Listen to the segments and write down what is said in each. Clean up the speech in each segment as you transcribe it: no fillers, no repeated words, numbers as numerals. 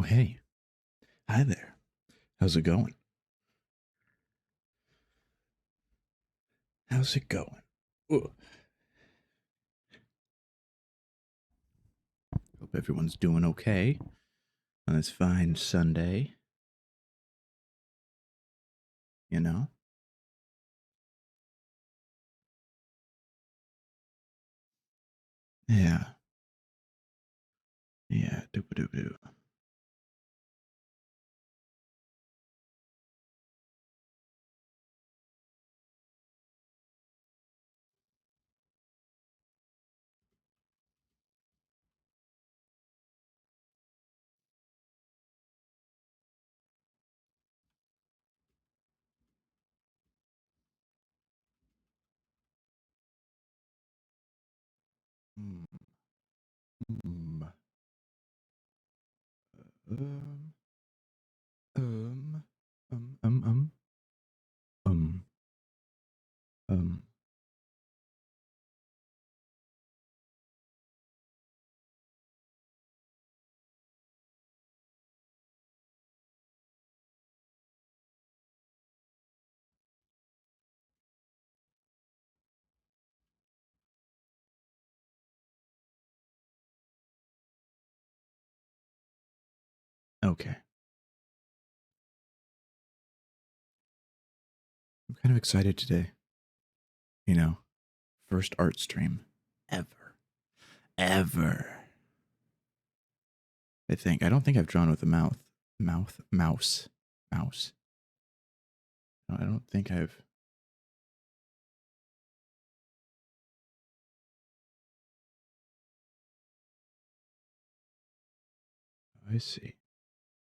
Oh, hey. Hi there. How's it going? How's it going? Ooh. Hope everyone's doing okay on this fine Sunday. You know? Yeah. Yeah. Doop doop doo. Hmm. Hmm. Um. Um. Um. Um. Um. Um. Um. Okay. I'm kind of excited today. You know, first art stream ever. Ever. I think. I don't think I've drawn with a mouth. Mouth? Mouse. Mouse. No, I don't think I've. I see.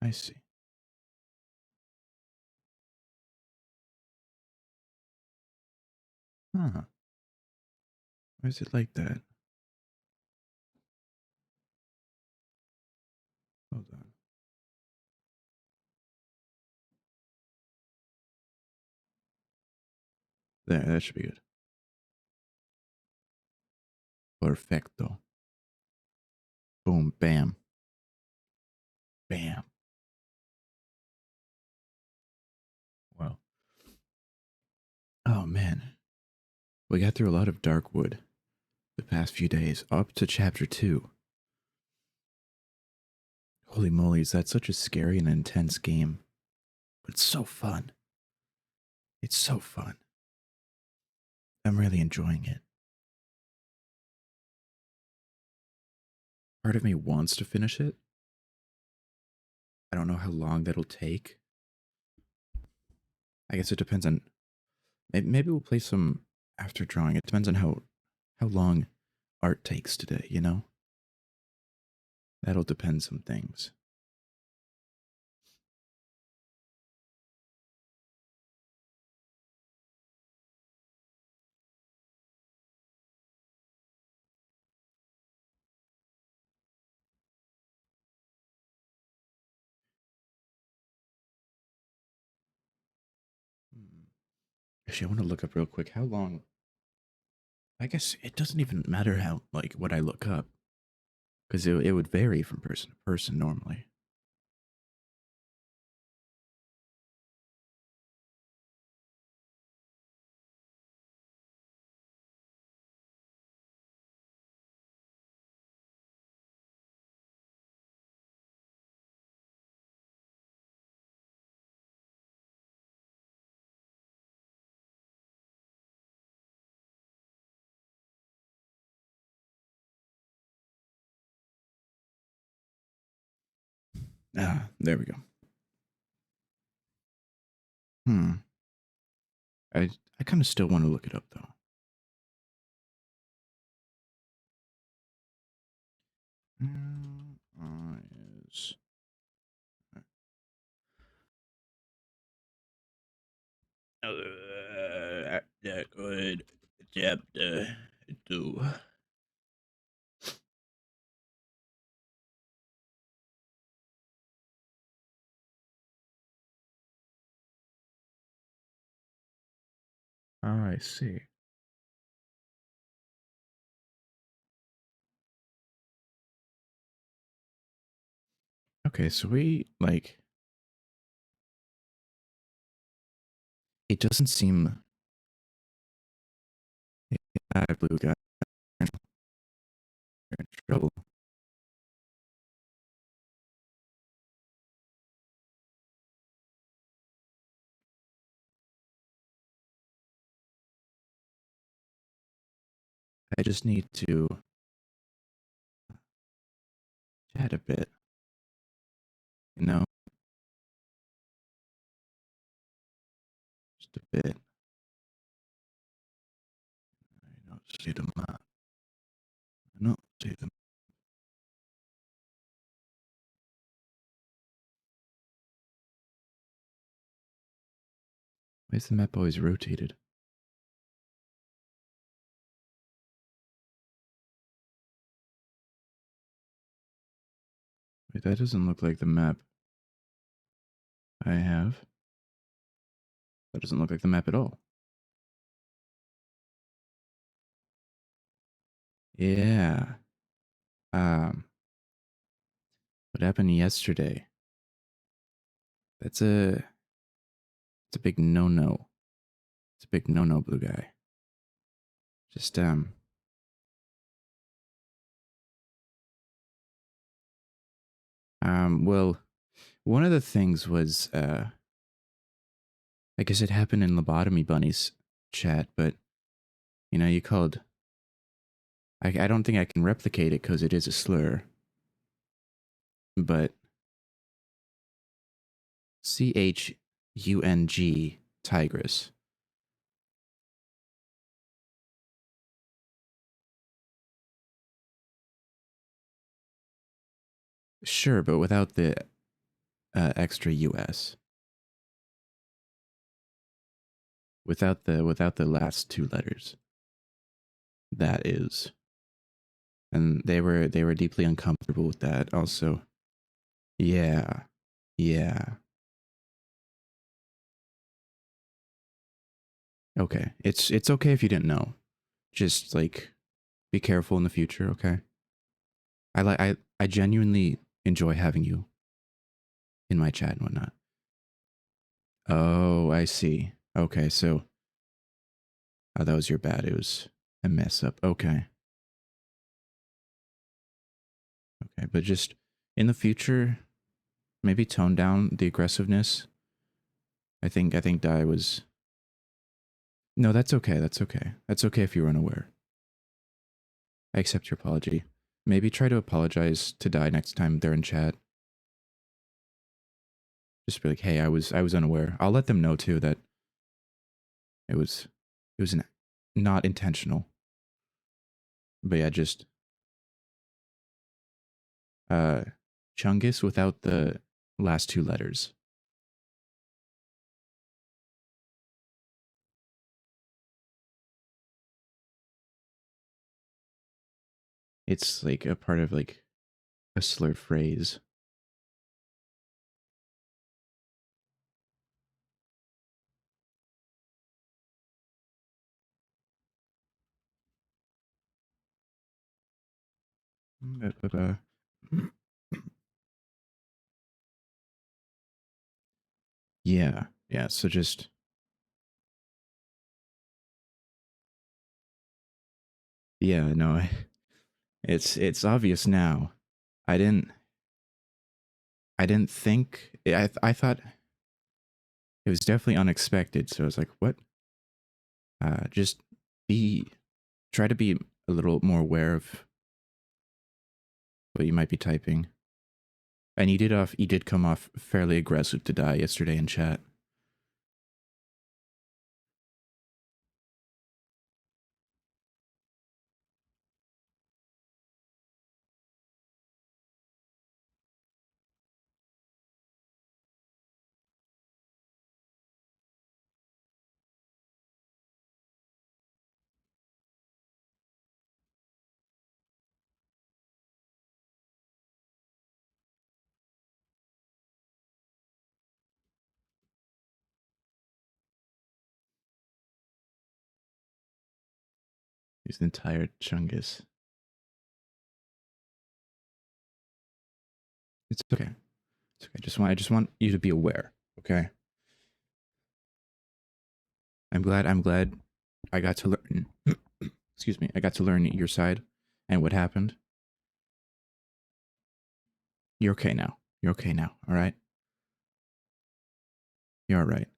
I see. Huh. Why is it like that? Hold on. There, that should be good. Perfecto. Boom, bam, bam. Well, oh man, we got through a lot of Darkwood the past few days, up to chapter 2. Holy moly, is that such a scary and intense game? But it's so fun. It's so fun. I'm really enjoying it. Part of me wants to finish it. I don't know how long that'll take. I guess it depends on. Maybe we'll play some after drawing. It depends on how long art takes today. You know, that'll depend some things. Hmm. Actually, I want to look up real quick how long. I guess it doesn't even matter how like what I look up because it would vary from person to person normally. Ah, there we go. Hmm. I kind of still want to look it up though. Is good chapter 2. I see. Okay, so we like it doesn't seem that blue guy in trouble. I just need to chat a bit, you know, just a bit. I don't see them. I don't see them. Why is the map always rotated? Wait, that doesn't look like the map I have. That doesn't look like the map at all. Yeah. Um, what happened yesterday? That's a it's a big no-no. It's a big no-no, blue guy. Just well, one of the things was I guess it happened in Lobotomy Bunny's chat, but you know, you called I don't think I can replicate it because it is a slur. But CHUNG Tigress. Sure, but without the extra US. Without the last two letters. That is. And they were deeply uncomfortable with that also. Yeah. Yeah. Okay. It's okay if you didn't know. Just like be careful in the future, okay? I genuinely enjoy having you in my chat and whatnot. Oh, I see. Okay, so oh, that was your bad. It was a mess up. Okay. Okay, but just in the future, maybe tone down the aggressiveness. I think Dai was. No, that's okay. That's okay. That's okay if you were unaware. I accept your apology. Maybe try to apologize to Dai next time they're in chat. Just be like, "Hey, I was unaware." I'll let them know too that it was not intentional. But yeah, just uh Chungus without the last two letters. It's like a part of like a slur phrase. Yeah, yeah. So just yeah, no, it's obvious now. I didn't I didn't think I thought it was definitely unexpected. So I was like, what? Just be try to be a little more aware of what you might be typing. And you did come off fairly aggressive to Die yesterday in chat. He's an entire chungus. It's okay. It's okay. I just want you to be aware. Okay. I'm glad I got to learn. Excuse me. I got to learn your side and what happened. You're okay now. You're okay now. All right. You're all right.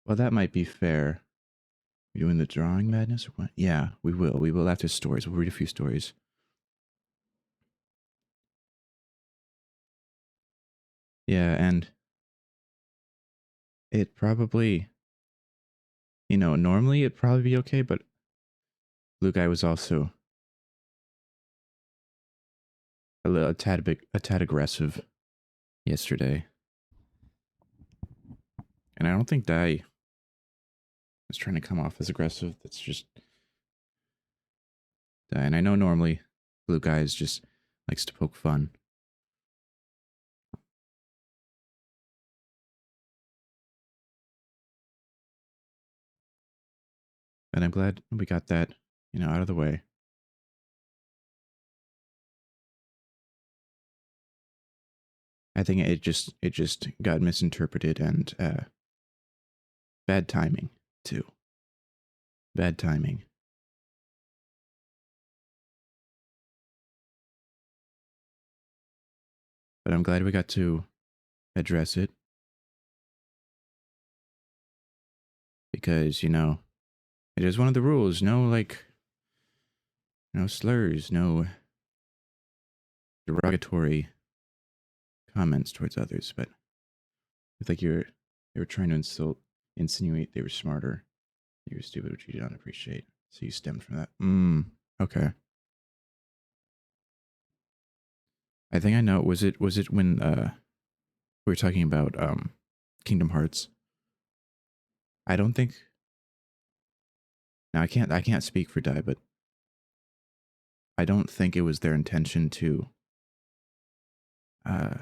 Well, that might be fair. You doing the drawing madness or what? Yeah, we will. We will after stories. We'll read a few stories. Yeah, and it probably, normally it'd probably be okay, but Blue Guy was also a tad aggressive yesterday, and I don't think Dai was trying to come off as aggressive. That's just Dai, and I know normally Blue Guy is just likes to poke fun. And I'm glad we got that, out of the way. I think it just got misinterpreted and bad timing too. Bad timing. But I'm glad we got to address it because, it is one of the rules. No slurs, no derogatory comments towards others. But it's like they were trying to insinuate they were smarter. You were stupid, which you don't appreciate. So you stemmed from that. Okay. I think I know. Was it when we were talking about Kingdom Hearts? I don't think. Now I can't speak for Dai, but I don't think it was their intention to uh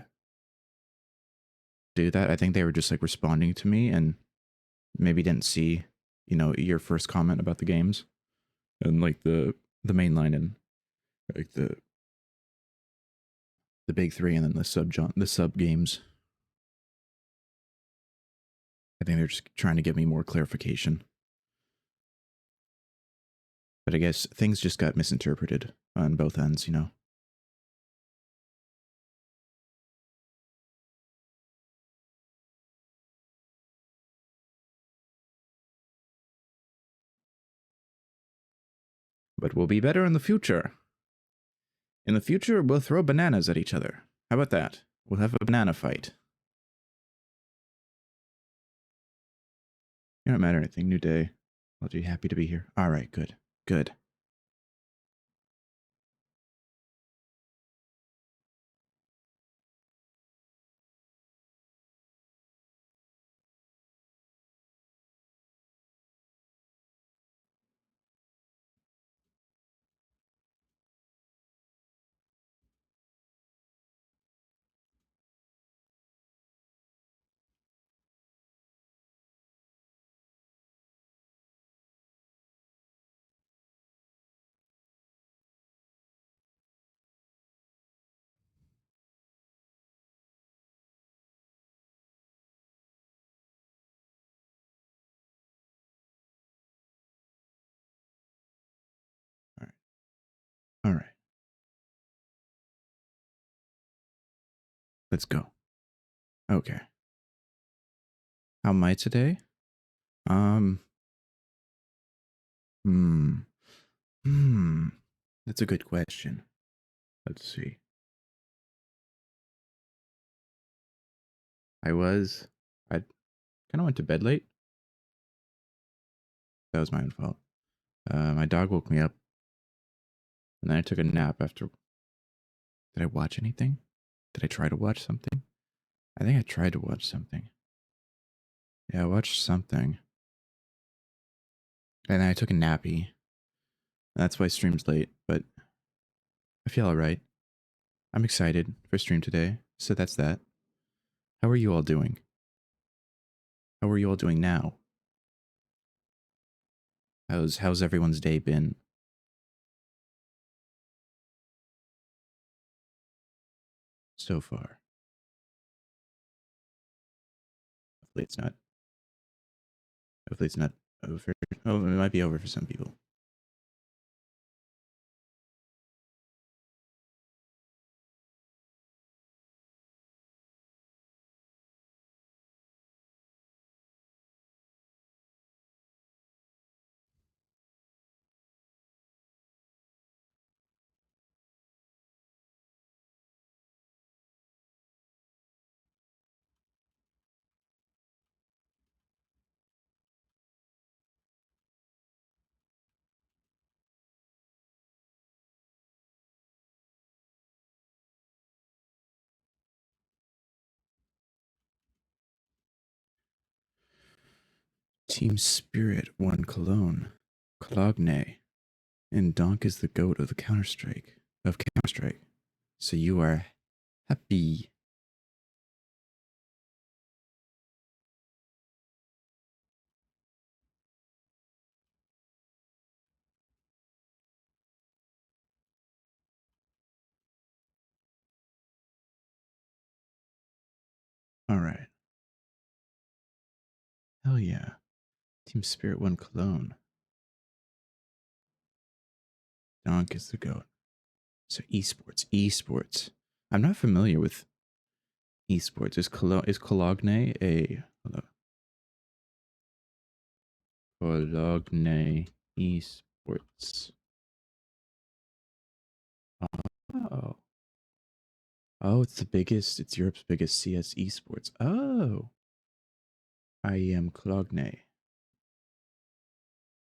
do that. I think they were just like responding to me and maybe didn't see, your first comment about the games and like the main line and like the big three and then the sub games. I think they're just trying to give me more clarification. But I guess things just got misinterpreted on both ends, But we'll be better in the future. In the future, we'll throw bananas at each other. How about that? We'll have a banana fight. You don't matter anything. New day. I'll be happy to be here. All right, good. Good. Let's go. Okay. How am I today? Um, hmm. Hmm. That's a good question. Let's see. I kind of went to bed late. That was my own fault. My dog woke me up, and then I took a nap after. Did I watch anything? Did I try to watch something? I think I tried to watch something. Yeah, I watched something. And then I took a nappy. That's why stream's late, but I feel alright. I'm excited for stream today, so that's that. How are you all doing? How are you all doing now? How's everyone's day been? So far? Hopefully it's not. Hopefully it's not over. Oh, it might be over for some people. Team Spirit won Cologne. Cologne. And Donk is the goat of the Counter-Strike. Of Counter-Strike. So you are happy. Alright. Hell yeah. Team Spirit won Cologne. Donk is the goat. So esports. Esports. I'm not familiar with esports. Is Cologne a Cologne esports? Oh. Oh, it's the biggest, it's Europe's biggest CS esports. Oh. I am Cologne.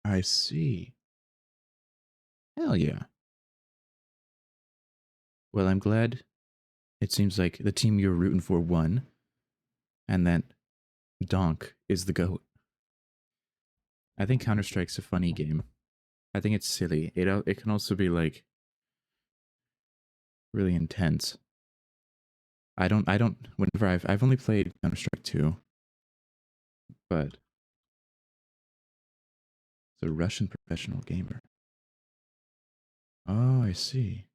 I see. Hell yeah. Well, I'm glad it seems like the team you're rooting for won, and that Donk is the GOAT. I think Counter Strike's a funny game. I think it's silly. It can also be like really intense. I don't whenever I've only played Counter Strike 2, but it's a Russian professional gamer. Oh, I see.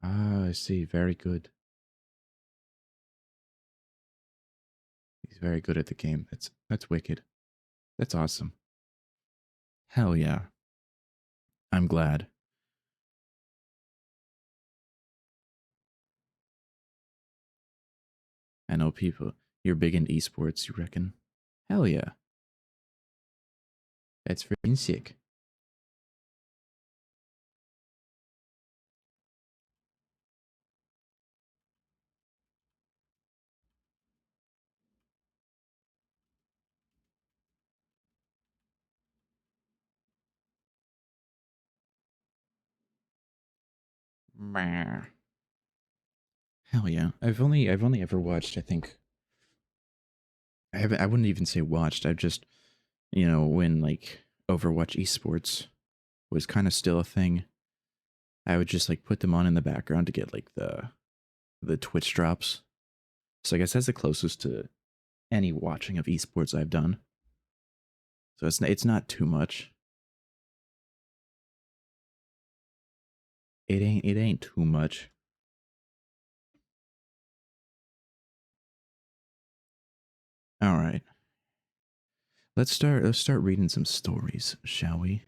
Ah, I see. Very good. He's very good at the game. That's wicked. That's awesome. Hell yeah. I'm glad. I know people. You're big in esports, you reckon? Hell yeah. That's freaking sick. Meh. Hell yeah. I've only ever watched, I think I wouldn't even say watched. I've just, when like Overwatch esports was kind of still a thing, I would just like put them on in the background to get like the Twitch drops. So I guess that's the closest to any watching of esports I've done. So it's not too much. It ain't too much. All right. Let's start reading some stories, shall we?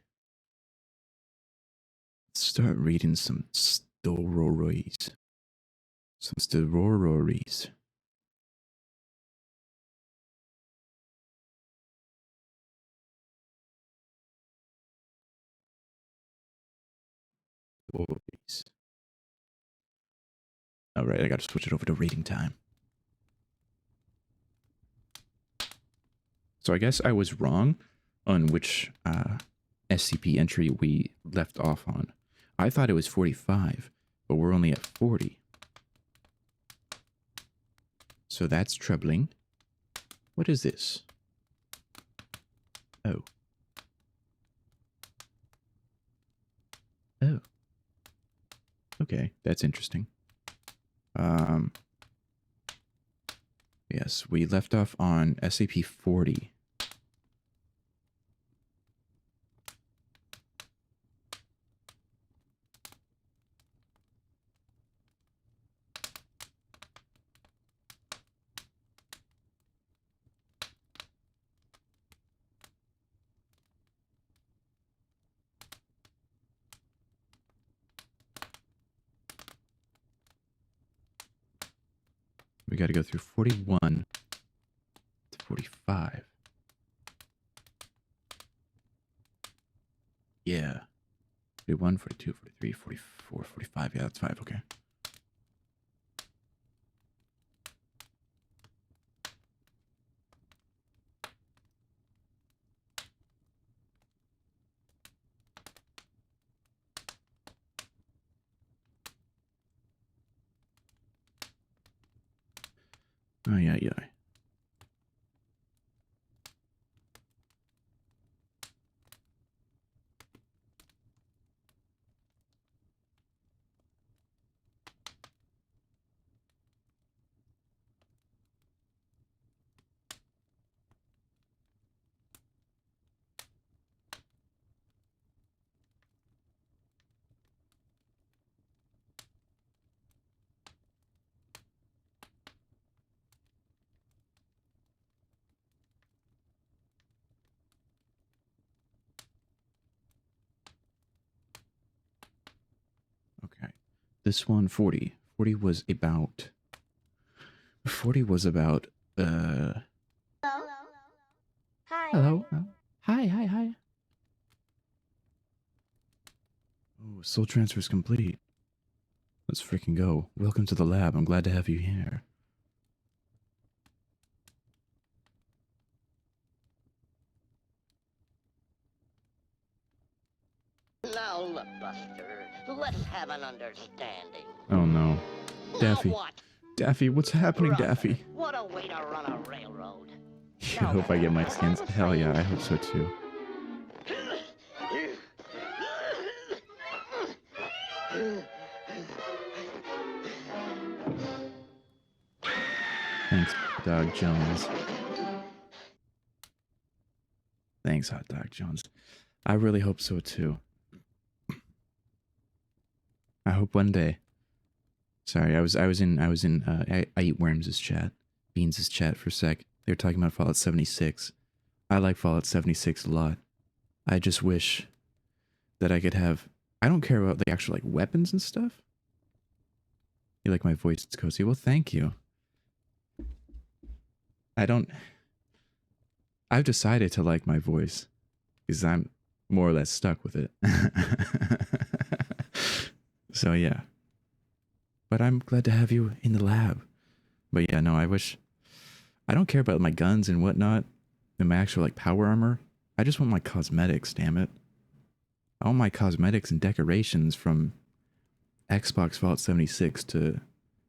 Let's start reading some stories. Some stories. Stories. All right, I got to switch it over to reading time. So I guess I was wrong on which SCP entry we left off on. I thought it was 45, but we're only at 40. So that's troubling. What is this? Oh. Oh. Okay, that's interesting. Yes, we left off on SCP 40. We got to go through 41 to 45. Yeah. 41, 42, 43, 44, 45. Yeah, that's 5. Okay. Oh, yeah, yeah. Okay. This one, 40. 40 was about... 40 was about, Hello. Hi. Hello. Hi, hi, hi. Oh, soul transfer's complete. Let's freaking go. Welcome to the lab. I'm glad to have you here. Now look, Buster. Let's have an understanding. Oh, no. Daffy. Now what? Daffy, what's happening, Brother, Daffy? what a way to run a railroad. You Now, hope I get my as I skins? was Hell yeah, saying- I hope so too. Thanks, Dog Jones. Thanks, Hot Dog Jones. I really hope so too. I hope one day. Sorry, I eat Worms' chat, Beans' chat for a sec. They were talking about Fallout 76. I like Fallout 76 a lot. I just wish that I could have. I don't care about the actual like weapons and stuff. You like my voice? It's cozy. Well, thank you. I don't. I've decided to like my voice because I'm more or less stuck with it. So yeah. But I'm glad to have you in the lab. But yeah, no, I wish. I don't care about my guns and whatnot and my actual like power armor. I just want my cosmetics, damn it. I want my cosmetics and decorations from Xbox Fallout 76 to,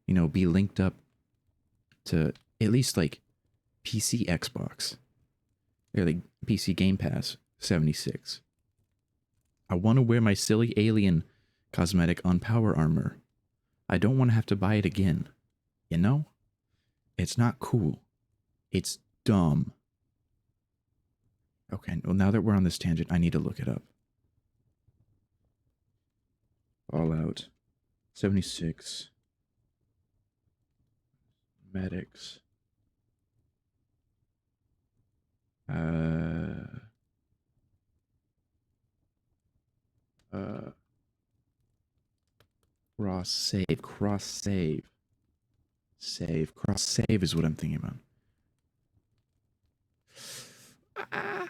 you know, be linked up to at least like PC Xbox. Or like PC Game Pass 76. I want to wear my silly alien cosmetic on power armor. I don't want to have to buy it again. You know? It's not cool. It's dumb. Okay, well, now that we're on this tangent, I need to look it up. Fallout 76 medics Uh, uh, cross save, cross save is what I'm thinking about. Ah.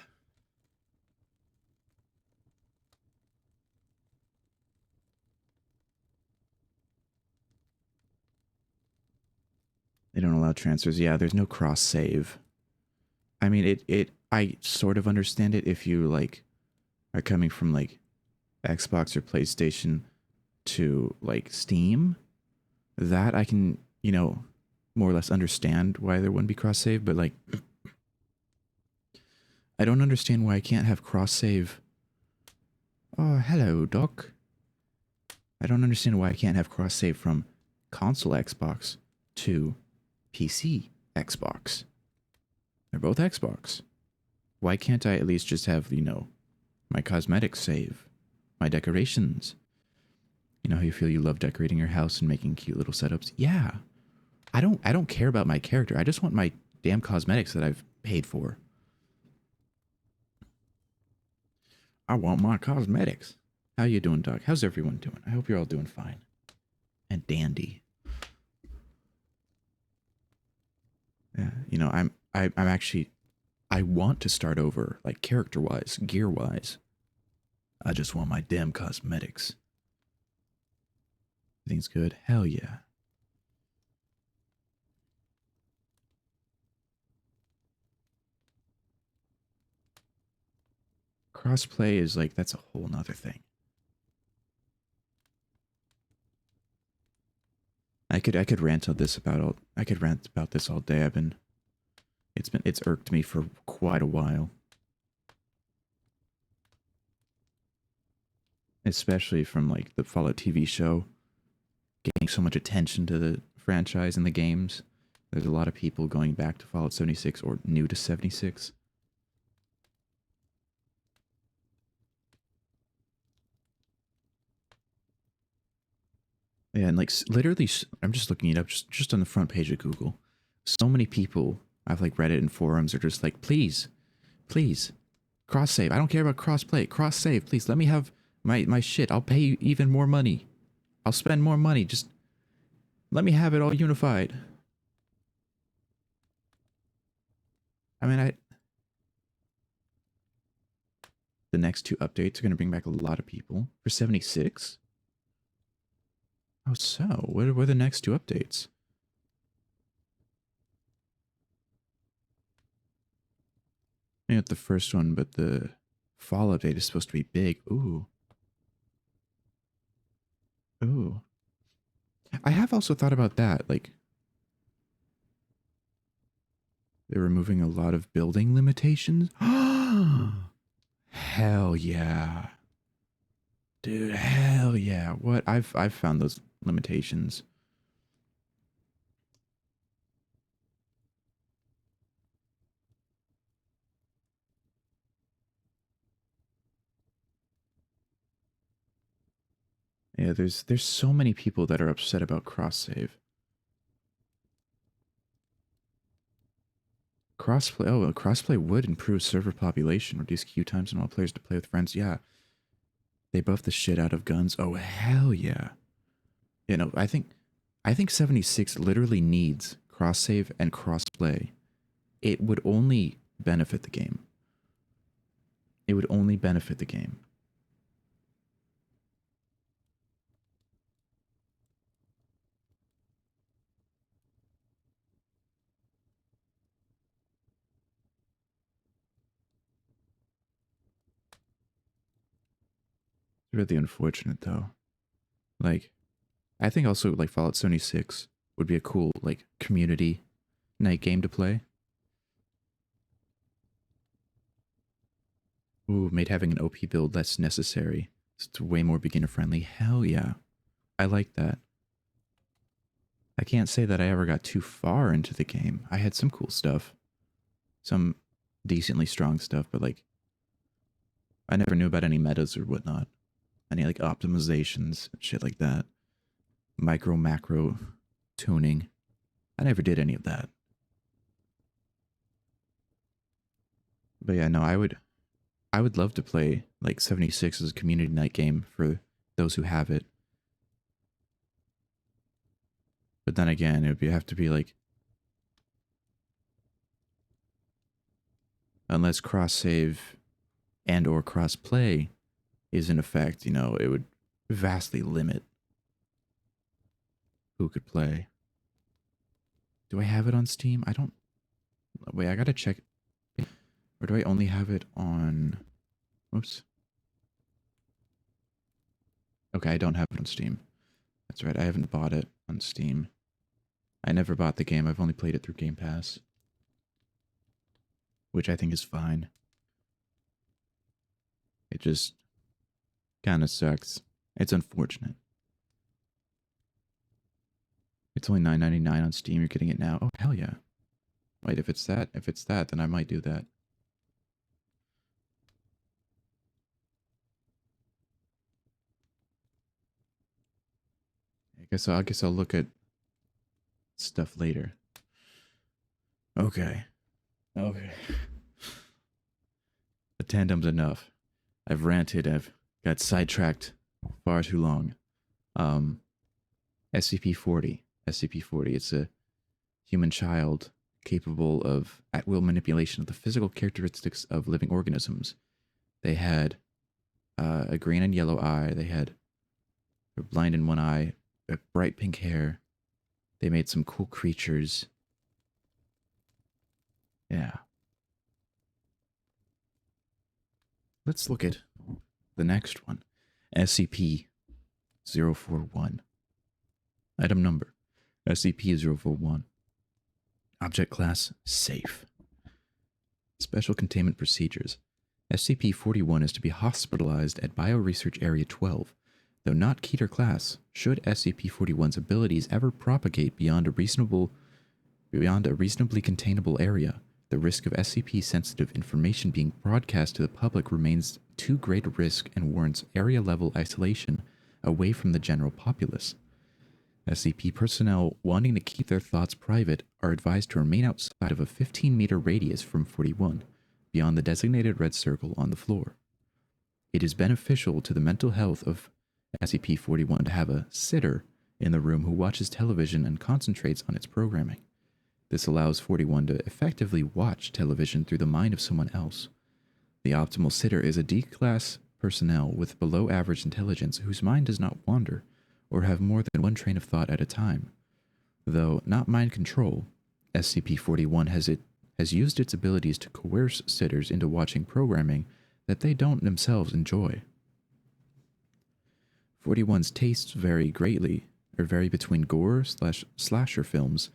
They don't allow transfers. Yeah, there's no cross save. I mean, I sort of understand it if you like are coming from like Xbox or PlayStation to like Steam. That I can, more or less understand why there wouldn't be cross save, but like I don't understand why I can't have cross save. Oh, hello, Doc. I don't understand why I can't have cross save from console Xbox to PC Xbox. They're both Xbox. Why can't I at least just have, my cosmetics save, my decorations? You know how you feel you love decorating your house and making cute little setups? Yeah. I don't care about my character. I just want my damn cosmetics that I've paid for. I want my cosmetics. How you doing, Doc? How's everyone doing? I hope you're all doing fine and dandy. Yeah, I'm actually I want to start over, like character-wise, gear-wise. I just want my damn cosmetics. Everything's good? Hell yeah. Crossplay is like, that's a whole nother thing. I could rant on this I could rant about this all day. It's irked me for quite a while. Especially from like the Fallout TV show getting so much attention to the franchise and the games. There's a lot of people going back to Fallout 76 or new to 76. Yeah, and like literally, I'm just looking it up just on the front page of Google. So many people I've like read it in forums are just like, please, please, cross save. I don't care about cross play, cross save. Please let me have my shit. I'll pay you even more money. I'll spend more money. Just let me have it all unified. I mean, the next two updates are going to bring back a lot of people for 76. Oh, so what are the next two updates? Maybe not the first one, but the fall update is supposed to be big. Ooh. Ooh. I have also thought about that. Like, they're removing a lot of building limitations. Hell yeah. Dude, hell yeah. What? I've found those limitations. Yeah, there's so many people that are upset about cross save. Crossplay. Oh, crossplay would improve server population, reduce queue times, and allow players to play with friends. Yeah, they buff the shit out of guns. Oh hell yeah. I think 76 literally needs cross save and crossplay. It would only benefit the game. It would only benefit the game. It's really unfortunate though. Like, I think also like Fallout 76 would be a cool like community night game to play. Ooh, made having an OP build less necessary. It's way more beginner friendly. Hell yeah. I like that. I can't say that I ever got too far into the game. I had some cool stuff. Some decently strong stuff, but like I never knew about any metas or whatnot. Any like optimizations, shit like that. Micro macro tuning. I never did any of that. But yeah, no, I would love to play like 76 as a community night game for those who have it. But then again, it would have to be like, unless cross save and or cross play is in effect, you know, it would vastly limit who could play. Do I have it on Steam? I don't. Wait, I gotta check. Or do I only have it on. Oops. Okay, I don't have it on Steam. That's right, I haven't bought it on Steam. I never bought the game, I've only played it through Game Pass. Which I think is fine. It just kind of sucks. It's unfortunate. It's only $9.99 on Steam. You're getting it now. Oh, hell yeah. Wait, if it's that, then I might do that. I guess I'll look at stuff later. Okay. Okay. The tandem's enough. I've ranted. I've got sidetracked far too long. SCP-40. SCP-40. It's a human child capable of at-will manipulation of the physical characteristics of living organisms. They had a green and yellow eye. They're blind in one eye, bright pink hair. They made some cool creatures. Yeah. Let's look at the next one. SCP-041. Item number. SCP-041. Object class, safe. Special containment procedures. SCP-41 is to be hospitalized at Bioresearch Area 12. Though not Keter class, should SCP-41's abilities ever propagate beyond a reasonably containable area, the risk of SCP-sensitive information being broadcast to the public remains too great a risk and warrants area-level isolation away from the general populace. SCP personnel wanting to keep their thoughts private are advised to remain outside of a 15-meter radius from 41, beyond the designated red circle on the floor. It is beneficial to the mental health of SCP-41 to have a sitter in the room who watches television and concentrates on its programming. This allows 41 to effectively watch television through the mind of someone else. The optimal sitter is a D-class personnel with below average intelligence whose mind does not wander or have more than one train of thought at a time. Though not mind control, SCP-41 has used its abilities to coerce sitters into watching programming that they don't themselves enjoy. 41's tastes vary between gore/slasher films,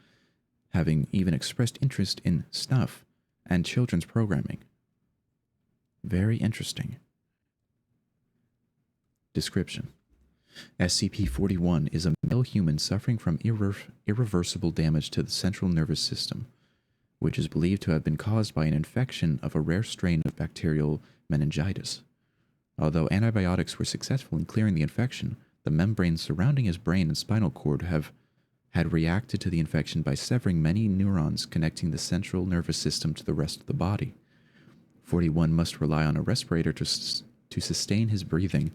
having even expressed interest in snuff and children's programming. Very interesting. Description. SCP-41 is a male human suffering from irreversible damage to the central nervous system, which is believed to have been caused by an infection of a rare strain of bacterial meningitis. Although antibiotics were successful in clearing the infection, the membranes surrounding his brain and spinal cord had reacted to the infection by severing many neurons connecting the central nervous system to the rest of the body. 41 must rely on a respirator to sustain his breathing.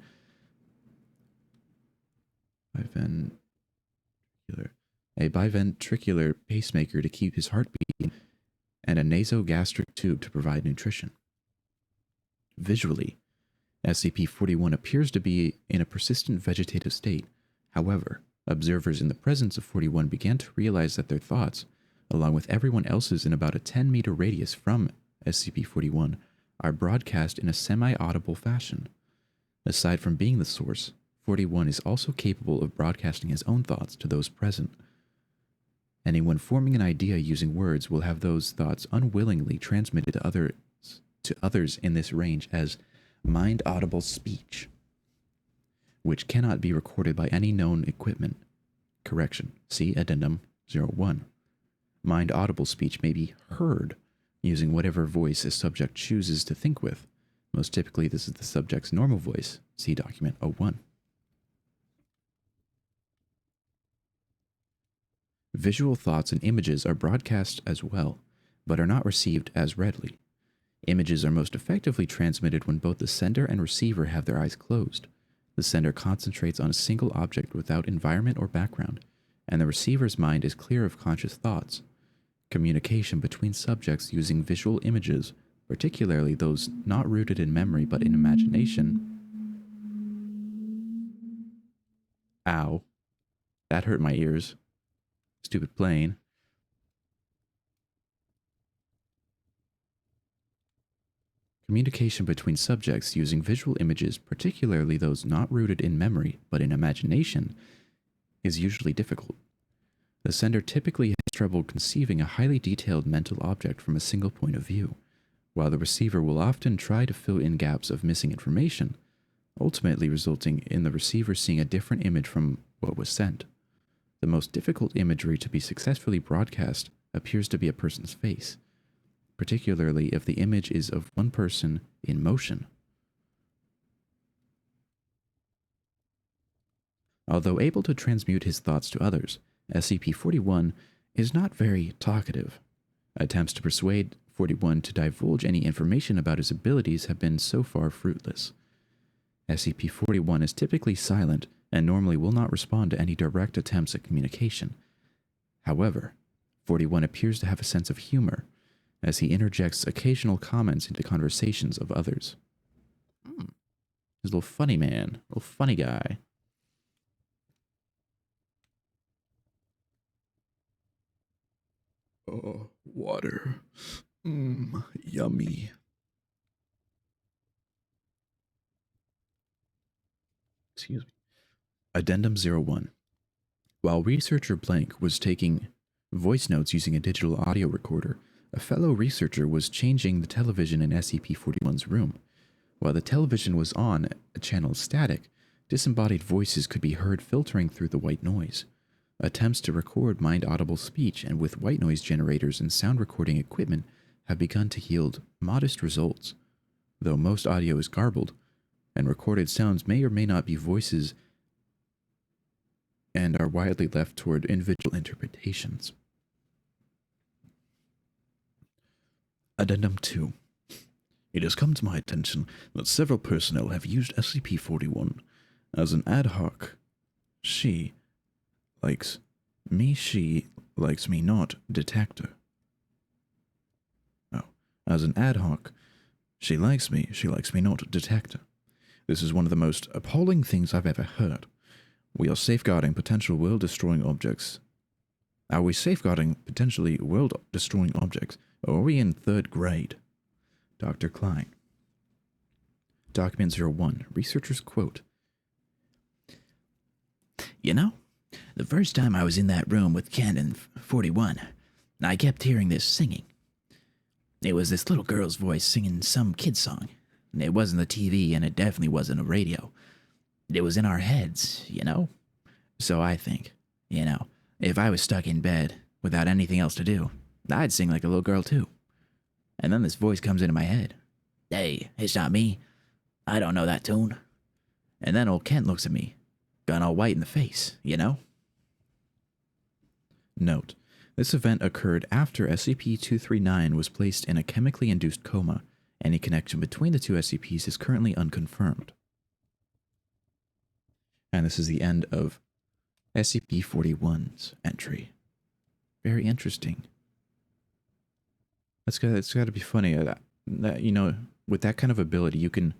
A biventricular pacemaker to keep his heart beating, and a nasogastric tube to provide nutrition. Visually, SCP-41 appears to be in a persistent vegetative state. However, observers in the presence of 41 began to realize that their thoughts, along with everyone else's in about a 10-meter radius from SCP-41, are broadcast in a semi-audible fashion. Aside from being the source, 41 is also capable of broadcasting his own thoughts to those present. Anyone forming an idea using words will have those thoughts unwillingly transmitted to others in this range as mind-audible speech, which cannot be recorded by any known equipment. Correction. See Addendum 01. Mind-audible speech may be heard using whatever voice a subject chooses to think with. Most typically, this is the subject's normal voice. See Document 01. Visual thoughts and images are broadcast as well, but are not received as readily. Images are most effectively transmitted when both the sender and receiver have their eyes closed. The sender concentrates on a single object without environment or background, and the receiver's mind is clear of conscious thoughts. Communication between subjects using visual images, particularly those not rooted in memory but in imagination. Ow. That hurt my ears. Stupid plane. Communication between subjects using visual images, particularly those not rooted in memory but in imagination, is usually difficult. The sender typically has trouble conceiving a highly detailed mental object from a single point of view, while the receiver will often try to fill in gaps of missing information, ultimately resulting in the receiver seeing a different image from what was sent. The most difficult imagery to be successfully broadcast appears to be a person's face, particularly if the image is of one person in motion. Although able to transmute his thoughts to others, SCP-41 is not very talkative. Attempts to persuade 41 to divulge any information about his abilities have been so far fruitless. SCP-41 is typically silent and normally will not respond to any direct attempts at communication. However, 41 appears to have a sense of humor, as he interjects occasional comments into conversations of others. He's a little funny man, a little funny guy. Oh, water. Yummy. Excuse me. Addendum 01. While researcher Blank was taking voice notes using a digital audio recorder, a fellow researcher was changing the television in SCP-41's room. While the television was on a channel static, disembodied voices could be heard filtering through the white noise. Attempts to record mind-audible speech and with white noise generators and sound recording equipment have begun to yield modest results. Though most audio is garbled, and recorded sounds may or may not be voices and are widely left toward individual interpretations. Addendum 2. It has come to my attention that several personnel have used SCP-41 as an ad hoc she likes me not detector. Oh, as an ad hoc she likes me not detector. This is one of the most appalling things I've ever heard. We are safeguarding potential world-destroying objects. Are we safeguarding potentially world-destroying objects, or are we in third grade? Dr. Klein. Document 01. Researcher's quote. You know, the first time I was in that room with Ken and 41, I kept hearing this singing. It was this little girl's voice singing some kid song. It wasn't the TV, and it definitely wasn't a radio. It was in our heads, you know? So I think, if I was stuck in bed without anything else to do, I'd sing like a little girl too. And then this voice comes into my head. Hey, it's not me. I don't know that tune. And then old Kent looks at me, gone all white in the face, Note: this event occurred after SCP-239 was placed in a chemically induced coma. Any connection between the two SCPs is currently unconfirmed. And this is the end of SCP-41's entry. Very interesting. It's got to be funny. With that kind of ability, you can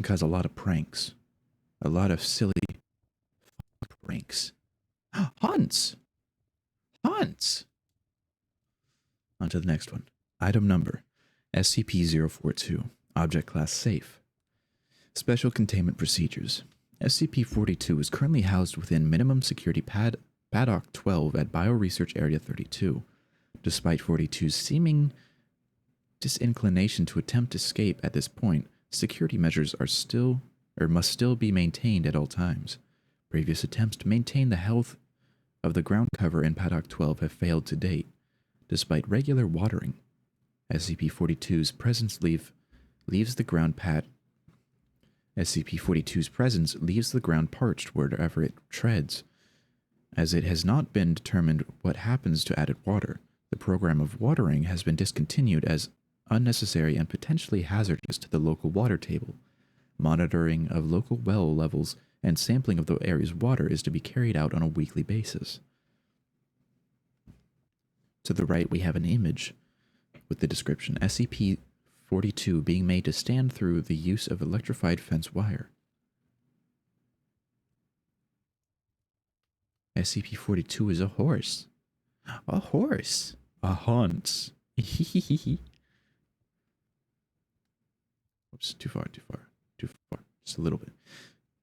cause a lot of pranks, a lot of silly pranks. Hunts. On to the next one. Item number: SCP-042. Object Class Safe. Special Containment Procedures. SCP-42 is currently housed within Minimum Security Paddock 12 at Bioresearch Area 32. Despite 42's seeming disinclination to attempt escape at this point, security measures must still be maintained at all times. Previous attempts to maintain the health of the ground cover in Paddock 12 have failed to date. Despite regular watering, SCP-42's presence leaves the ground parched wherever it treads. As it has not been determined what happens to added water, the program of watering has been discontinued as unnecessary and potentially hazardous to the local water table. Monitoring of local well levels and sampling of the area's water is to be carried out on a weekly basis. To the right, we have an image with the description, SCP-42 being made to stand through the use of electrified fence wire. SCP-42 is a horse. A horse. A hunt. Oops, too far. Just a little bit.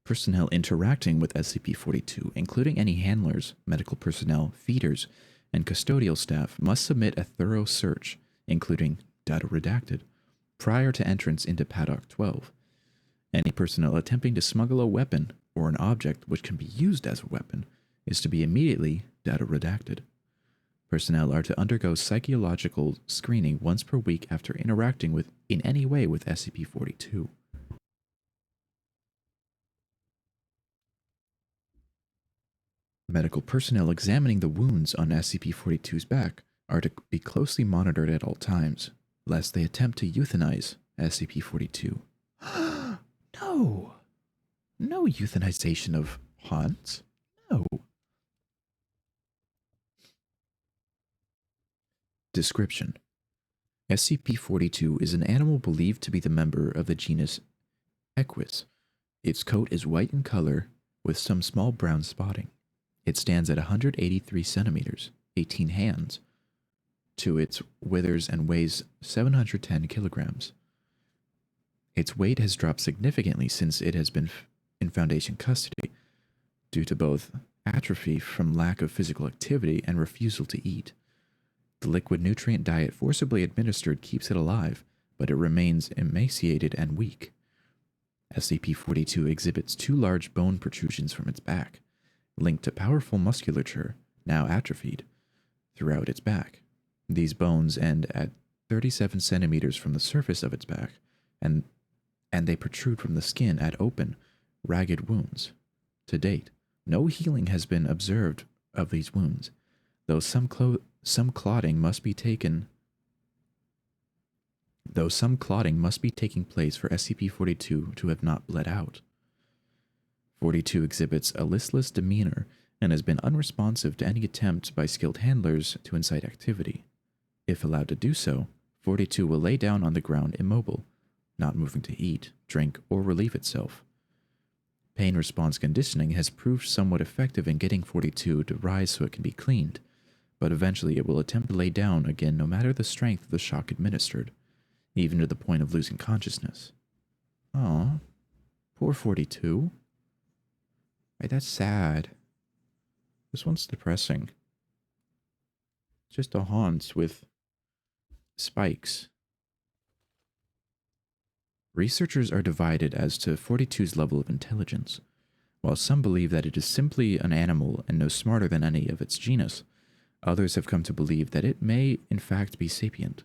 Personnel interacting with SCP-42, including any handlers, medical personnel, feeders, and custodial staff, must submit a thorough search, including data redacted, prior to entrance into Paddock 12. Any personnel attempting to smuggle a weapon or an object which can be used as a weapon is to be immediately data redacted. Personnel are to undergo psychological screening once per week after interacting in any way with SCP-42. Medical personnel examining the wounds on SCP-42's back are to be closely monitored at all times, lest they attempt to euthanize SCP-42. No! No euthanization of Hans. No. Description: SCP-42 is an animal believed to be the member of the genus Equus. Its coat is white in color with some small brown spotting. It stands at 183 centimeters, 18 hands, to its withers and weighs 710 kilograms. Its weight has dropped significantly since it has been in Foundation custody, due to both atrophy from lack of physical activity and refusal to eat. The liquid nutrient diet forcibly administered keeps it alive, but it remains emaciated and weak. SCP-42 exhibits 2 large bone protrusions from its back, linked to powerful musculature, now atrophied, throughout its back. These bones end at 37 centimeters from the surface of its back, and they protrude from the skin at open, ragged wounds. To date, no healing has been observed of these wounds, though some clotting must be taking place for SCP-42 to have not bled out. 42 exhibits a listless demeanor and has been unresponsive to any attempt by skilled handlers to incite activity. If allowed to do so, 42 will lay down on the ground immobile, not moving to eat, drink, or relieve itself. Pain response conditioning has proved somewhat effective in getting 42 to rise so it can be cleaned, but eventually it will attempt to lay down again no matter the strength of the shock administered, even to the point of losing consciousness. Aw, poor 42. Right, that's sad. This one's depressing. Just a Hans with spikes. Researchers are divided as to 42's level of intelligence. While some believe that it is simply an animal and no smarter than any of its genus, others have come to believe that it may, in fact, be sapient.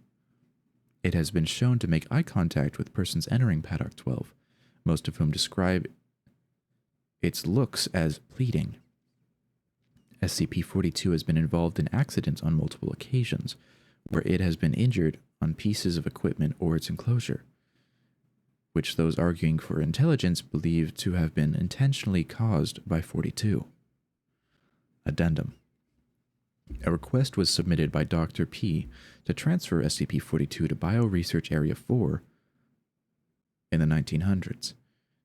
It has been shown to make eye contact with persons entering Paddock 12, most of whom describe its looks as pleading. SCP-42 has been involved in accidents on multiple occasions, where it has been injured on pieces of equipment or its enclosure, which those arguing for intelligence believe to have been intentionally caused by 42. Addendum. A request was submitted by Dr. P to transfer SCP-42 to Bioresearch Area 4 in the 1900s,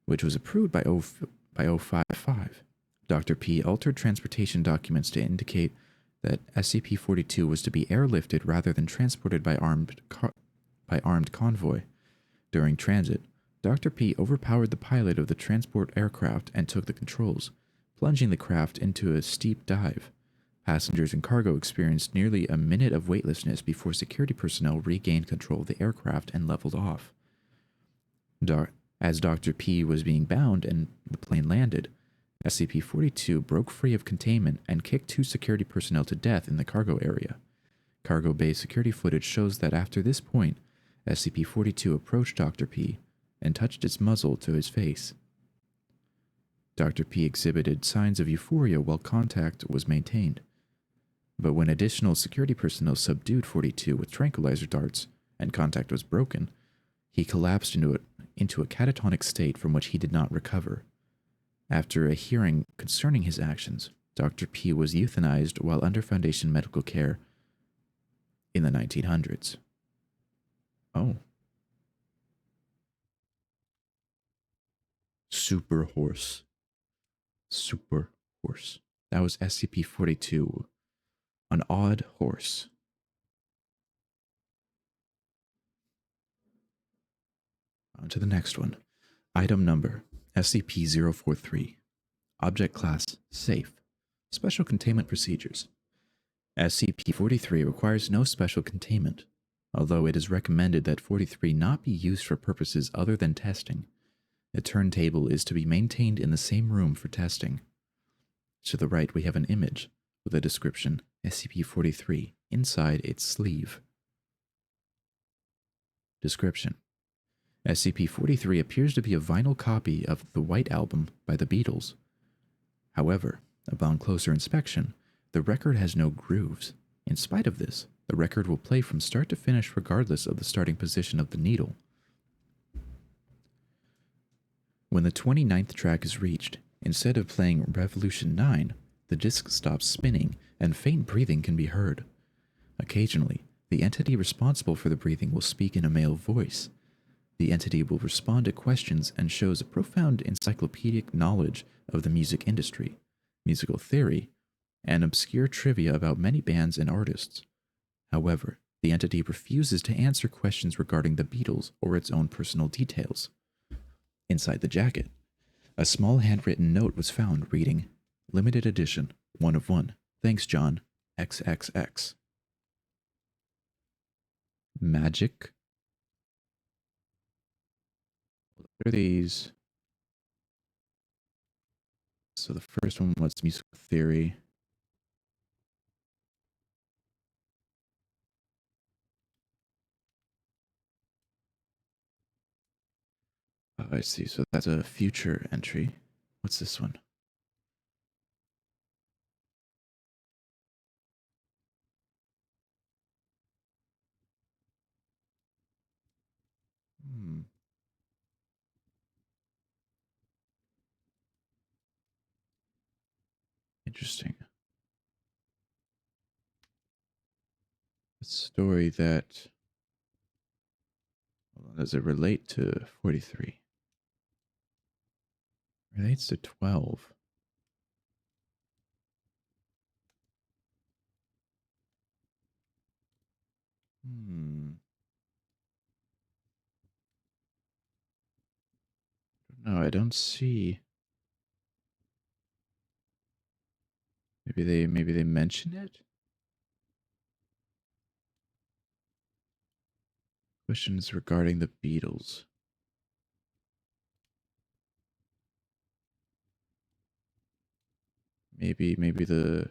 which was approved by 055. Dr. P altered transportation documents to indicate that SCP-42 was to be airlifted rather than transported by armed convoy. During transit, Dr. P overpowered the pilot of the transport aircraft and took the controls, plunging the craft into a steep dive. Passengers and cargo experienced nearly a minute of weightlessness before security personnel regained control of the aircraft and leveled off. As Dr. P was being bound and the plane landed, SCP-42 broke free of containment and kicked 2 security personnel to death in the cargo area. Cargo bay security footage shows that after this point, SCP-42 approached Dr. P and touched its muzzle to his face. Dr. P exhibited signs of euphoria while contact was maintained, but when additional security personnel subdued 42 with tranquilizer darts, and contact was broken, he collapsed into a catatonic state from which he did not recover. After a hearing concerning his actions, Dr. P was euthanized while under Foundation medical care in the 1900s. Oh. Super horse. Super horse. That was SCP-42. An odd horse. On to the next one. Item number SCP-043. Object class safe. Special containment procedures. SCP-43 requires no special containment, although it is recommended that 43 not be used for purposes other than testing. A turntable is to be maintained in the same room for testing. To the right, we have an image with a description SCP-43 inside its sleeve. Description: SCP-43 appears to be a vinyl copy of the White Album by the Beatles. However, upon closer inspection, the record has no grooves. In spite of this, the record will play from start to finish regardless of the starting position of the needle. When the 29th track is reached, instead of playing Revolution 9, the disc stops spinning and faint breathing can be heard. Occasionally, the entity responsible for the breathing will speak in a male voice. The entity will respond to questions and shows a profound encyclopedic knowledge of the music industry, musical theory, and obscure trivia about many bands and artists. However, the entity refuses to answer questions regarding the Beatles or its own personal details. Inside the jacket, a small handwritten note was found reading, "Limited edition, 1 of 1. Thanks, John. XXX." Magic? What are these? So the first one was musical theory. Oh, I see. So that's a future entry. What's this one? Interesting. A story that... Does it relate to 43? Relates to 12. No, I don't see. Maybe they mention it? Questions regarding the Beatles. Maybe the...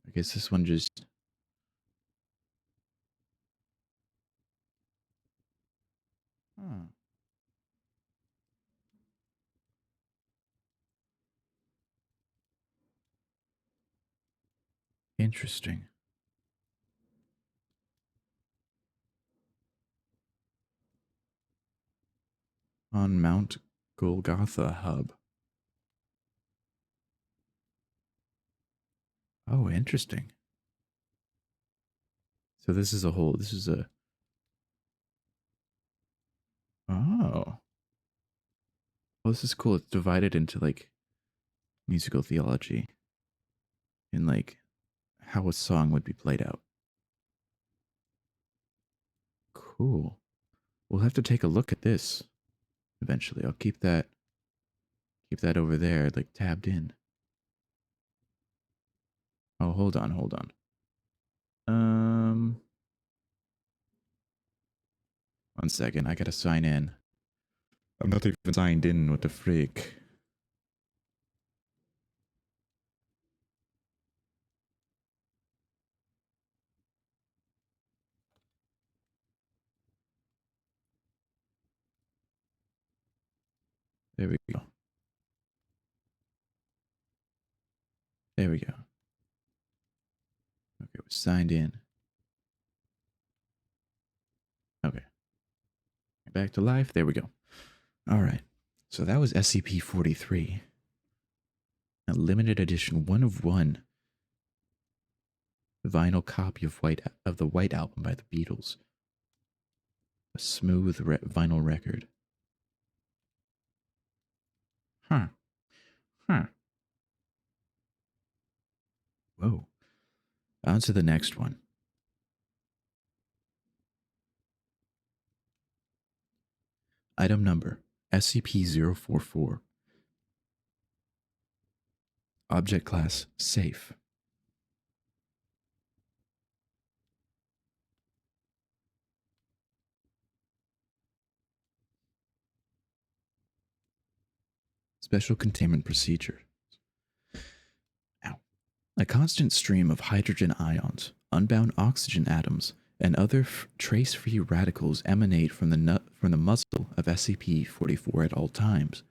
I guess this one just... Huh. Interesting. On Mount Golgotha Hub. Oh, interesting. So this is a... Oh. Well, this is cool. It's divided into, like, musical theology. And, like, how a song would be played out. Cool. We'll have to take a look at this eventually. I'll keep that over there, like, tabbed in. Oh, hold on. One second. I gotta sign in. I'm not even signed in. What the freak? There we go. There we go. Okay, we're signed in. Okay. Back to life. There we go. All right. So that was SCP-43. A limited edition 1 of 1 vinyl copy of the White Album by the Beatles. A smooth vinyl record. Huh. Whoa. On to the next one. Item number SCP-044. Object class safe. Special containment procedure. Ow. A constant stream of hydrogen ions, unbound oxygen atoms, and other trace-free radicals emanate from the muzzle of SCP-44 at all times.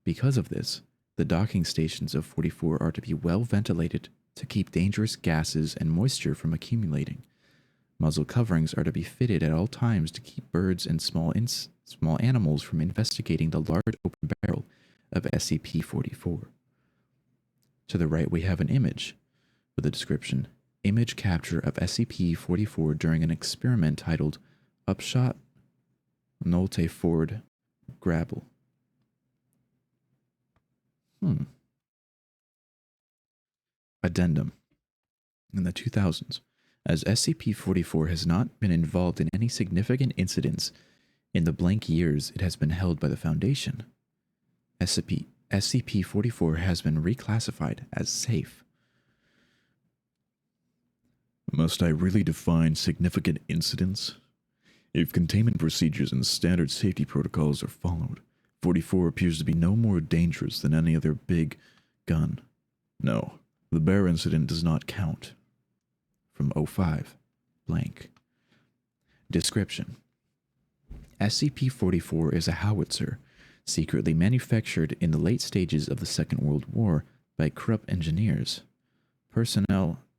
Because of this, the docking stations of 44 are to be well ventilated to keep dangerous gases and moisture from accumulating. Muzzle coverings are to be fitted at all times to keep birds and small animals from investigating the large open barrel of SCP-44. To the right, we have an image with a description: image capture of SCP-44 during an experiment titled Upshot Nolte Ford Grabble. Addendum. In the 2000s, as SCP-44 has not been involved in any significant incidents in the blank years it has been held by the Foundation, SCP-44 has been reclassified as safe. Must I really define significant incidents? If containment procedures and standard safety protocols are followed, 44 appears to be no more dangerous than any other big gun. No, the bear incident does not count. From 05, blank. Description. SCP-44 is a howitzer, secretly manufactured in the late stages of the Second World War by corrupt engineers.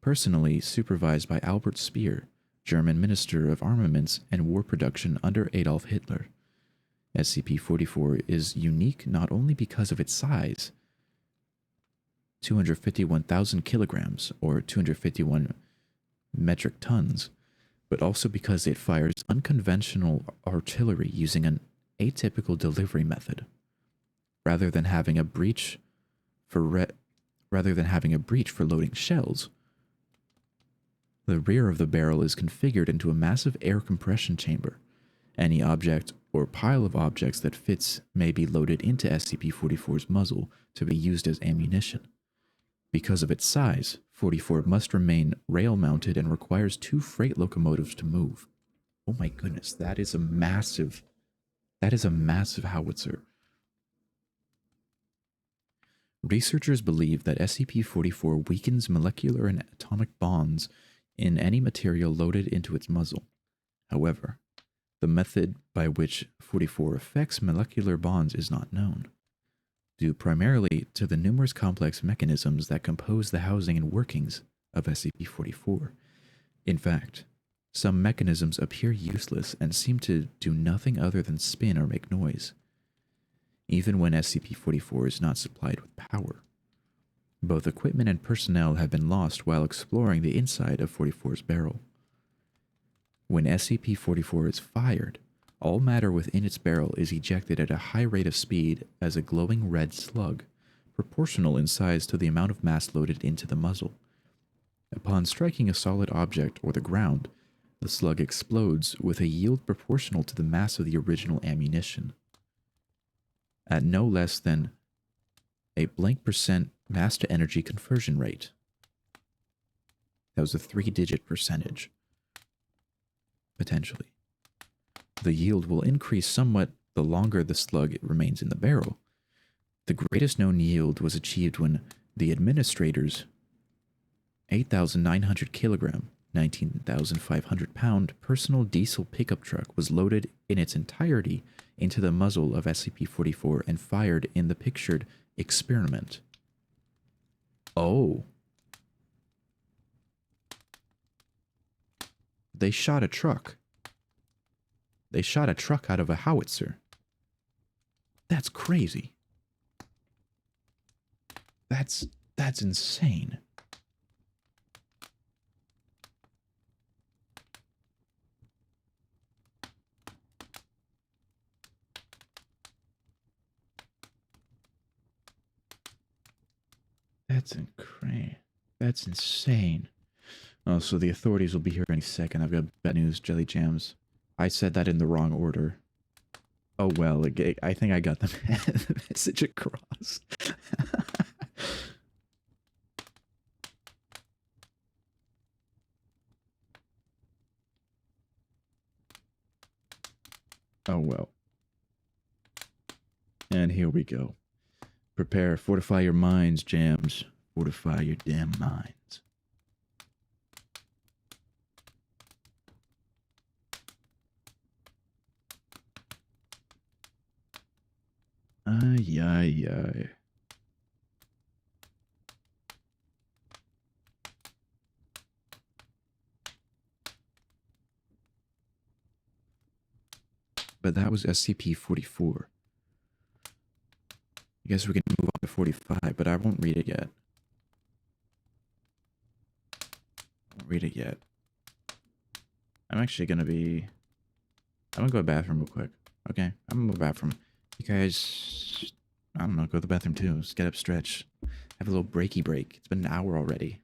Personally supervised by Albert Speer, German Minister of Armaments and War Production under Adolf Hitler. SCP-44 is unique not only because of its size, 251,000 kilograms or 251 metric tons, but also because it fires unconventional artillery using an atypical delivery method. Rather than having a breech for loading shells, the rear of the barrel is configured into a massive air compression chamber. Any object or pile of objects that fits may be loaded into SCP-44's muzzle to be used as ammunition. Because of its size, 44 must remain rail-mounted and requires 2 freight locomotives to move. Oh my goodness, that is a massive howitzer. Researchers believe that SCP-44 weakens molecular and atomic bonds in any material loaded into its muzzle. However, the method by which 44 affects molecular bonds is not known, due primarily to the numerous complex mechanisms that compose the housing and workings of SCP-44. In fact, some mechanisms appear useless and seem to do nothing other than spin or make noise, even when SCP-44 is not supplied with power. Both equipment and personnel have been lost while exploring the inside of 44's barrel. When SCP-44 is fired, all matter within its barrel is ejected at a high rate of speed as a glowing red slug, proportional in size to the amount of mass loaded into the muzzle. Upon striking a solid object or the ground, the slug explodes with a yield proportional to the mass of the original ammunition. At no less than a blank % mass-to-energy conversion rate. That was a 3-digit percentage. Potentially. The yield will increase somewhat the longer the slug remains in the barrel. The greatest known yield was achieved when the administrator's 8,900 kilogram, 19,500 pound personal diesel pickup truck was loaded in its entirety into the muzzle of SCP-44 and fired in the pictured experiment. Oh, They shot a truck. They shot a truck out of a howitzer. That's crazy. That's insane. That's insane. Oh, so the authorities will be here any second. I've got bad news, Jelly Jams. I said that in the wrong order. Oh well, I think I got the message across. Oh well. And here we go. Prepare, fortify your minds, Jams. Fortify your damn minds. Ay, ay, ay. But that was SCP-44. I guess we can move on to 45, but I won't read it yet. I'm actually gonna be... I'm gonna go to the bathroom real quick. Okay? I'm gonna go to the bathroom. You guys... I don't know, go to the bathroom too. Just get up, stretch. Have a little breaky break. It's been an hour already.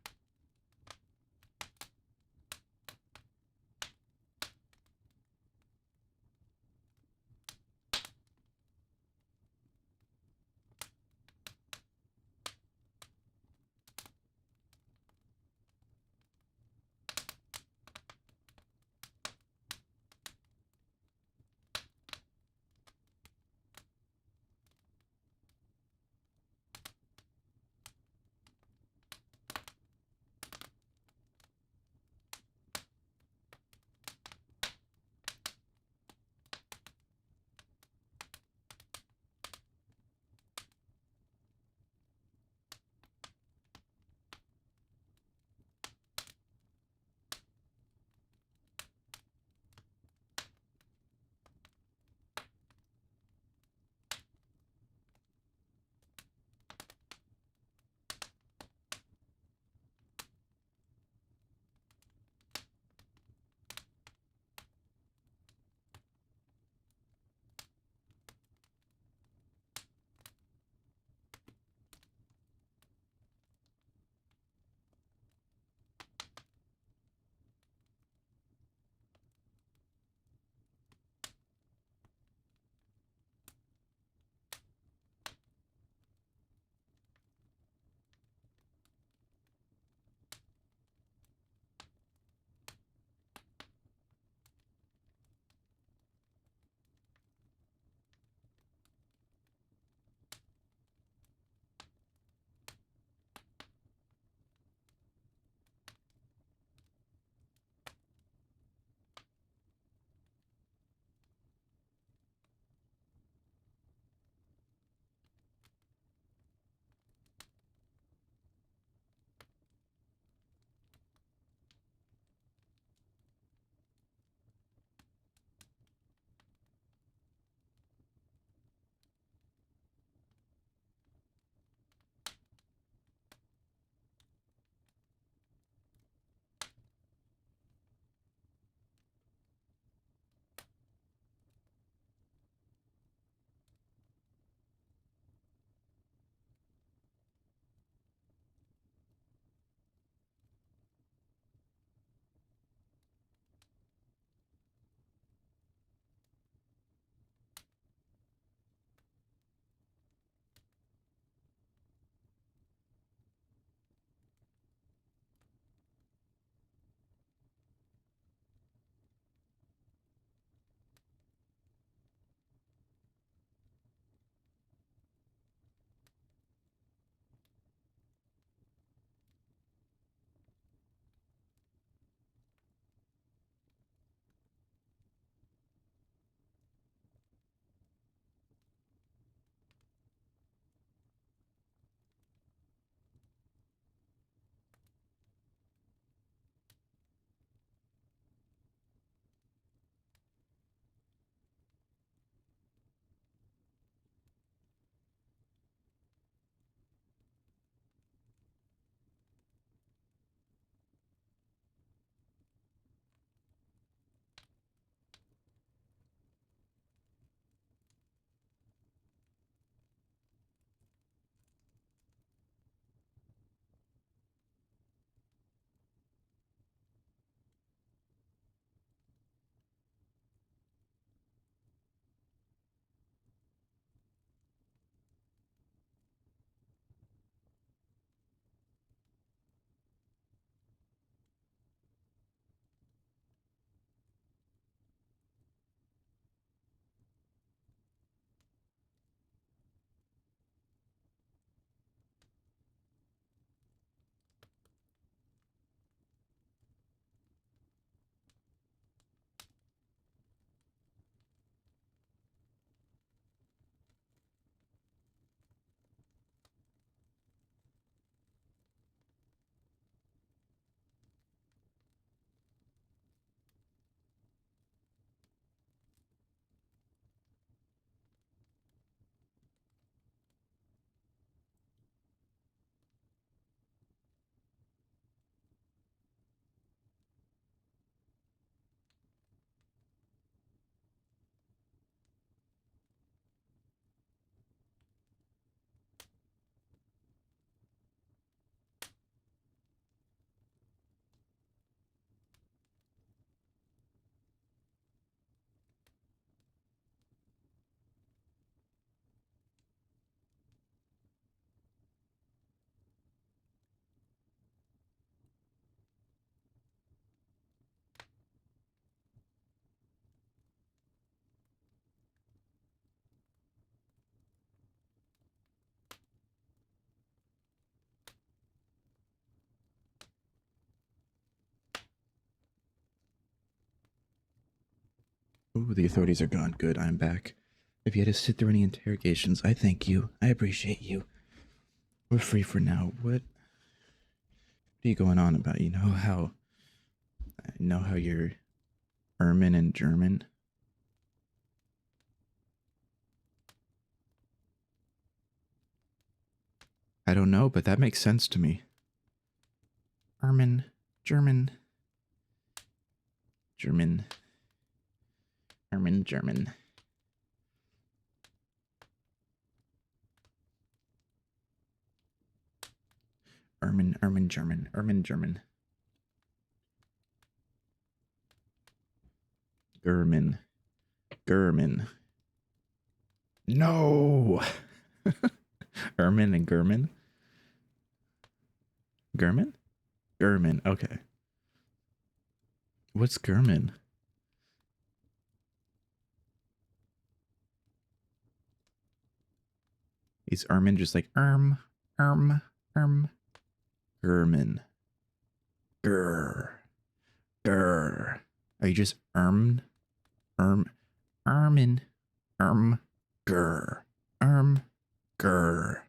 Ooh, the authorities are gone. Good, I'm back. If you had to sit through any interrogations, I thank you. I appreciate you. We're free for now. What are you going on about? I know how you're Ermin and German. I don't know, but that makes sense to me. Ermin, German, German, Ermin, German. Ermin, German, Ermin, German. German, German. No! Ermin and German? German? German, okay. What's German? Is Ermin just like German? German. Grr. Are you just Ermin? Ermin. Grr. Grr.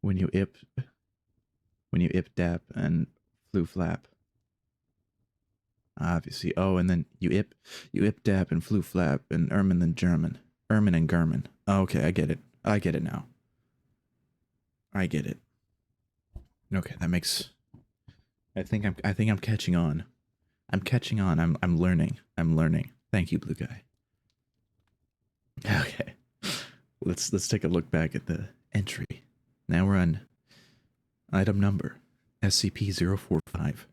When you ip dap and flu flap. Obviously. Oh, and then you ip dap and flu flap and Ermin and German. Ermin and German. Oh, okay, I get it. I get it now. I get it. Okay, that makes. I think I'm catching on. I'm catching on. I'm learning. Thank you, blue guy. Okay. Let's take a look back at the entry. Now we're on item number SCP-045.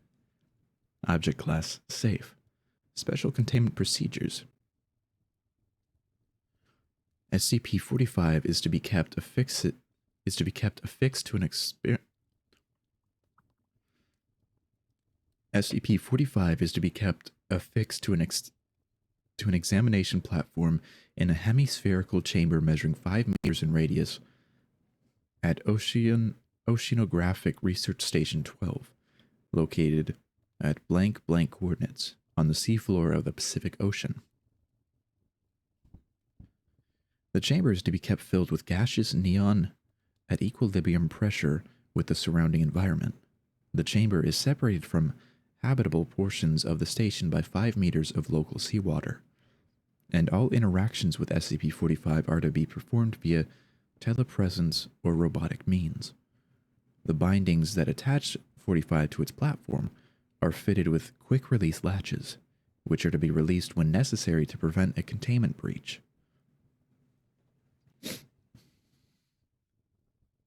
Object class safe. Special containment procedures. SCP-45 is to be kept affixed to an SCP-45 is to be kept affixed to an examination platform in a hemispherical chamber measuring 5 meters in radius at Oceanographic Research Station 12, located at blank coordinates on the seafloor of the Pacific Ocean. The chamber is to be kept filled with gaseous neon at equilibrium pressure with the surrounding environment. The chamber is separated from habitable portions of the station by 5 meters of local seawater, and all interactions with SCP-45 are to be performed via telepresence or robotic means. The bindings that attach 45 to its platform are fitted with quick-release latches, which are to be released when necessary to prevent a containment breach.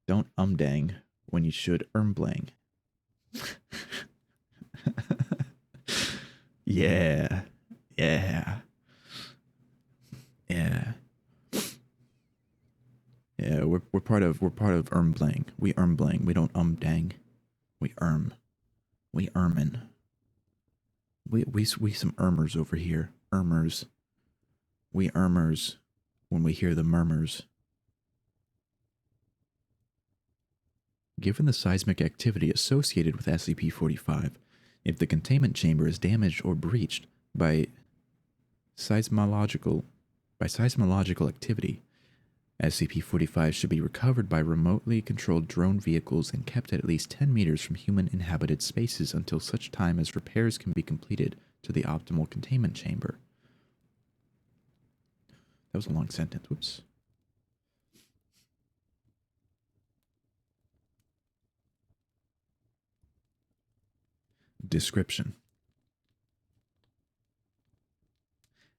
Don't dang when you should blang. Yeah. Yeah. Yeah. Yeah, we're part of blang. We blang. We don't dang. We We ermin. We some ermers over here. Ermers. We ermers when we hear the murmurs. Given the seismic activity associated with SCP-45, if the containment chamber is damaged or breached by seismological activity, SCP-45 should be recovered by remotely controlled drone vehicles and kept at least 10 meters from human inhabited spaces until such time as repairs can be completed to the optimal containment chamber. That was a long sentence. Whoops. Description.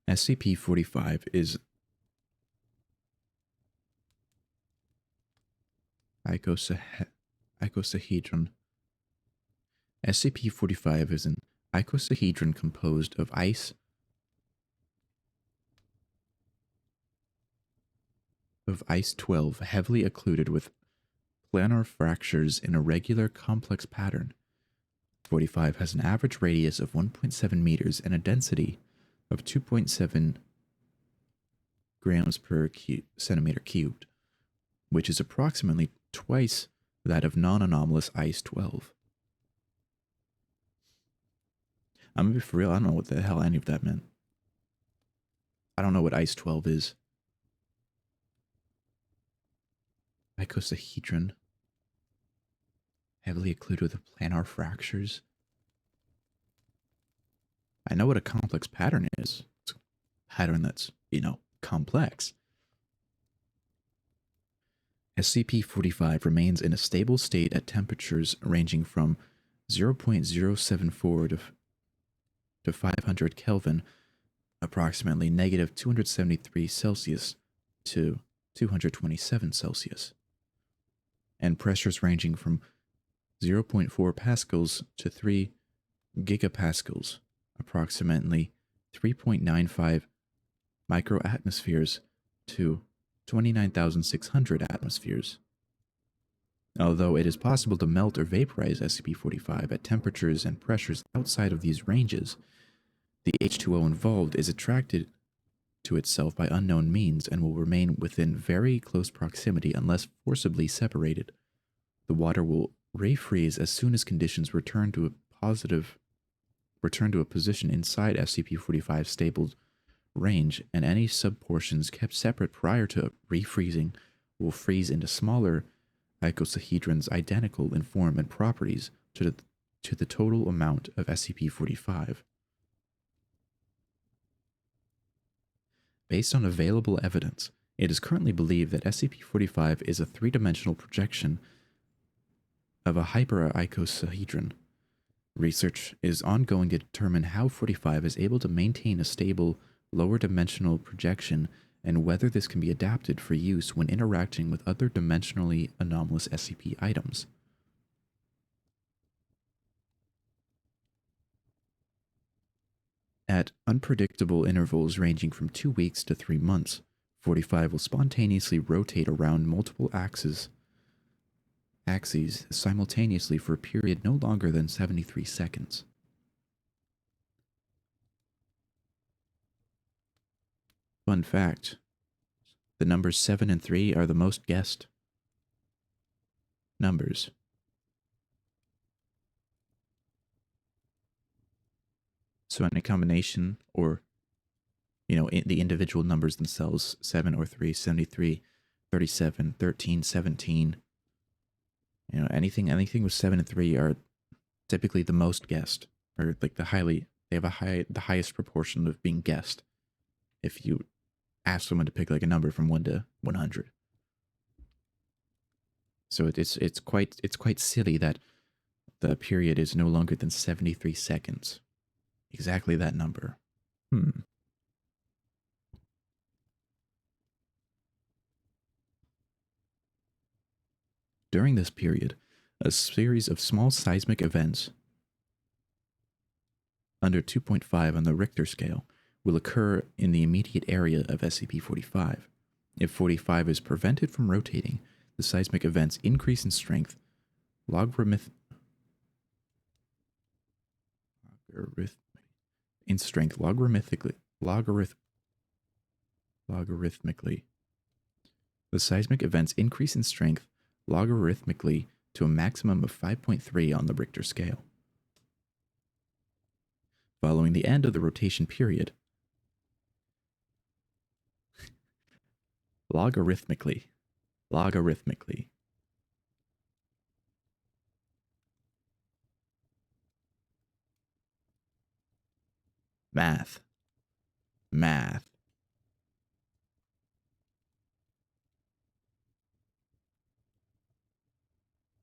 SCP-45 is icosahedron. SCP-45 is an icosahedron composed of ice-12 heavily occluded with planar fractures in a regular complex pattern. 45 has an average radius of 1.7 meters and a density of 2.7 grams per centimeter cubed, which is approximately twice that of non-anomalous ice-12. I'm gonna be for real. I don't know what the hell any of that meant. I don't know what ice 12 is. Icosahedron. Heavily occluded with planar fractures. I know what a complex pattern is. It's a pattern that's, complex. SCP-45 remains in a stable state at temperatures ranging from 0.074 to 500 Kelvin, approximately negative 273 Celsius to 227 Celsius, and pressures ranging from 0.4 pascals to 3 gigapascals, approximately 3.95 microatmospheres to 29,600 atmospheres. Although it is possible to melt or vaporize SCP-45 at temperatures and pressures outside of these ranges, the H2O involved is attracted to itself by unknown means and will remain within very close proximity unless forcibly separated. The water will refreeze as soon as conditions return to a position inside SCP-45's stable range, and any subportions kept separate prior to refreezing will freeze into smaller icosahedrons identical in form and properties to the total amount of SCP-45. Based on available evidence, it is currently believed that SCP-45 is a three-dimensional projection of a hyper-icosahedron. Research is ongoing to determine how 45 is able to maintain a stable, lower-dimensional projection and whether this can be adapted for use when interacting with other dimensionally anomalous SCP items. At unpredictable intervals ranging from 2 weeks to 3 months, 45 will spontaneously rotate around multiple axes simultaneously for a period no longer than 73 seconds. Fun fact, the numbers 7 and 3 are the most guessed numbers. So any combination, or, the individual numbers themselves, 7 or 3, 73, 37, 13, 17, anything with 7 and 3 are typically the most guessed, or like they have the highest proportion of being guessed if you ask someone to pick like a number from 1 to 100. So it's quite silly that the period is no longer than 73 seconds. Exactly that number. During this period, a series of small seismic events under 2.5 on the Richter scale will occur in the immediate area of SCP-45. If 45 is prevented from rotating, the seismic events increase in strength logarithmically logarithmically. The seismic events increase in strength logarithmically to a maximum of 5.3 on the Richter scale. Following the end of the rotation period, logarithmically. Math.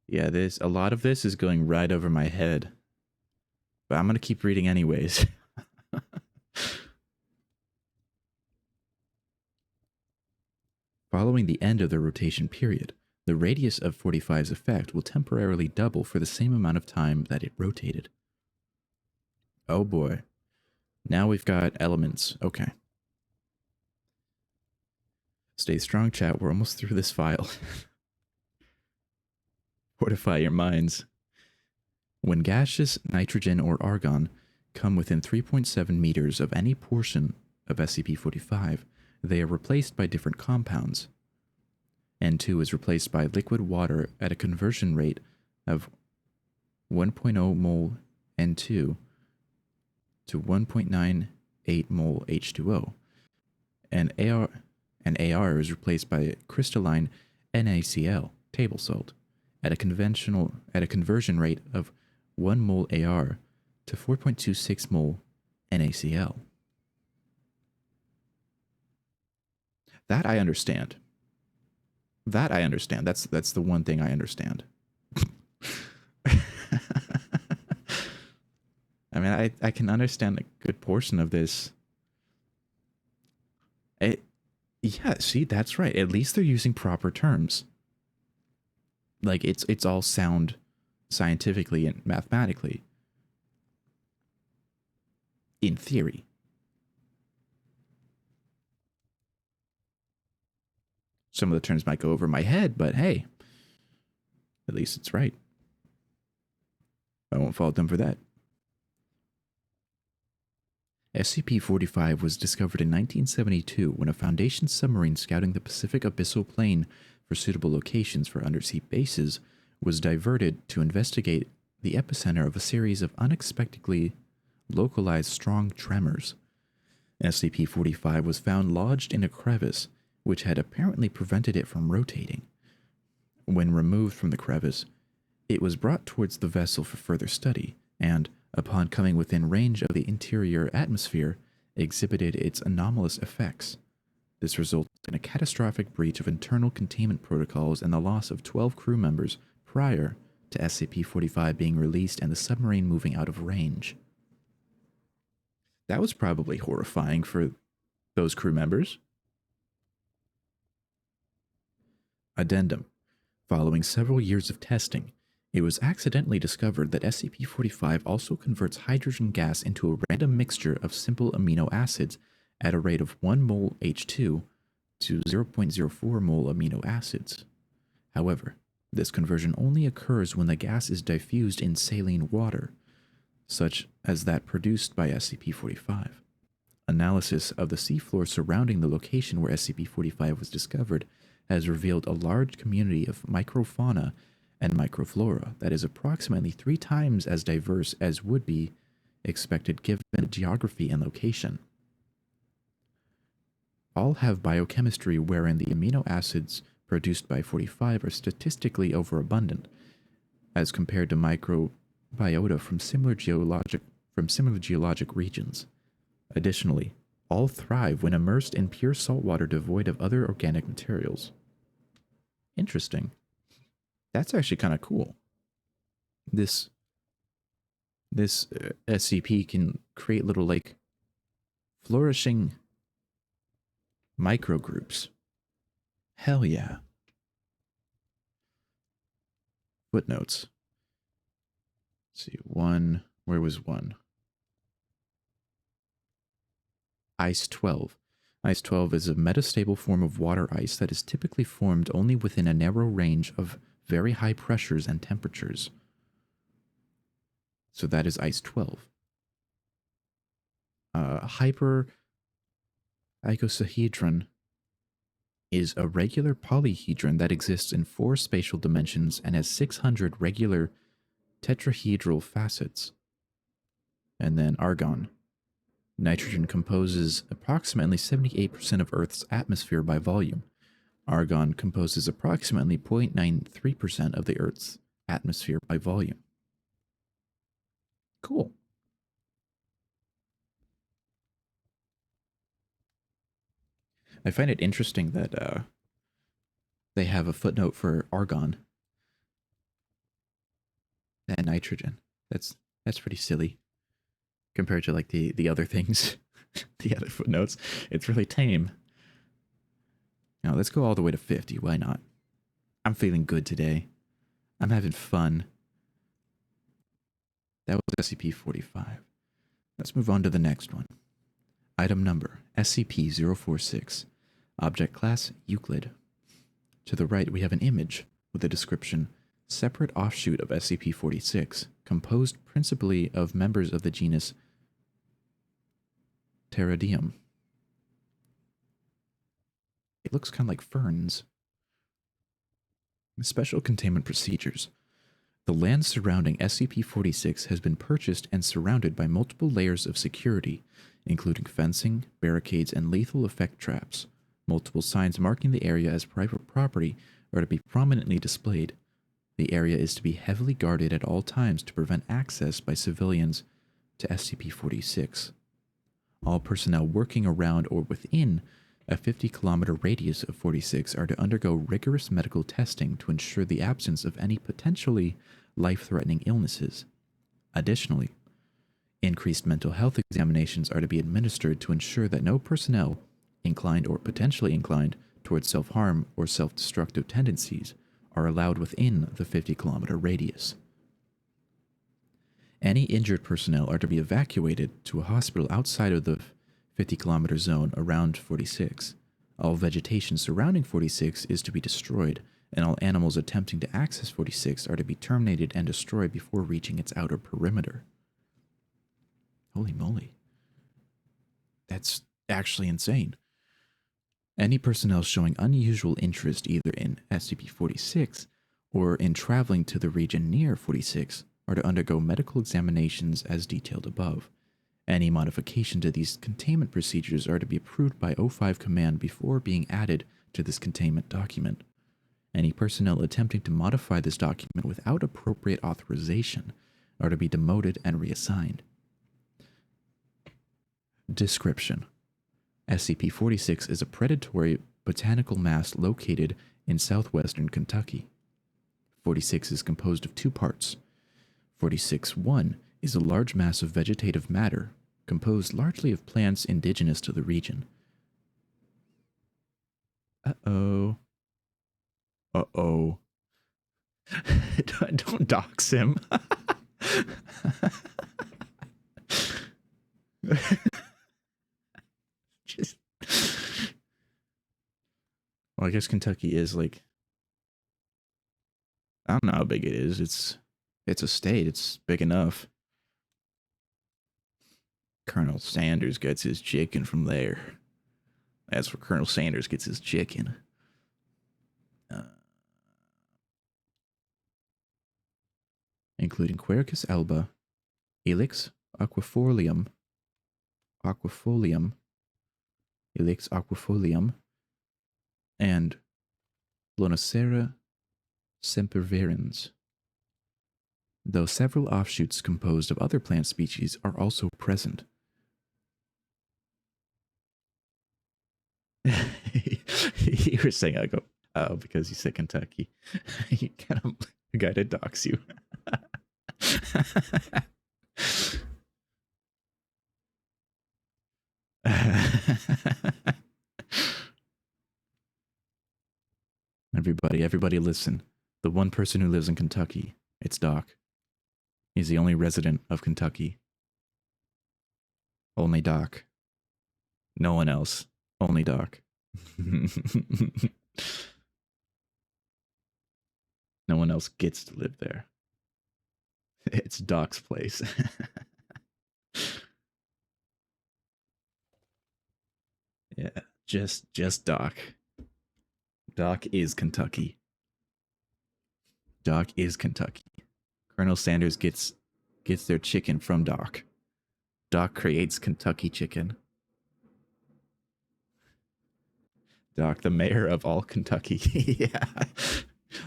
Yeah, a lot of this is going right over my head. But I'm going to keep reading anyways. Following the end of the rotation period, the radius of 45's effect will temporarily double for the same amount of time that it rotated. Oh boy. Now we've got elements. Okay. Stay strong, chat. We're almost through this file. Fortify your minds. When gaseous nitrogen or argon come within 3.7 meters of any portion of SCP-45, they are replaced by different compounds. N2 is replaced by liquid water at a conversion rate of 1.0 mole N2 to 1.98 mole H2O. And AR is replaced by crystalline NaCl, table salt, at a conversion rate of 1 mole AR to 4.26 mole NaCl. That I understand. That's the one thing I understand. I mean, I can understand a good portion of this. Yeah, see, that's right. At least they're using proper terms. Like it's all sound scientifically and mathematically. In theory. Some of the terms might go over my head, but hey, at least it's right. I won't fault them for that. SCP-45 was discovered in 1972 when a Foundation submarine scouting the Pacific Abyssal Plain for suitable locations for undersea bases was diverted to investigate the epicenter of a series of unexpectedly localized strong tremors. SCP-45 was found lodged in a crevice, which had apparently prevented it from rotating. When removed from the crevice, it was brought towards the vessel for further study, and, upon coming within range of the interior atmosphere, exhibited its anomalous effects. This resulted in a catastrophic breach of internal containment protocols and the loss of 12 crew members prior to SCP-45 being released and the submarine moving out of range. That was probably horrifying for those crew members. Addendum. Following several years of testing, it was accidentally discovered that SCP-45 also converts hydrogen gas into a random mixture of simple amino acids at a rate of 1 mole H2 to 0.04 mole amino acids. However, this conversion only occurs when the gas is diffused in saline water, such as that produced by SCP-45. Analysis of the seafloor surrounding the location where SCP-45 was discovered has revealed a large community of microfauna and microflora that is approximately 3 times as diverse as would be expected given the geography and location. All have biochemistry wherein the amino acids produced by 45 are statistically overabundant, as compared to microbiota from similar geologic regions. Additionally, all thrive when immersed in pure saltwater devoid of other organic materials. Interesting. That's actually kind of cool. This SCP can create little, like, flourishing microgroups. Hell yeah. Footnotes. Let's see, where was one? Ice 12. Ice 12 is a metastable form of water ice that is typically formed only within a narrow range of very high pressures and temperatures. So that is Ice 12. Icosahedron is a regular polyhedron that exists in 4 spatial dimensions and has 600 regular tetrahedral facets. And then argon. Nitrogen composes approximately 78% of Earth's atmosphere by volume. Argon composes approximately 0.93% of the Earth's atmosphere by volume. Cool. I find it interesting that they have a footnote for argon and nitrogen. That's pretty silly compared to like the other things, the other footnotes. It's really tame. Now let's go all the way to 50. Why not? I'm feeling good today. I'm having fun. That was SCP-45. Let's move on to the next one. Item number SCP-046. Object class Euclid. To the right, we have an image with a description, separate offshoot of SCP-46, composed principally of members of the genus Pteridium. It looks kind of like ferns. Special containment procedures. The land surrounding SCP-46 has been purchased and surrounded by multiple layers of security, including fencing, barricades, and lethal effect traps. Multiple signs marking the area as private property are to be prominently displayed. The area is to be heavily guarded at all times to prevent access by civilians to SCP-46. All personnel working around or within a 50-kilometer radius of 46 are to undergo rigorous medical testing to ensure the absence of any potentially life-threatening illnesses. Additionally, increased mental health examinations are to be administered to ensure that no personnel, inclined or potentially inclined towards self-harm or self-destructive tendencies, are allowed within the 50-kilometer radius. Any injured personnel are to be evacuated to a hospital outside of the 50-kilometer zone around 46. All vegetation surrounding 46 is to be destroyed, and all animals attempting to access 46 are to be terminated and destroyed before reaching its outer perimeter. Holy moly. That's actually insane. Any personnel showing unusual interest either in SCP-46 or in traveling to the region near 46 are to undergo medical examinations as detailed above. Any modification to these containment procedures are to be approved by O5 Command before being added to this containment document. Any personnel attempting to modify this document without appropriate authorization are to be demoted and reassigned. Description: SCP-46 is a predatory botanical mass located in southwestern Kentucky. 46 is composed of two parts. 46-1 is a large mass of vegetative matter, composed largely of plants indigenous to the region. Uh-oh. Uh-oh. Don't dox him. Just... Well, I guess Kentucky is like... I don't know how big it is. It's a state. It's big enough. Colonel Sanders gets his chicken from there. That's where Colonel Sanders gets his chicken. Including Quercus alba, Ilex aquifolium, Ilex aquifolium, and Lonicera sempervirens, though several offshoots composed of other plant species are also present. You were saying, I go, oh, because you said Kentucky. You kind of a guy to dox you. Everybody listen. The one person who lives in Kentucky, it's Doc. He's the only resident of Kentucky. Only Doc. No one else. Only Doc. No one else gets to live there. It's Doc's place. Yeah, just Doc. Doc is Kentucky. Doc is Kentucky. Colonel Sanders gets their chicken from Doc. Doc creates Kentucky chicken. Doc, the mayor of all Kentucky. Yeah.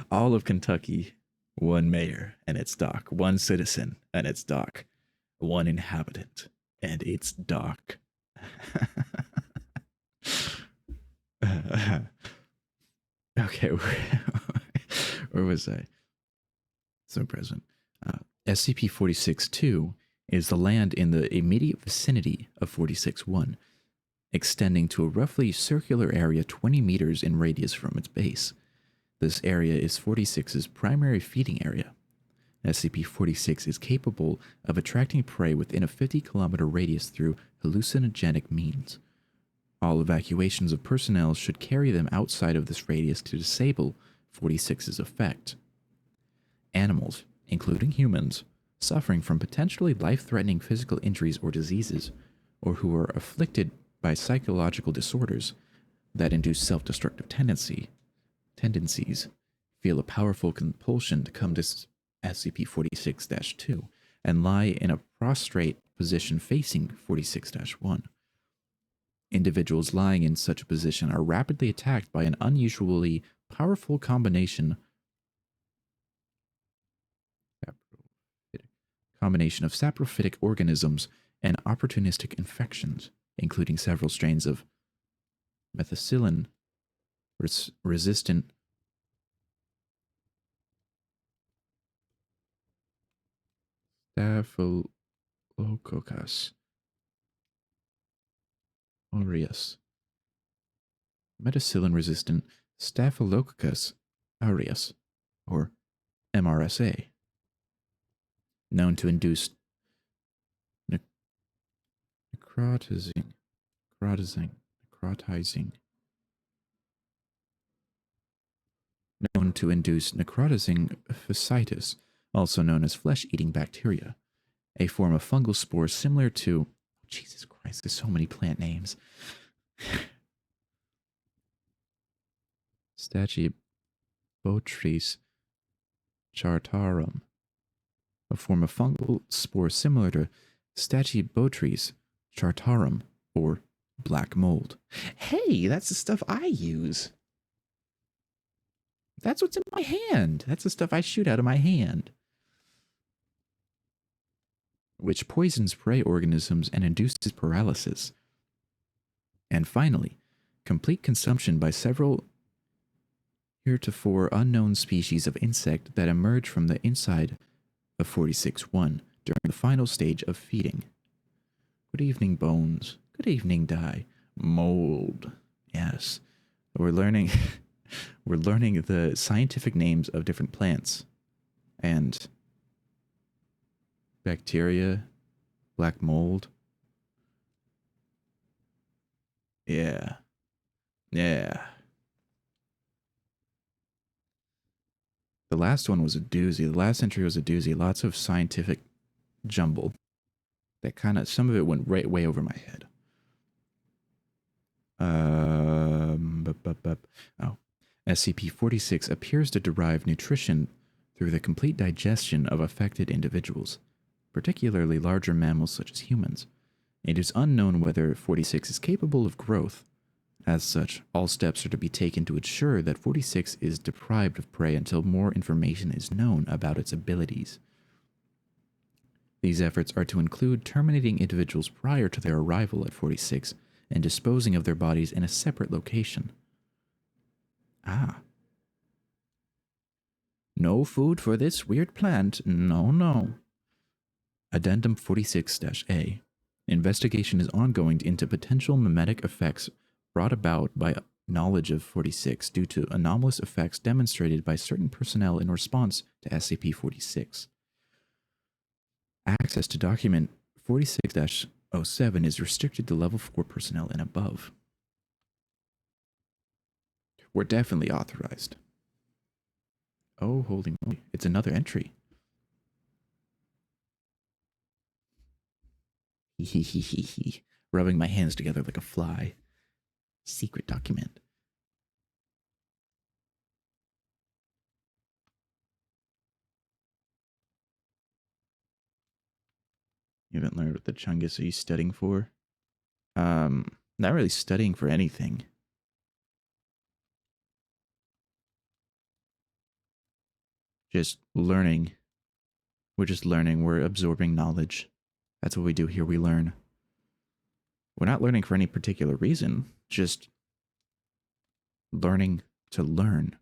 All of Kentucky, one mayor, and it's Doc. One citizen, and it's Doc. One inhabitant, and it's Doc. Okay, where was I? So present. SCP-46-2 is the land in the immediate vicinity of 46-1, extending to a roughly circular area 20 meters in radius from its base. This area is 46's primary feeding area. SCP-46 is capable of attracting prey within a 50-kilometer radius through hallucinogenic means. All evacuations of personnel should carry them outside of this radius to disable 46's effect. Animals, including humans, suffering from potentially life-threatening physical injuries or diseases, or who are afflicted by psychological disorders that induce self-destructive tendencies, feel a powerful compulsion to come to SCP-46-2 and lie in a prostrate position facing 46-1. Individuals lying in such a position are rapidly attacked by an unusually powerful combination of saprophytic organisms and opportunistic infections, including several strains of methicillin resistant Staphylococcus aureus. Methicillin resistant Staphylococcus aureus, or MRSA, known to induce necrotizing fasciitis, also known as flesh-eating bacteria, a form of fungal spores similar to, Jesus Christ, there's so many plant names. Stachybotrys chartarum, a form of fungal spore similar to Stachybotrys chartarum, or black mold. Hey, that's the stuff I use. That's what's in my hand. That's the stuff I shoot out of my hand. Which poisons prey organisms and induces paralysis. And finally, complete consumption by several heretofore unknown species of insect that emerge from the inside of 46-1 during the final stage of feeding. Good evening, Bones. Good evening, Die. Mold. Yes. We're learning we're learning the scientific names of different plants and bacteria, black mold. Yeah. Yeah. The last one was a doozy. The last entry was a doozy. Lots of scientific jumble. That kind of, some of it went right way over my head. SCP-46 appears to derive nutrition through the complete digestion of affected individuals, particularly larger mammals such as humans. It is unknown whether 46 is capable of growth. As such, all steps are to be taken to ensure that 46 is deprived of prey until more information is known about its abilities. These efforts are to include terminating individuals prior to their arrival at 46 and disposing of their bodies in a separate location. No food for this weird plant. No. Addendum 46-A. Investigation is ongoing into potential mimetic effects brought about by knowledge of 46 due to anomalous effects demonstrated by certain personnel in response to SCP-46. Access to document 46-07 is restricted to level 4 personnel and above. We're definitely authorized. Oh, holy moly. It's another entry. Rubbing my hands together like a fly. Secret document. You haven't learned what the Chungus are you studying for? Not really studying for anything. Just learning. We're just learning. We're absorbing knowledge. That's what we do here. We learn. We're not learning for any particular reason. Just learning to learn.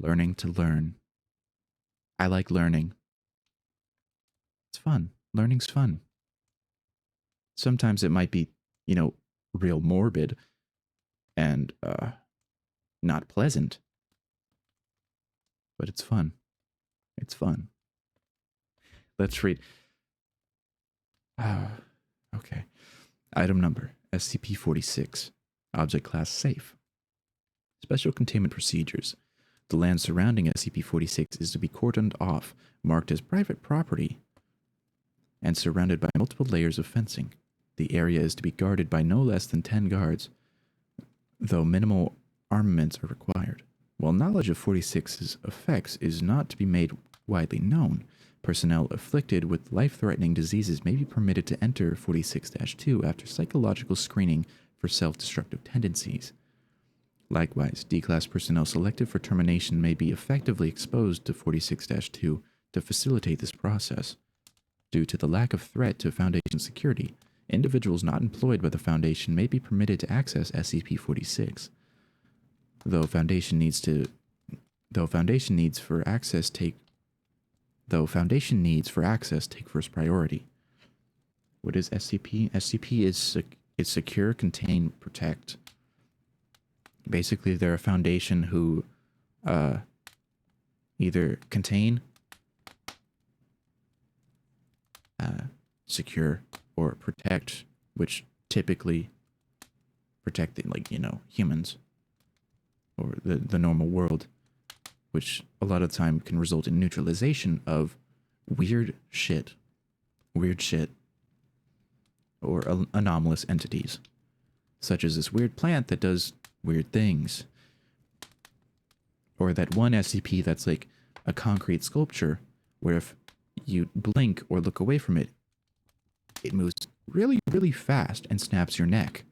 Learning to learn. I like learning. It's fun. Learning's fun. Sometimes it might be, real morbid and not pleasant. But it's fun. It's fun. Let's read. Okay. Item number, SCP-46. Object class safe. Special containment procedures. The land surrounding SCP-46 is to be cordoned off, marked as private property, and surrounded by multiple layers of fencing. The area is to be guarded by no less than 10 guards, though minimal armaments are required. While knowledge of 46's effects is not to be made widely known, personnel afflicted with life-threatening diseases may be permitted to enter 46-2 after psychological screening for self-destructive tendencies. Likewise, D-Class personnel selected for termination may be effectively exposed to 46-2 to facilitate this process. Due to the lack of threat to Foundation security, individuals not employed by the Foundation may be permitted to access SCP-46. Though Foundation needs for access take first priority. What is SCP? SCP is secure, contain, protect. Basically, they're a Foundation who either contain, secure, or protect, which typically protect, humans or the normal world, which a lot of the time can result in neutralization of weird shit, or anomalous entities, such as this weird plant that does weird things, or that one SCP that's like a concrete sculpture, where if you blink or look away from it, it moves really, really fast and snaps your neck.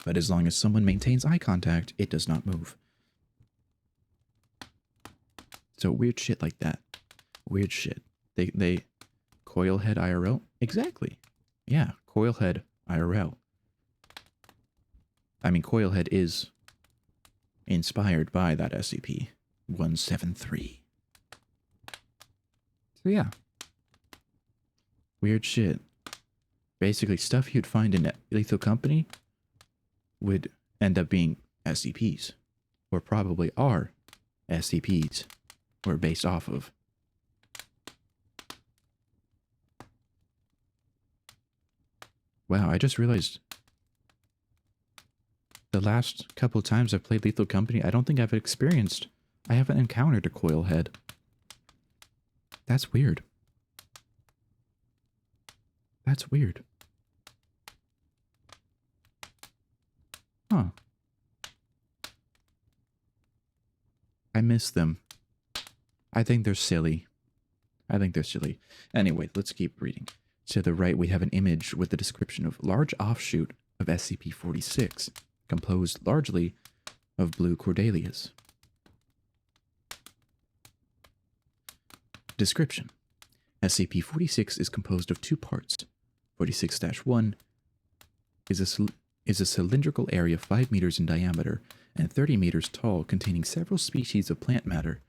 But as long as someone maintains eye contact, it does not move. So weird shit like that. Weird shit. They Coilhead IRL? Exactly. Yeah, Coilhead IRL. I mean, Coilhead is inspired by that SCP-173. So yeah. Weird shit. Basically, stuff you'd find in Lethal Company would end up being SCPs, or probably are SCPs, or based off of. Wow, I just realized the last couple of times I've played Lethal Company, I don't think I haven't encountered a coil head. That's weird. That's weird. Huh. I miss them. I think they're silly. Anyway, let's keep reading. To the right, we have an image with the description of large offshoot of SCP-46, composed largely of blue cordelias. Description. SCP-46 is composed of two parts. 46-1 is a cylindrical area 5 meters in diameter and 30 meters tall, containing several species of plant matter.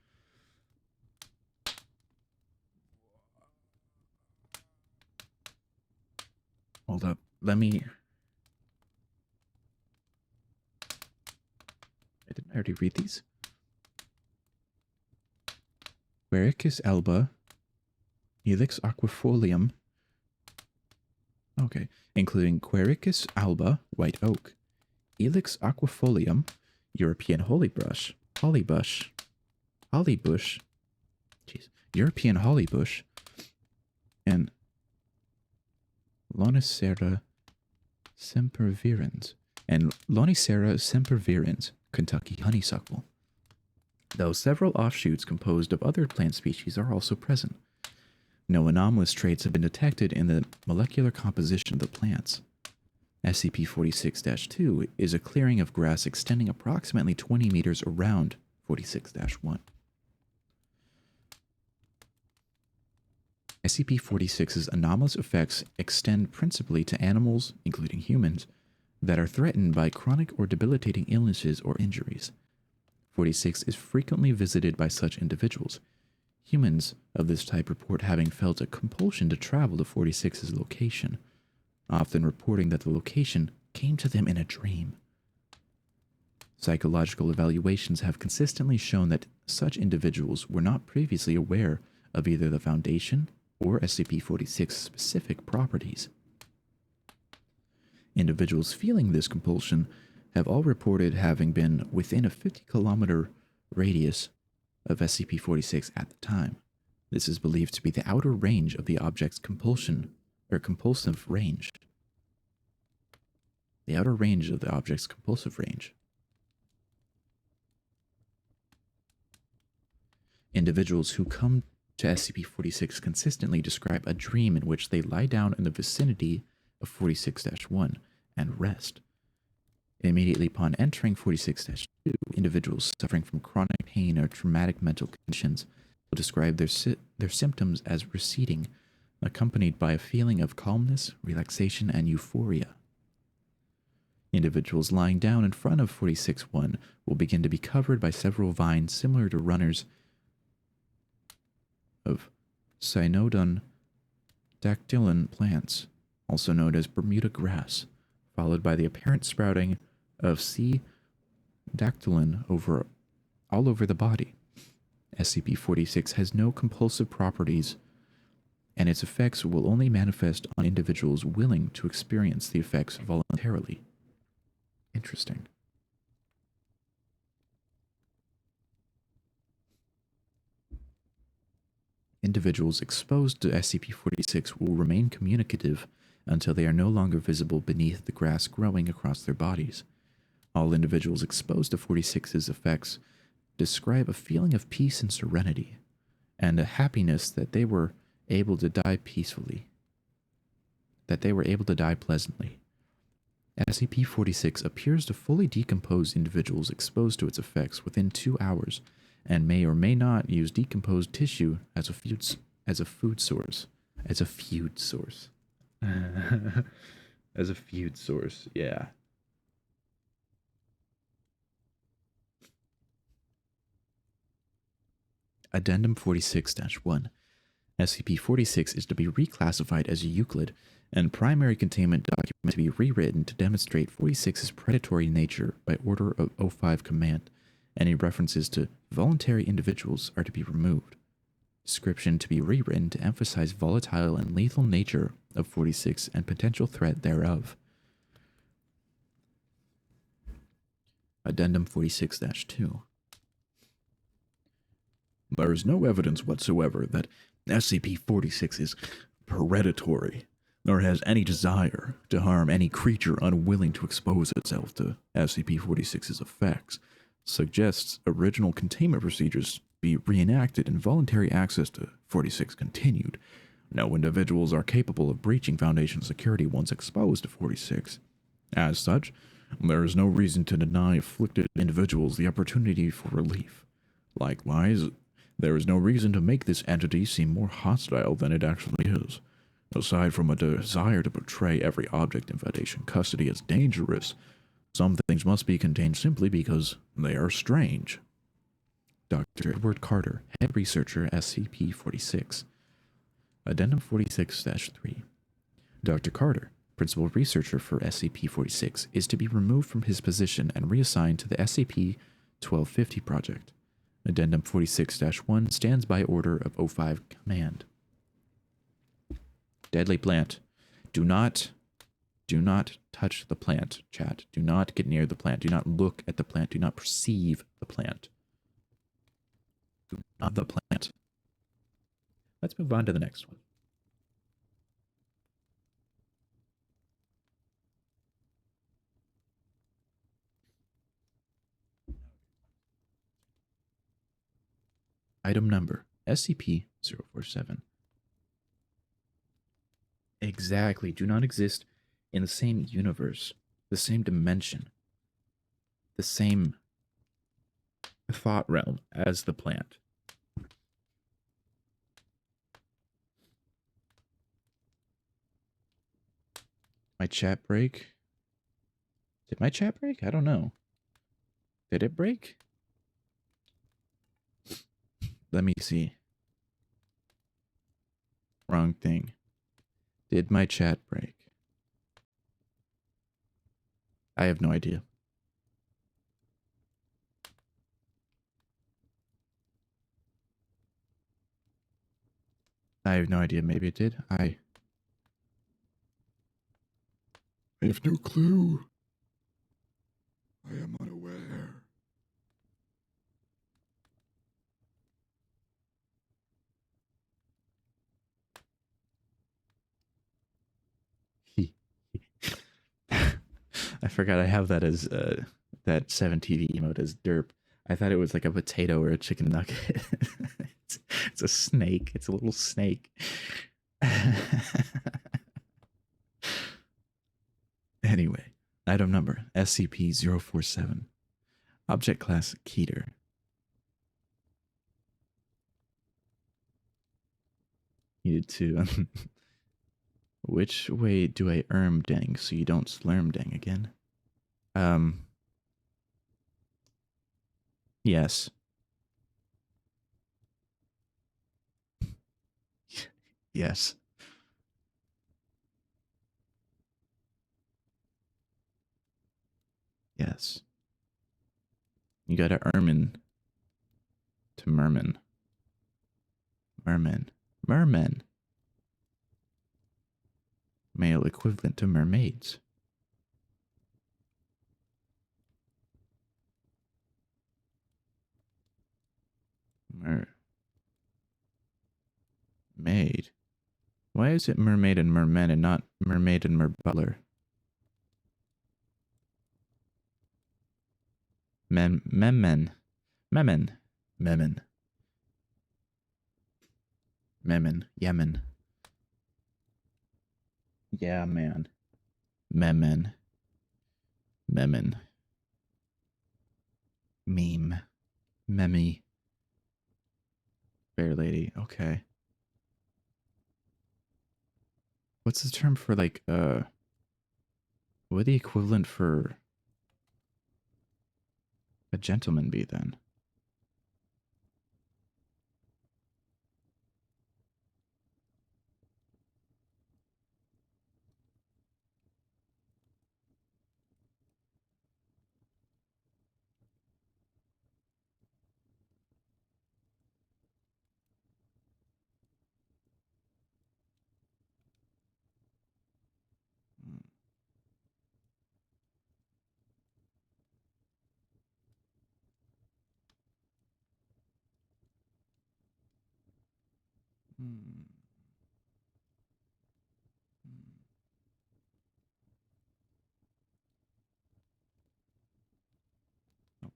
Hold up, didn't I already read these? Quercus alba, Helix aquifolium. Okay, including Quercus alba, white oak, Helix aquifolium, European hollybush, European hollybush, and Lonicera sempervirens, Kentucky honeysuckle. Though several offshoots composed of other plant species are also present. No anomalous traits have been detected in the molecular composition of the plants. SCP-46-2 is a clearing of grass extending approximately 20 meters around 46-1. SCP-46's anomalous effects extend principally to animals, including humans, that are threatened by chronic or debilitating illnesses or injuries. 46 is frequently visited by such individuals. Humans of this type report having felt a compulsion to travel to 46's location, often reporting that the location came to them in a dream. Psychological evaluations have consistently shown that such individuals were not previously aware of either the Foundation or SCP-46 specific properties. Individuals feeling this compulsion have all reported having been within a 50-kilometer radius of SCP-46 at the time. This is believed to be the outer range of the object's compulsive range. The outer range of the object's compulsive range. Individuals who come to SCP-46 consistently describe a dream in which they lie down in the vicinity of 46-1 and rest. Immediately upon entering 46-2, individuals suffering from chronic pain or traumatic mental conditions will describe their symptoms as receding, accompanied by a feeling of calmness, relaxation, and euphoria. Individuals lying down in front of 46-1 will begin to be covered by several vines similar to runners of Cynodon dactylon plants, also known as Bermuda grass, followed by the apparent sprouting of C. dactylon all over the body. SCP-46 has no compulsive properties, and its effects will only manifest on individuals willing to experience the effects voluntarily. Interesting. Individuals exposed to SCP-46 will remain communicative until they are no longer visible beneath the grass growing across their bodies. All individuals exposed to 46's effects describe a feeling of peace and serenity, and a happiness that they were able to die peacefully, that they were able to die pleasantly. SCP-46 appears to fully decompose individuals exposed to its effects within 2 hours, and may or may not use decomposed tissue as a food source. As a food source. As a food source, yeah. Addendum 46-1. SCP-46 is to be reclassified as a Euclid, and primary containment document to be rewritten to demonstrate 46's predatory nature by order of O5 command. Any references to voluntary individuals are to be removed. Description to be rewritten to emphasize volatile and lethal nature of 46 and potential threat thereof. Addendum 46-2. There is no evidence whatsoever that SCP-46 is predatory, nor has any desire to harm any creature unwilling to expose itself to SCP-46's effects. Suggests original containment procedures be reenacted and voluntary access to 46 continued. No individuals are capable of breaching Foundation security once exposed to 46. As such, there is no reason to deny afflicted individuals the opportunity for relief. Likewise, there is no reason to make this entity seem more hostile than it actually is. Aside from a desire to portray every object in Foundation custody as dangerous, some things must be contained simply because they are strange. Dr. Edward Carter, Head Researcher, SCP-46. Addendum 46-3. Dr. Carter, Principal Researcher for SCP-46, is to be removed from his position and reassigned to the SCP-1250 project. Addendum 46-1 stands by order of O5 command. Deadly plant. Do not touch the plant, chat. Do not get near the plant. Do not look at the plant. Do not perceive the plant. Do not the plant. Let's move on to the next one. Item number SCP-047. Exactly. Do not exist in the same universe, the same dimension, the same thought realm as the plant. My chat break? Did my chat break? I don't know. Did it break? Let me see. Wrong thing. Did my chat break? I have no idea. I have no idea. Maybe it did. I have no clue. I am unaware. I forgot I have that as that 7TV emote as derp. I thought it was like a potato or a chicken nugget. It's a snake. It's a little snake. Anyway, item number SCP-047. Object class Keter. Needed to... Which way do I dang so you don't slurm dang again? Yes. Yes. Yes. You gotta ermine to merman. Mermen. Mermen. Male equivalent to mermaids. Maid. Why is it mermaid and mermen and not mermaid and merbutler? Memmen. Memmen. Memmen. Memmen. Yemen. Yeah, man. Memmen. Memmen. Meme. Memmy. Fair lady. Okay. What's the term for like what would the equivalent for a gentleman be then?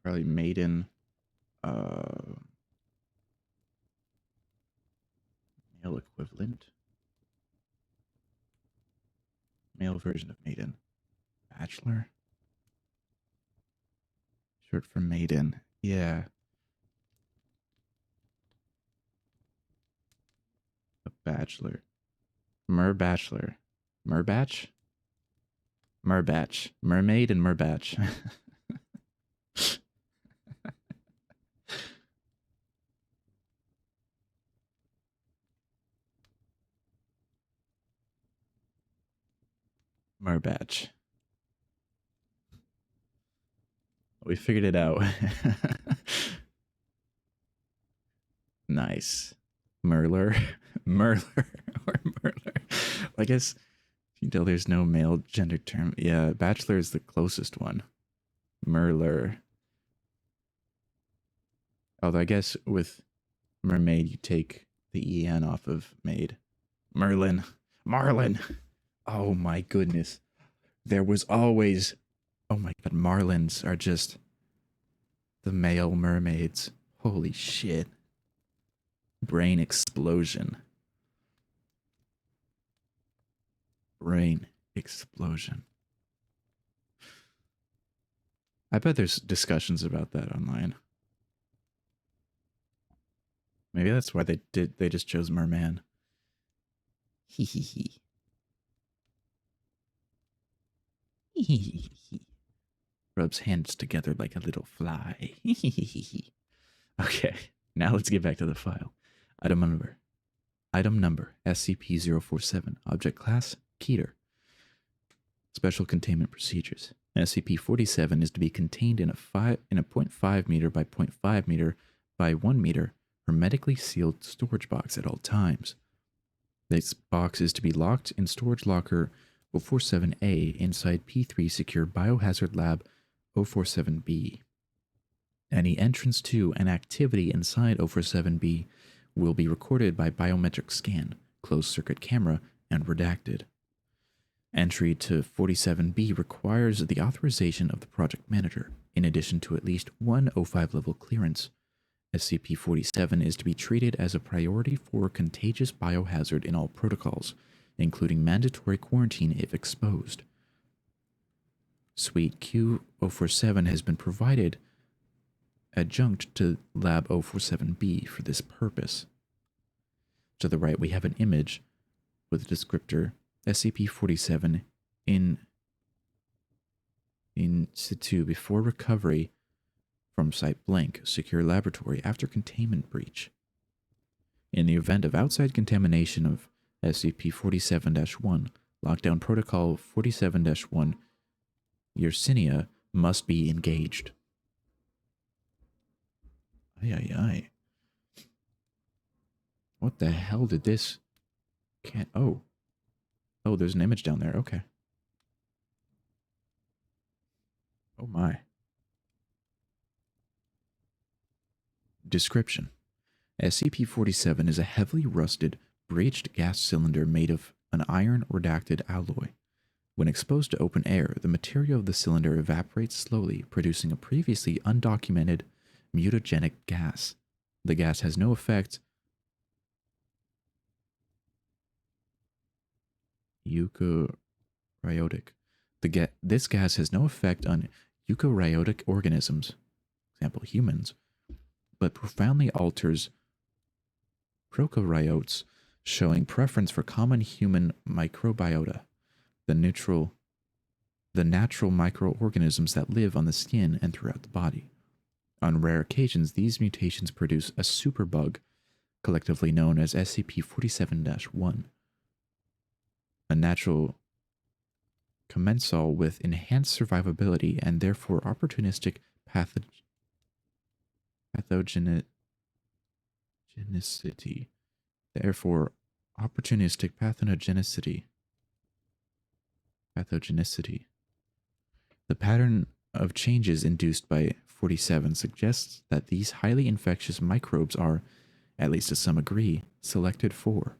Probably maiden. Male equivalent. Male version of maiden. Bachelor. Short for maiden. Yeah. A bachelor. Bachelor. Merbatch? Merbatch. Mermaid and merbatch. Merbatch. We figured it out. Nice. Merler. Merler. Or Merler. I guess you can tell there's no male gender term. Yeah, bachelor is the closest one. Merler. Although I guess with mermaid, you take the EN off of maid. Merlin. Marlin. Oh my goodness. There was always... Oh my god, marlins are just the male mermaids. Holy shit. Brain explosion. Brain explosion. I bet there's discussions about that online. Maybe that's why they just chose merman. Hee hee hee. Hee hee hee hee. Rubs hands together like a little fly. Hee hee hee hee. Okay, now let's get back to the file. Item number. Item number SCP-047. Object class Keter. Special containment procedures. SCP-47 is to be contained in a 0.5 meter by 0.5 meter by 1 meter hermetically sealed storage box at all times. This box is to be locked in storage locker 047A inside P3 Secure Biohazard Lab 047B. Any entrance to and activity inside 047B will be recorded by biometric scan, closed circuit camera, and redacted. Entry to 47B requires the authorization of the project manager, in addition to at least one O5 level clearance SCP-47 is to be treated as a priority for contagious biohazard in all protocols, including mandatory quarantine if exposed. Suite Q-047 has been provided adjunct to Lab 047B for this purpose. To the right, we have an image with the descriptor SCP-47 in situ before recovery from Site Blank, secure laboratory after containment breach. In the event of outside contamination of SCP-47-1, Lockdown Protocol 47-1 Yersinia must be engaged. Aye. What the hell did this... Oh, there's an image down there. Okay. Oh my. Description. SCP-47 is a heavily rusted, breached gas cylinder made of an iron-redacted alloy. When exposed to open air, the material of the cylinder evaporates slowly, producing a previously undocumented mutagenic gas. The gas has no effect... Eukaryotic. This gas has no effect on eukaryotic organisms, example humans, but profoundly alters prokaryotes, showing preference for common human microbiota, the natural microorganisms that live on the skin and throughout the body. On rare occasions, these mutations produce a superbug, collectively known as SCP-47-1, a natural commensal with enhanced survivability and therefore opportunistic pathogenicity. Therefore, opportunistic pathogenicity. The pattern of changes induced by 47 suggests that these highly infectious microbes are, at least to some degree, selected for.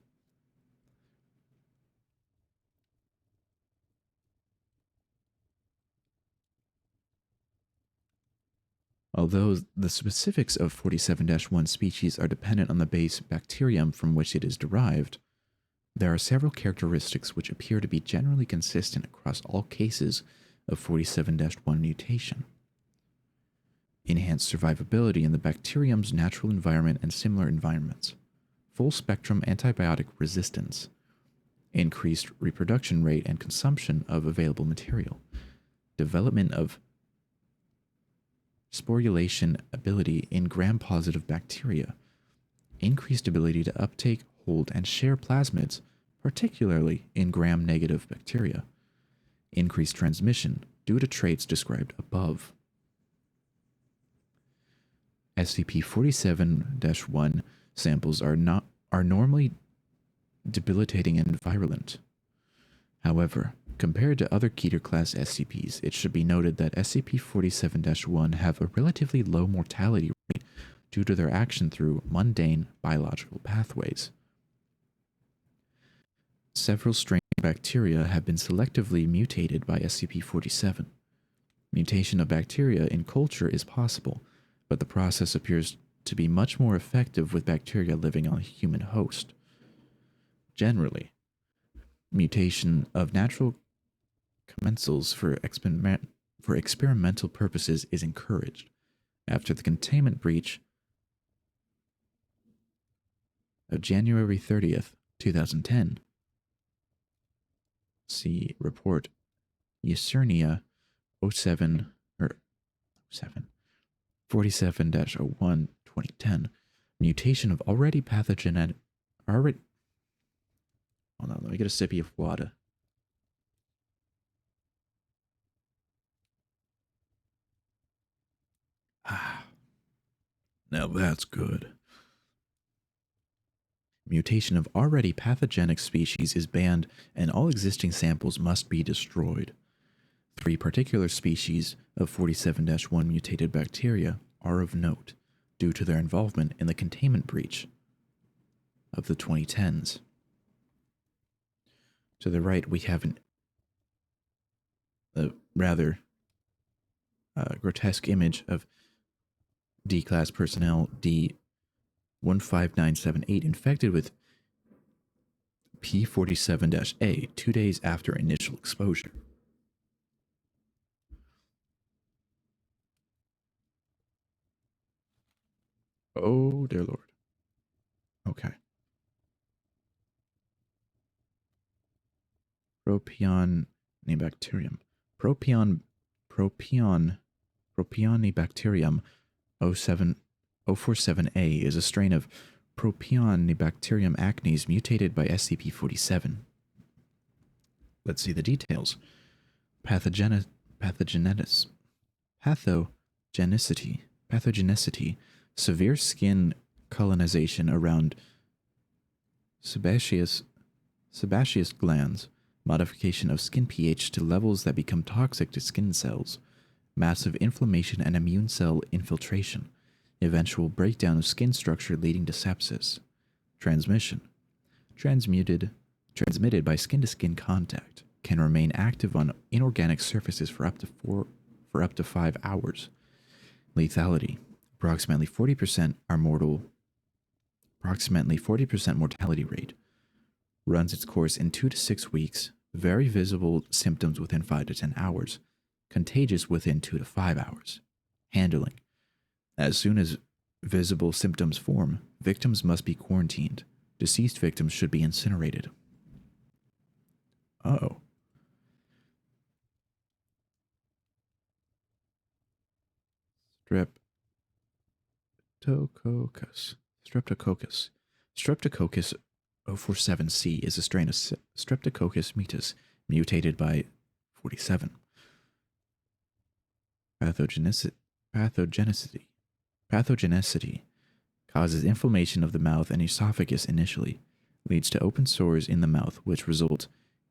Although the specifics of 47-1 species are dependent on the base bacterium from which it is derived, there are several characteristics which appear to be generally consistent across all cases of 47-1 mutation. Enhanced survivability in the bacterium's natural environment and similar environments. Full spectrum antibiotic resistance. Increased reproduction rate and consumption of available material. Development of sporulation ability in gram-positive bacteria. Increased ability to uptake, hold, and share plasmids, particularly in gram-negative bacteria. Increased transmission due to traits described above. SCP-47-1 samples are normally debilitating and virulent. However, compared to other Keter-class SCPs, it should be noted that SCP-47-1 have a relatively low mortality rate due to their action through mundane biological pathways. Several strains of bacteria have been selectively mutated by SCP-47. Mutation of bacteria in culture is possible, but the process appears to be much more effective with bacteria living on a human host. Generally, mutation of natural commensals for experimental purposes is encouraged. After the containment breach of January 30th, 2010, see report Yersinia 47-01 2010, mutation of already pathogenic. Hold on, let me get a sip of water. Now that's good. Mutation of already pathogenic species is banned and all existing samples must be destroyed. 3 particular species of 47-1 mutated bacteria are of note due to their involvement in the containment breach of the 2010s. To the right, we have a rather grotesque image of D-Class personnel D15978 infected with P47-A 2 days after initial exposure. Oh, dear Lord. Okay. Propionibacterium. Propionibacterium 047A is a strain of Propionibacterium acnes mutated by SCP-47. Let's see the details. Pathogenicity, severe skin colonization around sebaceous glands, modification of skin pH to levels that become toxic to skin cells, massive inflammation and immune cell infiltration, eventual breakdown of skin structure leading to sepsis, transmission, transmitted by skin-to-skin contact, can remain active on inorganic surfaces for up to 5 hours. Lethality, approximately 40% are mortal. Approximately 40% mortality rate. Runs its course in 2 to 6 weeks. Very visible symptoms within 5 to 10 hours. Contagious within 2 to 5 hours. Handling. As soon as visible symptoms form, victims must be quarantined. Deceased victims should be incinerated. Oh. Streptococcus. Streptococcus 047C is a strain of Streptococcus mitis mutated by 47. Pathogenicity causes inflammation of the mouth and esophagus initially, leads to open sores in the mouth which result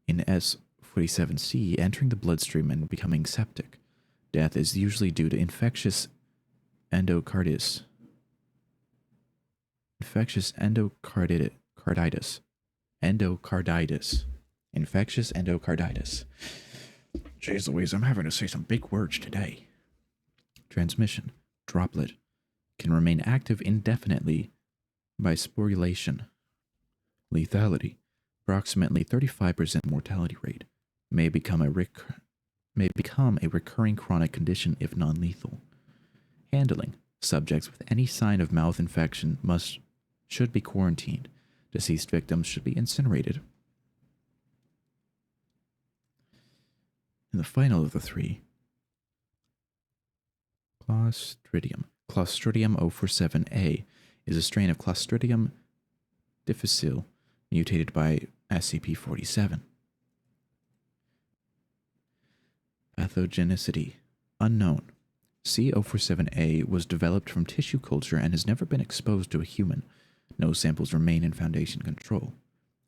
in S47C entering the bloodstream and becoming septic. Death is usually due to infectious endocarditis. Infectious endocarditis. Infectious endocarditis. Jeez Louise, I'm having to say some big words today. Transmission. Droplet. Can remain active indefinitely by sporulation. Lethality. Approximately 35% mortality rate. May become a recurring chronic condition if non-lethal. Handling. Subjects with any sign of mouth infection should be quarantined. Deceased victims should be incinerated. And the final of the three. Clostridium. Clostridium 047A is a strain of Clostridium difficile mutated by SCP-47. Pathogenicity. Unknown. C047A was developed from tissue culture and has never been exposed to a human. No samples remain in Foundation control.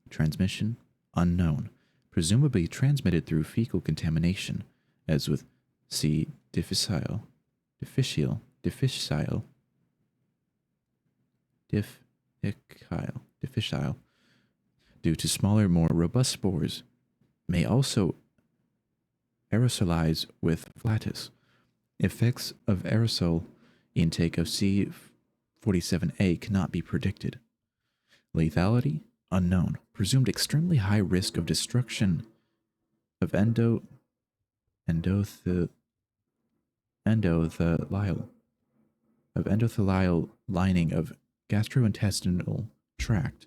Transmission. Unknown. Presumably transmitted through fecal contamination, as with C. difficile, due to smaller, more robust spores, may also aerosolize with flatus. Effects of aerosol intake of C47A cannot be predicted. Lethality? Unknown. Presumed extremely high risk of destruction of endothelial lining of gastrointestinal tract,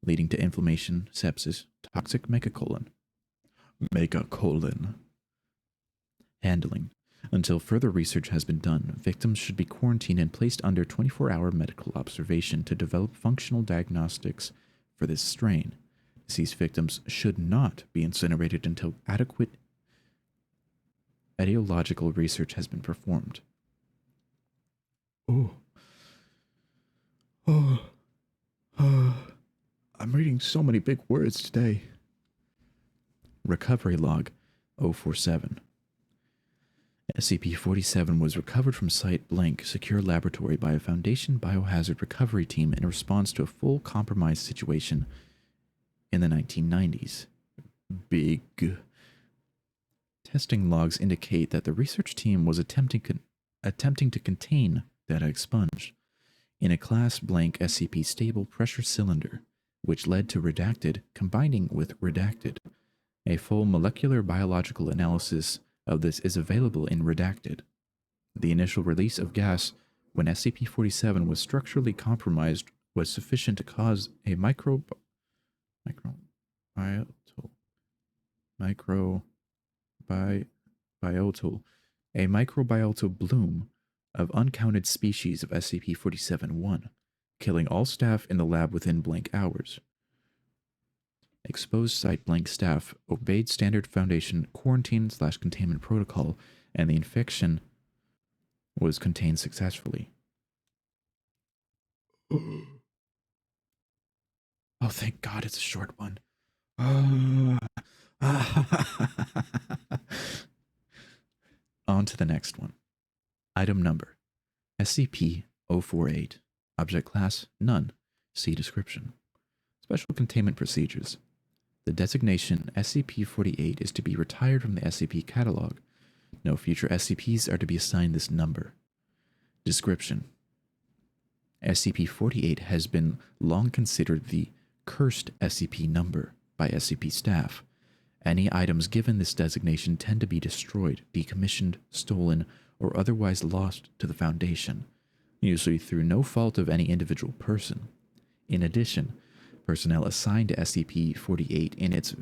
leading to inflammation, sepsis, toxic megacolon. Handling. Until further research has been done, victims should be quarantined and placed under 24-hour medical observation to develop functional diagnostics for this strain. Deceased victims should not be incinerated until adequate etiological research has been performed. I'm reading so many big words today. Recovery log 047. SCP-47 was recovered from Site Blank Secure Laboratory by a Foundation biohazard recovery team in response to a full compromise situation in the 1990s. Big. Testing logs indicate that the research team was attempting to contain data expunged. In a class blank SCP stable pressure cylinder, which led to redacted combining with redacted. A full molecular biological analysis of this is available in redacted. The initial release of gas when SCP-47 was structurally compromised was sufficient to cause a microbial bloom of uncounted species of SCP-47-1, killing all staff in the lab within blank hours. Exposed site blank staff obeyed standard Foundation quarantine/containment protocol, and the infection was contained successfully. Oh, thank God it's a short one. On to the next one. Item number SCP-048. Object class none. See description. Special containment procedures. The designation SCP-48 is to be retired from the SCP catalog. No future SCPs are to be assigned this number. Description. SCP-48 has been long considered the cursed SCP number by SCP staff. Any items given this designation tend to be destroyed, decommissioned, stolen, or otherwise lost to the Foundation, usually through no fault of any individual person. In addition, personnel assigned to SCP-48 in its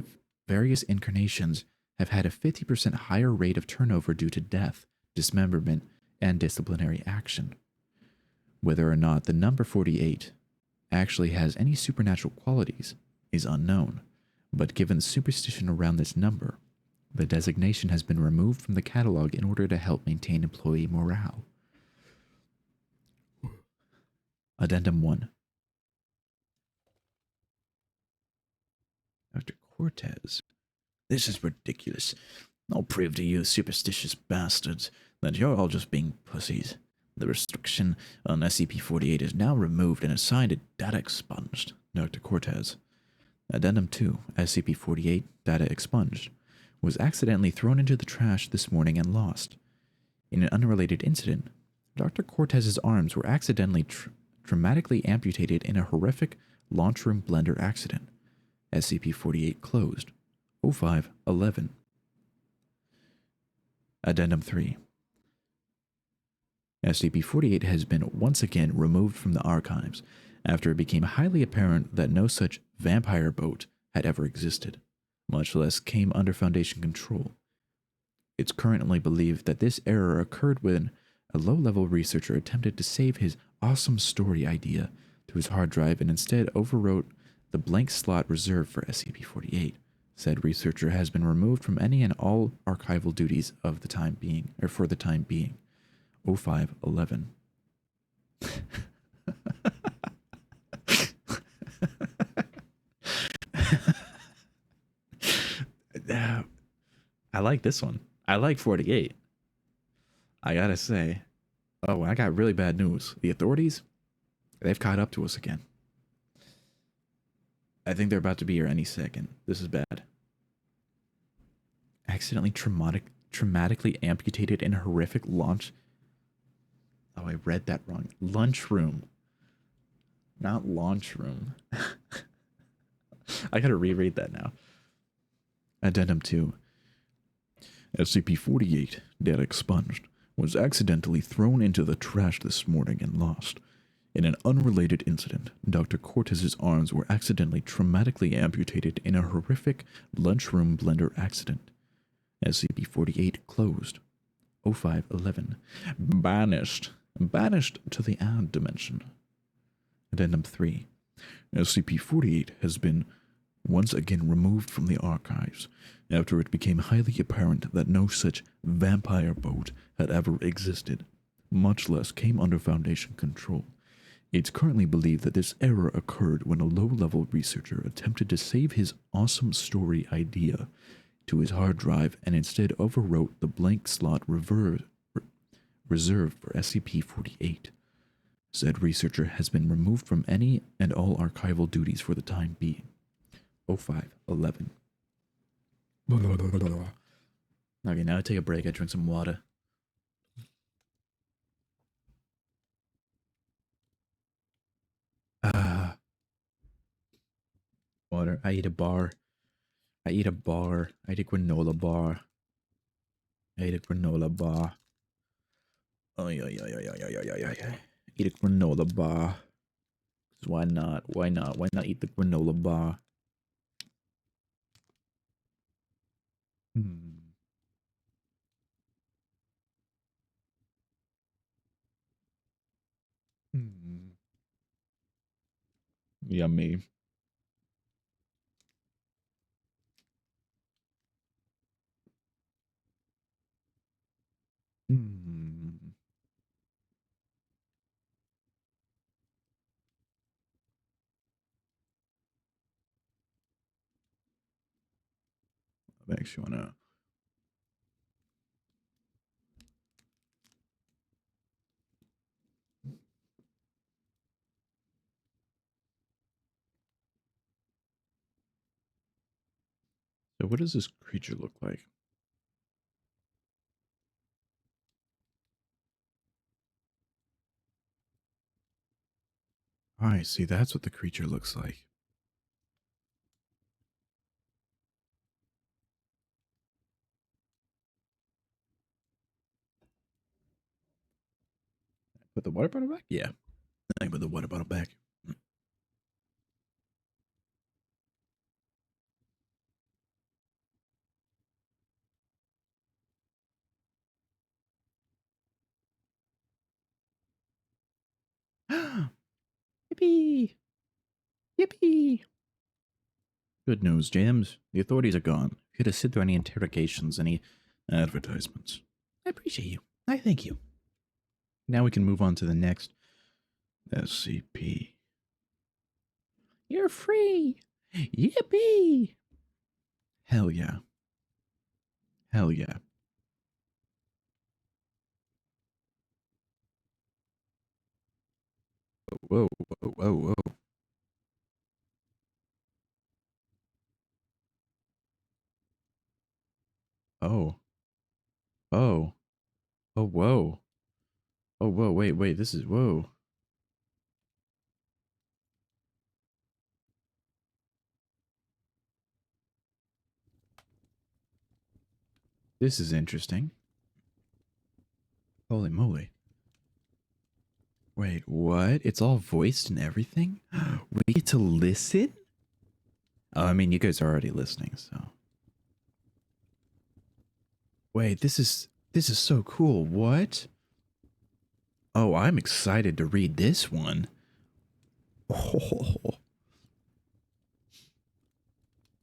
various incarnations have had a 50% higher rate of turnover due to death, dismemberment, and disciplinary action. Whether or not the number 48 actually has any supernatural qualities is unknown, but given the superstition around this number, the designation has been removed from the catalog in order to help maintain employee morale. Addendum 1. Dr. Cortez. This is ridiculous. I'll prove to you, superstitious bastards, that you're all just being pussies. The restriction on SCP-48 is now removed and assigned to data expunged. Dr. Cortez. Addendum 2. SCP-48, data expunged, was accidentally thrown into the trash this morning and lost. In an unrelated incident, Dr. Cortez's arms were accidentally traumatically amputated in a horrific launchroom blender accident. SCP-48 closed. 05-11. Addendum 3. SCP-48 has been once again removed from the archives after it became highly apparent that no such vampire boat had ever existed, much less came under Foundation control. It's currently believed that this error occurred when a low-level researcher attempted to save his awesome story idea to his hard drive and instead overwrote the blank slot reserved for SCP-48. Said researcher has been removed from any and all archival duties of the time being, or for the time being. 05-11. I like this one. I like 48. I gotta say. Oh, I got really bad news. The authorities, they've caught up to us again. I think they're about to be here any second. This is bad. Accidentally traumatically amputated in a horrific launch. Oh, I read that wrong. Lunchroom. Not launch room. I gotta reread that now. Addendum 2. SCP-48, data expunged, was accidentally thrown into the trash this morning and lost. In an unrelated incident, Dr. Cortez's arms were accidentally traumatically amputated in a horrific lunchroom blender accident. SCP-48 closed. 05-11. Banished. Banished to the ad dimension. Addendum 3. SCP-48 has been once again removed from the archives after it became highly apparent that no such vampire boat had ever existed, much less came under Foundation control. It's currently believed that this error occurred when a low-level researcher attempted to save his awesome story idea to his hard drive and instead overwrote the blank slot reserved for SCP-48. Said researcher has been removed from any and all archival duties for the time being. 05-11. Okay, now I take a break. I drink some water. I eat a bar. I eat a bar. I eat a granola bar. I eat a granola bar. Oh, yeah, yeah, yeah, yeah, yeah, yeah, yeah, yeah. Eat a granola bar. Why not? Why not? Why not eat the granola bar? Hmm. Hmm. Yummy. Hmm. Makes you wanna. So, what does this creature look like? I see. That's what the creature looks like. Put the water bottle back? Yeah. I put the water bottle back. Yippee! Yippee! Good news, James. The authorities are gone. You had to sit through any interrogations, any advertisements. I appreciate you. I thank you. Now we can move on to the next SCP. You're free! Yippee! Hell yeah. Hell yeah. Whoa, whoa, whoa, whoa. Oh. Oh. Oh, whoa. Oh, whoa, wait, this is, whoa. This is interesting. Holy moly. Wait, what? It's all voiced and everything? We get to listen? Oh, I mean, you guys are already listening, so. Wait, this is so cool. What? Oh, I'm excited to read this one. Oh.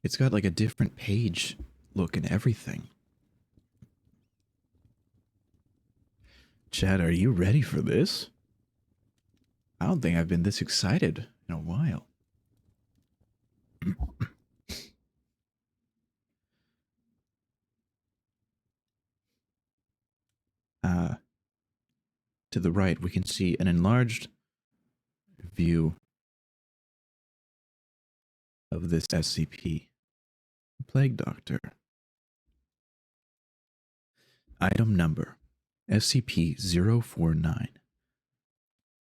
It's got like a different page look and everything. Chad, are you ready for this? I don't think I've been this excited in a while. uh, to the right, we can see an enlarged view of this SCP. Plague Doctor. Item number SCP 049.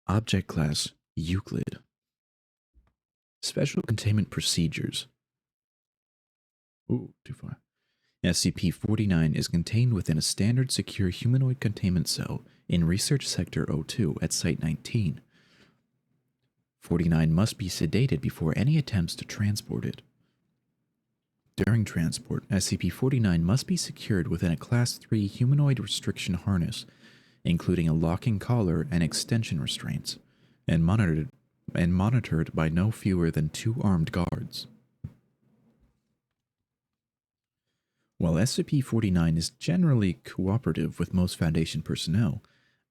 Object class Euclid. Special containment procedures. Ooh, too far. SCP-49 is contained within a standard secure humanoid containment cell in Research Sector O2 at Site 19. 49 must be sedated before any attempts to transport it. During transport, SCP-49 must be secured within a Class 3 humanoid restriction harness, including a locking collar and extension restraints, and monitored by no fewer than 2 armed guards. While SCP-49 is generally cooperative with most Foundation personnel,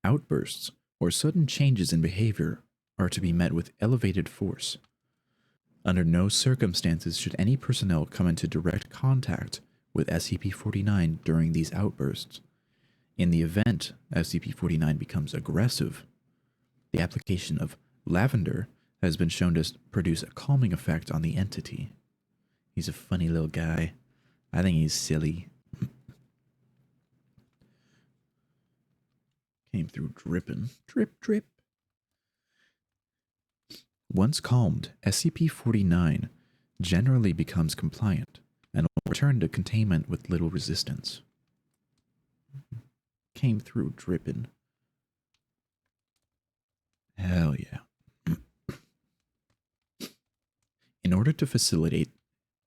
outbursts or sudden changes in behavior are to be met with elevated force. Under no circumstances should any personnel come into direct contact with SCP-49 during these outbursts. In the event SCP-49 becomes aggressive, the application of lavender has been shown to produce a calming effect on the entity. He's a funny little guy. I think he's silly. Came through dripping. Drip, drip. Once calmed, SCP-49 generally becomes compliant and will return to containment with little resistance. Came through dripping. Hell yeah. In order to facilitate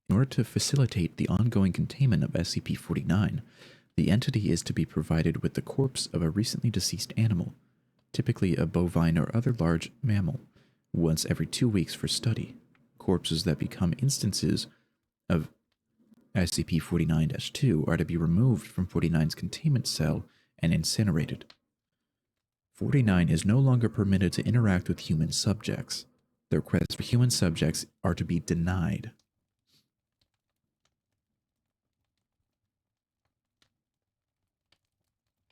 the ongoing containment of SCP-49, the entity is to be provided with the corpse of a recently deceased animal, typically a bovine or other large mammal, once every 2 weeks for study. Corpses that become instances of SCP-49-2 are to be removed from 49's containment cell and incinerated. 49 is no longer permitted to interact with human subjects. The requests for human subjects are to be denied.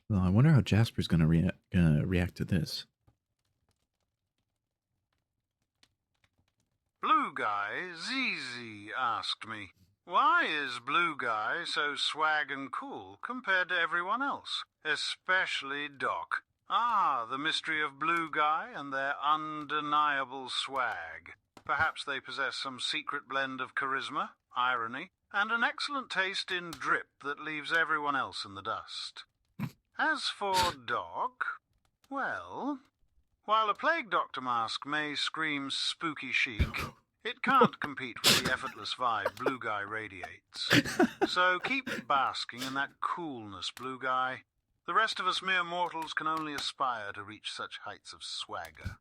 Well, I wonder how Jasper's gonna react to this. Blue Guy ZZ asked me, why is Blue Guy so swag and cool compared to everyone else, especially Doc? Ah, the mystery of Blue Guy and their undeniable swag. Perhaps they possess some secret blend of charisma, irony, and an excellent taste in drip that leaves everyone else in the dust. As for Doc, well, while a plague doctor mask may scream spooky chic, it can't compete with the effortless vibe Blue Guy radiates. So keep basking in that coolness, Blue Guy. The rest of us mere mortals can only aspire to reach such heights of swagger.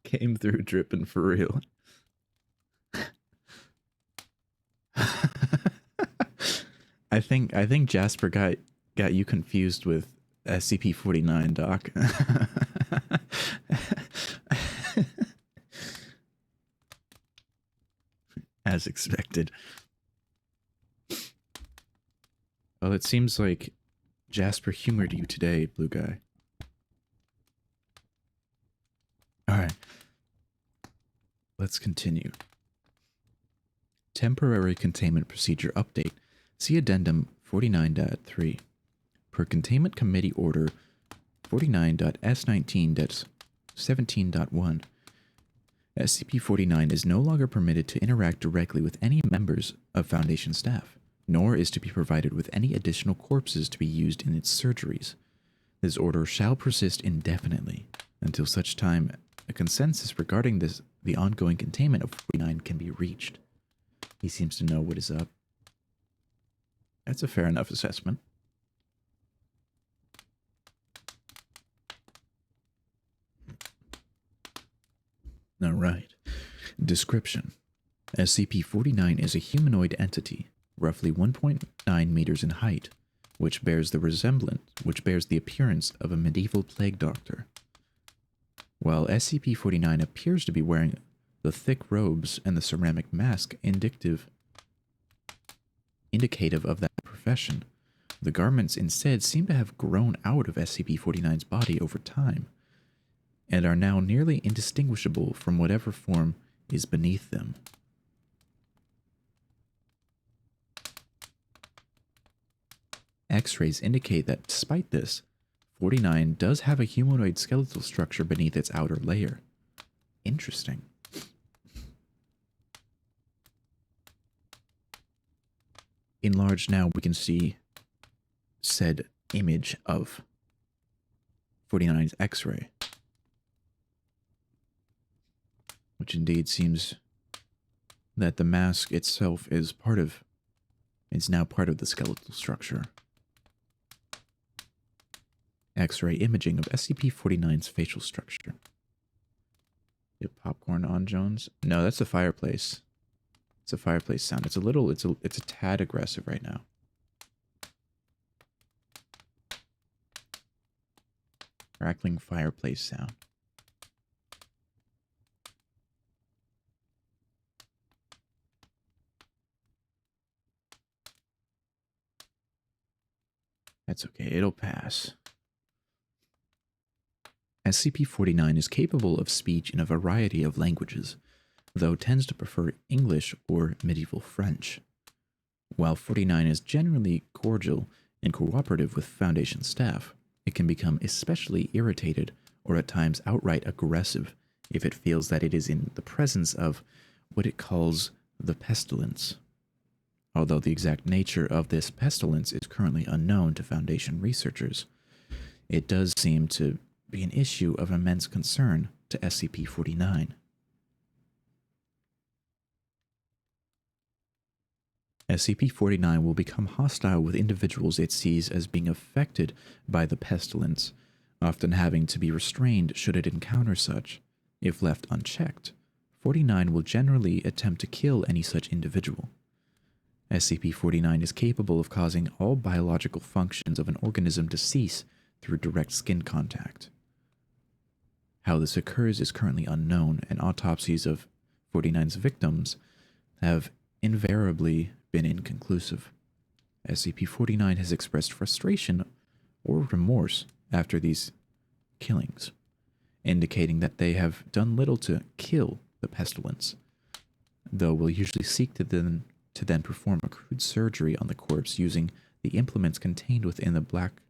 Came through dripping for real. I think Jasper got you confused with SCP-49, Doc. As expected. Well, it seems like Jasper humored you today, Blue Guy. Alright. Let's continue. Temporary Containment Procedure Update. See Addendum 49.3. Per Containment Committee Order 49.S19.17.1. SCP-49 is no longer permitted to interact directly with any members of Foundation staff, nor is to be provided with any additional corpses to be used in its surgeries. This order shall persist indefinitely, until such time a consensus regarding the ongoing containment of 49 can be reached. He seems to know what is up. That's a fair enough assessment. All right. Description. SCP-49 is a humanoid entity, roughly 1.9 meters in height, which bears the appearance of a medieval plague doctor. While SCP-49 appears to be wearing the thick robes and the ceramic mask indicative of that profession, the garments instead seem to have grown out of SCP-49's body over time, and are now nearly indistinguishable from whatever form is beneath them. X-rays indicate that despite this, 49 does have a humanoid skeletal structure beneath its outer layer. Interesting. Enlarged now, we can see said image of 49's X-ray, which indeed seems that the mask itself is now part of the skeletal structure. X-ray imaging of SCP-49's facial structure. You have popcorn on, Jones? No, that's a fireplace. It's a fireplace sound. It's a tad aggressive right now. Crackling fireplace sound. That's okay, it'll pass. SCP-49 is capable of speech in a variety of languages, though tends to prefer English or medieval French. While 49 is generally cordial and cooperative with Foundation staff, it can become especially irritated or at times outright aggressive if it feels that it is in the presence of what it calls the pestilence. Although the exact nature of this pestilence is currently unknown to Foundation researchers, it does seem to be an issue of immense concern to SCP-49. SCP-49 will become hostile with individuals it sees as being affected by the pestilence, often having to be restrained should it encounter such. If left unchecked, 49 will generally attempt to kill any such individual. SCP-49 is capable of causing all biological functions of an organism to cease through direct skin contact. How this occurs is currently unknown, and autopsies of 49's victims have invariably been inconclusive. SCP-49 has expressed frustration or remorse after these killings, indicating that they have done little to kill the pestilence, though will usually seek to then perform a crude surgery on the corpse using the implements contained within the Black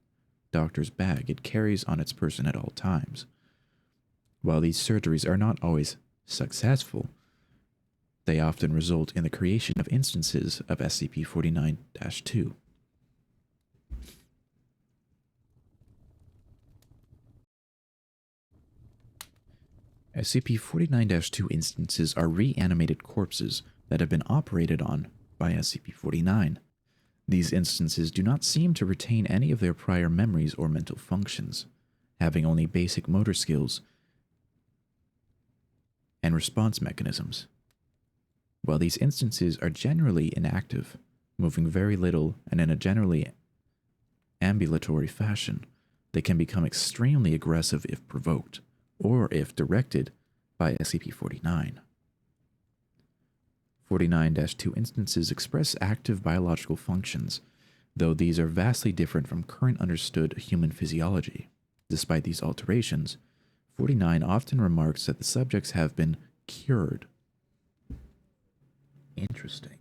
Doctor's bag it carries on its person at all times. While these surgeries are not always successful, they often result in the creation of instances of SCP-49-2. SCP-49-2 instances are reanimated corpses that have been operated on by SCP-49. These instances do not seem to retain any of their prior memories or mental functions, having only basic motor skills and response mechanisms. While these instances are generally inactive, moving very little and in a generally ambulatory fashion, they can become extremely aggressive if provoked, or if directed by SCP-49. 49-2 instances express active biological functions, though these are vastly different from current understood human physiology. Despite these alterations, 49 often remarks that the subjects have been cured. Interesting.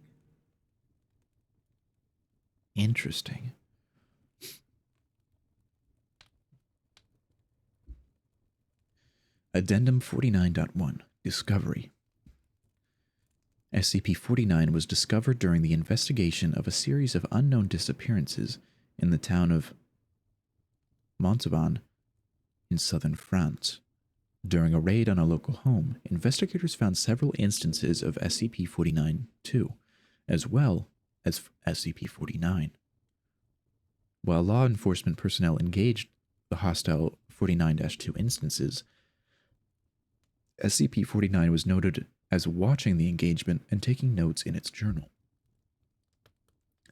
Addendum 49.1 Discovery. SCP-49 was discovered during the investigation of a series of unknown disappearances in the town of Montauban in southern France. During a raid on a local home, investigators found several instances of SCP-49-2, as well as SCP-49. While law enforcement personnel engaged the hostile 49-2 instances, SCP-49 was noted as watching the engagement and taking notes in its journal.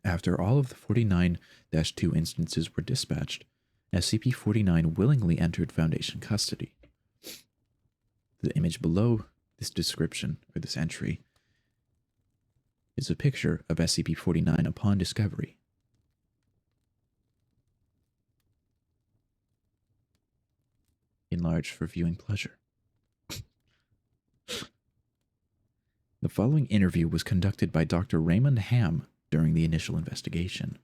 After all of the 49-2 instances were dispatched, SCP-49 willingly entered Foundation custody. The image below this description, or this entry, is a picture of SCP-49 upon discovery. Enlarged for viewing pleasure. The following interview was conducted by Dr. Raymond Ham during the initial investigation.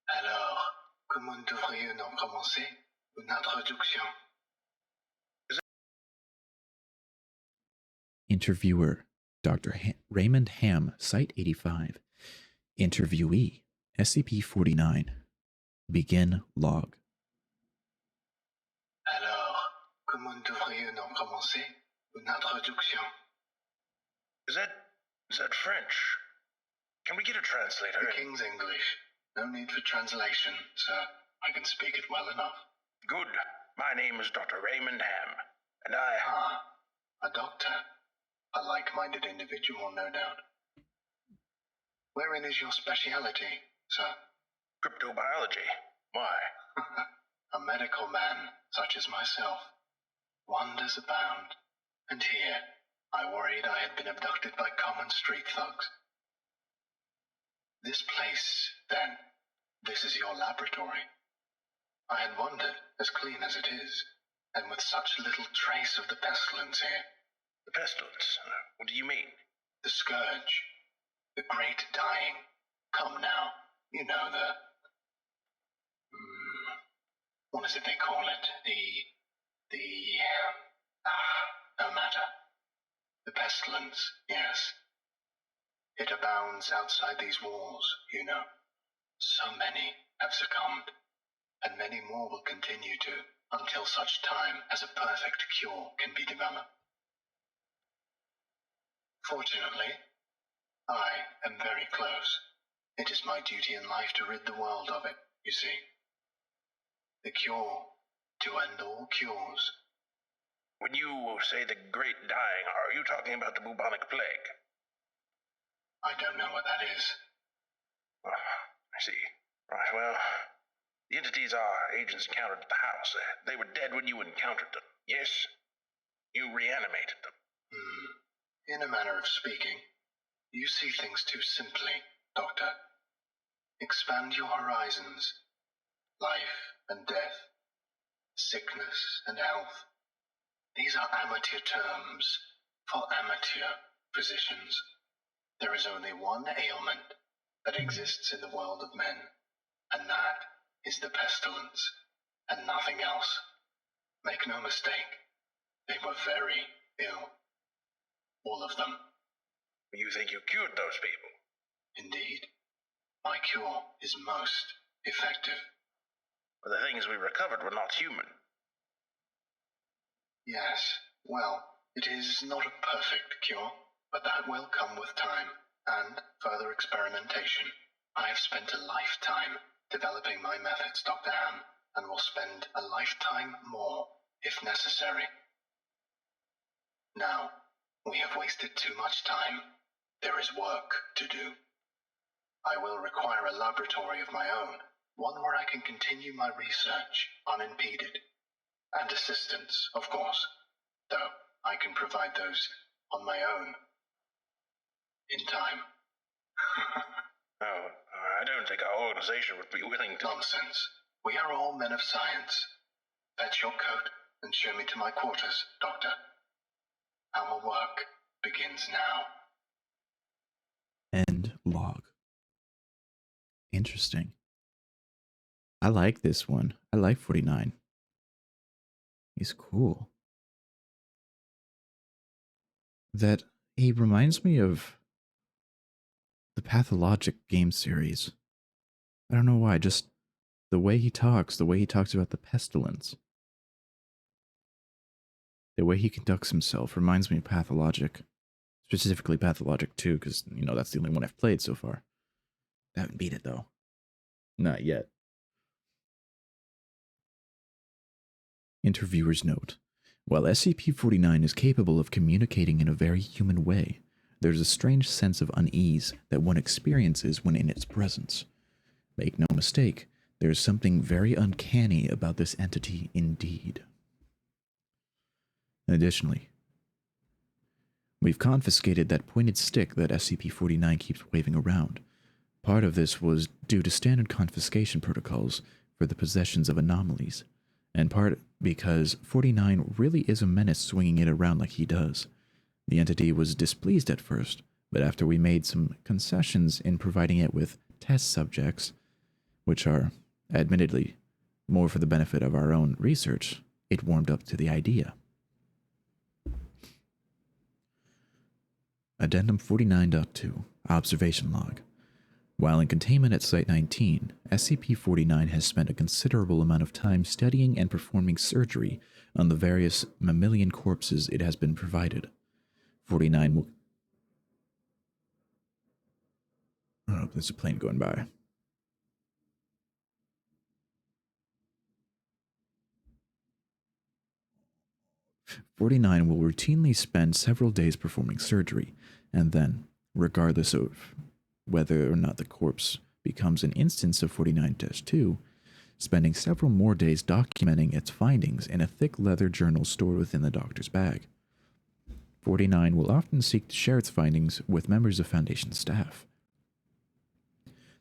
Alors, comment devrions-nous commencer une introduction? Interviewer, Dr. Raymond Ham, Site 85. Interviewee, SCP-49. Begin log. Alors, comment devrions-nous commencer une introduction? Is that French? Can we get a translator? The King's English. No need for translation, sir. I can speak it well enough. Good. My name is Dr. Raymond Ham, and I... Ah, a doctor. A like-minded individual, no doubt. Wherein is your speciality, sir? Cryptobiology. Why? A medical man, such as myself. Wonders abound. And here, I worried I had been abducted by common street thugs. This place, then, this is your laboratory. I had wondered, as clean as it is, and with such little trace of the pestilence here. The pestilence? What do you mean? The scourge. The great dying. Come now, you know the... what is it they call it? No matter. The pestilence, yes. It abounds outside these walls, you know. So many have succumbed, and many more will continue to, until such time as a perfect cure can be developed. Fortunately, I am very close. It is my duty in life to rid the world of it, you see. The cure to end all cures. When you say the great dying, are you talking about the bubonic plague? I don't know what that is. Oh, I see. Right, well, the entities our agents encountered at the house, they were dead when you encountered them, yes? You reanimated them. In a manner of speaking, you see things too simply, Doctor. Expand your horizons. Life and death, sickness and health. These are amateur terms for amateur physicians. There is only one ailment that exists in the world of men, and that is the pestilence, and nothing else. Make no mistake, they were very ill. All of them. You think you cured those people? Indeed. My cure is most effective. But the things we recovered were not human. Yes, well, it is not a perfect cure, but that will come with time, and further experimentation. I have spent a lifetime developing my methods, Dr. Ham, and will spend a lifetime more, if necessary. Now, we have wasted too much time. There is work to do. I will require a laboratory of my own, one where I can continue my research unimpeded. And assistance, of course, though I can provide those on my own. In time. Oh, I don't think our organization would be willing to... Nonsense. We are all men of science. Fetch your coat and show me to my quarters, Doctor. Our work begins now. End log. Interesting. I like this one. I like 49. He's cool. That he reminds me of the Pathologic game series. I don't know why, just the way he talks about the pestilence. The way he conducts himself reminds me of Pathologic. Specifically Pathologic 2, because, you know, that's the only one I've played so far. I haven't beat it, though. Not yet. Interviewer's note. While SCP-49 is capable of communicating in a very human way, there's a strange sense of unease that one experiences when in its presence. Make no mistake, there's something very uncanny about this entity indeed. Additionally, we've confiscated that pointed stick that SCP-49 keeps waving around. Part of this was due to standard confiscation protocols for the possessions of anomalies, and part because 49 really is a menace swinging it around like he does. The entity was displeased at first, but after we made some concessions in providing it with test subjects, which are, admittedly, more for the benefit of our own research, it warmed up to the idea. Addendum 49.2 Observation Log. While in containment at Site-19, SCP-49 has spent a considerable amount of time studying and performing surgery on the various mammalian corpses it has been provided. 49 will... Oh, there's a plane going by. "49 will routinely spend several days performing surgery, and then, regardless of whether or not the corpse becomes an instance of 49-2, spending several more days documenting its findings in a thick leather journal stored within the doctor's bag. 49 will often seek to share its findings with members of Foundation staff.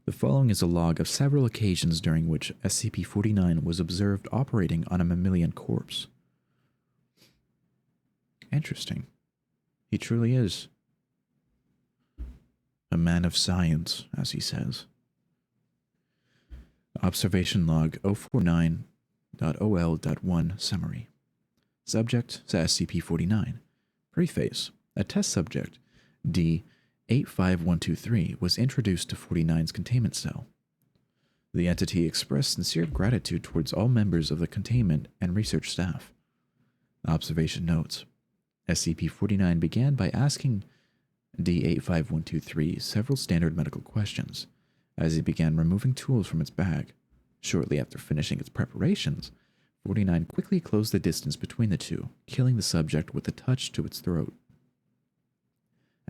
The following is a log of several occasions during which SCP-49 was observed operating on a mammalian corpse." Interesting. He truly is a man of science, as he says. Observation Log 049.OL.1 Summary. Subject to SCP-49. Preface. A test subject, D-85123, was introduced to 49's containment cell. The entity expressed sincere gratitude towards all members of the containment and research staff. Observation notes. SCP-49 began by asking D-85123 several standard medical questions. As it began removing tools from its bag, shortly after finishing its preparations, 49 quickly closed the distance between the two, killing the subject with a touch to its throat.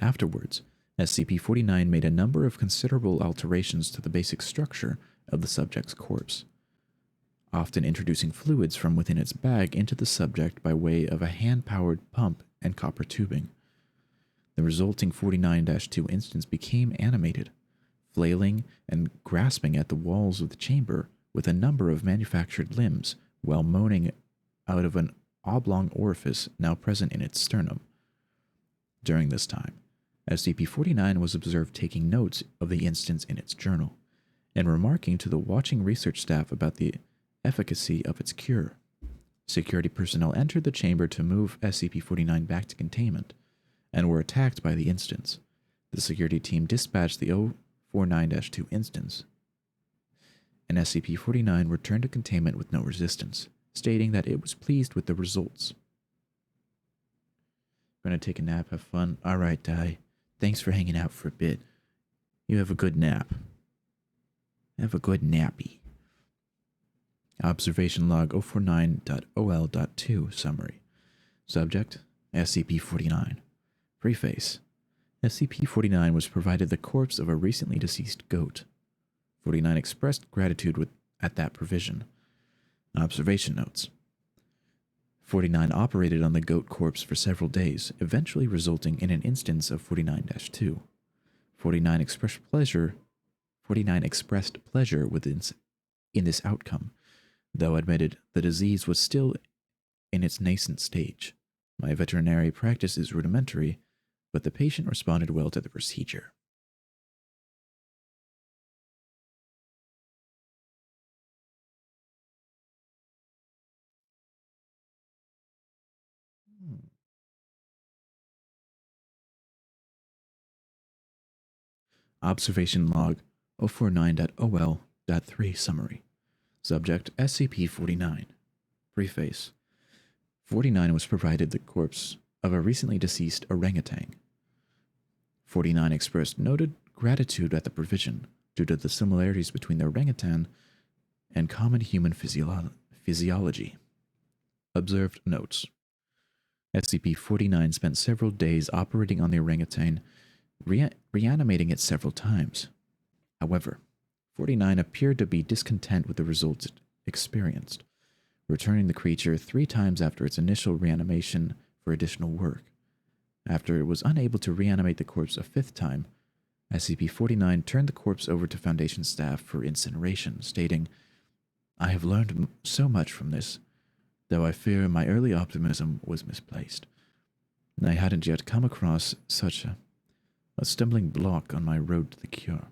Afterwards, SCP-49 made a number of considerable alterations to the basic structure of the subject's corpse, often introducing fluids from within its bag into the subject by way of a hand-powered pump and copper tubing. The resulting 49-2 instance became animated, flailing and grasping at the walls of the chamber with a number of manufactured limbs while moaning out of an oblong orifice now present in its sternum. During this time, SCP-49 was observed taking notes of the instance in its journal and remarking to the watching research staff about the efficacy of its cure. Security personnel entered the chamber to move SCP-49 back to containment and were attacked by the instance. The security team dispatched the 049-2 instance, and SCP-49 returned to containment with no resistance, stating that it was pleased with the results. Gonna take a nap, have fun. Alright, Di. Thanks for hanging out for a bit. You have a good nap. Have a good nappy. Observation log 049.OL.2 summary. Subject, SCP-49. Preface. SCP-49 was provided the corpse of a recently deceased goat. 49 expressed gratitude at that provision. Observation notes. 49 operated on the goat corpse for several days, eventually resulting in an instance of 49-2. 49 expressed pleasure in this outcome, though admitted the disease was still in its nascent stage. My veterinary practice is rudimentary, but the patient responded well to the procedure. Observation log 049.OL.3 summary. Subject SCP-49. Preface. 49 was provided the corpse of a recently deceased orangutan. 49 expressed noted gratitude at the provision due to the similarities between the orangutan and common human physiology. Observed notes. SCP-49 spent several days operating on the orangutan, reanimating it several times. However, 49 appeared to be discontent with the results it experienced, returning the creature 3 times after its initial reanimation for additional work. After it was unable to reanimate the corpse a 5th time, SCP-49 turned the corpse over to Foundation staff for incineration, stating, "I have learned so much from this, though I fear my early optimism was misplaced. I hadn't yet come across such a stumbling block on my road to the cure.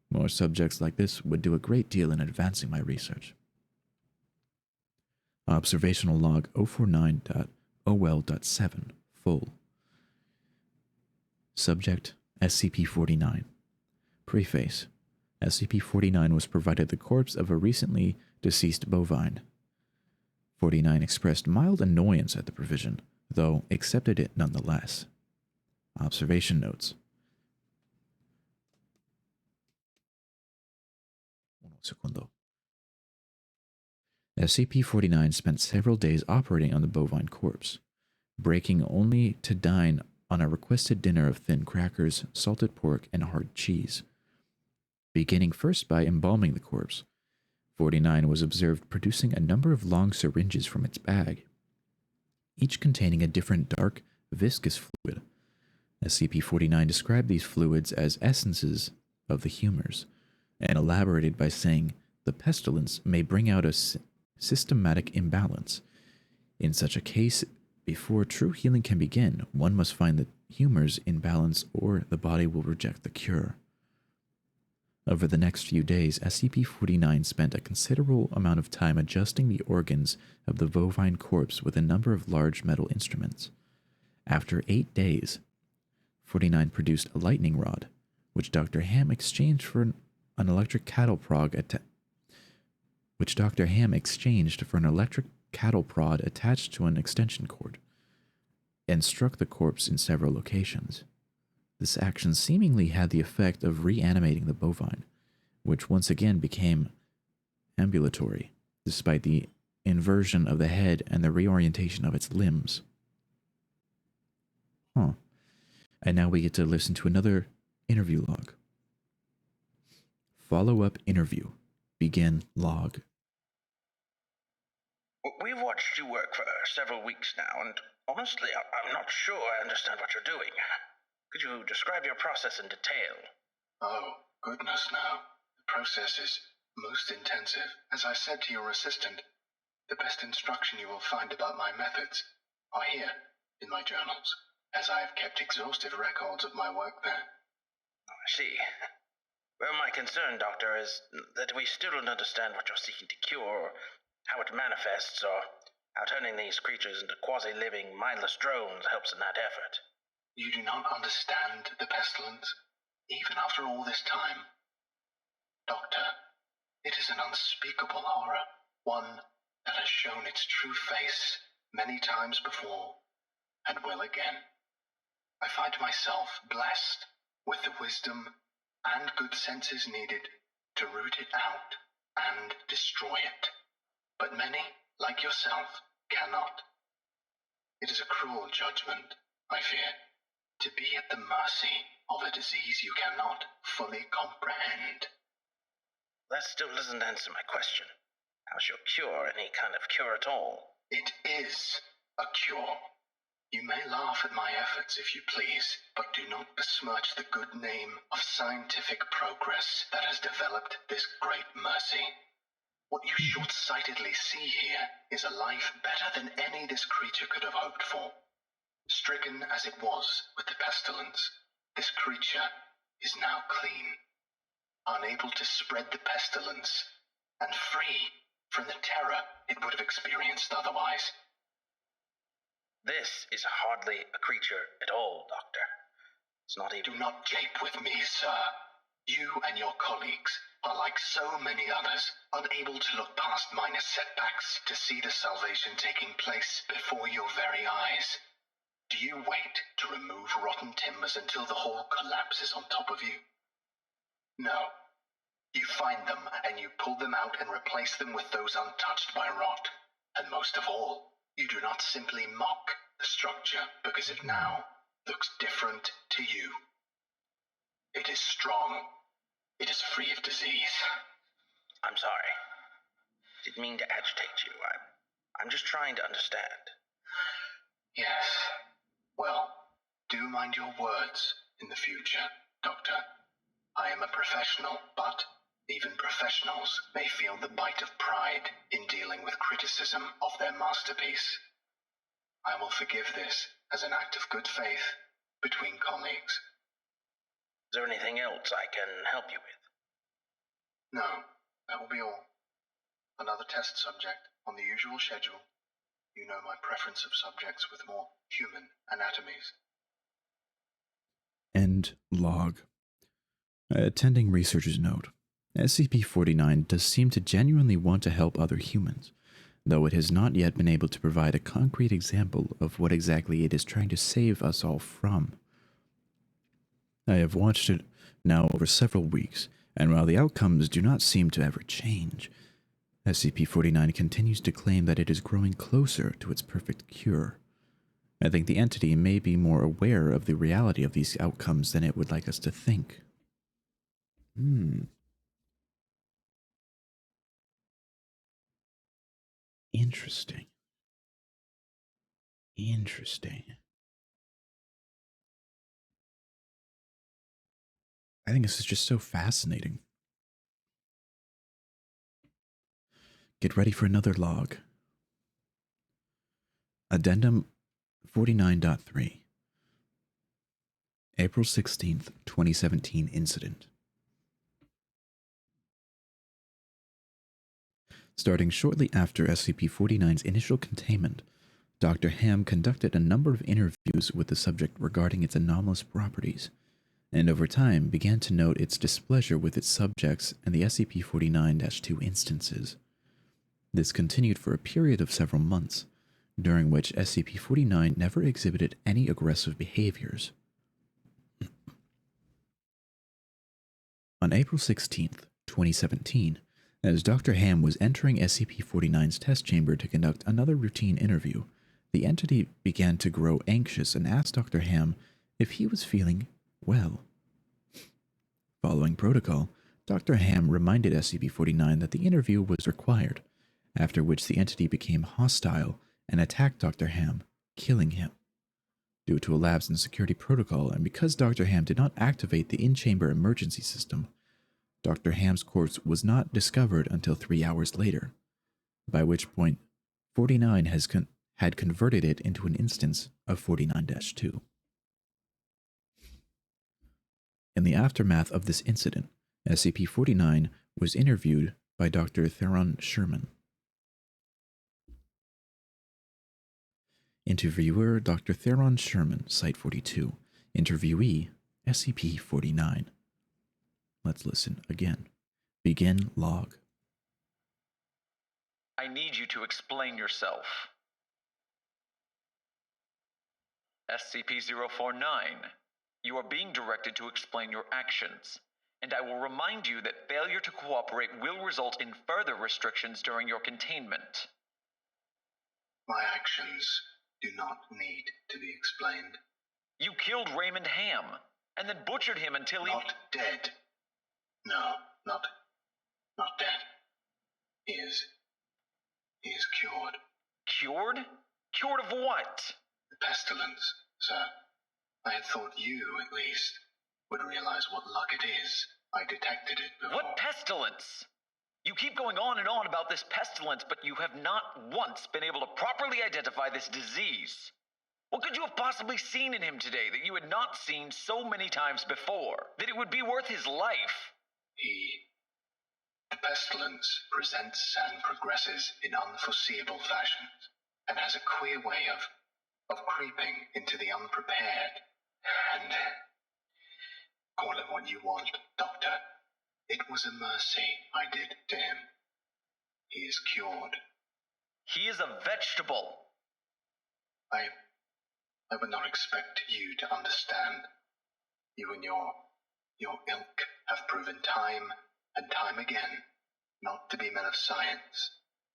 More subjects like this would do a great deal in advancing my research." Observational log 049.OL.7 full. Subject SCP-49. Preface. SCP-49 was provided the corpse of a recently deceased bovine. 49 expressed mild annoyance at the provision, though accepted it nonetheless. Observation notes. SCP-49 spent several days operating on the bovine corpse, breaking only to dine on a requested dinner of thin crackers, salted pork, and hard cheese. Beginning first by embalming the corpse, 49 was observed producing a number of long syringes from its bag, each containing a different dark, viscous fluid. SCP-49 described these fluids as essences of the humors, and elaborated by saying the pestilence may bring out a systematic imbalance. In such a case, before true healing can begin, one must find the humors in balance or the body will reject the cure. Over the next few days, SCP-49 spent a considerable amount of time adjusting the organs of the bovine corpse with a number of large metal instruments. After 8 days, 49 produced a lightning rod, which Dr. Ham exchanged for an electric cattle prod attached to an extension cord, and struck the corpse in several locations. This action seemingly had the effect of reanimating the bovine, which once again became ambulatory, despite the inversion of the head and the reorientation of its limbs. And now we get to listen to another interview log. Follow-up interview. Begin log. We've watched you work for several weeks now, and honestly, I'm not sure I understand what you're doing. Could you describe your process in detail? Oh, goodness no. The process is most intensive. As I said to your assistant, the best instruction you will find about my methods are here in my journals, as I have kept exhaustive records of my work there. Oh, I see. Well, my concern, Doctor, is that we still don't understand what you're seeking to cure, or how it manifests, or how turning these creatures into quasi-living, mindless drones helps in that effort. You do not understand the pestilence, even after all this time. Doctor, it is an unspeakable horror, one that has shown its true face many times before, and will again. I find myself blessed with the wisdom and good senses needed to root it out and destroy it. But many, like yourself, cannot. It is a cruel judgment, I fear, to be at the mercy of a disease you cannot fully comprehend. That still doesn't answer my question. How's your cure any kind of cure at all? It is a cure. You may laugh at my efforts if you please, but do not besmirch the good name of scientific progress that has developed this great mercy. What you short-sightedly see here is a life better than any this creature could have hoped for. Stricken as it was with the pestilence, this creature is now clean, unable to spread the pestilence, and free from the terror it would have experienced otherwise. This is hardly a creature at all, Doctor. It's not even... Do not jape with me, sir. You and your colleagues are like so many others, unable to look past minor setbacks to see the salvation taking place before your very eyes. Do you wait to remove rotten timbers until the whole collapses on top of you? No. You find them and you pull them out and replace them with those untouched by rot. And most of all, you do not simply mock the structure because it now looks different to you. It is strong. It is free of disease. I'm sorry. Didn't mean to agitate you. I'm just trying to understand. Yes. Well, do mind your words in the future, Doctor. I am a professional, but even professionals may feel the bite of pride in dealing with criticism of their masterpiece. I will forgive this as an act of good faith between colleagues. Is there anything else I can help you with? No, that will be all. Another test subject on the usual schedule. You know my preference of subjects with more human anatomies. End log. Attending researcher's note. SCP-49 does seem to genuinely want to help other humans, though it has not yet been able to provide a concrete example of what exactly it is trying to save us all from. I have watched it now over several weeks, and while the outcomes do not seem to ever change, SCP-49 continues to claim that it is growing closer to its perfect cure. I think the entity may be more aware of the reality of these outcomes than it would like us to think. Interesting. I think this is just so fascinating. Get ready for another log. Addendum 49.3. April 16th, 2017 incident. Starting shortly after SCP-49's initial containment, Dr. Ham conducted a number of interviews with the subject regarding its anomalous properties, and over time began to note its displeasure with its subjects and the SCP-49-2 instances. This continued for a period of several months, during which SCP-49 never exhibited any aggressive behaviors. On April 16th, 2017, as Dr. Ham was entering SCP-49's test chamber to conduct another routine interview, the entity began to grow anxious and asked Dr. Ham if he was feeling well. Following protocol, Dr. Ham reminded SCP-49 that the interview was required, after which the entity became hostile and attacked Dr. Ham, killing him. Due to a lapse in security protocol and because Dr. Ham did not activate the in-chamber emergency system, Dr. Ham's corpse was not discovered until 3 hours later, by which point 49 had converted it into an instance of 49-2. In the aftermath of this incident, SCP-49 was interviewed by Dr. Theron Sherman. Interviewer Dr. Theron Sherman, Site 42. Interviewee SCP-49. Let's listen again. Begin log. I need you to explain yourself. SCP-049, you are being directed to explain your actions, and I will remind you that failure to cooperate will result in further restrictions during your containment. My actions do not need to be explained. You killed Raymond Ham, and then butchered him until he... Not dead. No, not dead. He is cured. Cured? Cured of what? The pestilence, sir. I had thought you, at least, would realize what luck it is. I detected it before. What pestilence? You keep going on and on about this pestilence, but you have not once been able to properly identify this disease. What could you have possibly seen in him today that you had not seen so many times before, that it would be worth his life? The pestilence presents and progresses in unforeseeable fashions, and has a queer way of creeping into the unprepared. And call it what you want, Doctor. It was a mercy I did to him. He is cured. He is a vegetable. I would not expect you to understand. You and your ilk have proven time and time again not to be men of science,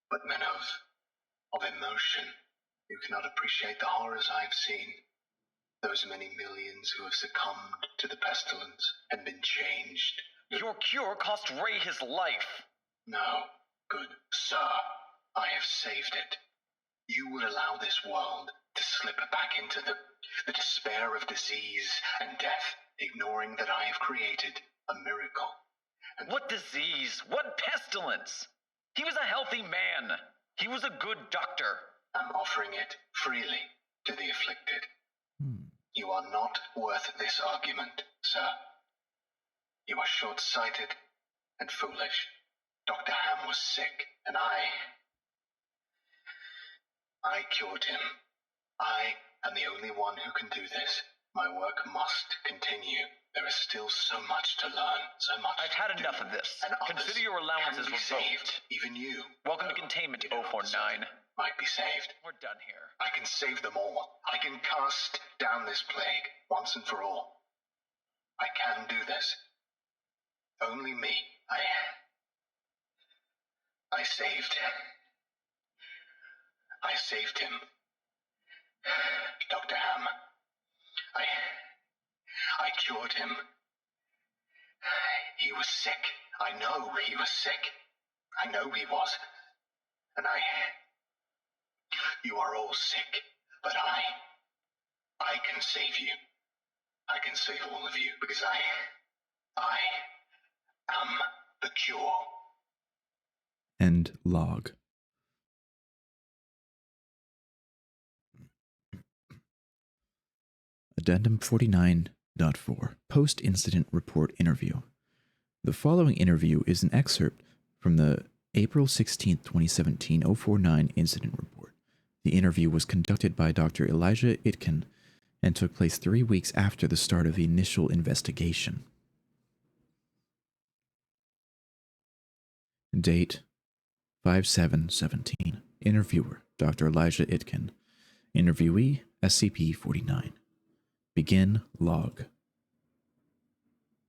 but men of emotion. You cannot appreciate the horrors I have seen. Those many millions who have succumbed to the pestilence and been changed. Your cure cost Ray his life. No, good sir, I have saved it. You would allow this world to slip back into the despair of disease and death, ignoring that I have created a miracle. And what disease? What pestilence? He was a healthy man. He was a good doctor. I'm offering it freely to the afflicted. You are not worth this argument, sir. You are short-sighted and foolish. Dr. Ham was sick, and I cured him. I am the only one who can do this. My work must continue. There is still so much to learn, so much I've had enough of this. Consider your allowances revoked. Even you. Welcome to containment, 049. Might be saved. We're done here. I can save them all. I can cast down this plague once and for all. I can do this. Only me. I saved him. Dr. Ham. I cured him. He was sick. I know he was sick. I know he was. And you are all sick, but I can save you. I can save all of you because I am the cure. End log. Addendum 49.4 Post-Incident Report Interview. The following interview is an excerpt from the April 16th, 2017, 049 Incident Report. The interview was conducted by Dr. Elijah Itkin and took place 3 weeks after the start of the initial investigation. Date 5/7/17. Interviewer Dr. Elijah Itkin. Interviewee SCP-49. Begin log.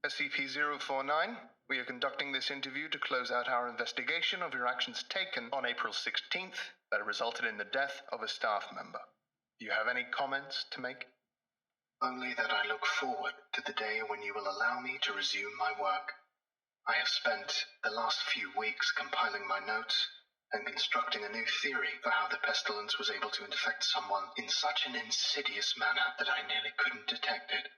SCP-049, we are conducting this interview to close out our investigation of your actions taken on April 16th that resulted in the death of a staff member. Do you have any comments to make? Only that I look forward to the day when you will allow me to resume my work. I have spent the last few weeks compiling my notes and constructing a new theory for how the pestilence was able to infect someone in such an insidious manner that I nearly couldn't detect it.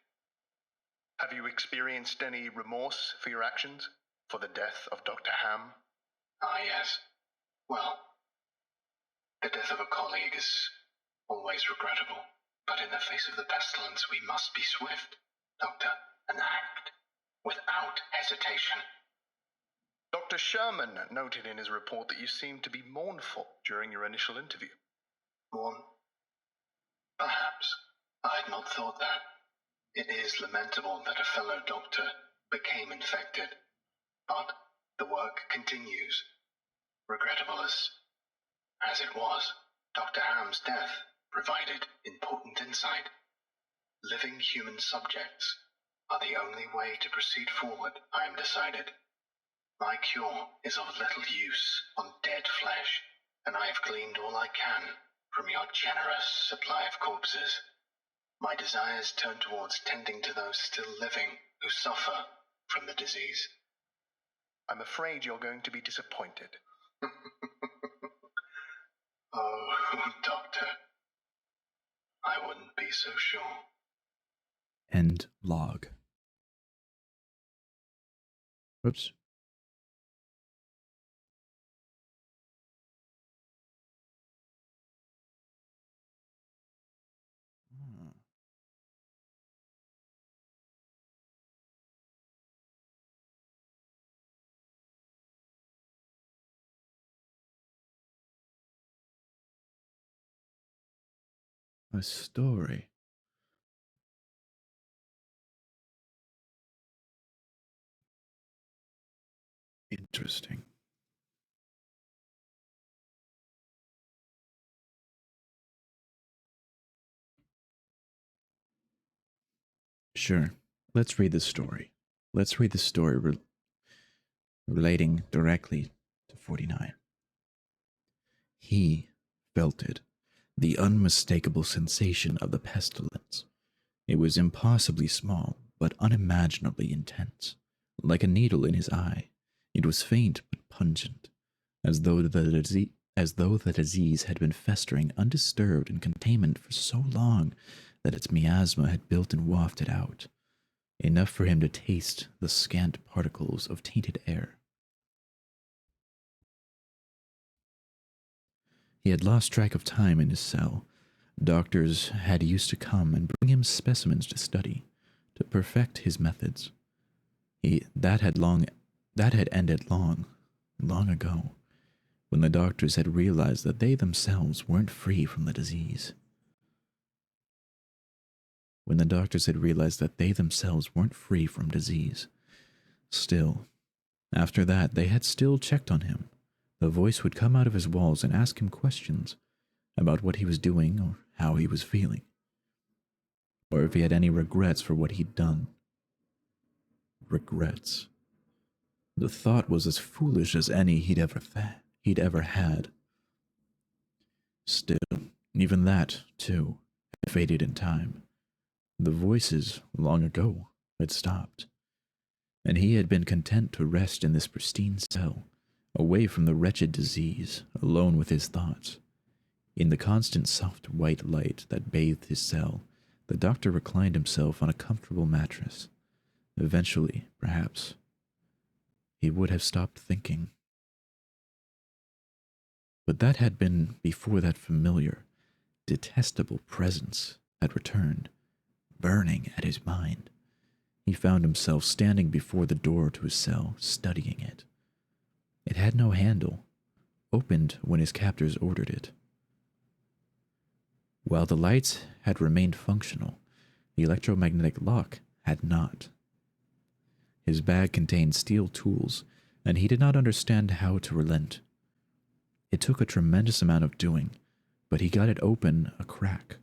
Have you experienced any remorse for your actions? For the death of Dr. Ham? Ah, yes. Well, the death of a colleague is always regrettable. But in the face of the pestilence, we must be swift, Doctor, and act without hesitation. Dr. Sherman noted in his report that you seemed to be mournful during your initial interview. Mourn? Perhaps. I had not thought that. It is lamentable that a fellow doctor became infected. But the work continues. Regrettable as it was, Dr. Ham's death provided important insight. Living human subjects are the only way to proceed forward, I am decided. My cure is of little use on dead flesh, and I have gleaned all I can from your generous supply of corpses. My desires turn towards tending to those still living who suffer from the disease. I'm afraid you're going to be disappointed. Oh, Doctor, I wouldn't be so sure. End log. Oops. A story. Interesting. Sure. Let's read the story. Let's read the story relating directly to 49. He felt it, the unmistakable sensation of the pestilence. It was impossibly small, but unimaginably intense. Like a needle in his eye, it was faint but pungent, as though the disease had been festering undisturbed in containment for so long that its miasma had built and wafted out, enough for him to taste the scant particles of tainted air. He had lost track of time in his cell. Doctors had used to come and bring him specimens to study, to perfect his methods. That had ended long ago, when the doctors had realized that they themselves weren't free from the disease. Still, after that, they had still checked on him. The voice would come out of his walls and ask him questions about what he was doing or how he was feeling, or if he had any regrets for what he'd done. Regrets. The thought was as foolish as any he'd ever had. Still, even that, too, had faded in time. The voices, long ago, had stopped, and he had been content to rest in this pristine cell, away from the wretched disease, alone with his thoughts. In the constant soft white light that bathed his cell, the doctor reclined himself on a comfortable mattress. Eventually, perhaps, he would have stopped thinking. But that had been before that familiar, detestable presence had returned, burning at his mind. He found himself standing before the door to his cell, studying it. It had no handle, opened when his captors ordered it. While the lights had remained functional, the electromagnetic lock had not. His bag contained steel tools, and he did not understand how to relent. It took a tremendous amount of doing, but he got it open a crack,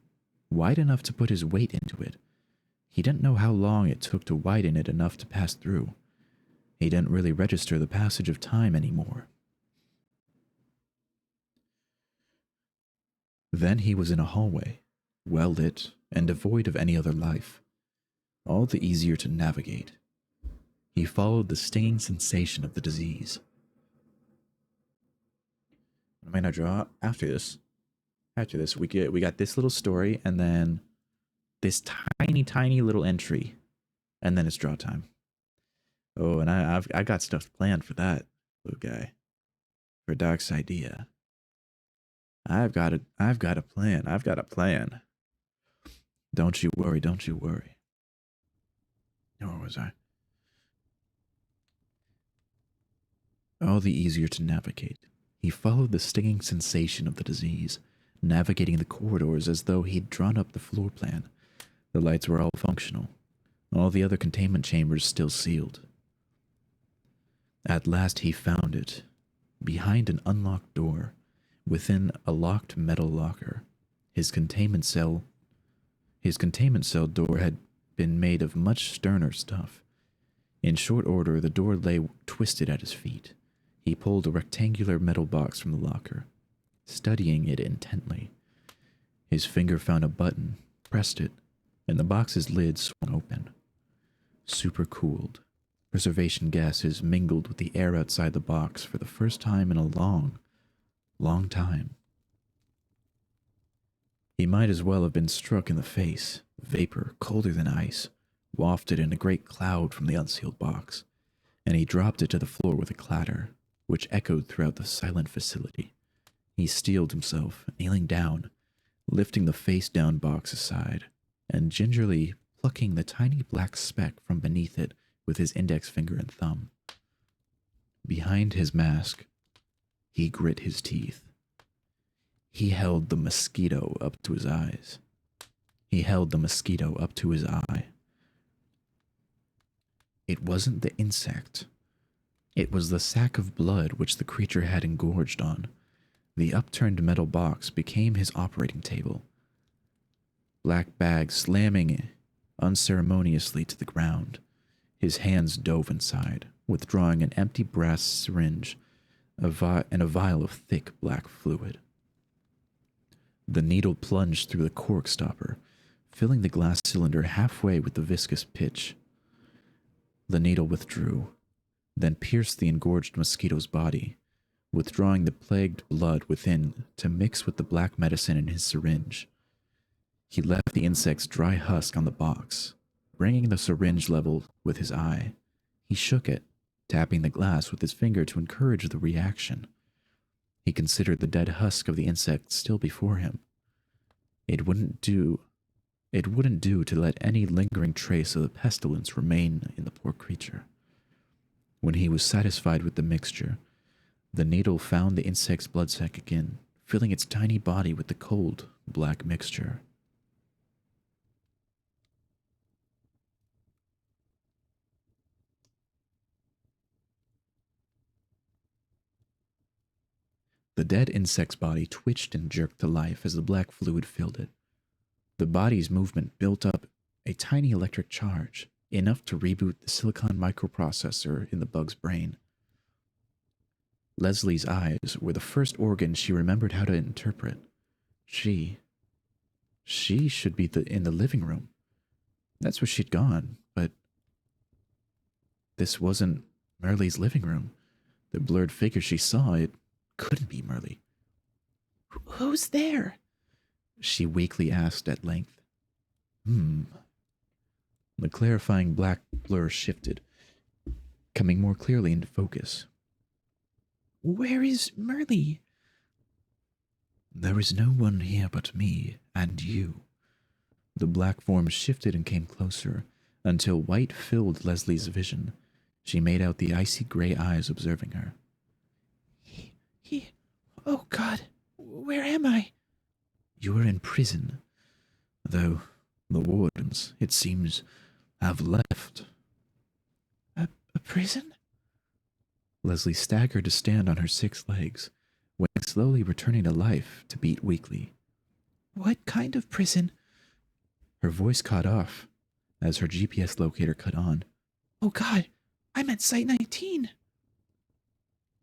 wide enough to put his weight into it. He didn't know how long it took to widen it enough to pass through. He didn't really register the passage of time anymore. Then he was in a hallway, well lit and devoid of any other life, all the easier to navigate. He followed the stinging sensation of the disease. What am I gonna draw after this? After this, we got this little story, and then this tiny little entry, and then it's draw time. Oh, and I got stuff planned for that, little guy, for Dark's idea. I've got a plan. Don't you worry. Where was I? All the easier to navigate. He followed the stinging sensation of the disease, navigating the corridors as though he'd drawn up the floor plan. The lights were all functional, all the other containment chambers still sealed. At last he found it, behind an unlocked door, within a locked metal locker. His containment cell door had been made of much sterner stuff. In short order, the door lay twisted at his feet. He pulled a rectangular metal box from the locker, studying it intently. His finger found a button, pressed it, and the box's lid swung open. Supercooled, preservation gases mingled with the air outside the box for the first time in a long time. He might as well have been struck in the face. Vapor, colder than ice, wafted in a great cloud from the unsealed box, and he dropped it to the floor with a clatter, which echoed throughout the silent facility. He steeled himself, kneeling down, lifting the face-down box aside, and gingerly plucking the tiny black speck from beneath it with his index finger and thumb. Behind his mask, he grit his teeth. He held the mosquito up to his eyes. It wasn't the insect. It was the sack of blood which the creature had engorged on. The upturned metal box became his operating table. Black bag slamming unceremoniously to the ground. His hands dove inside, withdrawing an empty brass syringe and a vial of thick black fluid. The needle plunged through the cork stopper, filling the glass cylinder halfway with the viscous pitch. The needle withdrew, then pierced the engorged mosquito's body, withdrawing the plagued blood within to mix with the black medicine in his syringe. He left the insect's dry husk on the box, bringing the syringe level with his eye. He shook it, tapping the glass with his finger to encourage the reaction. He considered the dead husk of the insect still before him. It wouldn't do to let any lingering trace of the pestilence remain in the poor creature. When he was satisfied with the mixture, the needle found the insect's blood sac again, filling its tiny body with the cold, black mixture. The dead insect's body twitched and jerked to life as the black fluid filled it. The body's movement built up a tiny electric charge, enough to reboot the silicon microprocessor in the bug's brain. Leslie's eyes were the first organ she remembered how to interpret. She should be in the living room. That's where she'd gone, but this wasn't Merle's living room. The blurred figure she saw, it couldn't be Merle. Who's there? She weakly asked at length. The clarifying black blur shifted, coming more clearly into focus. Where is Merle? There is no one here but me and you. The black form shifted and came closer, until white filled Leslie's vision. She made out the icy gray eyes observing her. Oh, God, where am I? You are in prison, though the wardens, it seems, have left. A prison? Leslie staggered to stand on her 6 legs, when slowly returning to life to beat weakly. What kind of prison? Her voice cut off as her GPS locator cut on. Oh God, I'm at Site 19.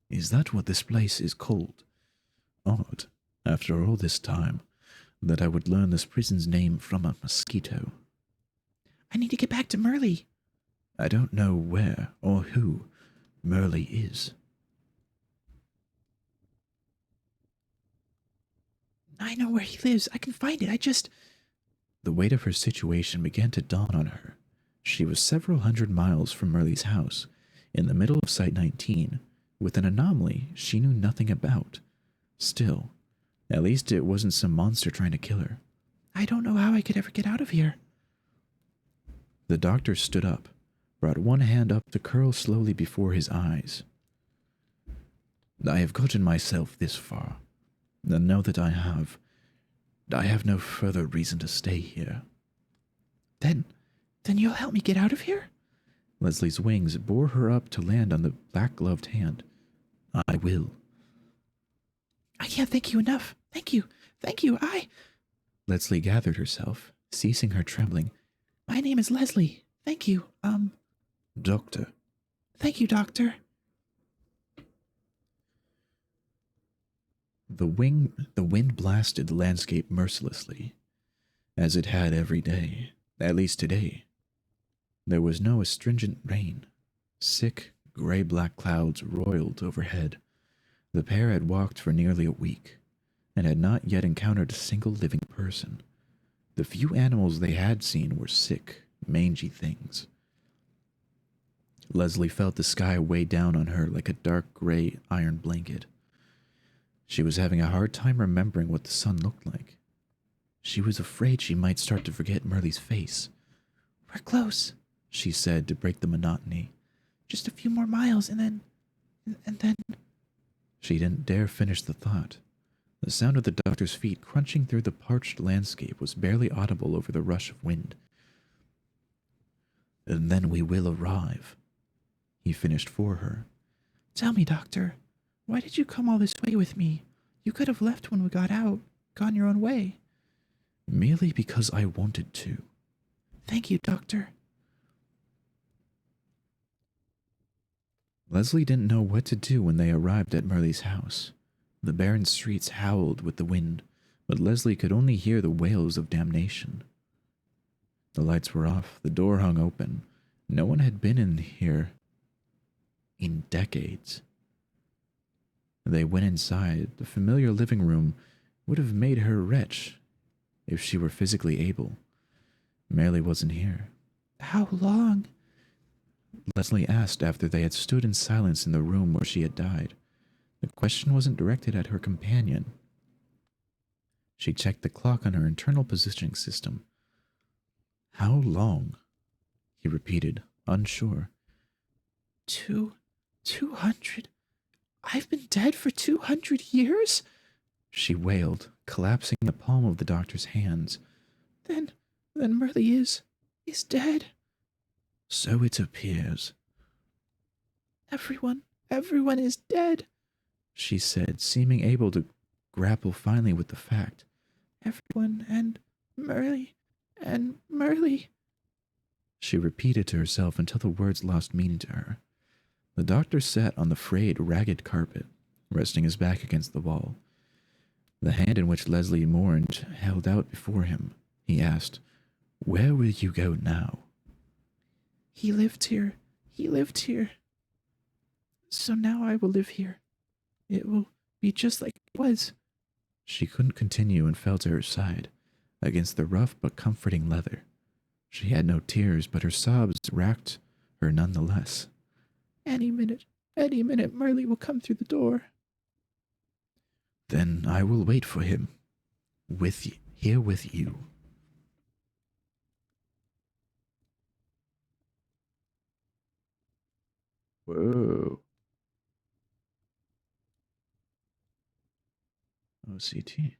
Is that what this place is called? Odd, after all this time, that I would learn this prison's name from a mosquito. I need to get back to Merle. I don't know where or who Merle is. I know where he lives. I can find it. The weight of her situation began to dawn on her. She was several hundred miles from Merle's house, in the middle of Site 19, with an anomaly she knew nothing about. Still, at least it wasn't some monster trying to kill her. I don't know how I could ever get out of here. The doctor stood up, brought one hand up to curl slowly before his eyes. I have gotten myself this far, and now that I have no further reason to stay here. Then you'll help me get out of here? Leslie's wings bore her up to land on the black-gloved hand. I will. I can't thank you enough. Thank you. Leslie gathered herself, ceasing her trembling. My name is Leslie. Thank you. Doctor. Thank you, Doctor. The wind blasted the landscape mercilessly, as it had every day, at least today. There was no astringent rain. Sick, gray-black clouds roiled overhead. The pair had walked for nearly a week, and had not yet encountered a single living person. The few animals they had seen were sick, mangy things. Leslie felt the sky weigh down on her like a dark gray iron blanket. She was having a hard time remembering what the sun looked like. She was afraid she might start to forget Merle's face. We're close, she said to break the monotony. Just a few more miles and then... She didn't dare finish the thought. The sound of the doctor's feet crunching through the parched landscape was barely audible over the rush of wind. And then we will arrive, he finished for her. Tell me, Doctor, why did you come all this way with me? You could have left when we got out, gone your own way. Merely because I wanted to. Thank you, Doctor. Leslie didn't know what to do when they arrived at Merle's house. The barren streets howled with the wind, but Leslie could only hear the wails of damnation. The lights were off, the door hung open. No one had been in here in decades. They went inside. The familiar living room would have made her retch if she were physically able. Merle wasn't here. How long? Leslie asked after they had stood in silence in the room where she had died. The question wasn't directed at her companion. She checked the clock on her internal positioning system. How long? He repeated, unsure. 200? I've been dead for 200 years? She wailed, collapsing in the palm of the doctor's hands. Then Merle is dead. So it appears. Everyone is dead, she said, seeming able to grapple finally with the fact. Everyone and Merle. She repeated to herself until the words lost meaning to her. The doctor sat on the frayed, ragged carpet, resting his back against the wall. The hand in which Leslie mourned held out before him. He asked, Where will you go now? He lived here. So now I will live here. It will be just like it was. She couldn't continue and fell to her side, against the rough but comforting leather. She had no tears, but her sobs racked her nonetheless. Any minute, Merle will come through the door. Then I will wait for him, here with you. Whoa. OCT.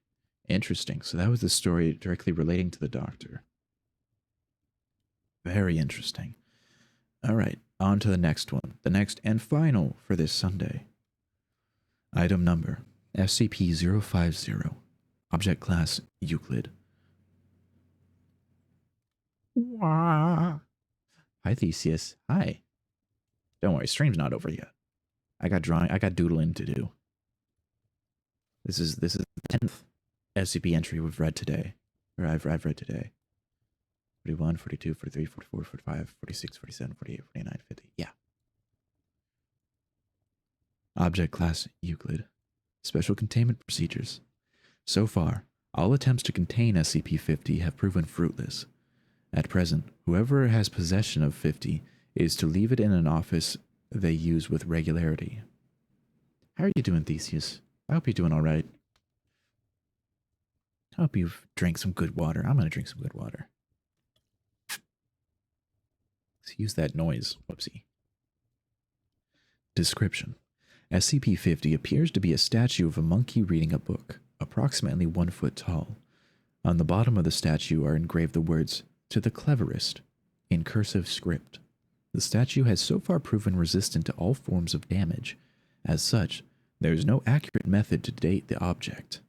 Interesting. So that was the story directly relating to the doctor. Very interesting. All right, on to the next one. The next and final for this Sunday. Item number SCP-050. Object class Euclid. Wah. Hi, Theseus. Hi. Don't worry, stream's not over yet. I got doodling to do. This is the 10th SCP entry we've read today. Or I've read today. 41, 42, 43, 44, 45, 46, 47, 48, 49, 50. Yeah. Object class Euclid. Special containment procedures. So far, all attempts to contain SCP-50 have proven fruitless. At present, whoever has possession of 50 is to leave it in an office they use with regularity. How are you doing, Theseus? I hope you're doing all right. I hope you've drank some good water. I'm going to drink some good water. Excuse that noise. Whoopsie. Description. SCP-50 appears to be a statue of a monkey reading a book, approximately 1 foot tall. On the bottom of the statue are engraved the words, "To the cleverest," in cursive script. The statue has so far proven resistant to all forms of damage. As such, there is no accurate method to date the object.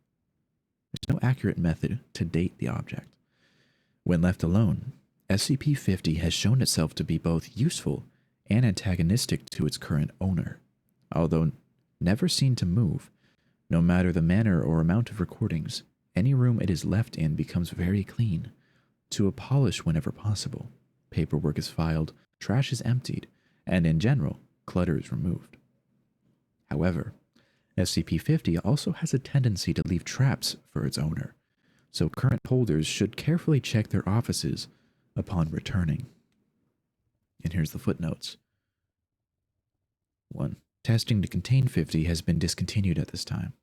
When left alone, SCP-50 has shown itself to be both useful and antagonistic to its current owner. Although never seen to move, no matter the manner or amount of recordings, any room it is left in becomes very clean, to a polish whenever possible. Paperwork is filed, trash is emptied, and in general, clutter is removed. However, SCP-50 also has a tendency to leave traps for its owner, so current holders should carefully check their offices upon returning. And here's the footnotes. 1. Testing to contain 50 has been discontinued at this time.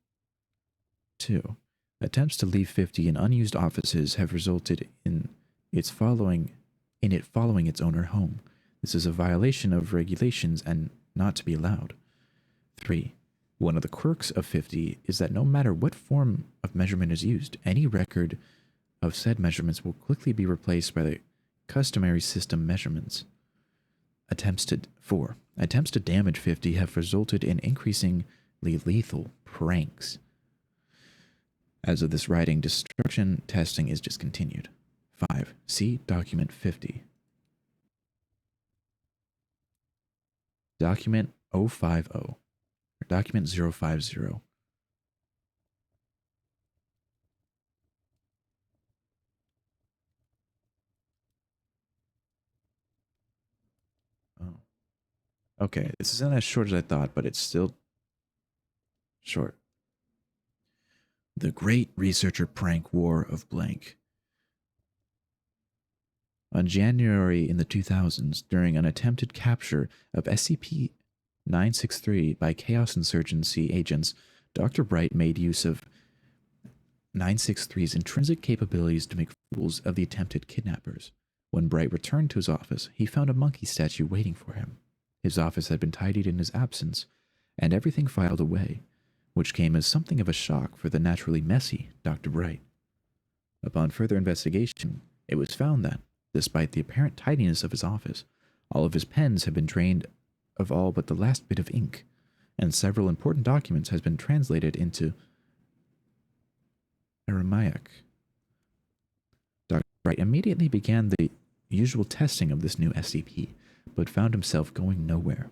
2. Attempts to leave 50 in unused offices have resulted in it following its owner home. This is a violation of regulations and not to be allowed. 3. One of the quirks of 50 is that no matter what form of measurement is used, any record of said measurements will quickly be replaced by the customary system measurements. 4. Attempts to damage 50 have resulted in increasingly lethal pranks. As of this writing, destruction testing is discontinued. 5. See Document 50. Document 050. Or Document 050. Oh. Okay, this isn't as short as I thought, but it's still short. The Great Researcher Prank War of Blank. On January in the 2000s, during an attempted capture of SCP-963 by Chaos Insurgency agents, Dr. Bright made use of 963's intrinsic capabilities to make fools of the attempted kidnappers. When Bright returned to his office, he found a monkey statue waiting for him. His office had been tidied in his absence, and everything filed away, which came as something of a shock for the naturally messy Dr. Bright. Upon further investigation, it was found that, despite the apparent tidiness of his office, all of his pens had been drained of all but the last bit of ink, and several important documents had been translated into Aramaic. Dr. Bright immediately began the usual testing of this new SCP, but found himself going nowhere,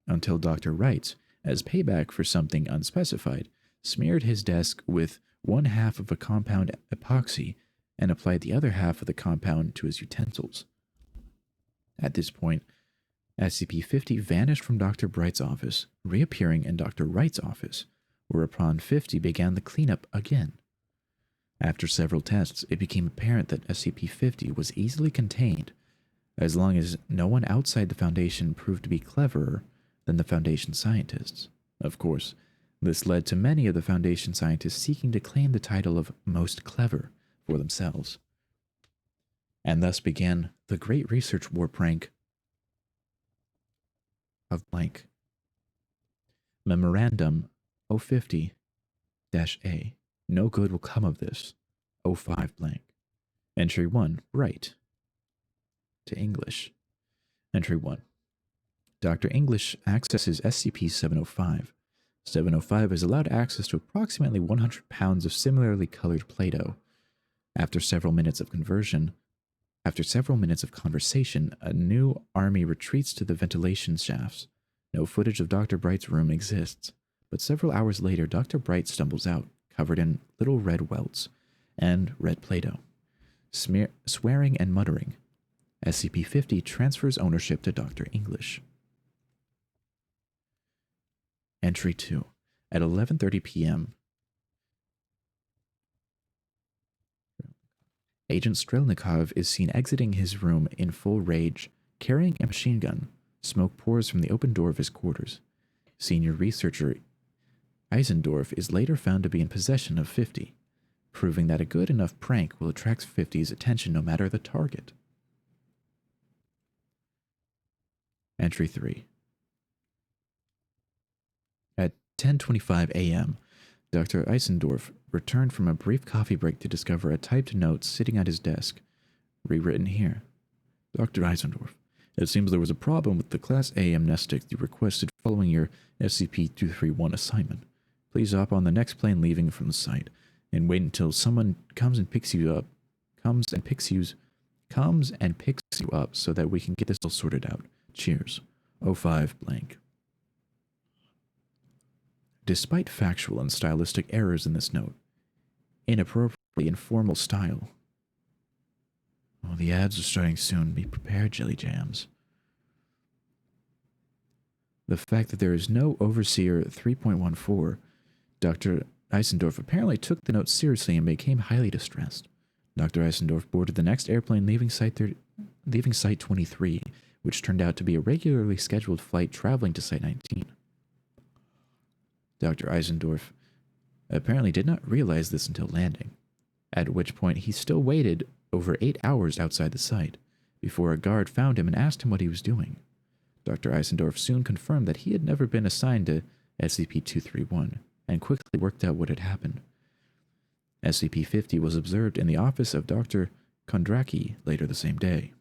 until Dr. Wright, as payback for something unspecified, smeared his desk with 1/2 of a compound epoxy and applied the other half of the compound to his utensils. At this point, SCP-50 vanished from Dr. Bright's office, reappearing in Dr. Wright's office, whereupon 50 began the cleanup again. After several tests, it became apparent that SCP-50 was easily contained, as long as no one outside the Foundation proved to be cleverer than the Foundation scientists. Of course, this led to many of the Foundation scientists seeking to claim the title of most clever for themselves. And thus began the Great Research War Prank of blank. Memorandum 050-A. No good will come of this. O5 blank. Entry 1, right. To English. Entry 1. Dr. English accesses SCP-705. 705 is allowed access to approximately 100 pounds of similarly colored Play-Doh. After several minutes of conversation, a new army retreats to the ventilation shafts. No footage of Dr. Bright's room exists, but several hours later, Dr. Bright stumbles out, covered in little red welts and red Play-Doh, swearing and muttering. SCP-50 transfers ownership to Dr. English. Entry 2. At 11:30 p.m., Agent Strelnikov is seen exiting his room in full rage, carrying a machine gun. Smoke pours from the open door of his quarters. Senior researcher Eisendorf is later found to be in possession of 50, proving that a good enough prank will attract 50's attention no matter the target. Entry 3. At 10:25 a.m., Dr. Eisendorf returned from a brief coffee break to discover a typed note sitting at his desk, rewritten here. Dr. Eisendorf, it seems there was a problem with the Class A amnestic you requested following your SCP-231 assignment. Please hop on the next plane leaving from the site, and wait until someone comes and picks you up so that we can get this all sorted out. Cheers. O5 blank. Despite factual and stylistic errors in this note, inappropriately informal style. Oh, the ads are starting soon. Be prepared, Jelly Jams. The fact that there is no Overseer 3.14, Dr. Eisendorf apparently took the note seriously and became highly distressed. Dr. Eisendorf boarded the next airplane leaving Site 23, which turned out to be a regularly scheduled flight traveling to Site 19. Dr. Eisendorf apparently did not realize this until landing, at which point he still waited over 8 hours outside the site, before a guard found him and asked him what he was doing. Dr. Eisendorf soon confirmed that he had never been assigned to SCP-231, and quickly worked out what had happened. SCP-50 was observed in the office of Dr. Kondraki later the same day.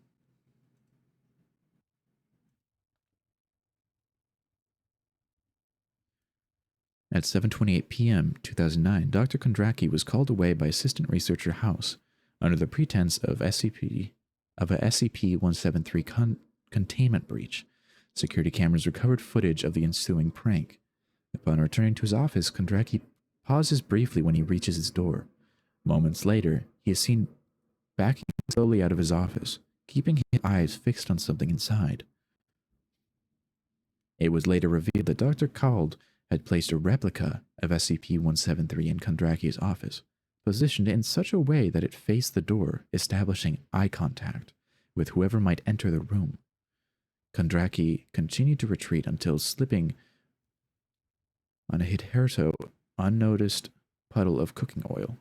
At 7:28 p.m., 2009, Dr. Kondraki was called away by Assistant Researcher House under the pretense of a SCP-173 containment breach. Security cameras recovered footage of the ensuing prank. Upon returning to his office, Kondraki pauses briefly when he reaches his door. Moments later, he is seen backing slowly out of his office, keeping his eyes fixed on something inside. It was later revealed that Dr. Kald had placed a replica of SCP-173 in Kondraki's office, positioned in such a way that it faced the door, establishing eye contact with whoever might enter the room. Kondraki continued to retreat until slipping on a hitherto unnoticed puddle of cooking oil.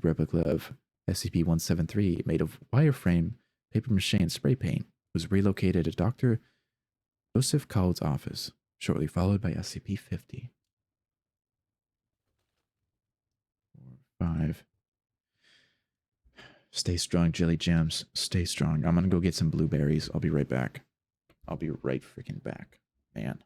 The replica of SCP-173, made of wireframe, papier-mâché, and spray paint, was relocated at Dr. Joseph Kald's office, shortly followed by SCP-50. 5. Stay strong, Jelly Jams. Stay strong. I'm gonna go get some blueberries. I'll be right back. I'll be right freaking back. Man.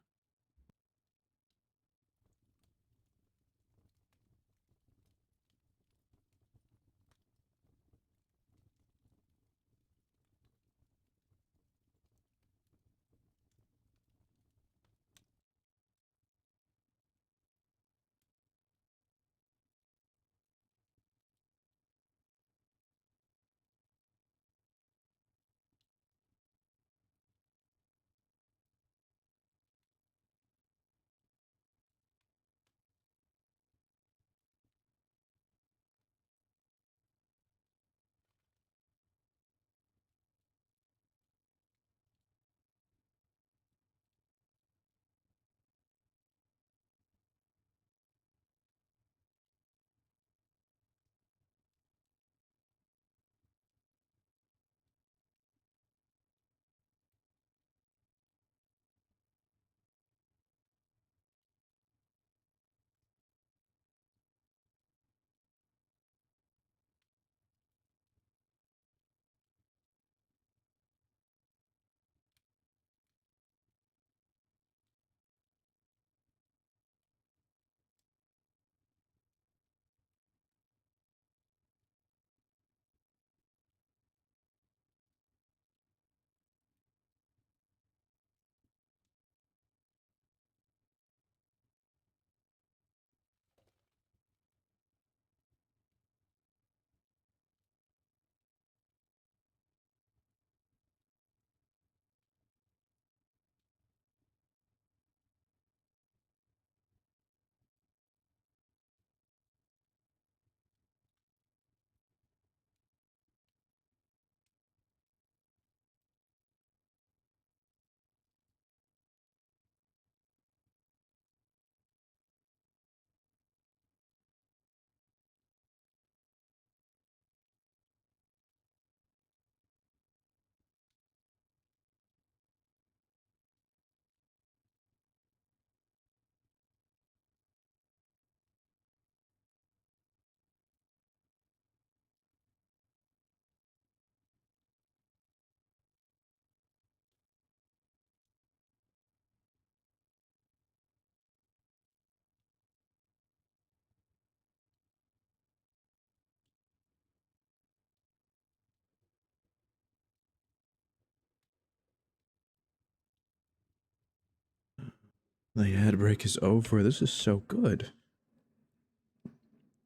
The ad break is over. This is so good.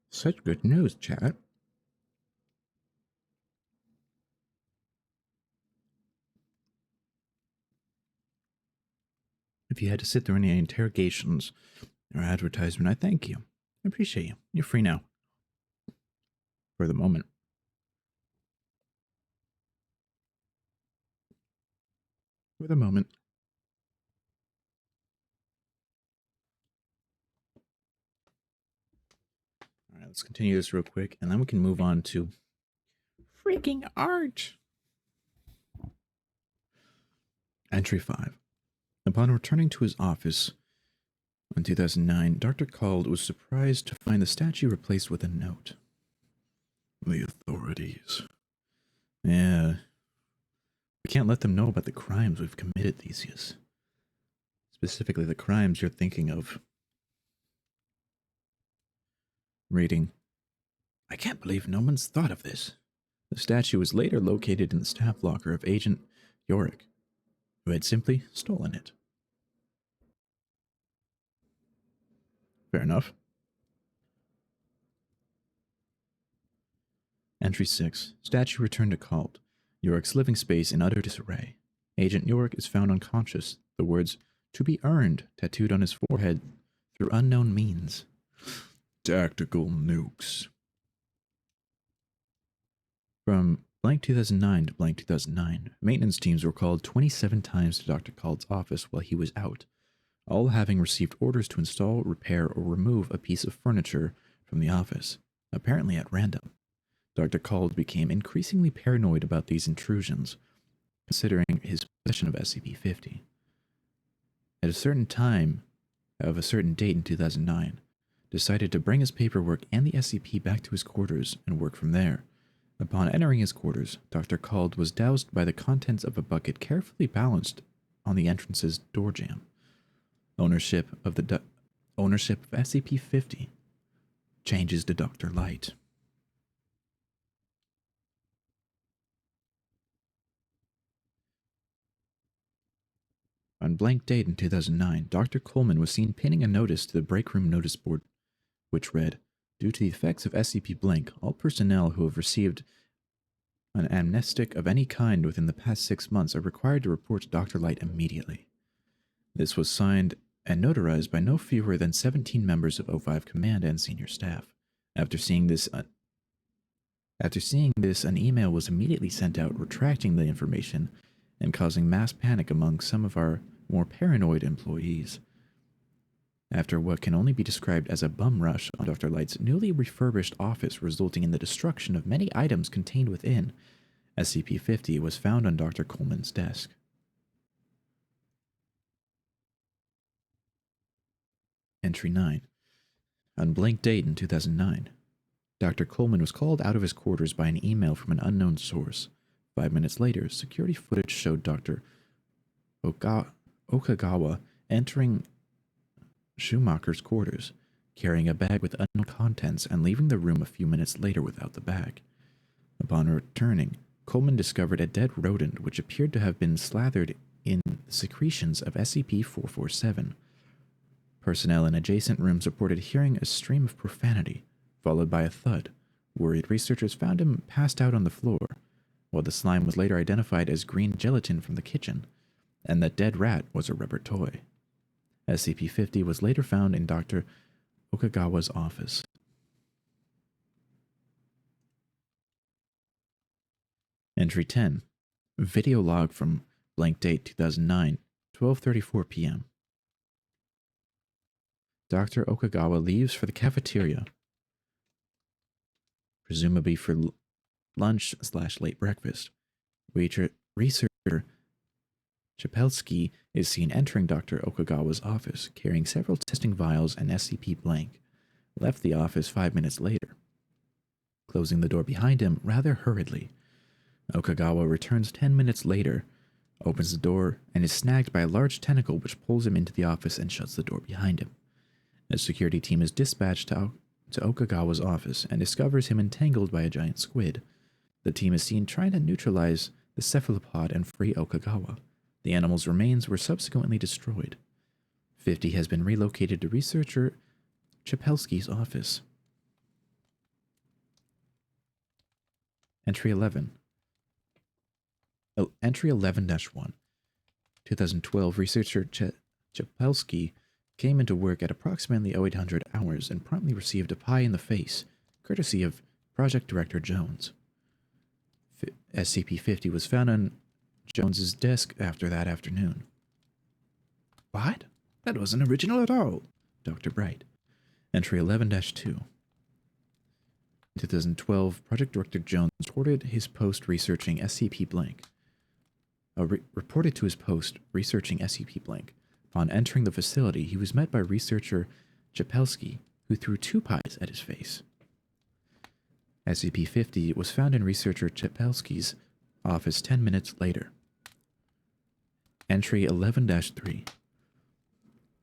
Such good news, chat. If you had to sit through any interrogations or advertisement, I thank you. I appreciate you. You're free now. For the moment. For the moment. All right, let's continue this real quick, and then we can move on to freaking art. Entry 5. Upon returning to his office in 2009, Dr. Cald was surprised to find the statue replaced with a note. The authorities. Yeah. We can't let them know about the crimes we've committed, Theseus. Specifically, the crimes you're thinking of. Reading. I can't believe no one's thought of this. The statue was later located in the staff locker of Agent Yorick, who had simply stolen it. Fair enough. Entry 6. Statue returned to Cald. Yorick's living space in utter disarray. Agent Yorick is found unconscious. The words, "to be earned," tattooed on his forehead through unknown means. Tactical nukes. From blank 2009 to blank 2009, maintenance teams were called 27 times to Dr. Cald's office while he was out, all having received orders to install, repair, or remove a piece of furniture from the office, apparently at random. Dr. Cald became increasingly paranoid about these intrusions, considering his possession of SCP-50. At a certain time, of a certain date in 2009, decided to bring his paperwork and the SCP back to his quarters and work from there. Upon entering his quarters, Dr. Cald was doused by the contents of a bucket carefully balanced on the entrance's door jamb. Ownership of SCP-50 changes to Dr. Light. On blank date in 2009, Dr. Coleman was seen pinning a notice to the break room notice board, which read, "Due to the effects of SCP blank, all personnel who have received an amnestic of any kind within the past 6 months are required to report to Dr. Light immediately." This was signed and notarized by no fewer than 17 members of O5 Command and senior staff. After seeing this, an email was immediately sent out retracting the information and causing mass panic among some of our more paranoid employees. After what can only be described as a bum rush on Dr. Light's newly refurbished office, resulting in the destruction of many items contained within, SCP-50 was found on Dr. Coleman's desk. Entry 9. On blank date in 2009, Dr. Coleman was called out of his quarters by an email from an unknown source. 5 minutes later, security footage showed Dr. Okagawa entering Schumacher's quarters, carrying a bag with unknown contents and leaving the room a few minutes later without the bag. Upon returning, Coleman discovered a dead rodent which appeared to have been slathered in secretions of SCP-447. Personnel in adjacent rooms reported hearing a stream of profanity, followed by a thud. Worried researchers found him passed out on the floor, while the slime was later identified as green gelatin from the kitchen, and the dead rat was a rubber toy. SCP-50 was later found in Dr. Okagawa's office. Entry 10. Video log from blank date 2009, 12:34 p.m. Dr. Okagawa leaves for the cafeteria, presumably for lunch/late breakfast. Researcher Chapelsky is seen entering Dr. Okagawa's office, carrying several testing vials and SCP blank. Left the office 5 minutes later, closing the door behind him rather hurriedly. Okagawa returns 10 minutes later, opens the door, and is snagged by a large tentacle which pulls him into the office and shuts the door behind him. A security team is dispatched to Okagawa's office and discovers him entangled by a giant squid. The team is seen trying to neutralize the cephalopod and free Okagawa. The animal's remains were subsequently destroyed. 50 has been relocated to researcher Chapelsky's office. Entry 11. Entry 11-1. 2012, researcher Chapelsky came into work at approximately 0800 hours and promptly received a pie in the face, courtesy of Project Director Jones. SCP-50 was found on Jones's desk after that afternoon. What? That wasn't original at all, Dr. Bright. Entry 11-2. In 2012, Project Director Jones reported his post researching SCP blank. Reported to his post researching SCP blank. Upon entering the facility, he was met by researcher Chapelsky, who threw 2 pies at his face. SCP-50 was found in researcher Chapelsky's office 10 minutes later. Entry 11-3.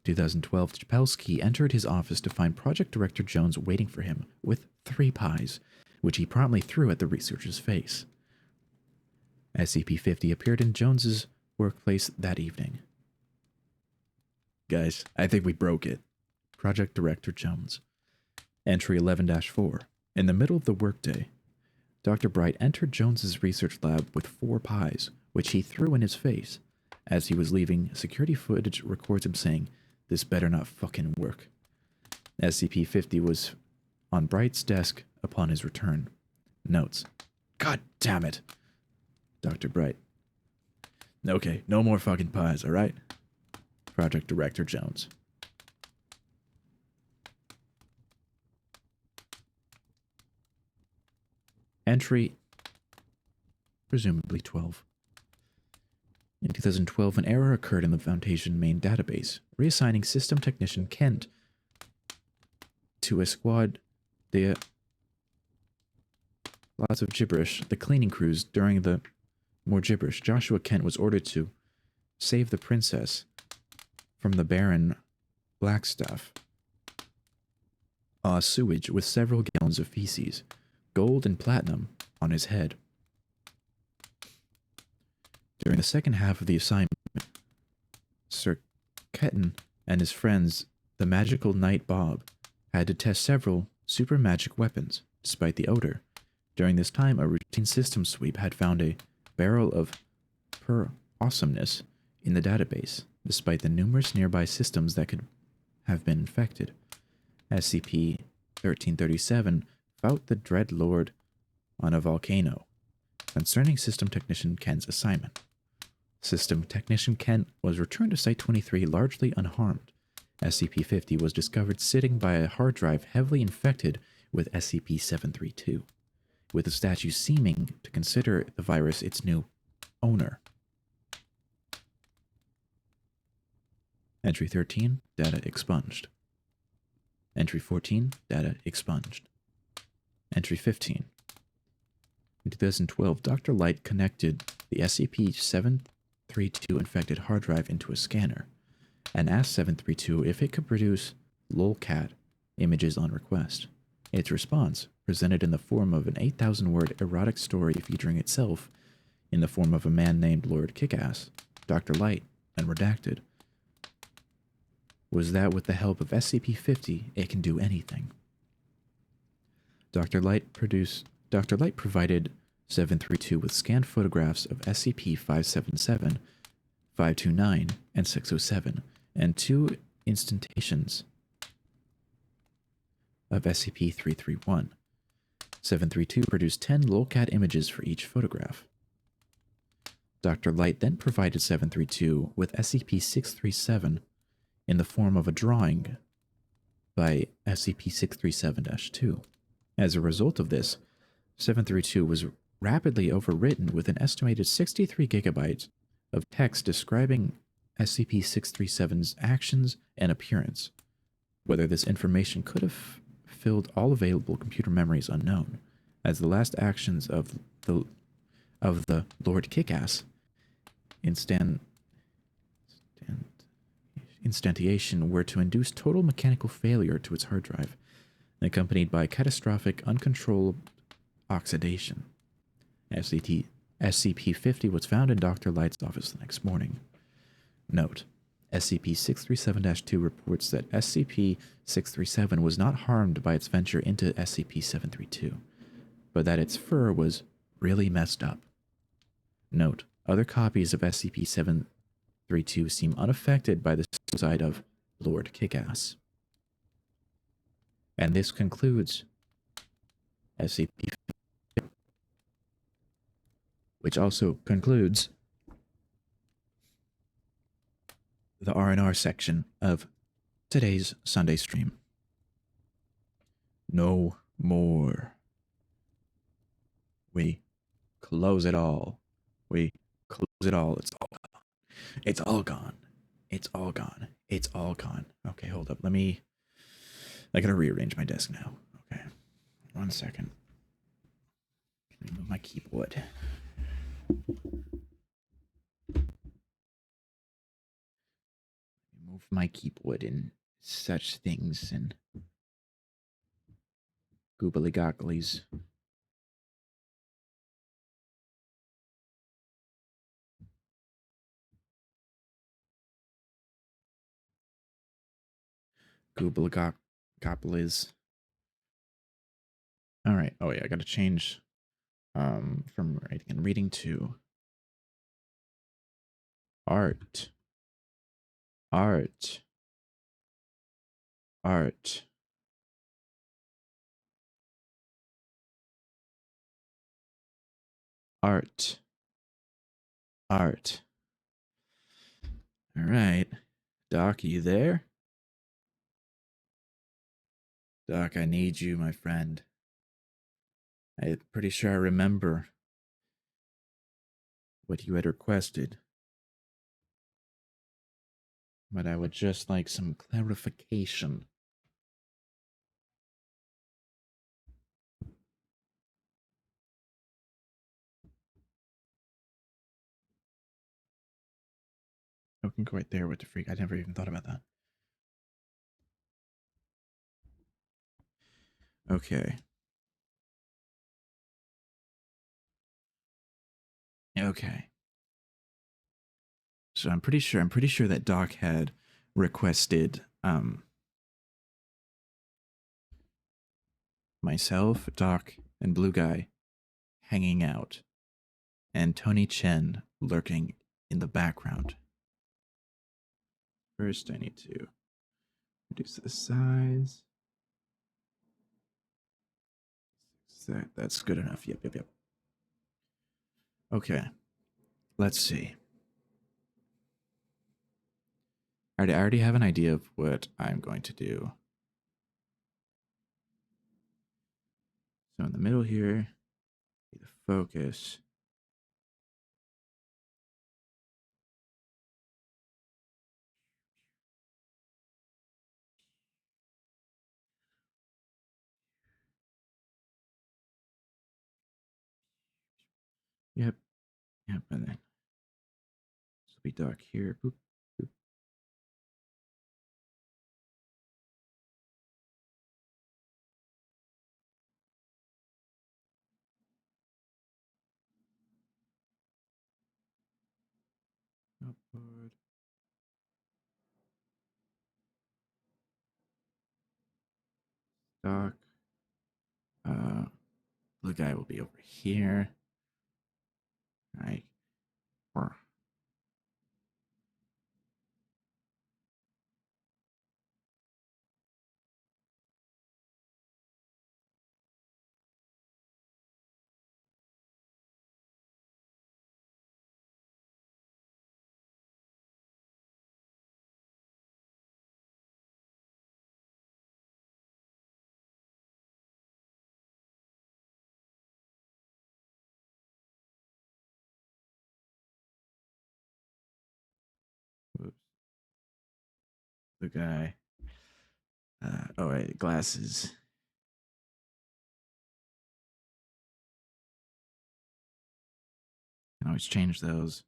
2012, Chapelsky entered his office to find Project Director Jones waiting for him with 3 pies, which he promptly threw at the researcher's face. SCP-50 appeared in Jones's workplace that evening. Guys, I think we broke it. Project Director Jones. Entry 11-4. In the middle of the workday, Dr. Bright entered Jones's research lab with 4 pies, which he threw in his face. As he was leaving, security footage records him saying, "This better not fucking work." SCP-50 was on Bright's desk upon his return. Notes. God damn it. Dr. Bright. Okay, no more fucking pies, alright? Project Director Jones. Entry, presumably 12. In 2012, an error occurred in the Foundation main database, reassigning System Technician Kent to a squad. Lots of gibberish. The cleaning crews during the more gibberish. Joshua Kent was ordered to save the princess from the Baron Blackstaff. Sewage with several gallons of feces, gold and platinum, on his head. During the second half of the assignment, Sir Ketten and his friends, the Magical Knight Bob, had to test several super magic weapons, despite the odor. During this time, a routine system sweep had found a barrel of pure awesomeness in the database, despite the numerous nearby systems that could have been infected. SCP-1337 fought the Dread Lord on a volcano. Concerning System Technician Kent's assignment. System Technician Kent was returned to Site-23 largely unharmed. SCP-50 was discovered sitting by a hard drive heavily infected with SCP-732, with the statue seeming to consider the virus its new owner. Entry 13, data expunged. Entry 14, data expunged. Entry 15. In 2012, Dr. Light connected the SCP-732 infected hard drive into a scanner and asked 732 if it could produce lolcat images on request. Its response, presented in the form of an 8,000-word erotic story featuring itself in the form of a man named Lord Kickass, Dr. Light, and redacted, was that with the help of SCP-50, it can do anything. Dr. Light provided 732 with scanned photographs of SCP-577, 529, and 607, and 2 instantations of SCP-331. 732 produced 10 lolcat images for each photograph. Dr. Light then provided 732 with SCP-637 in the form of a drawing by SCP-637-2. As a result of this, 732 was rapidly overwritten with an estimated 63 gigabytes of text describing SCP-637's actions and appearance. Whether this information could have filled all available computer memory is unknown, as the last actions of the Lord Kickass instantiation were to induce total mechanical failure to its hard drive, accompanied by catastrophic uncontrolled oxidation. SCP-50 was found in Dr. Light's office the next morning. Note: SCP-637-2 reports that SCP-637 was not harmed by its venture into SCP-732, but that its fur was really messed up. Note, other copies of SCP-732 seem unaffected by the suicide of Lord Kickass. And this concludes SCP, which also concludes the RNR section of today's Sunday stream. No more. We close it all. We close it all. It's all gone. It's all gone. It's all gone. It's all gone. Okay, hold up. I gotta rearrange my desk now. Okay. 1 second. Let me move my keyboard. Move my keyboard and such things and goobly gogglies. Goobly gobblies. All right. Oh yeah, I gotta change from writing and reading to art. Art. Art. Art. Art. All right. Doc, are you there? Doc, I need you, my friend. I'm pretty sure I remember what you had requested. But I would just like some clarification. Oh, can go right there with the freak. I never even thought about that. Okay. Okay. So I'm pretty sure that Doc had requested myself, Doc, and Blue Guy hanging out, and Tony Chen lurking in the background. First, I need to reduce the size. That's good enough. Yep. Okay. Let's see. I already have an idea of what I'm going to do. So in the middle here, be the focus. Yep, and then this will be dark here. Boop, boop. Upward. Dark. Blue guy will be over here. All right. Whoops. The guy. Oh wait, glasses. Can always change those.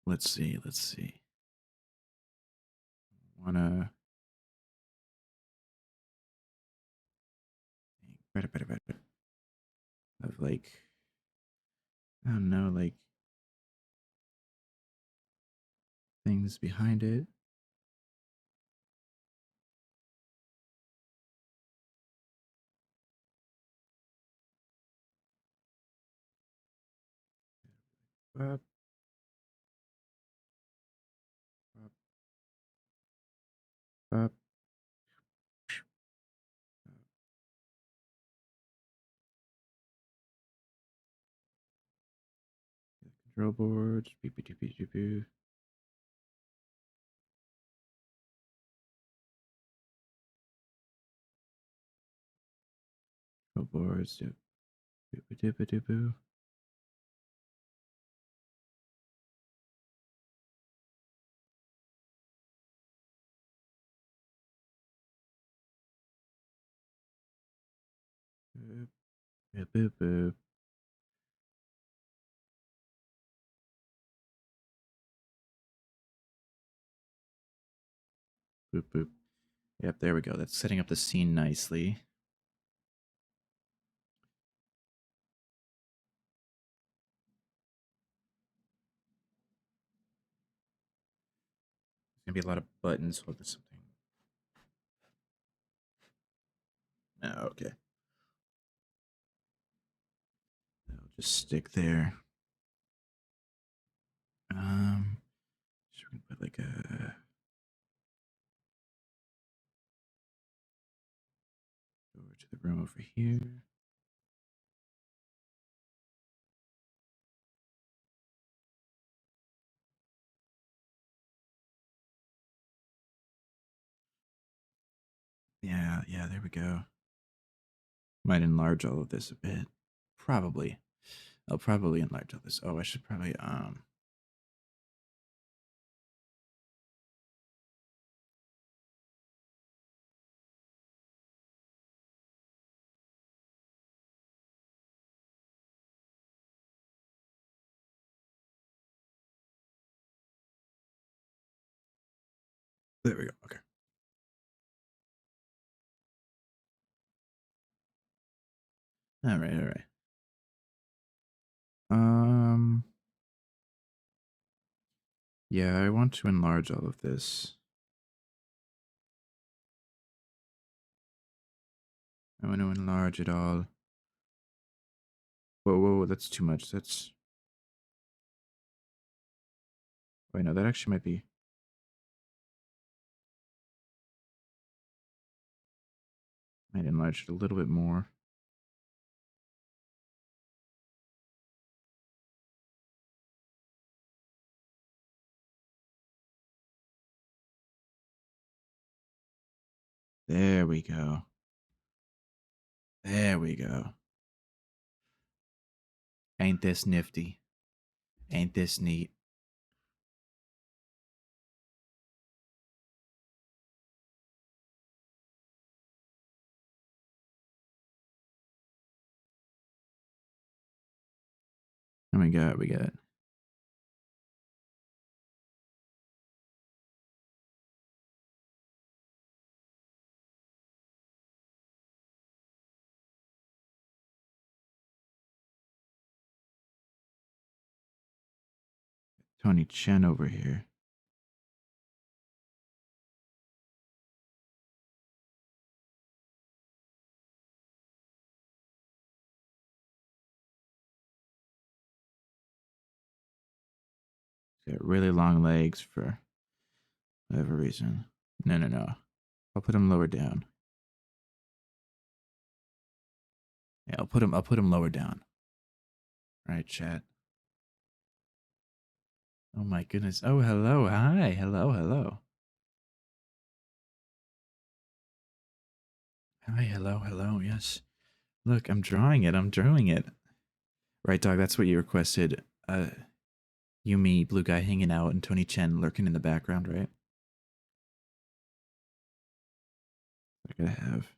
Let's see. Wanna better of like I don't know, like things behind it. Up, up, up. Control boards. Beep, beep, beep, beep, beep. Control boards. Doop, doop, doop, doop, doop. Boop, boop, boop, boop. Boop, boop. Yep, there we go. That's setting up the scene nicely. There's gonna be a lot of buttons. Hold this something. Oh, okay. I'll just stick there. So we're gonna put like a over to the room over here. Yeah, yeah, there we go. Might enlarge all of this a bit. Probably. I'll probably enlarge all this. Oh, I should probably there we go. Okay. All right, all right. Yeah, I want to enlarge all of this. I want to enlarge it all. Whoa, whoa, that's too much. That's. Wait, no, that actually might be. Might enlarge it a little bit more. There we go. There we go. Ain't this nifty? Ain't this neat? And we got Tony Chen over here. He's got really long legs for whatever reason. No, no, no. I'll put him lower down. Yeah, I'll put him lower down. All right, chat. Oh my goodness. Oh, hello. Hi. Hello, hello. Hi, hello, hello. Yes. Look, I'm drawing it. I'm drawing it. Right, dog. That's what you requested. You, me, blue guy hanging out, and Tony Chen lurking in the background, right? I gotta have.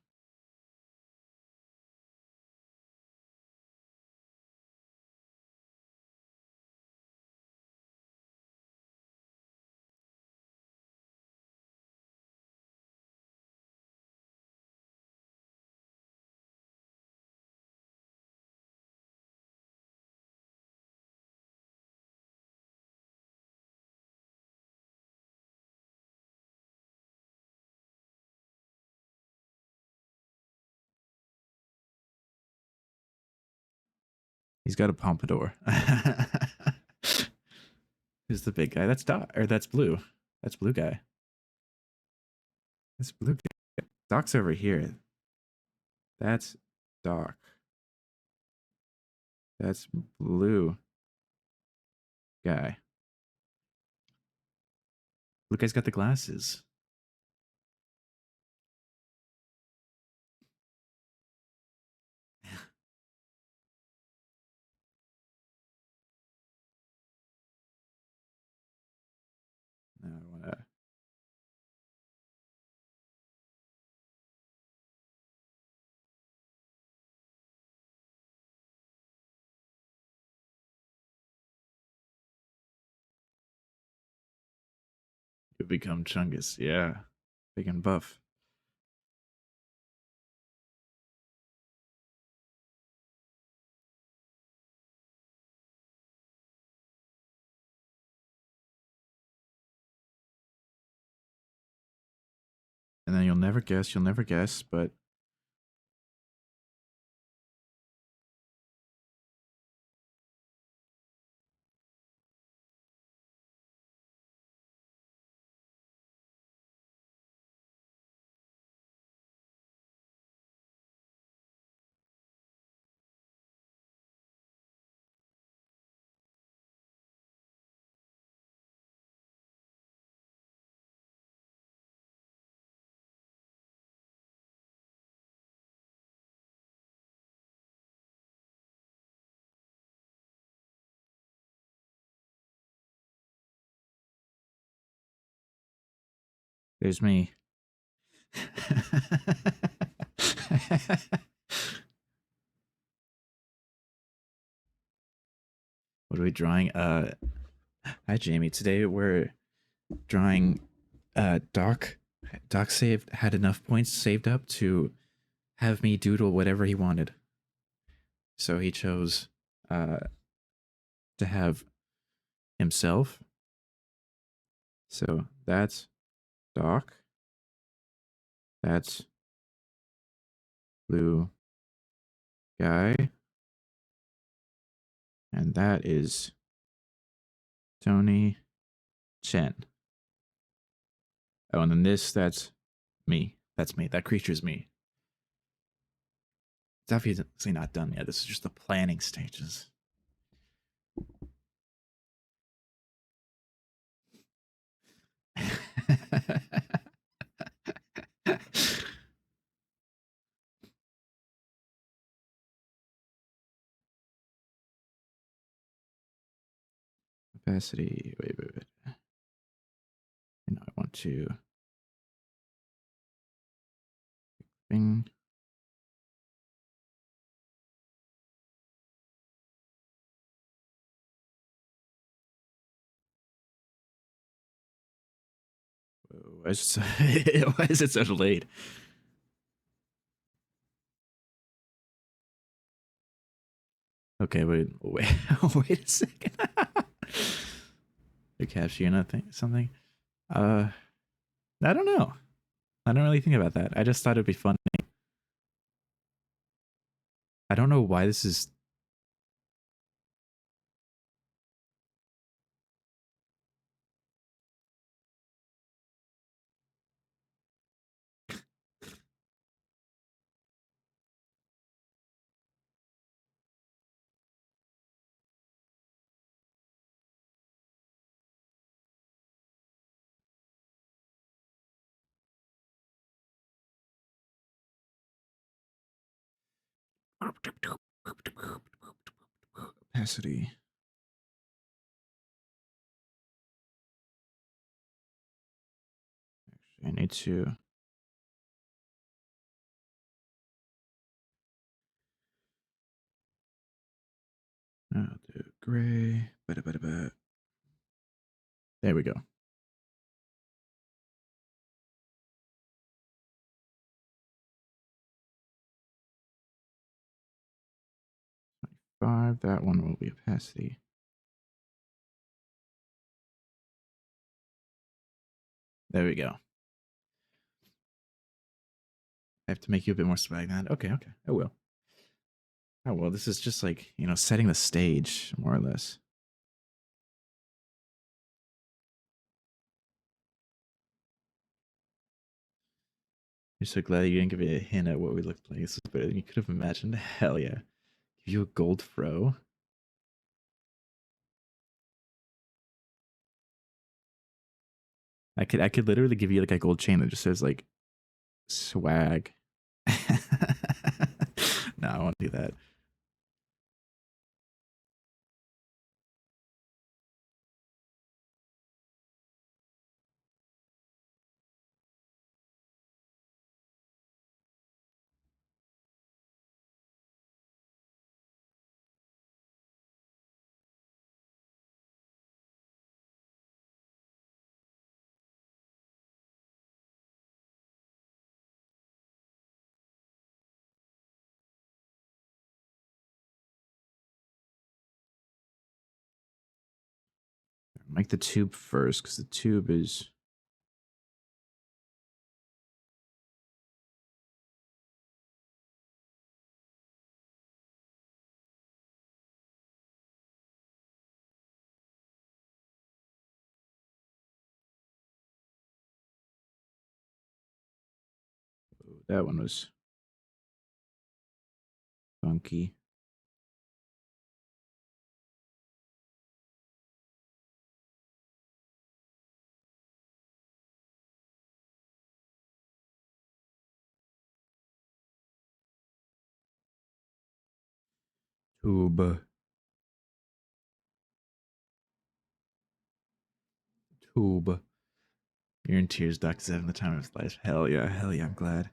He's got a pompadour. Who's the big guy? That's Doc, or that's Blue. That's Blue guy. That's Blue guy. Doc's over here. That's Doc. That's Blue guy. Blue guy's got the glasses. No, I want to. You become Chungus. Yeah. Big and buff. And then you'll never guess, but there's me. What are we drawing? Hi Jamie. Today we're drawing Doc. Doc had enough points saved up to have me doodle whatever he wanted. So he chose to have himself. So that's Doc. That's Blue guy. And that is Tony Chen. Oh, and then that's me. That's me. That creature's me. It's obviously not done yet. This is just the planning stages. Opacity. Wait. And I want to. Bing. Why is it so late? Okay, wait a second. The caption thing, something. I don't know. I don't really think about that. I just thought it'd be funny. I don't know why this is. Opacity. Actually, I need to. I'll do gray. There we go. That one will be opacity. There we go. I have to make you a bit more swag than that. Okay, I will. Oh, well, this is just like, setting the stage, more or less. You're so glad you didn't give me a hint at what we looked like. This is better than you could have imagined. Hell yeah. Give you a gold fro. I could literally give you like a gold chain that just says like swag. No, I won't do that. Make the tube first, because the tube is. Oh, that one was funky. Tube. Tube. You're in tears, Doc 7, the time of his life. Hell yeah, I'm glad.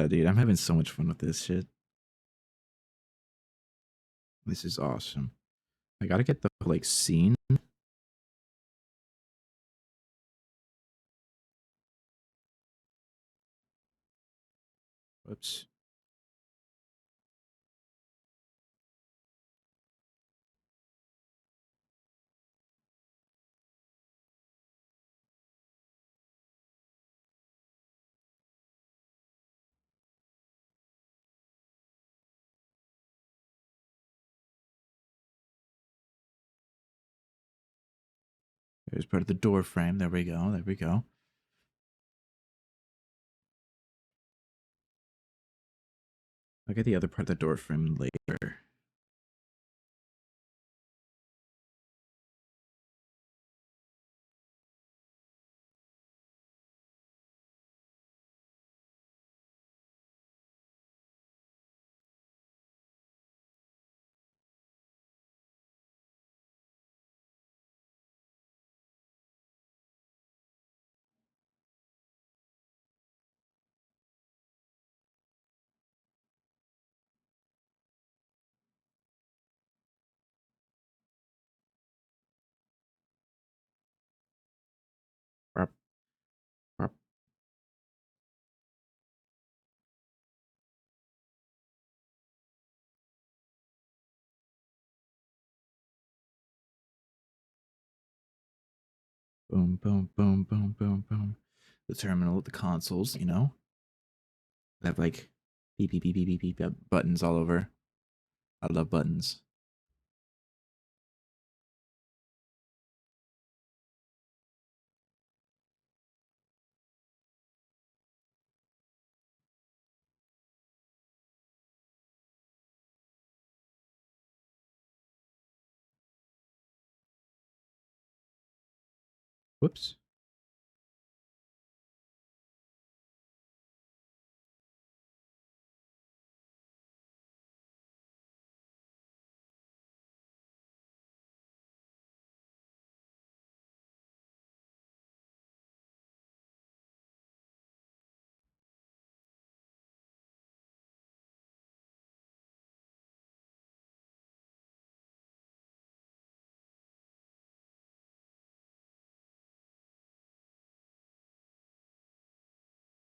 Dude, I'm having so much fun with this shit. This is awesome. I gotta get the like scene. Whoops. There's part of the door frame. There we go. There we go. I'll get the other part of the door frame later. Prop, prop. Boom, boom, boom, boom, boom, boom. The terminal, the consoles, they have like beep, beep, beep, beep, beep, beep, buttons all over. I love buttons. Whoops.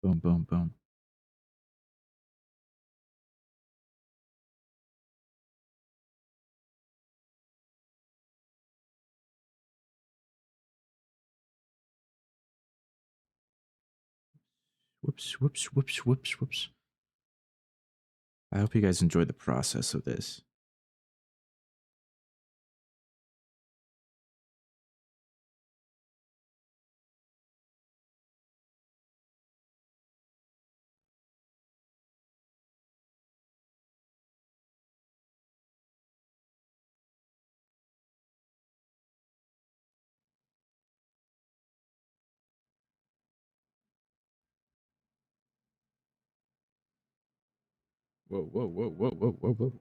Boom, boom, boom. Whoops, whoops, whoops, whoops, whoops. I hope you guys enjoyed the process of this. Whoa, whoa, whoa, whoa, whoa, whoa, whoa.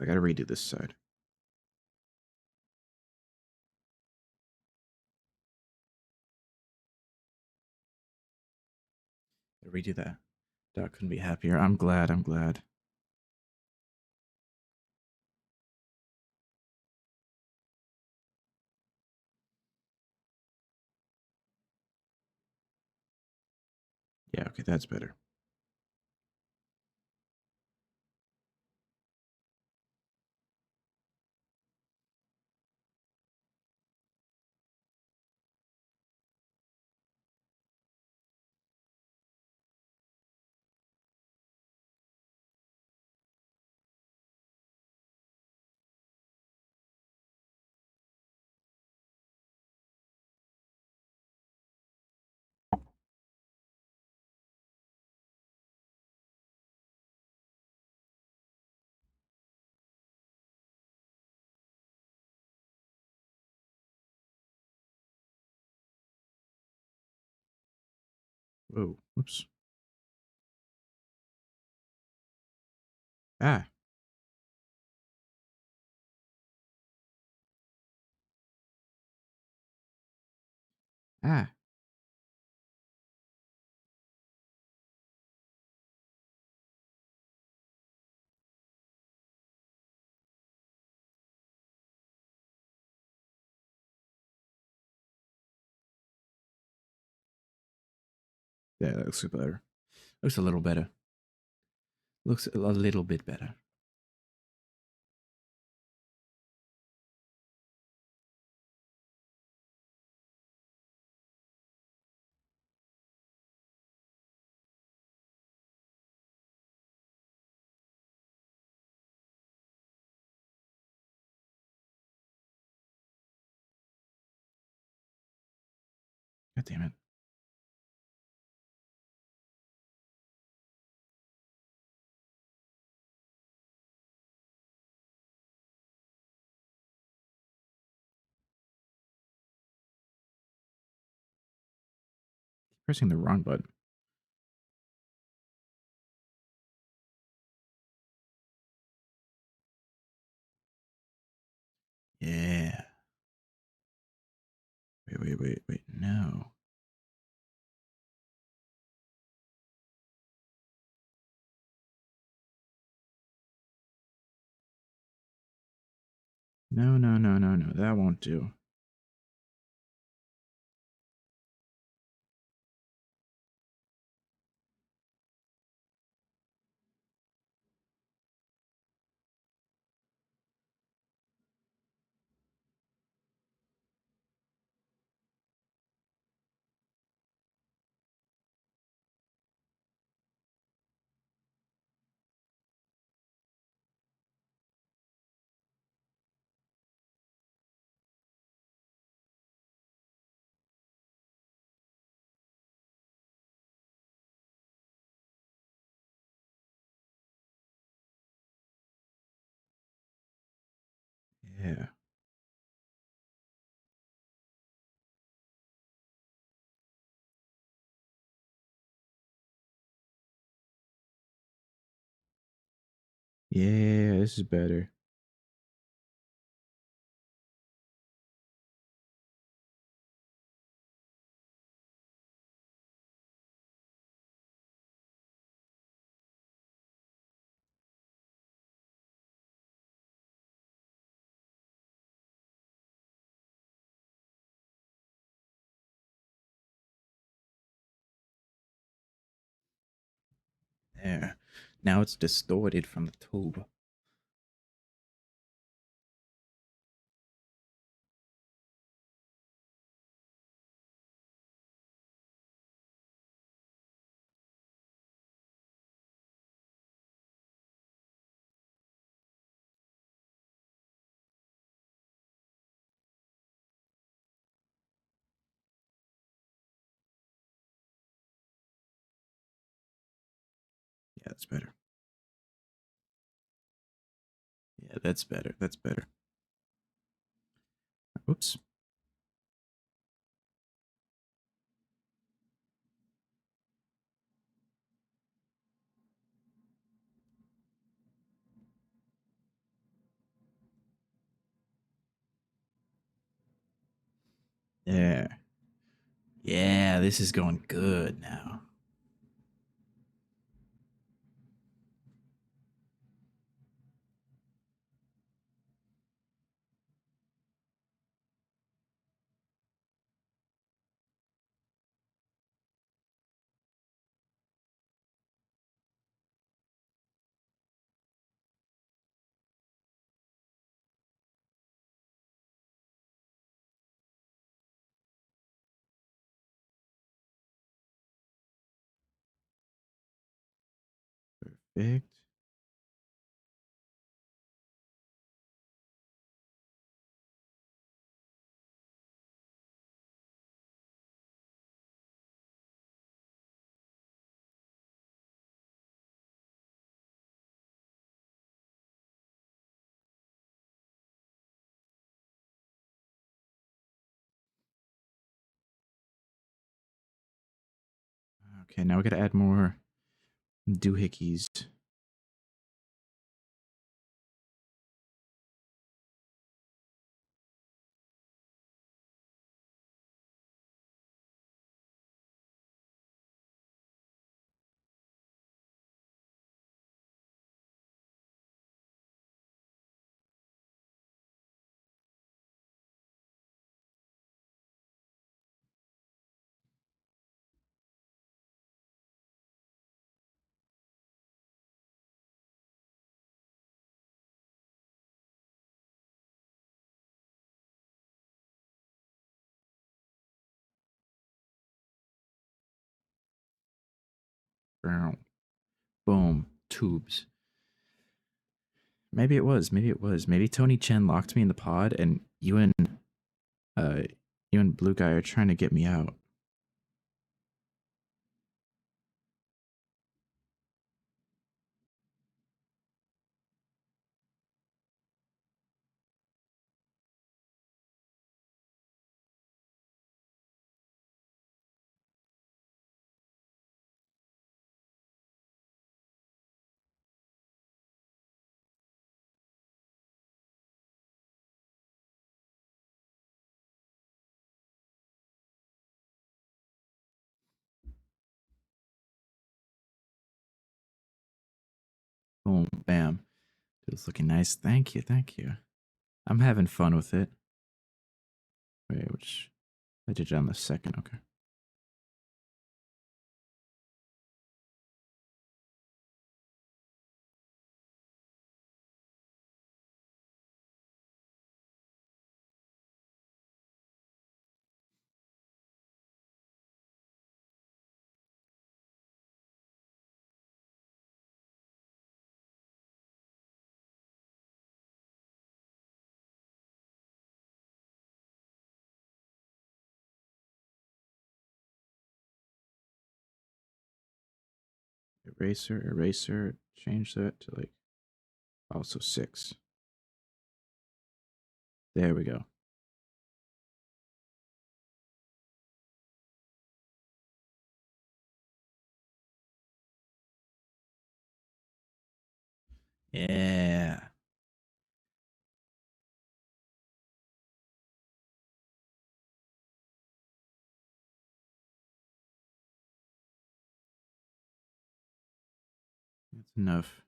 I gotta redo this side. Redo that. Doc couldn't be happier. I'm glad. I'm glad. Yeah, okay, that's better. Whoa, whoops. Ah. Ah. Yeah, that looks better. Looks a little better. Looks a little bit better. God damn it. Pressing the wrong button. Yeah. Wait. No. No. That won't do. Yeah, this is better. There. Now it's distorted from the tube. Yeah, that's better. Yeah, that's better. That's better. Oops. There. Yeah, this is going good now. Perfect. Okay, now we gotta add more doohickeys. Boom. Tubes. Maybe it was. Maybe it was. Maybe Tony Chen locked me in the pod, and uh, you and Blue Guy are trying to get me out. Boom. Bam. It's looking nice. Thank you. Thank you. I'm having fun with it. Wait, which I did it on the second. Okay. Eraser, eraser. Change that to like also 6. There we go. Yeah. That's enough.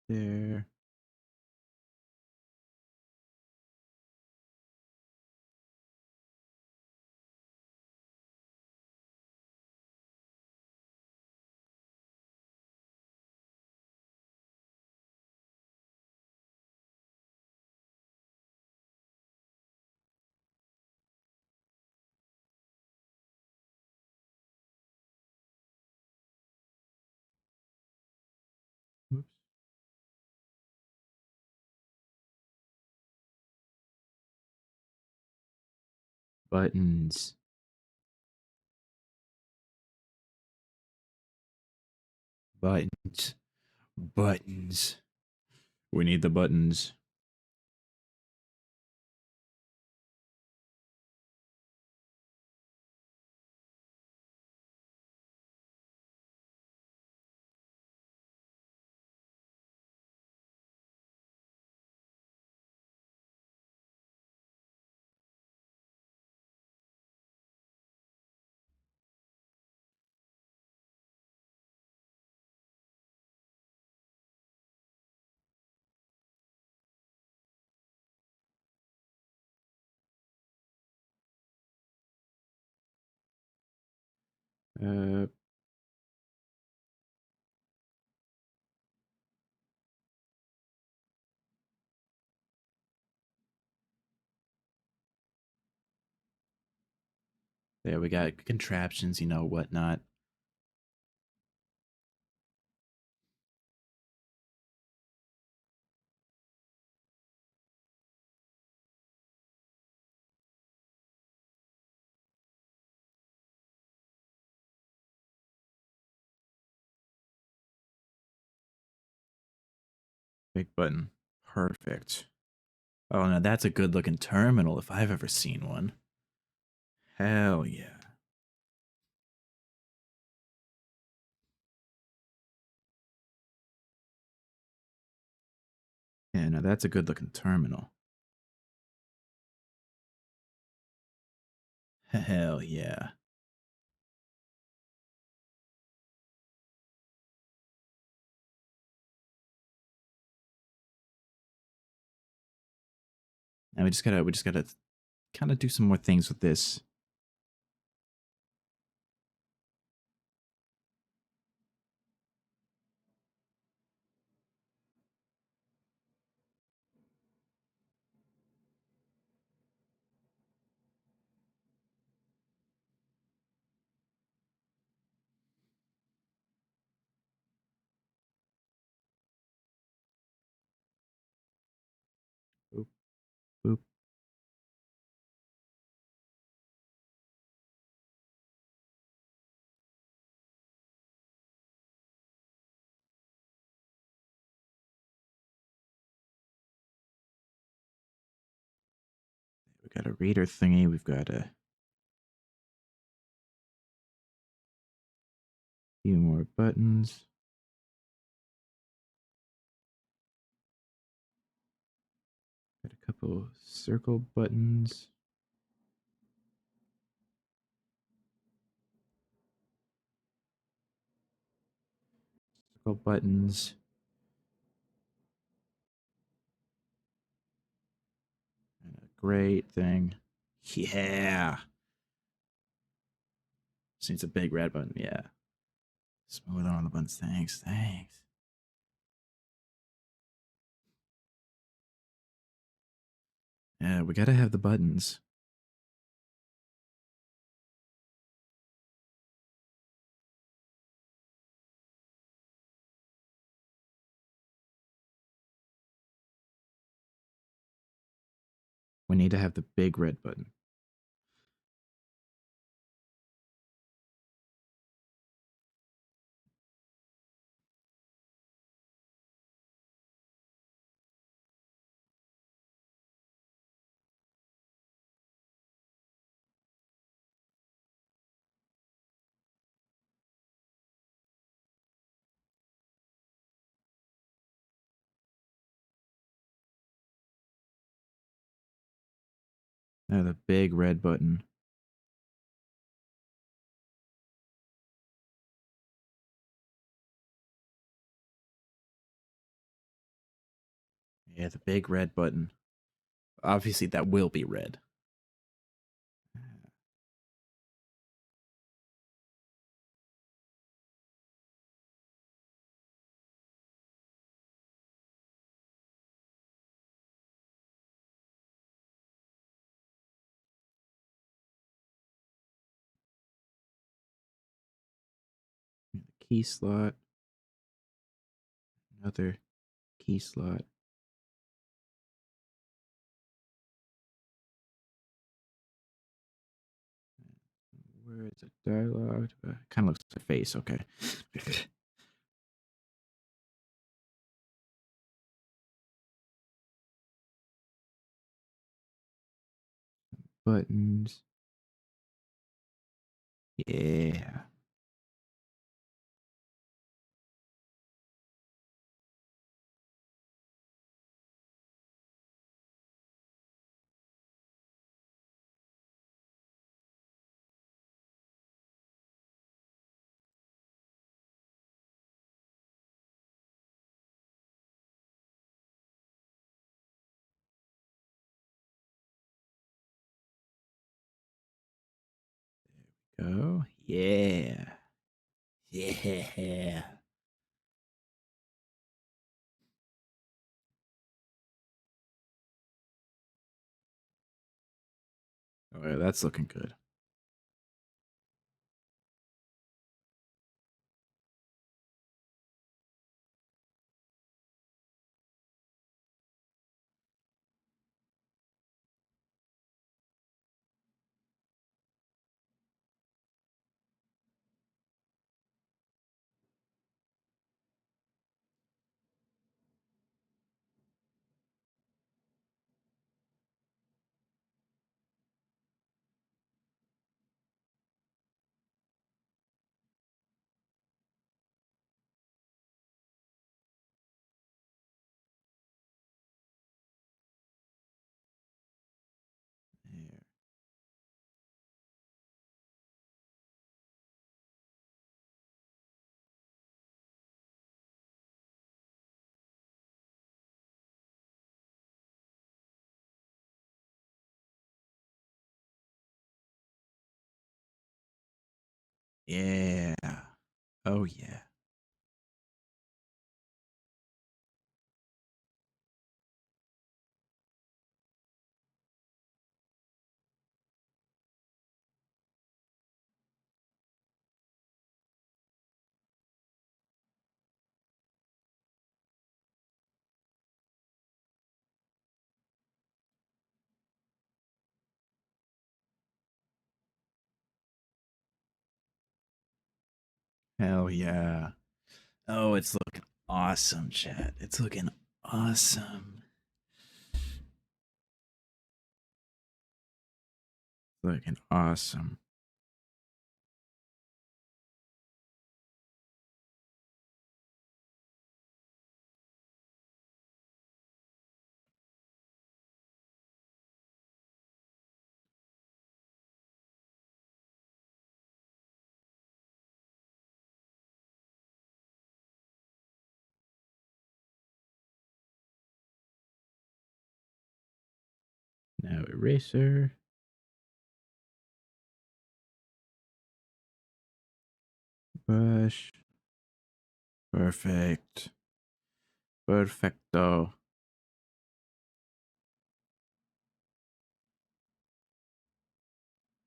There. Oops. Buttons. Buttons. Buttons. We need the buttons. Uh, there we got contraptions, whatnot. Big button. Perfect. Oh, now that's a good looking terminal if I've ever seen one. Hell yeah. Yeah, now that's a good looking terminal. Hell yeah. Now we just gotta kind of do some more things with this. Boop, boop. We got a reader thingy. We've got a few more buttons. Got a couple circle buttons. Circle buttons. And a great thing. Yeah. Just needs a big red button. Yeah. Smooth on the buttons. Thanks. Thanks. Yeah, we gotta have the buttons. We need to have the big red button. Now the big red button. Yeah, the big red button. Obviously, that will be red. Key slot. Another key slot. Where is it? Dialogue. Kind of looks like a face. Okay. Buttons. Yeah. Go. Yeah. Yeah. Oh, yeah, that's looking good. There. Yeah. Oh, yeah. Hell yeah. Oh, it's looking awesome, chat. It's looking awesome. Looking awesome. Now eraser. Brush. Perfect. Perfecto.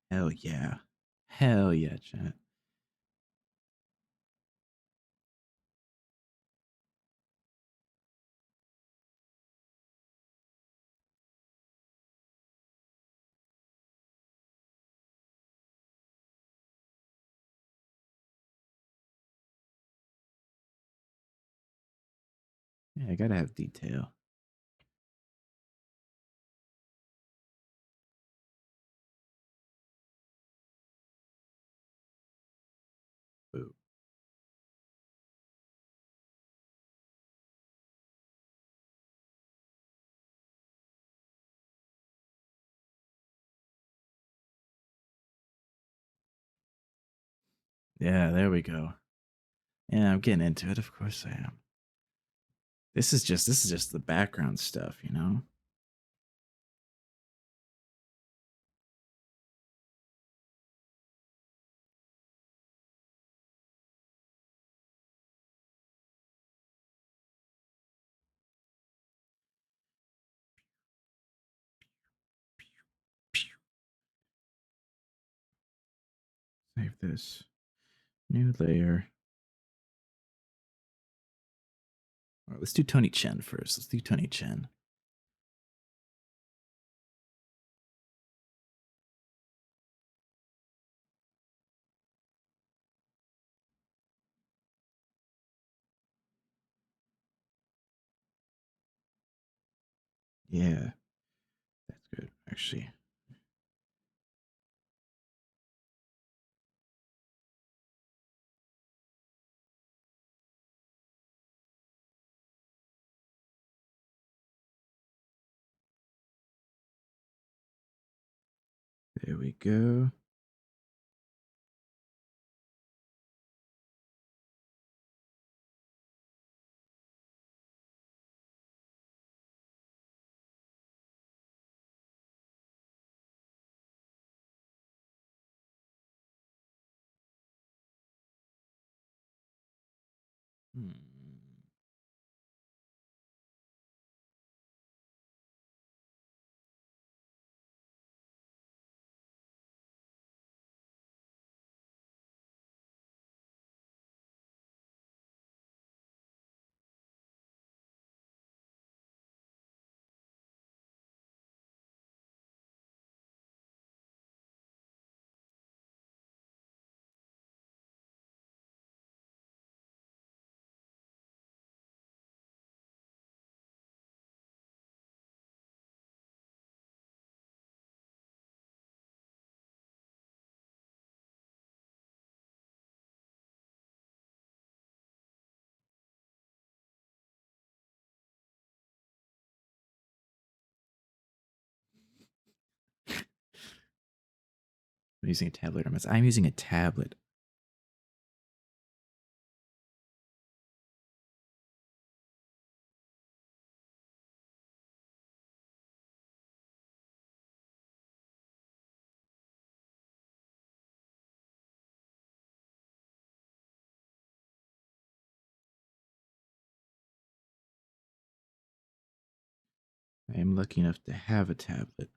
Hell yeah. Hell yeah, chat. Yeah, I gotta have detail. Ooh. Yeah, there we go. Yeah, I'm getting into it. Of course I am. This is just the background stuff, you know? Save this. New layer. All right, let's do Tony Chen first. Let's do Tony Chen. Yeah, that's good, actually. There we go. Hmm. I'm using a tablet. I'm using a tablet. I am lucky enough to have a tablet.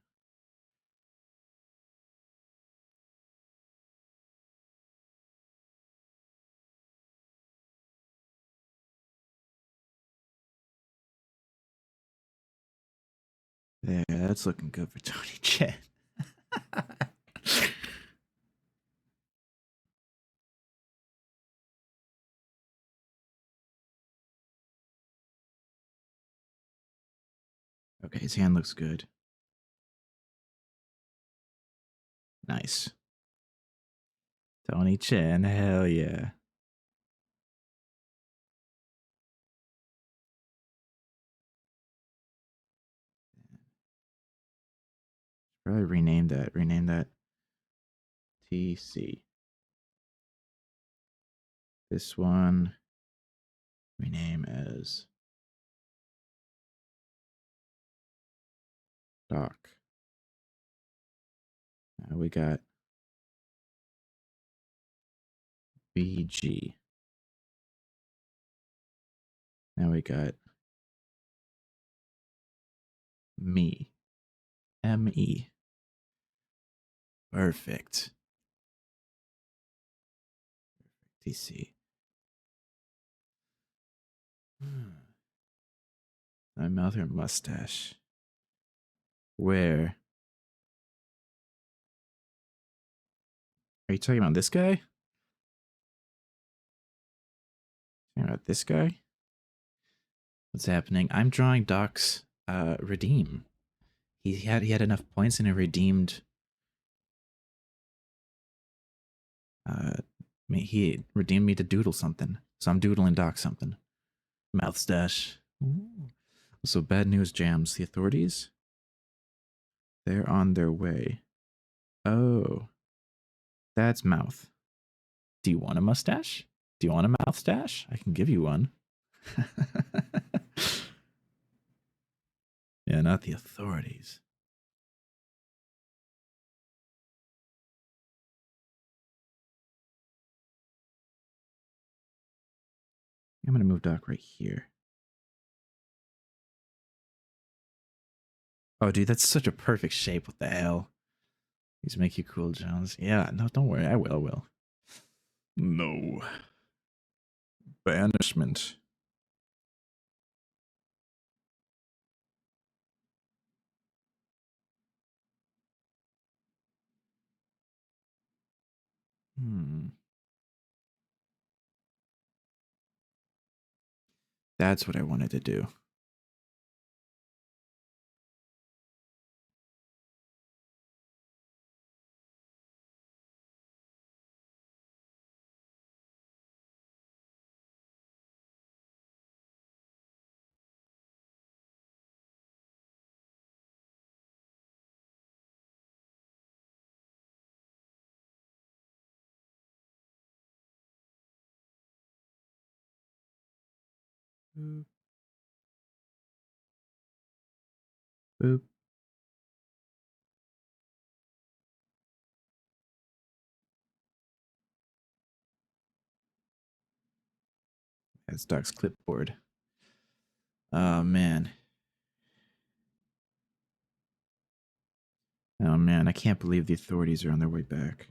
There, that's looking good for Tony Chen. Okay, his hand looks good. Nice. Tony Chen, hell yeah. Probably rename that. Rename that TC. This one, rename as Doc. Now we got BG. Now we got me. ME. Perfect. TC. My mouth or mustache. Where? Are you talking about this guy? Talking about this guy? What's happening? I'm drawing Doc's redeem. He had enough points and it redeemed. He redeemed me to doodle something. So I'm doodling Doc something. Mouth stash. Ooh. So bad news jams. The authorities? They're on their way. Oh. That's mouth. Do you want a mustache? Do you want a moustache? I can give you one. Yeah, not the authorities. I'm going to move Doc right here. Oh, dude, that's such a perfect shape. What the hell? These make you cool, Jones. Yeah, no, don't worry. I will. No. Banishment. That's what I wanted to do. Boop. Boop. That's Doc's clipboard. Oh, man. Oh, man. I can't believe the authorities are on their way back.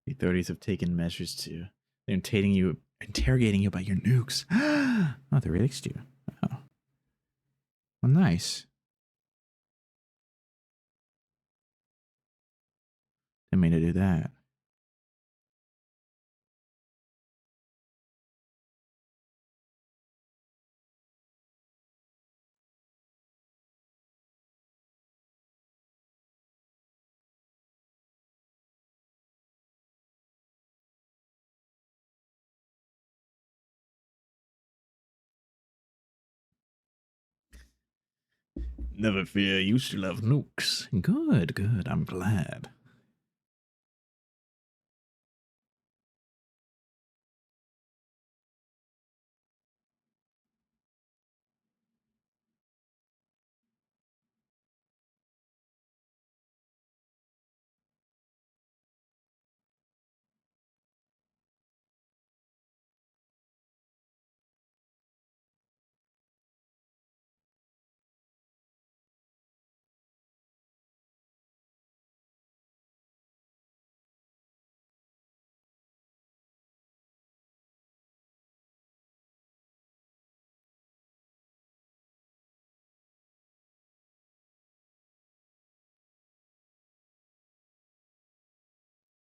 The authorities have taken measures to... They're interrogating you about your nukes. Oh, they released you. Oh. Well, nice. Didn't mean to do that. Never fear, you still have nukes. Good. I'm glad.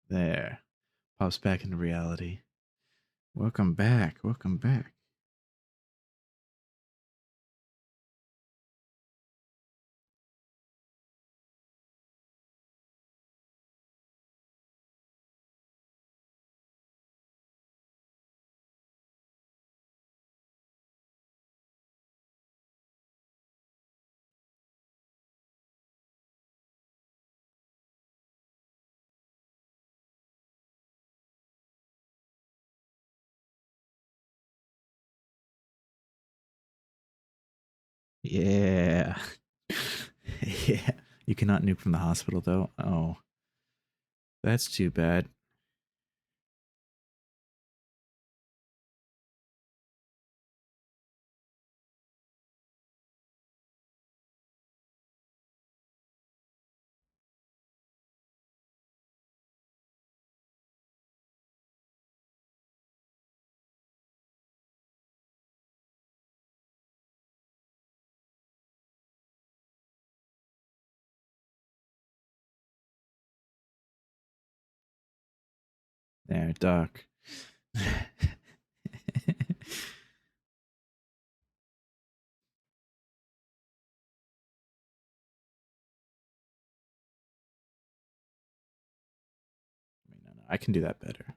There. Pops back into reality. Welcome back. Yeah. Yeah. You cannot nuke from the hospital, though. Oh. That's too bad. There, Doc. No, I can do that better.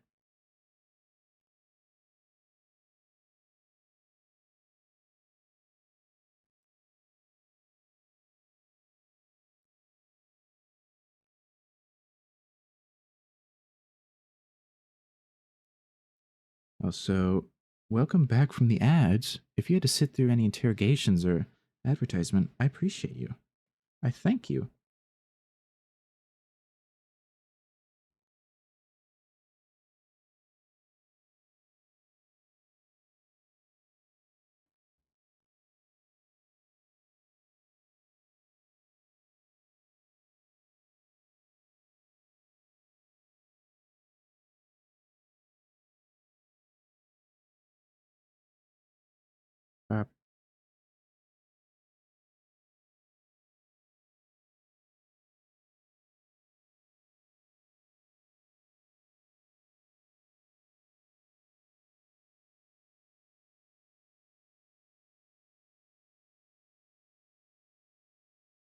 Oh, so welcome back from the ads. If you had to sit through any interrogations or advertisement, I appreciate you. I thank you. Uh,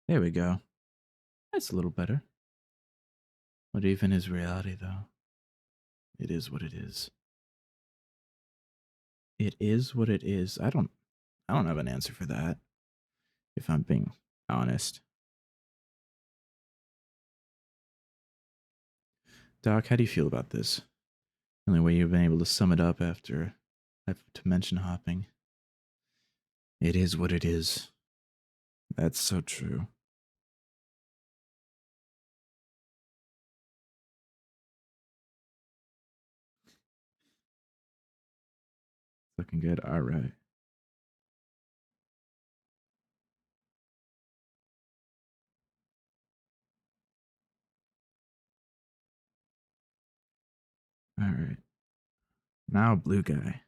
There we go. That's a little better. What even is reality, though? It is what it is. It is what it is. I don't have an answer for that, if I'm being honest. Doc, how do you feel about this? The only way you've been able to sum it up after dimension hopping. It is what it is. That's so true. Looking good. All right. All right. Now, blue guy.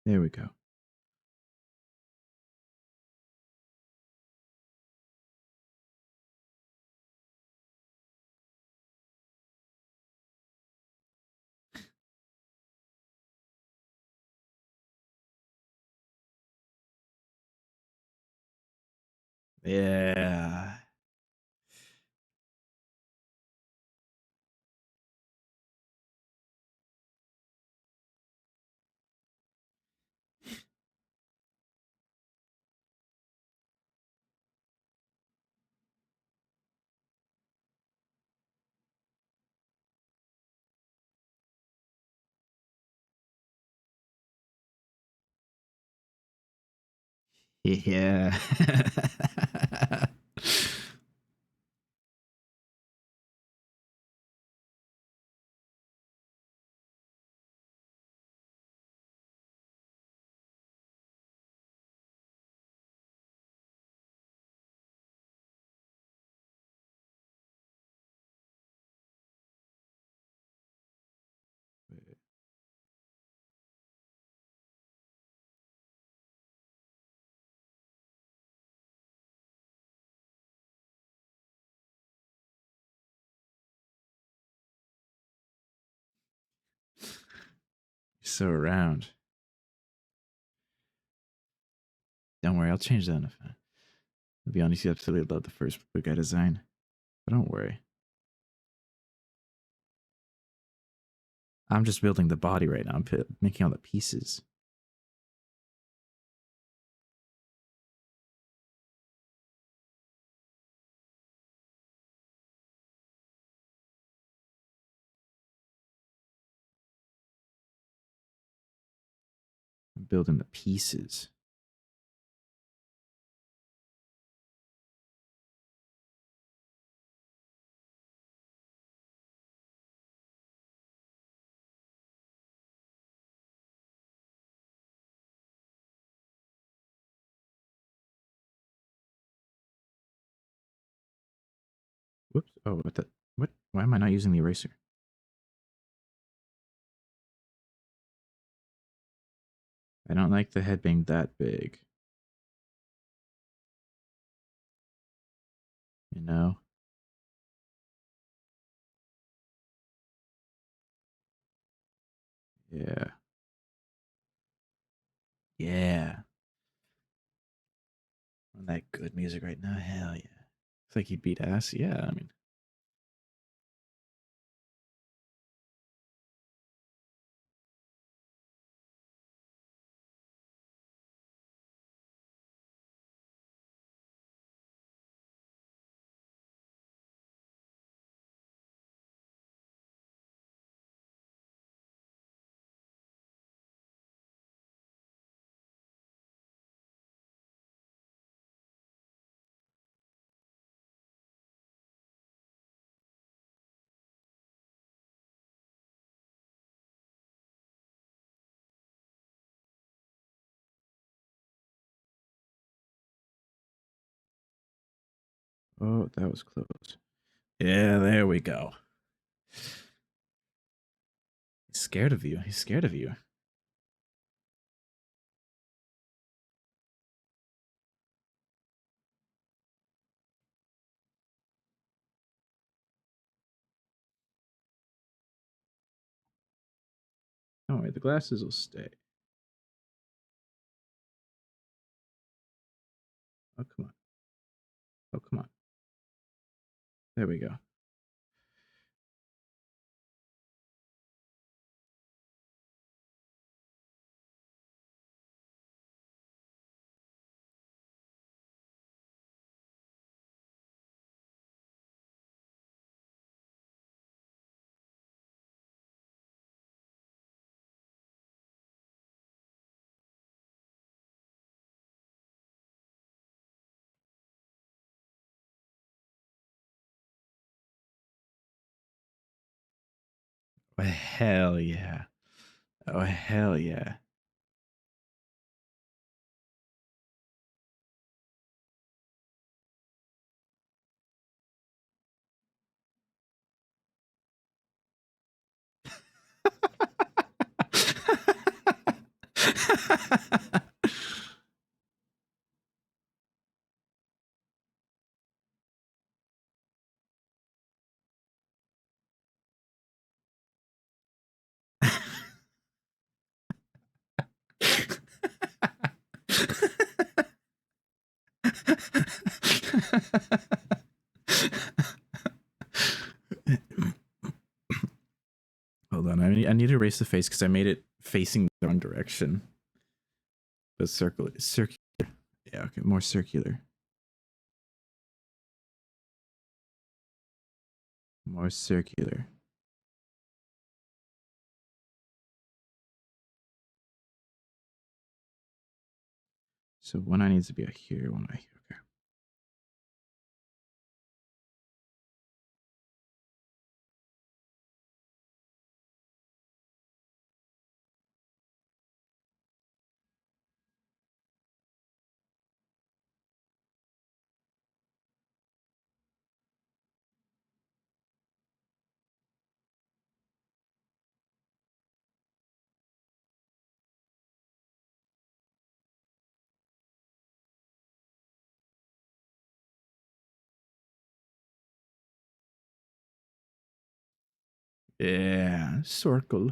There we go. Yeah. Yeah. So around. Don't worry, I'll change that. To be honest, you absolutely love the first blue guy design. But don't worry. I'm just building the body right now. I'm making all the pieces. I'm building the pieces. Oh, what the? What? Why am I not using the eraser? I don't like the head being that big. You know? Yeah. Yeah. On that good music right now. Hell yeah. It's like he beat ass. Yeah, I mean. Oh, that was close. Yeah, there we go. He's scared of you. He's scared of you. Don't worry, the glasses will stay. Oh, come on. Oh, come on. There we go. Oh, hell yeah. Oh, hell yeah. Hold on, I need to erase the face because I made it facing the wrong direction. But circular. Yeah, okay, more circular. More circular. So one eye needs to be here, one eye here. Okay. Yeah, circle.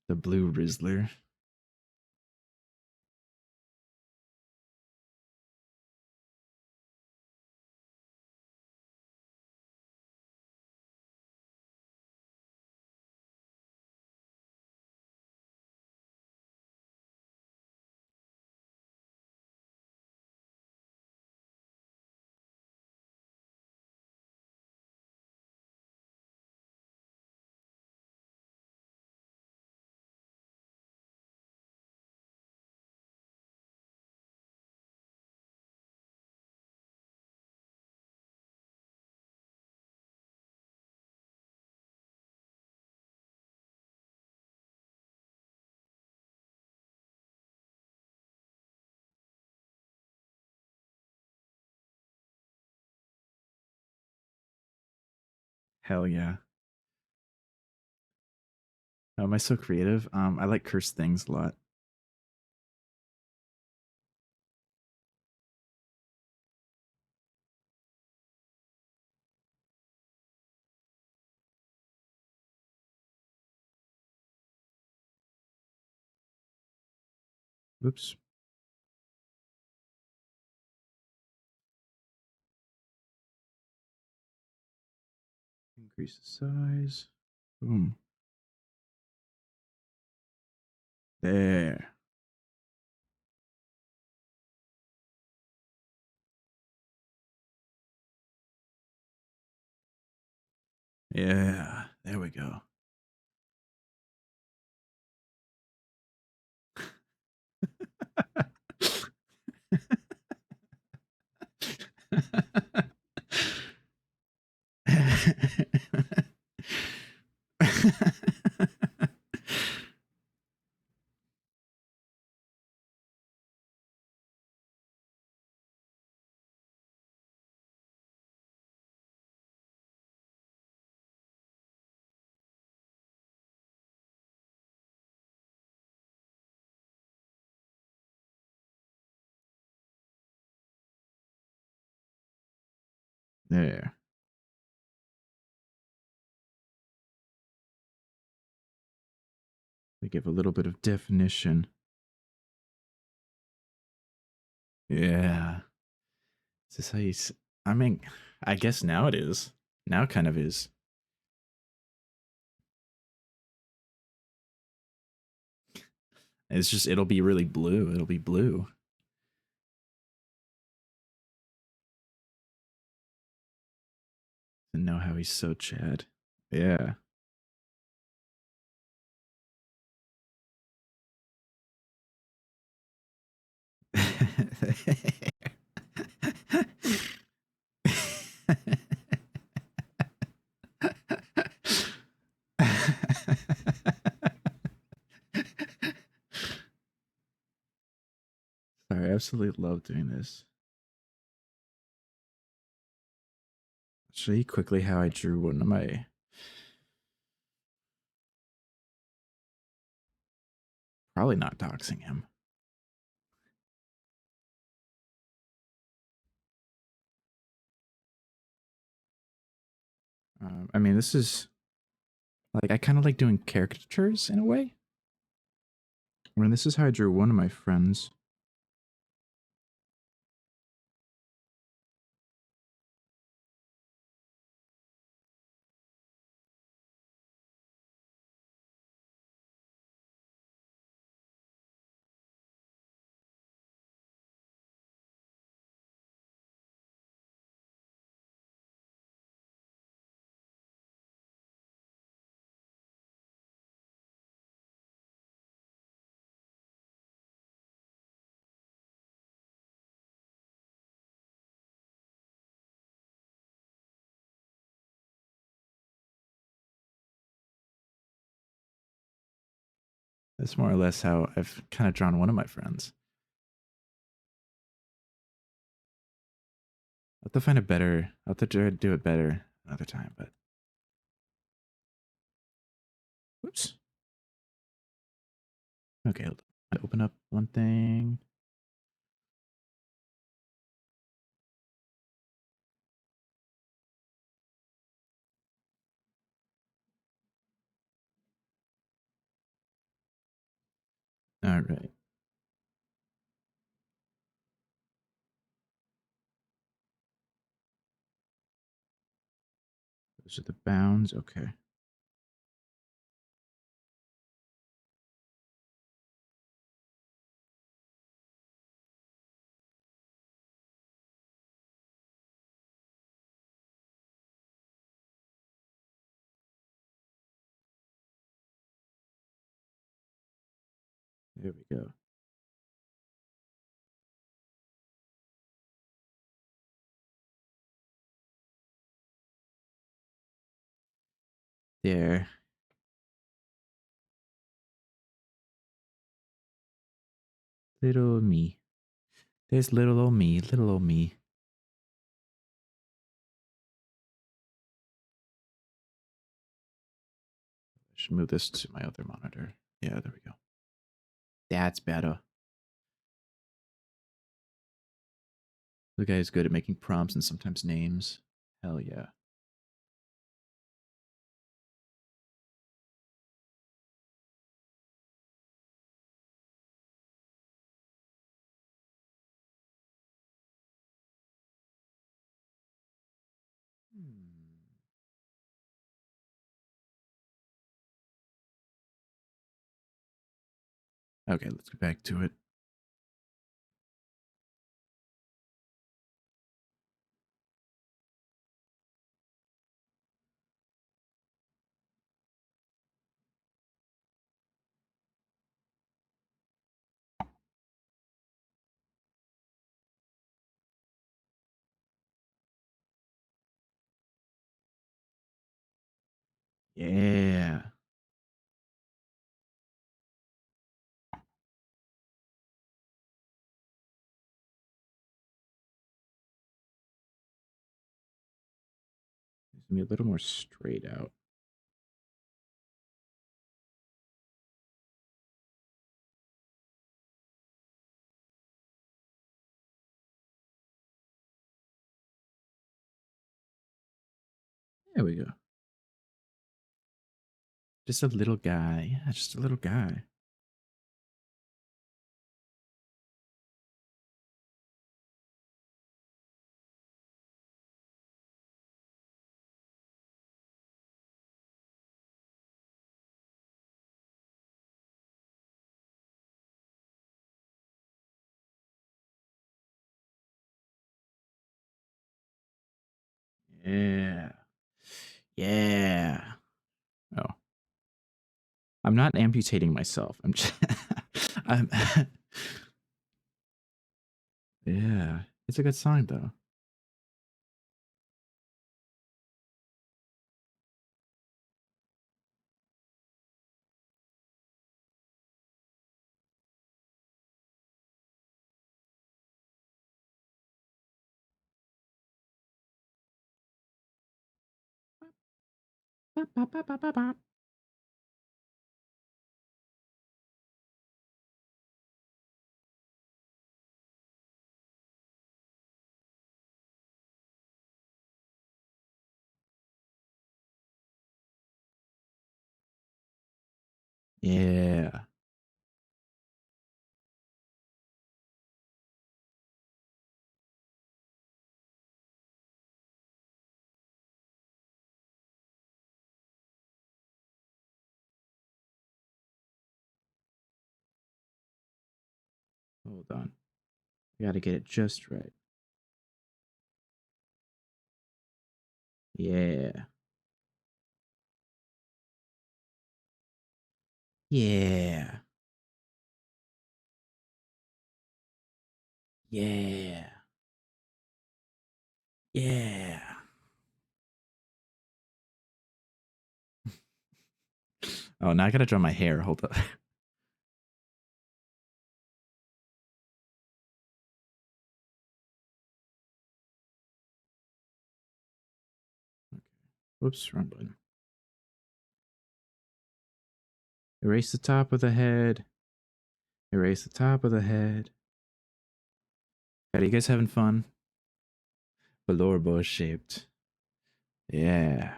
The blue Rizzler. Hell yeah. Oh, am I so creative? I like cursed things a lot. Oops. Increase the size. Boom. There. Yeah. There we go. There. They give a little bit of definition. Yeah. Is this how you... I mean, I guess now it is. Now it kind of is. It's just, it'll be really blue. It'll be blue. And know how he's so Chad. Yeah. Sorry, I absolutely love doing this. I'll show you quickly how I drew one of my... Probably not doxing him. I mean, this is... Like, I kind of like doing caricatures in a way. I mean, this is how I drew one of my friends. That's more or less how I've kind of drawn one of my friends. I'll have to find a better... I'll have to try to do it better another time, but... Whoops. Okay, I'll open up one thing. All right. Those are the bounds. Okay. There we go. There. Little old me. There's little old me, little old me. Should move this to my other monitor. Yeah, there we go. That's better. The guy is good at making prompts and sometimes names. Hell yeah. Okay, let's get back to it. Yeah. Needs to be a little more straight out. There we go. Just a little guy. Yeah, just a little guy. Yeah. Yeah. Oh. I'm not amputating myself. I'm just I'm Yeah. It's a good sign though. Yeah. Hold on. I gotta get it just right. Yeah. Yeah. Yeah. Yeah. Oh, now I gotta draw my hair. Hold up. Whoops, wrong button. Erase the top of the head. Erase the top of the head. Are you guys having fun? Velour bush shaped. Yeah.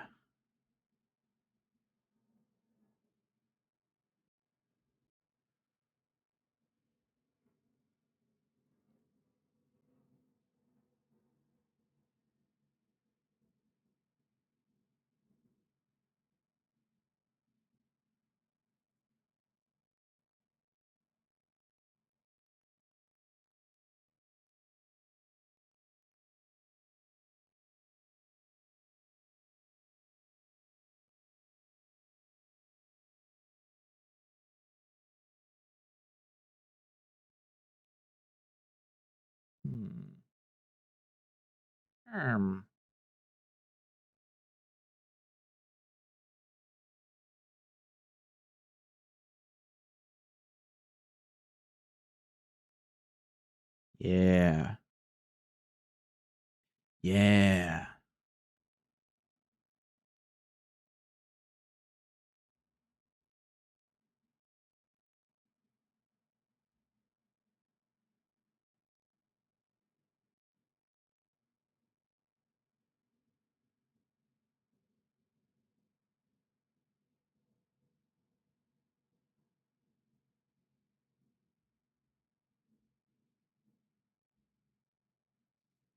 Hmm. Um. Yeah. Yeah.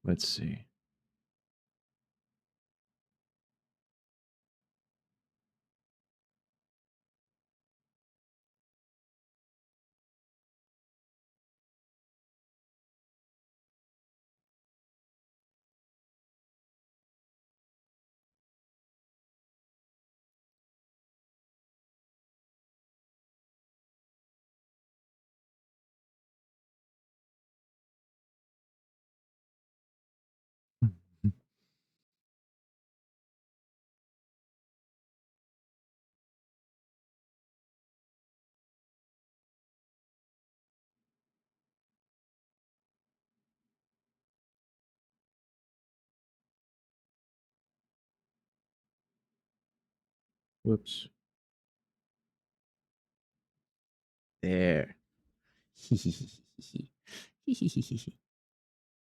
Let's see. Whoops. There.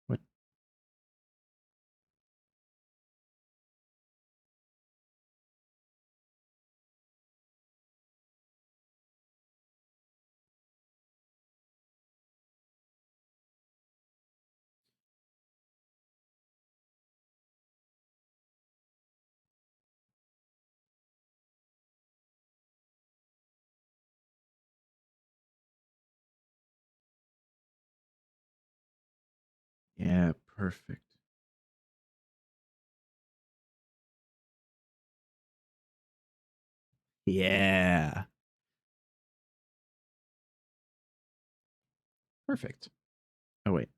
What? Yeah, perfect. Yeah. Perfect. Oh, wait.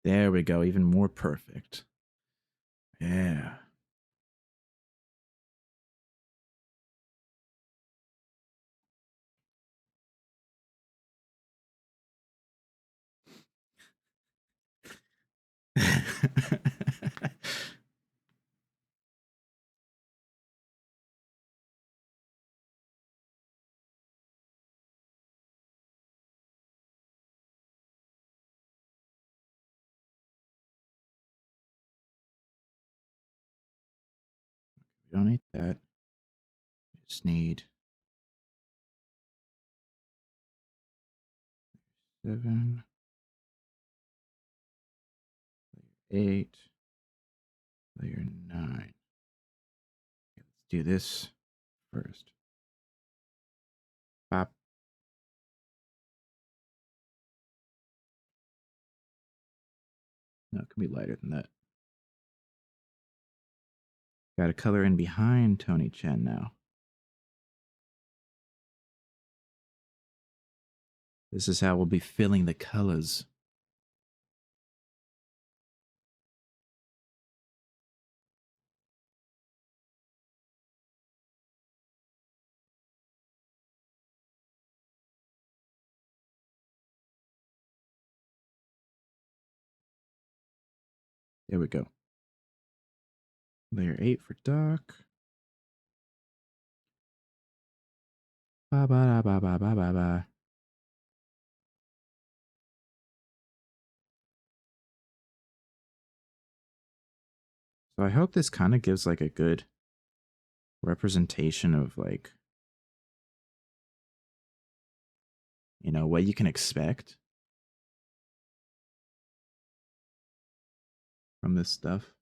There we go. Even more perfect. Yeah. We don't need that. We just need 7, 8, layer 9. Let's do this first. Pop. No, it can be lighter than that. Got a color in behind Tony Chen now. This is how we'll be filling the colors. There we go. Layer 8 for Doc. Ba ba ba ba ba ba ba. So I hope this kind of gives like a good representation of like, you know, what you can expect from this stuff.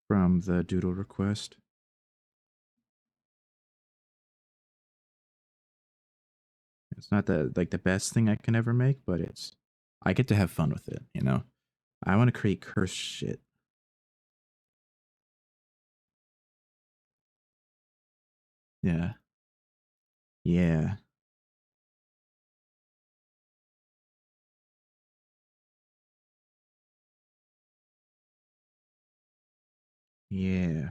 From the doodle request. It's not the best thing I can ever make, but I get to have fun with it, you know. I want to create cursed shit. Yeah. Yeah. Yeah.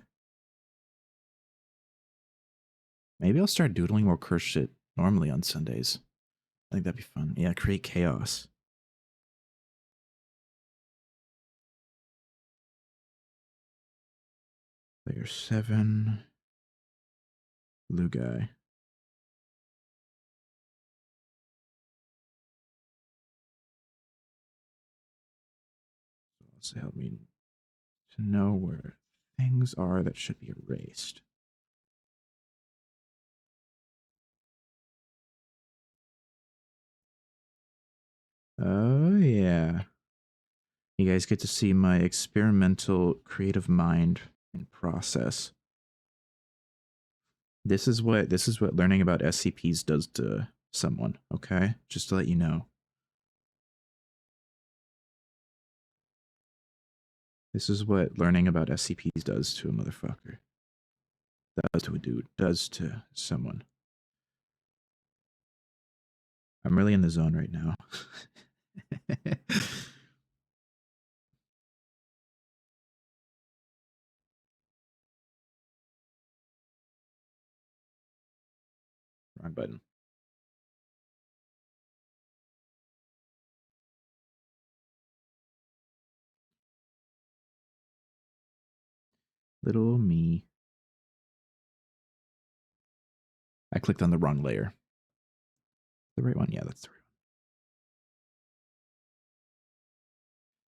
Maybe I'll start doodling more cursed shit normally on Sundays. I think that'd be fun. Yeah, create chaos. Layer 7. Blue guy. So let's help me to know where things are that should be erased. Oh, yeah. You guys get to see my experimental creative mind and process. This is what learning about SCPs does to someone, okay? Just to let you know. This is what learning about SCPs does to a motherfucker. Does to a dude. Does to someone. I'm really in the zone right now. Wrong button. Little me. I clicked on the wrong layer. The right one? Yeah, that's the right one.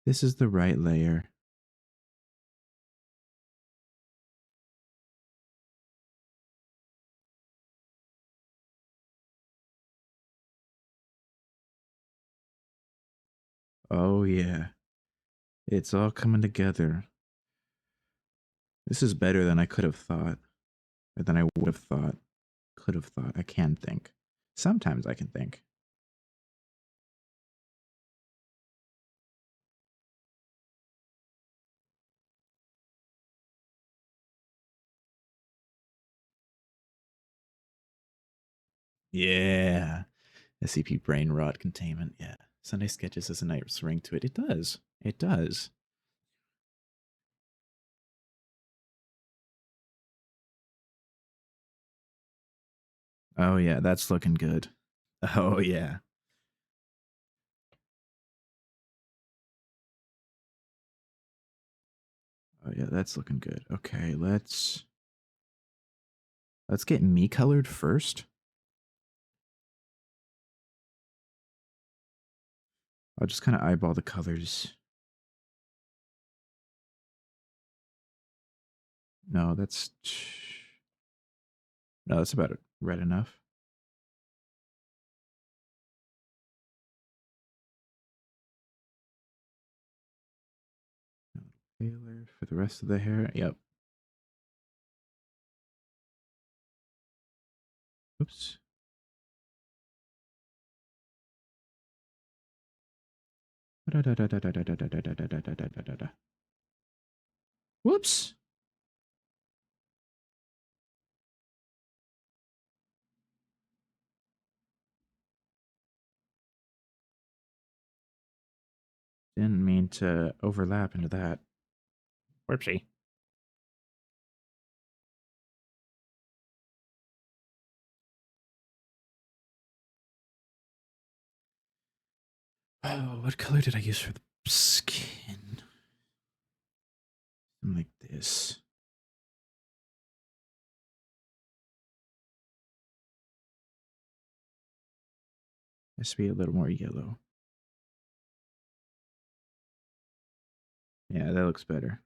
This is the right layer. Oh, yeah. It's all coming together. This is better than I could have thought. Or than I would have thought. Could have thought. I can think. Sometimes I can think. Yeah. SCP brain rot containment. Yeah. Sunday sketches has a nice ring to it. It does. It does. Oh, yeah. That's looking good. Oh, yeah. Oh, yeah. That's looking good. Okay. Let's get me colored first. I'll just kind of eyeball the colors. No, that's about red enough. Paler for the rest of the hair. Yep. Oops. Whoops. Didn't mean to overlap into that. Whoopsie. Oh, what color did I use for the skin? Something like this. Has to be a little more yellow. Yeah, that looks better.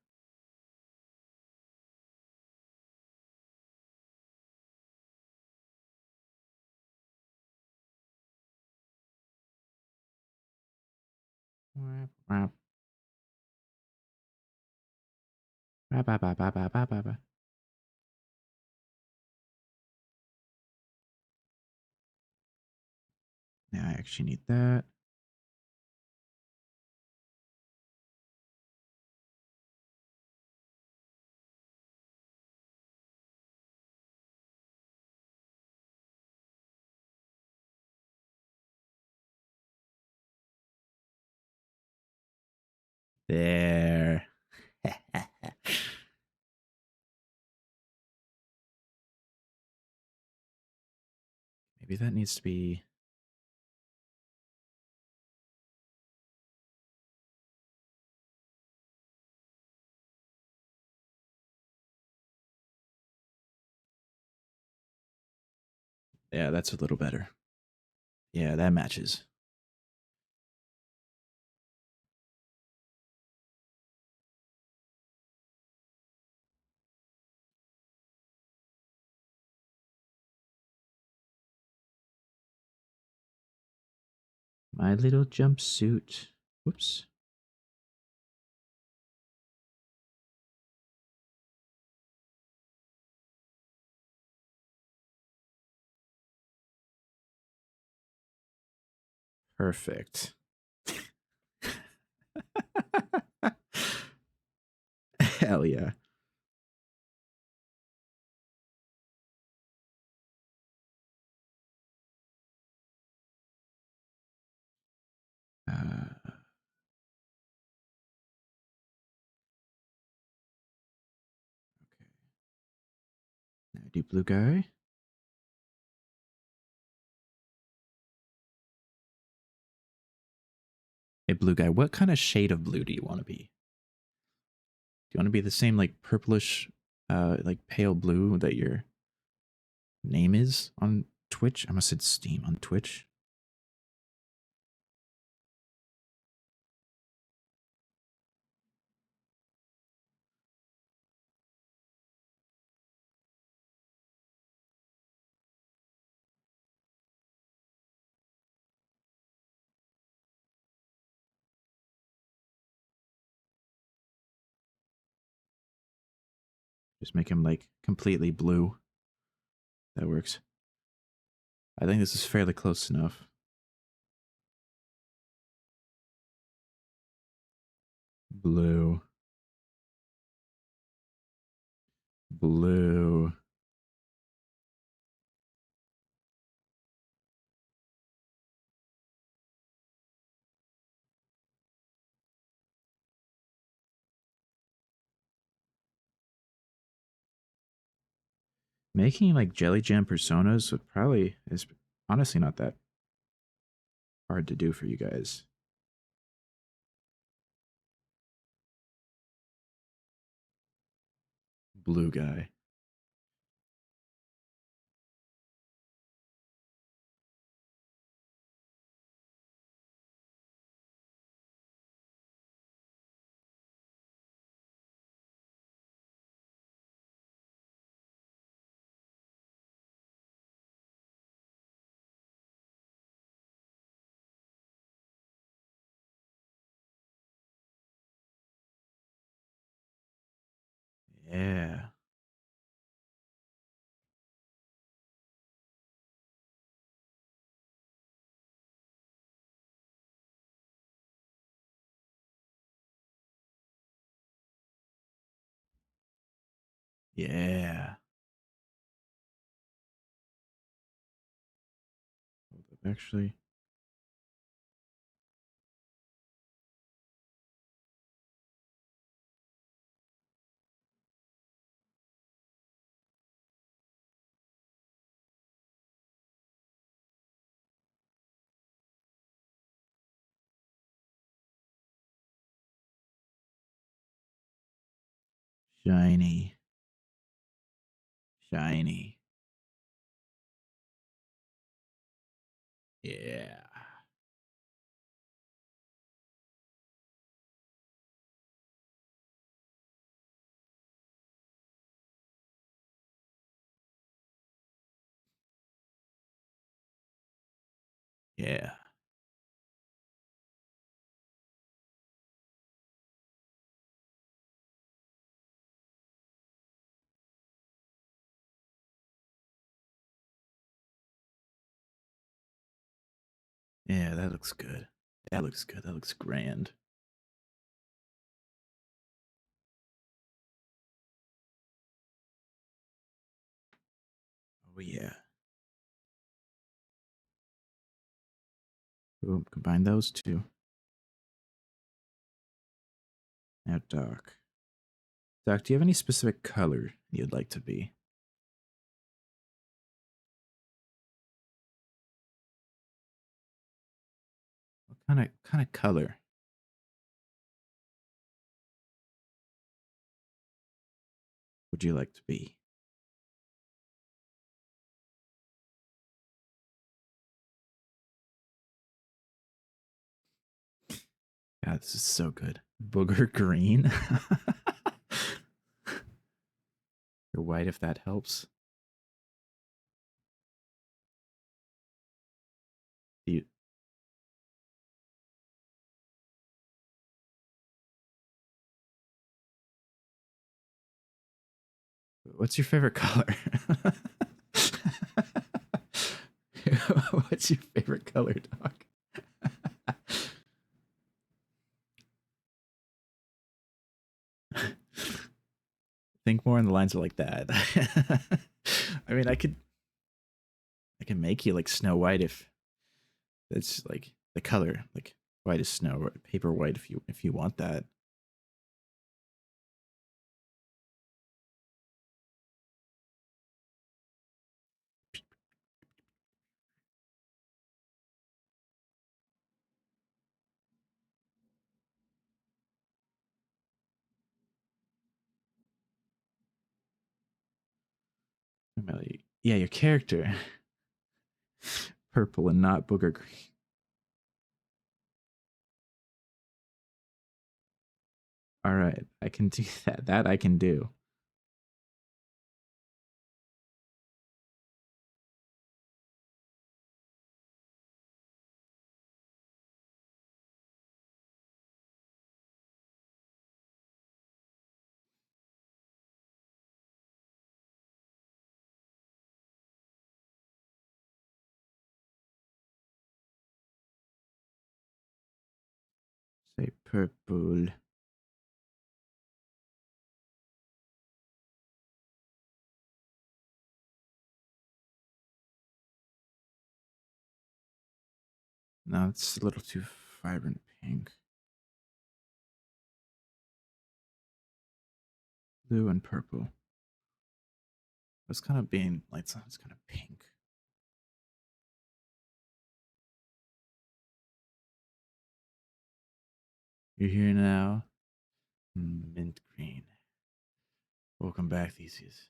Wap, wap. Ba, ba, ba, ba, ba, ba, ba, ba. Now I actually need that. There. Maybe that needs to be Yeah, that's a little better. Yeah, that matches. My little jumpsuit. Whoops. Perfect. Hell yeah. Okay. Now do blue guy. Hey, blue guy, what kind of shade of blue do you want to be? Do you want to be the same like purplish, like pale blue that your name is on Twitch? I must have said Steam on Twitch. Just make him like completely blue. That works. I think this is fairly close enough. Blue. Blue. Making like jelly jam personas would probably is honestly not that hard to do for you guys. Blue guy. Yeah. Yeah. Hold up, actually. Shiny. Shiny. Yeah. Yeah. Yeah, that looks good. That looks good. That looks grand. Oh yeah. Boom. Combine those two. Now Doc. Doc, do you have any specific color you'd like to be? What kind of color would you like to be? God, this is so good. Booger green. You're white if that helps. You, what's your favorite color? What's your favorite color, dog? Think more on the lines of like that. I mean, I can make you like Snow White if it's like the color, like white as snow, or paper white if you want that. Yeah, your character. Purple and not booger green. All right, I can do that. That I can do. Say purple. No, it's a little too vibrant pink. Blue and purple. It's kind of being like it's kind of pink. You're here now. Mint green. Welcome back, Theseus.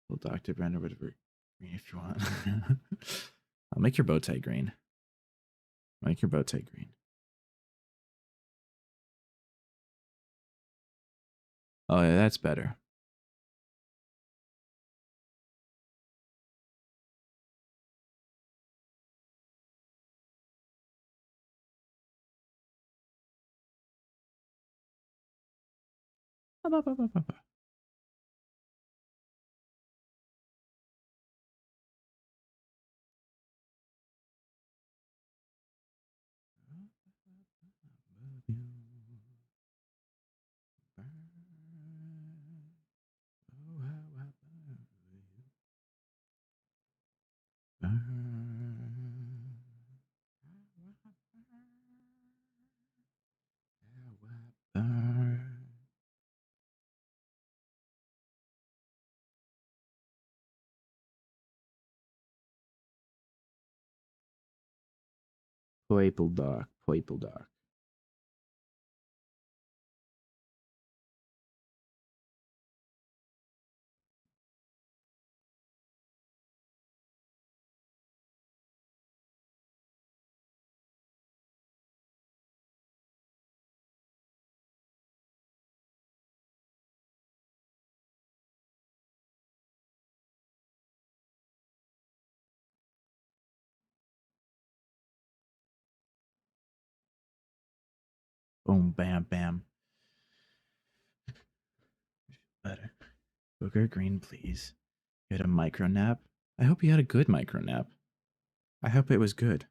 Little Dr. Brand or whatever green if you want. I'll make your bow tie green. Make your bow tie green. Oh yeah, that's better. Purple dark, purple dark. Boom, bam, bam. Better. Booger green, please. You had a micro nap? I hope you had a good micro nap. I hope it was good.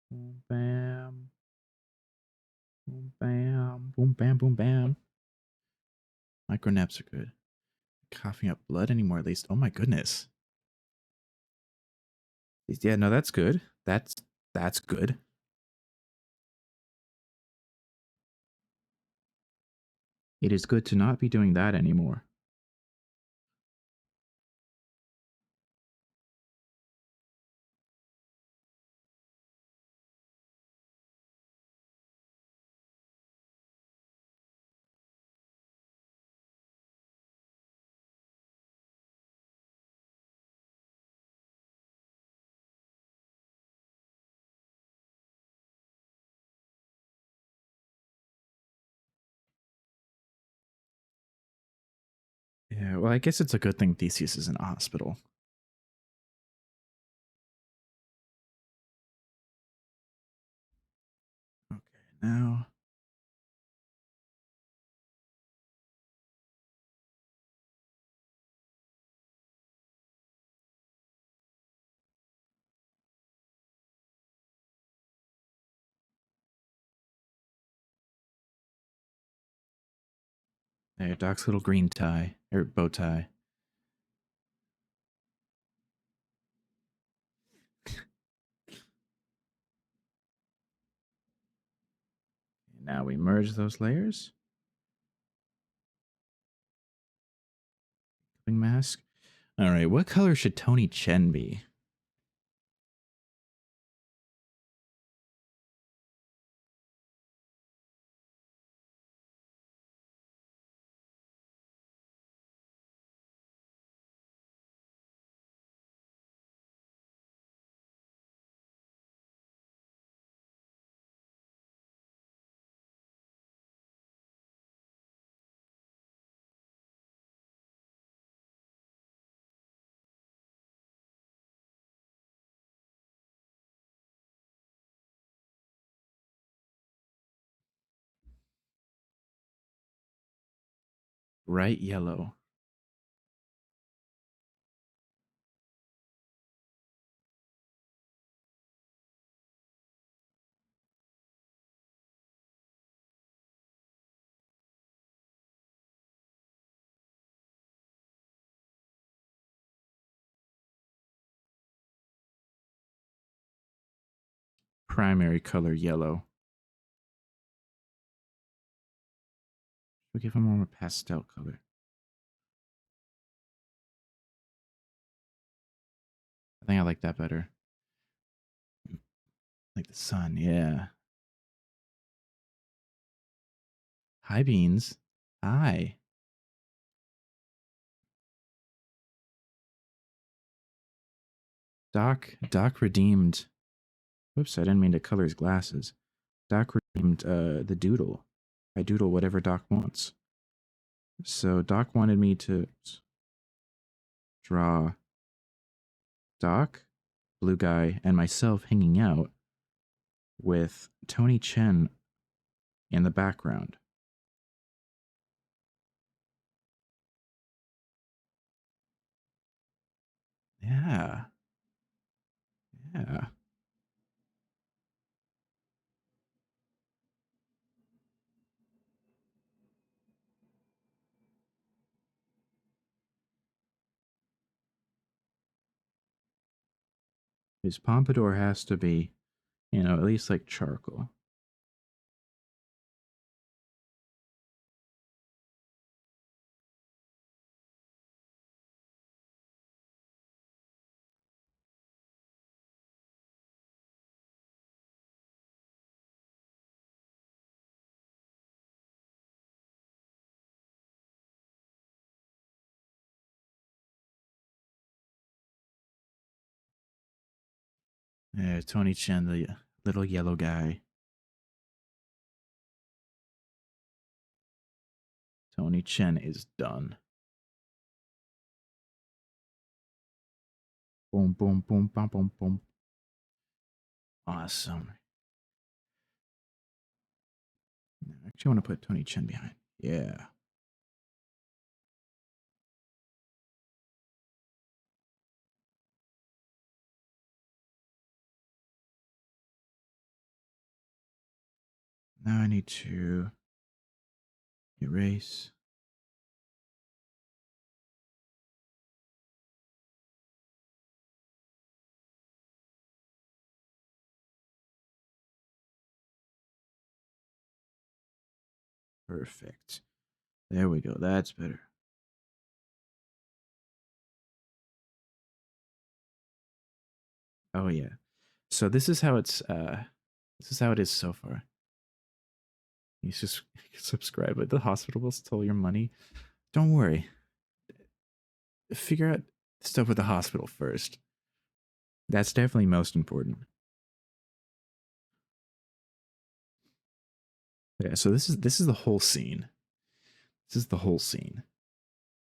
Boom, bam. Boom, bam. Boom, bam, boom, bam. Micro naps are good. Coughing up blood anymore, at least. Oh my goodness. Yeah, no, that's good. That's good. It is good to not be doing that anymore. Yeah, well, I guess it's a good thing Theseus is in a hospital. Okay, now... There, Doc's little green tie, or bow tie. Now we merge those layers. Mask. All right, what color should Tony Chen be? Bright yellow. Primary color yellow. We'll give him more of a pastel color. I think I like that better. Like the sun, yeah. Hi, Beans. Hi. Doc redeemed. Whoops, I didn't mean to color his glasses. Doc redeemed the doodle. I doodle whatever Doc wants. So Doc wanted me to draw Doc, Blue Guy, and myself hanging out with Tony Chen in the background. Yeah. Yeah. His pompadour has to be, you know, at least like charcoal. Yeah, Tony Chen, the little yellow guy. Tony Chen is done. Boom, boom, boom, boom, boom, boom. Awesome. I actually want to put Tony Chen behind. Yeah. Now I need to erase. Perfect. There we go. That's better. Oh yeah. So this is how it's this is how it is so far. You just subscribe, but the hospital will steal your money. Don't worry. Figure out stuff with the hospital first. That's definitely most important. Yeah, so this is the whole scene. This is the whole scene.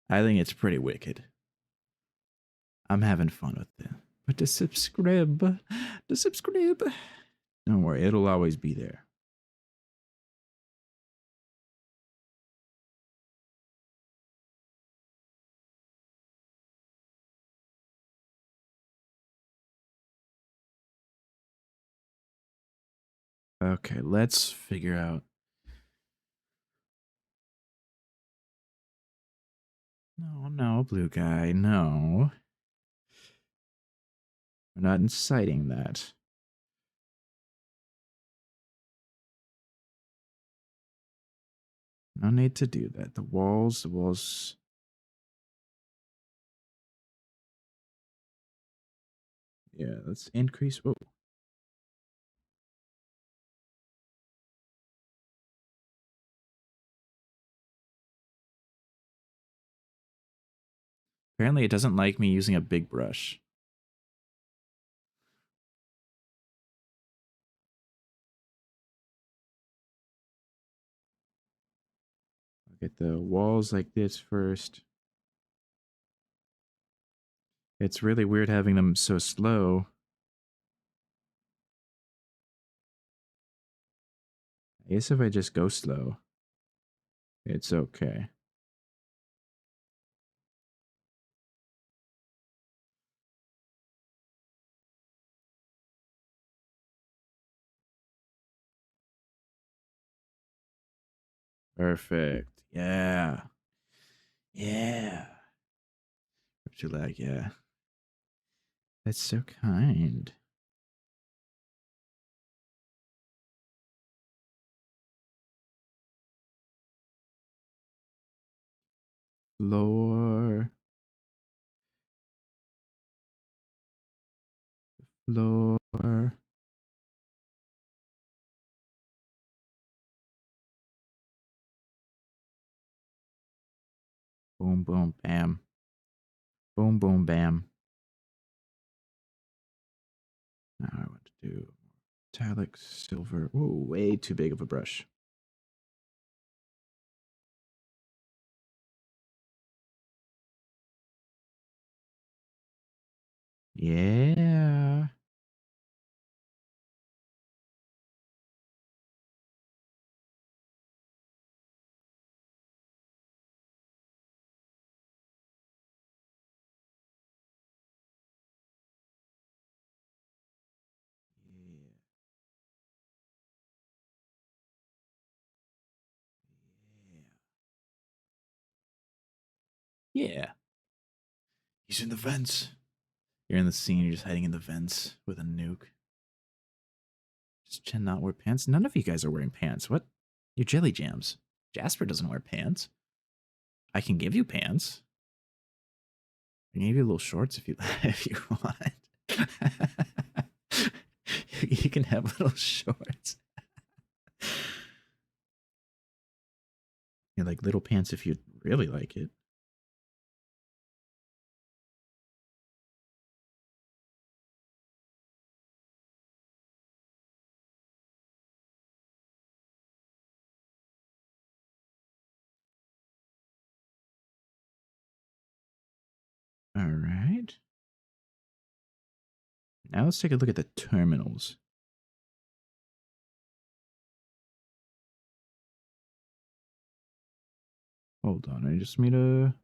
I think it's pretty wicked. I'm having fun with it. But to subscribe, don't worry, it'll always be there. Okay, let's figure out. No, blue guy, no. We're not inciting that. No need to do that. The walls. Yeah, let's increase. Whoa. Apparently, it doesn't like me using a big brush. I'll get the walls like this first. It's really weird having them so slow. I guess if I just go slow, it's okay. Perfect. Yeah. Yeah. What you like? Yeah. That's so kind. Floor. Floor. Boom, boom, bam. Boom, boom, bam. Now I want to do metallic silver. Ooh, way too big of a brush. Yeah. Yeah. He's in the vents. You're in the scene, you're just hiding in the vents with a nuke. Does Chen not wear pants? None of you guys are wearing pants. What? You're jelly jams. Jasper doesn't wear pants. I can give you pants. I can give you little shorts if you if you want. You can have little shorts. You like little pants if you really like it. All right. Now let's take a look at the terminals. Hold on, I just made a...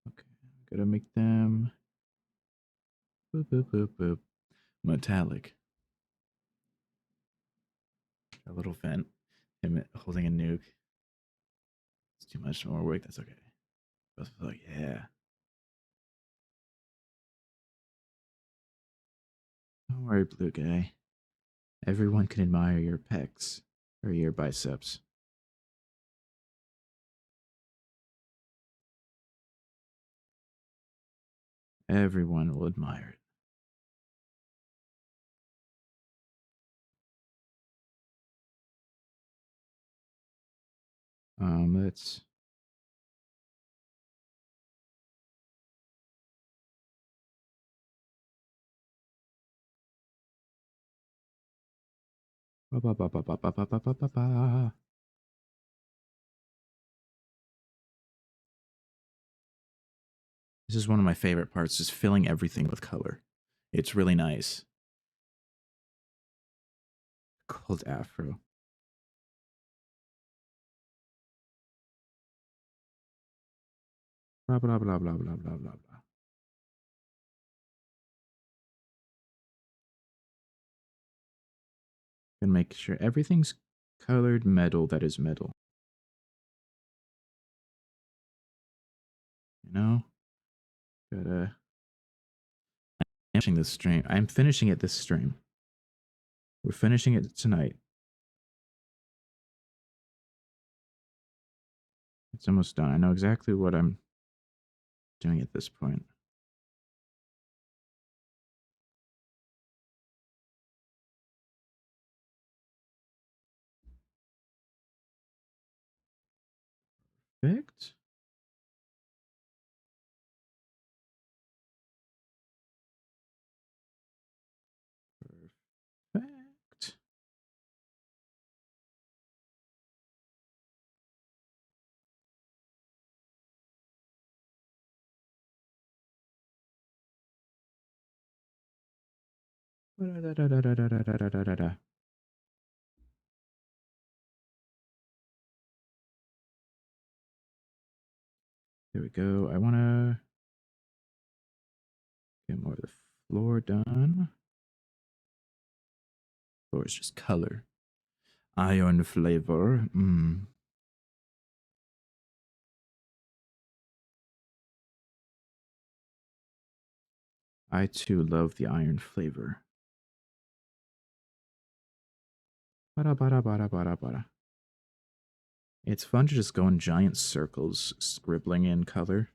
Okay, gotta make them... Boop, boop, boop, boop. Metallic. A little vent. Him holding a nuke. It's too much more work, that's okay. Both like, yeah. Don't worry, blue guy. Everyone can admire your pecs or your biceps. Everyone will admire it. Let's. Ba, ba, ba, ba, ba, ba, ba, ba, ba, ba, ba. This is one of my favorite parts, just filling everything with color. It's really nice. Called afro. Blah, blah, blah, blah, blah, blah, blah, blah. And make sure everything's colored metal that is metal. You know? Gotta. I'm finishing this stream. I'm finishing it this stream. We're finishing it tonight. It's almost done. I know exactly what I'm doing at this point. Perfect. Perfect. Da-da-da-da-da-da-da-da-da-da. There we go. I want to get more of the floor done. Floor is just color. Iron flavor. I too love the iron flavor. Bada bada bada bada bada. It's fun to just go in giant circles, scribbling in color.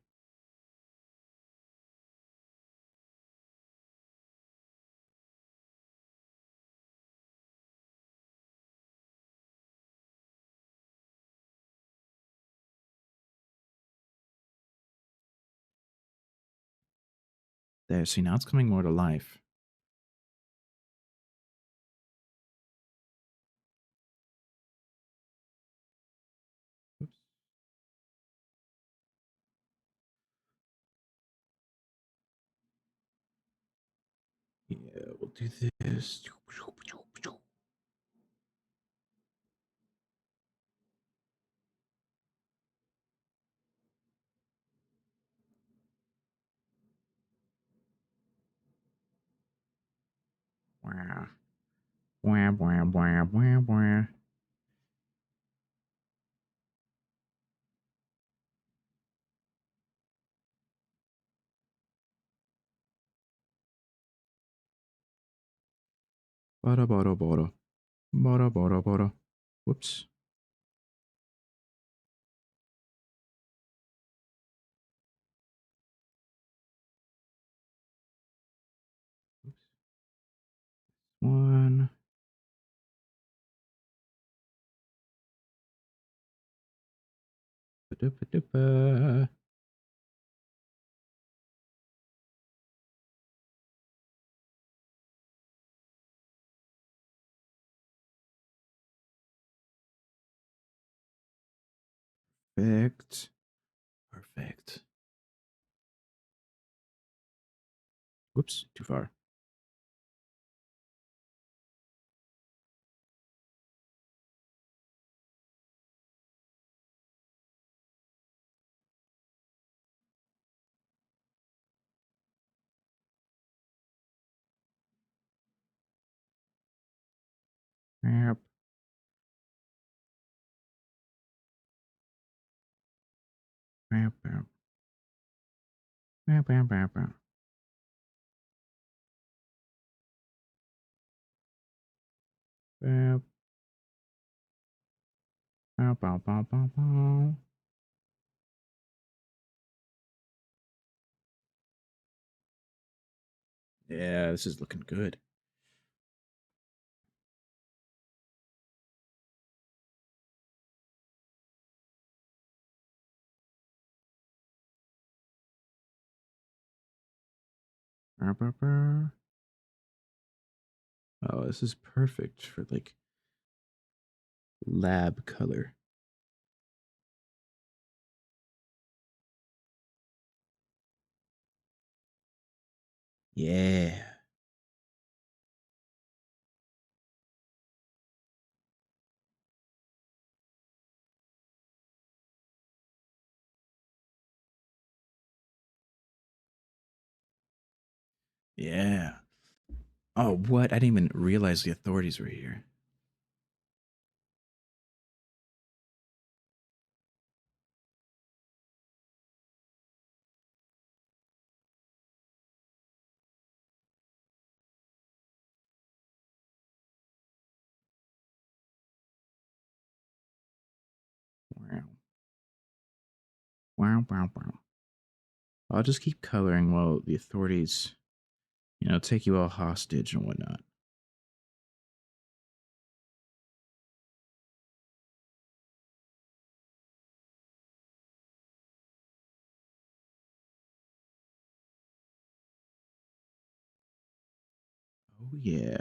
There, see, now it's coming more to life. Oops. Yeah, we'll do this. Wah. Wah, wah, wah, wah, wah. Bada bada bada. Bada bada bada. Whoops. One. Ba-da-ba-da-ba. Perfect. Perfect. Whoops, too far. Yep. Yep, yep. Yep, yep, yep, yep. Bow. Bow, bow, bow, bow, bow. Yeah, this is looking good. Oh, this is perfect for like lab color. Yeah. Yeah. Oh, what? I didn't even realize the authorities were here. Wow. Wow, wow, wow. I'll just keep coloring while the authorities, take you all hostage and whatnot. Oh, yeah.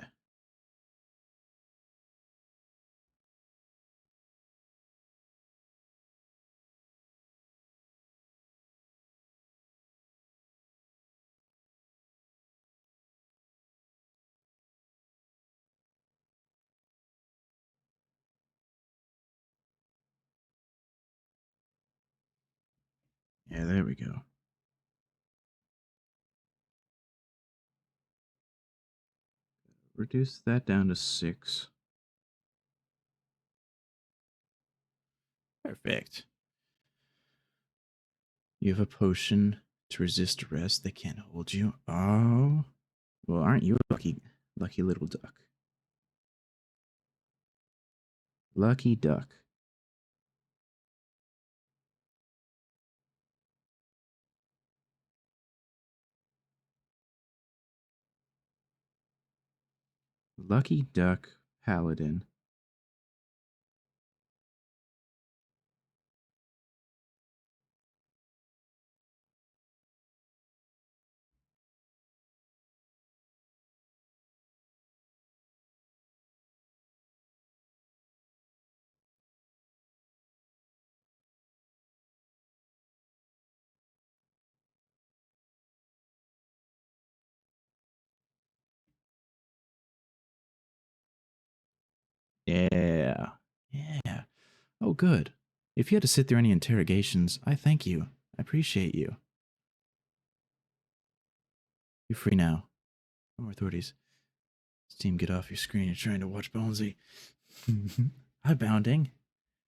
Yeah, there we go. Reduce that down to 6. Perfect. You have a potion to resist arrest. They can't hold you. Oh. Well, aren't you a lucky little duck? Lucky duck. Lucky duck paladin. Yeah. Yeah. Oh, good. If you had to sit through any interrogations, I thank you. I appreciate you. You're free now. No more authorities. Steam, get off your screen. You're trying to watch Bonesy. Hi, Bounding.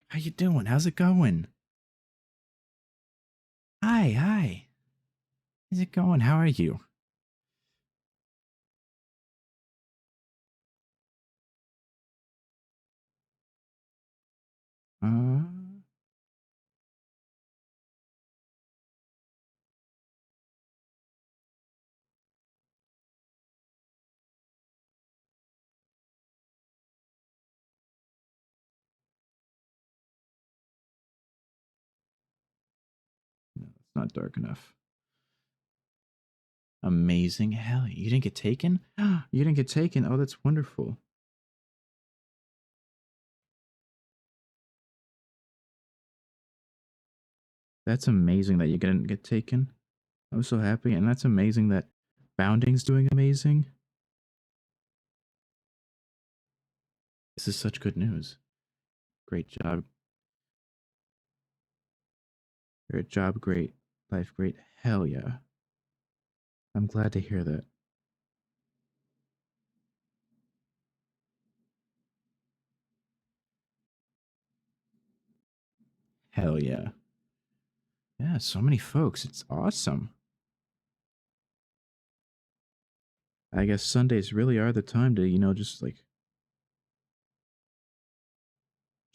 How you doing? How's it going? Hi. How's it going? How are you? Uh, no, it's not dark enough. Amazing. Hell, you didn't get taken? You didn't get taken? Oh, that's wonderful. That's amazing that you didn't get taken. I'm so happy. And that's amazing that Bounding's doing amazing. This is such good news. Great job. Great job. Great life. Great. Hell yeah. I'm glad to hear that. Hell yeah. Yeah, so many folks. It's awesome. I guess Sundays really are the time to, just like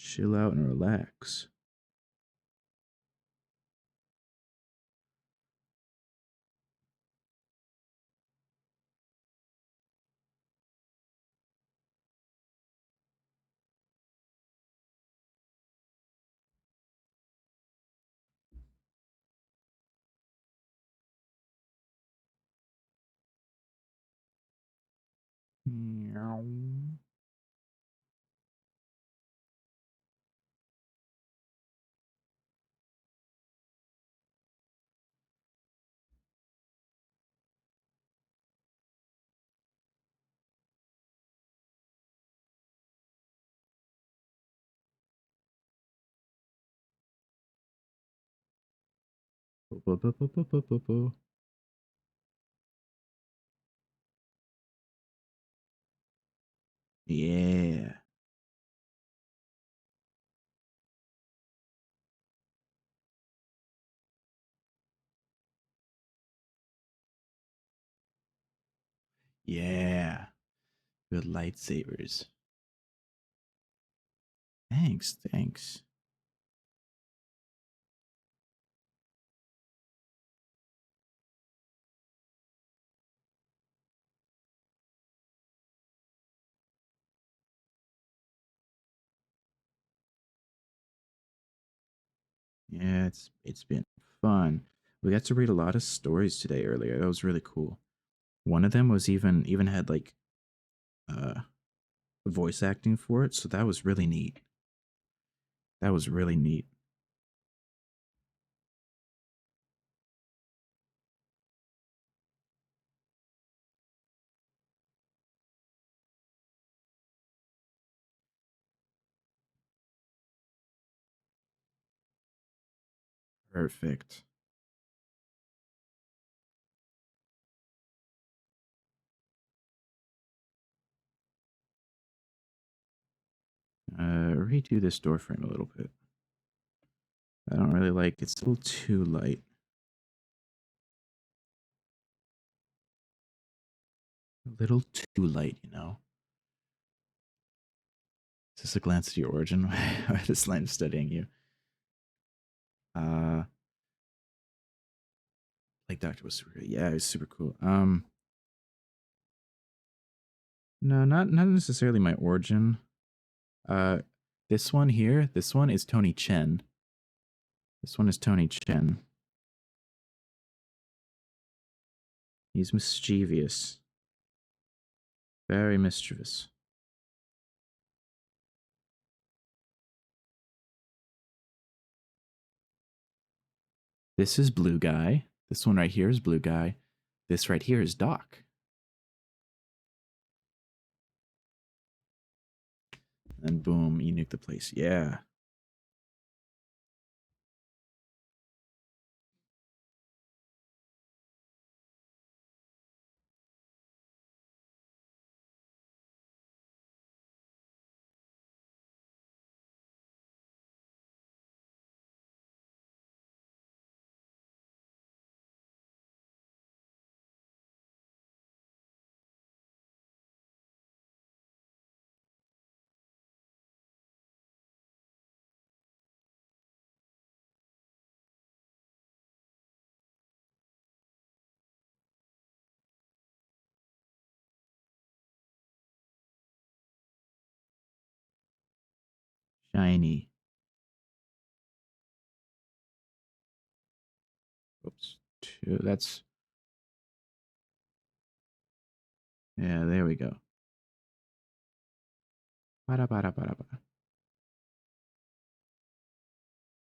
Chill out and relax. Meow. Yeah. Yeah. Good lightsabers. Thanks, thanks. Yeah, it's been fun. We got to read a lot of stories today earlier. That was really cool. One of them was even had like uh voice acting for it, so that was really neat. That was really neat. Perfect. Redo this door frame a little bit. I don't really like it's a little too light. A little too light, you know. Is this a glance at your origin? Why this line of studying you? Like Doctor was super yeah, it was super cool. No, not necessarily my origin. Uh this one here, this one is Tony Chen. This one is Tony Chen. He's mischievous. Very mischievous. This is Blue Guy. This one right here is Blue Guy. This right here is Doc. And boom, you nuke the place. Yeah. Shiny. Oops. Two. That's yeah, there we go. Bada bada bada bada.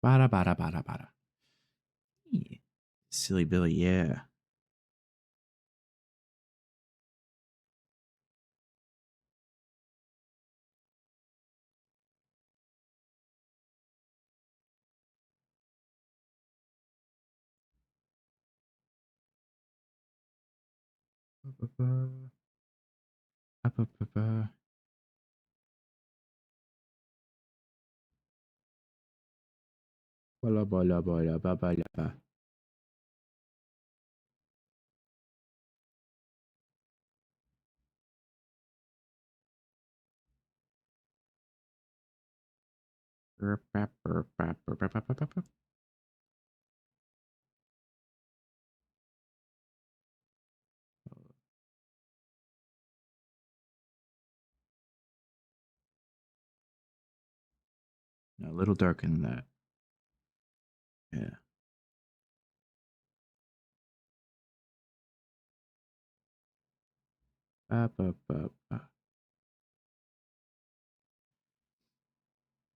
Bada bada bada bada. Yeah. Silly Billy, yeah. Bala bala bala bala. No, a little darker than that. Yeah.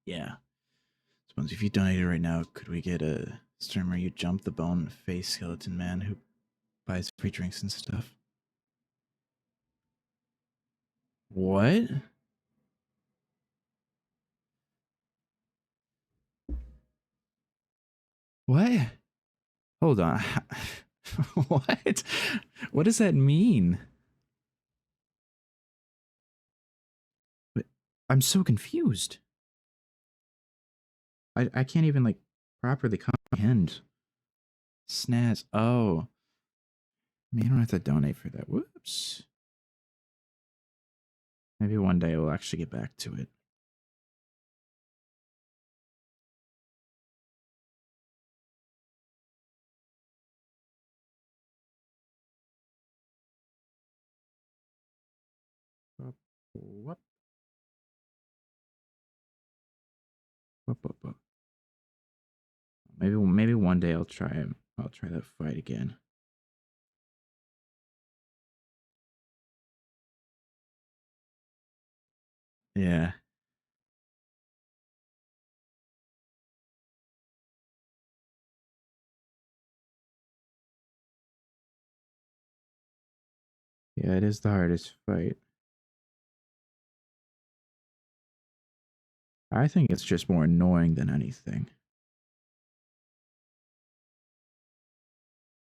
Yeah. Suppose if you donated right now, could we get a streamer you jump the bone face skeleton man who buys free drinks and stuff? What? What? Hold on. What? What does that mean? I'm so confused. I can't even like properly comprehend. Snaz. Oh. I mean, you don't have to donate for that. Whoops. Maybe one day we'll actually get back to it. Whoop. Maybe one day I'll try him. I'll try that fight again. Yeah. Yeah, it is the hardest fight. I think it's just more annoying than anything.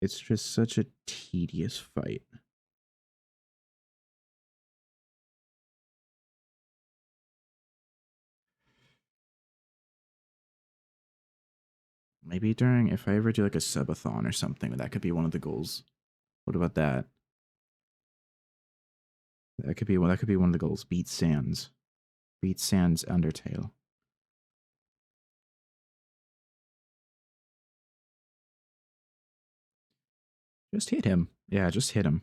It's just such a tedious fight. Maybe if I ever do like a subathon or something, that could be one of the goals. What about that? That could be one of the goals. Beat Sans Undertale. Just hit him. Yeah, just hit him.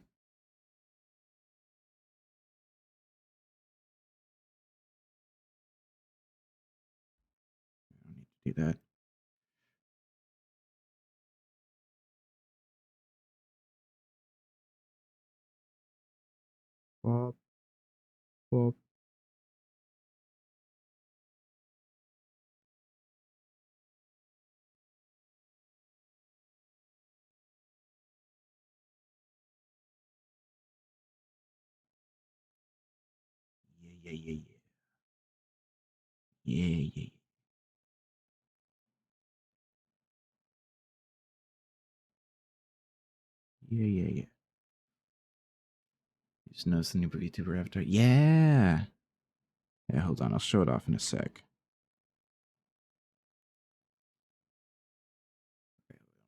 I don't need to do that. Bop. Bop. Yeah, yeah, yeah, yeah. Yeah, yeah, yeah. Yeah, yeah, yeah. You just noticed the new VTuber avatar. Yeah. Yeah, hold on. I'll show it off in a sec.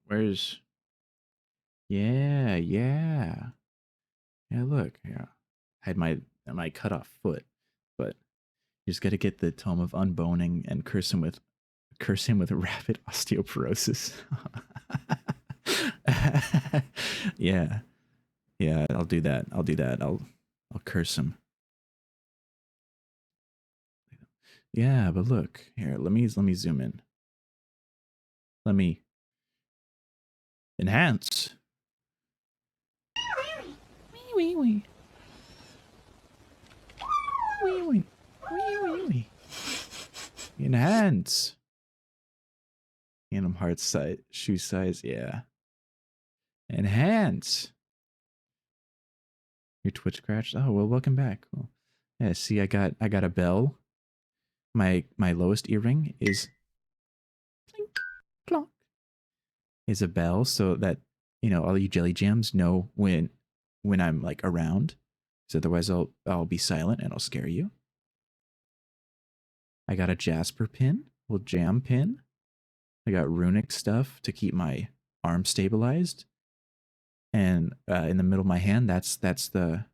Where's... Yeah, yeah. Yeah, look. Yeah. I had my cut off foot, but you just got to get the tome of unboning and curse him with rapid osteoporosis. Yeah. Yeah, I'll do that. I'll curse him. Yeah, but look. Here, let me zoom in. Let me enhance. Wee wee wee. Wee wee. Wee wee wee. Enhance. Animal heart size, shoe size, yeah. Enhance. Your Twitch crashed. Oh well, welcome back. Cool. Yeah, see, I got a bell. My lowest earring is clink, clonk, is a bell, so that all you jelly jams know when I'm like around. So otherwise, I'll be silent and I'll scare you. I got a Jasper pin, little jam pin. I got runic stuff to keep my arm stabilized. And in the middle of my hand, that's the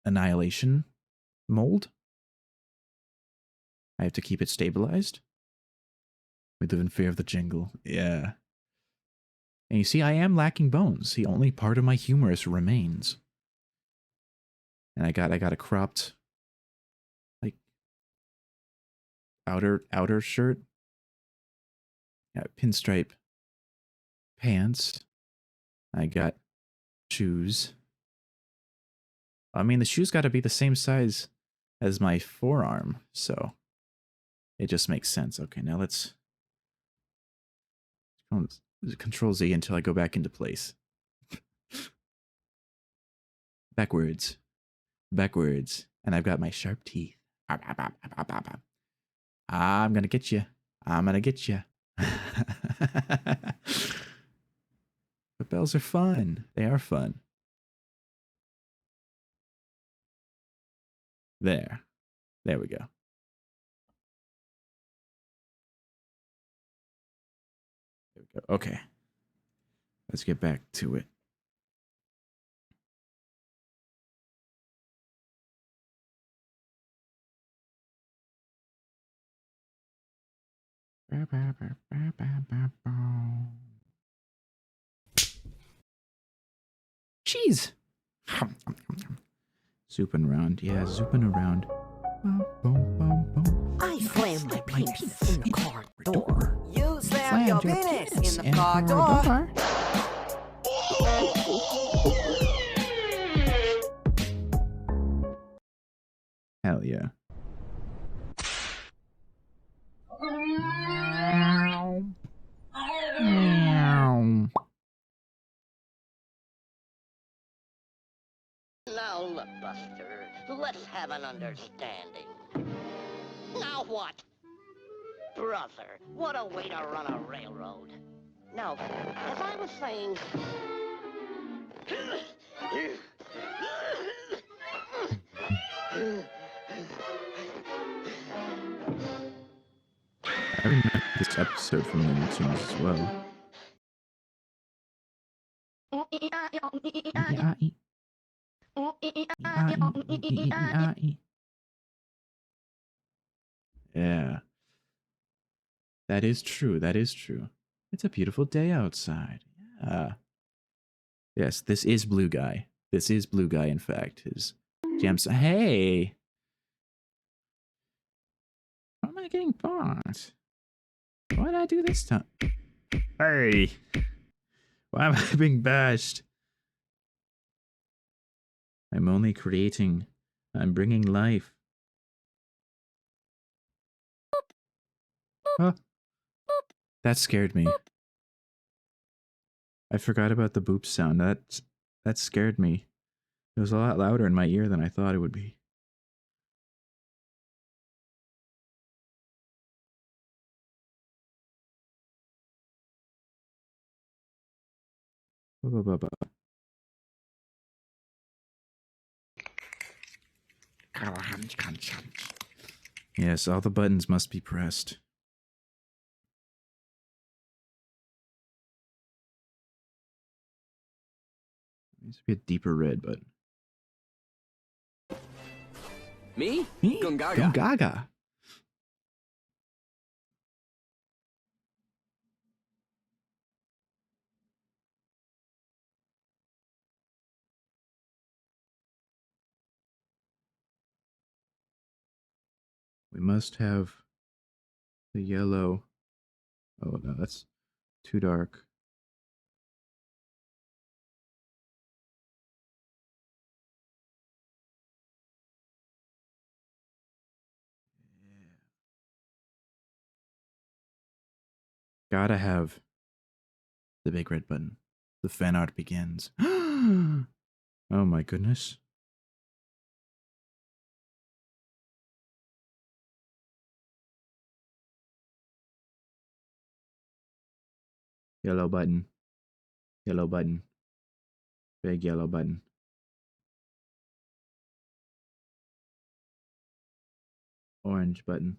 annihilation mold. I have to keep it stabilized. We live in fear of the jingle. Yeah. And you see, I am lacking bones. The only part of my humerus remains. And I got a cropped, like, outer shirt. Yeah, pinstripe pants. I got shoes. I mean, the shoes got to be the same size as my forearm, so it just makes sense. Okay, now let's Control Z until I go back into place. Backwards. And I've got my sharp teeth. I'm gonna get you. But bells are fun. They are fun. There we go. Okay. Let's get back to it. Cheese. Zooping around. Yeah, zooping around. I slammed my penis in the car door. You slammed your penis in the car door. Hell yeah. Now look, Buster, let's have an understanding. Now what? Brother, what a way to run a railroad. Now, as I was saying... I remember this episode from Looney Tunes as well. Yeah. That is true. It's a beautiful day outside. Yeah. Yes, this is Blue Guy. In fact. His jams. Hey! Why am I getting bonked? What did I do this time? Hey! Why am I being bashed? I'm only creating. I'm bringing life. Huh? That scared me. I forgot about the boop sound. That scared me. It was a lot louder in my ear than I thought it would be. Yes, all the buttons must be pressed. It needs to be a deeper red, but... Me? Gungaga. Gungaga. We must have the yellow. Oh, no, that's too dark. Gotta have the big red button. The fan art begins. Oh my goodness. Yellow button. Yellow button. Big yellow button. Orange button.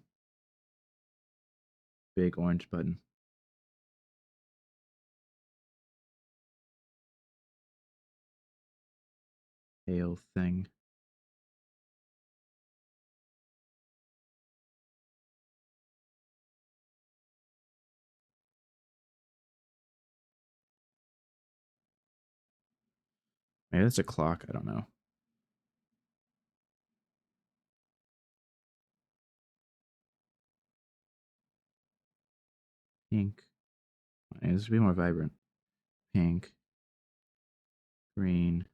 Big orange button. Hail thing. Maybe that's a clock. I don't know. Pink. This would be more vibrant. Pink. Green.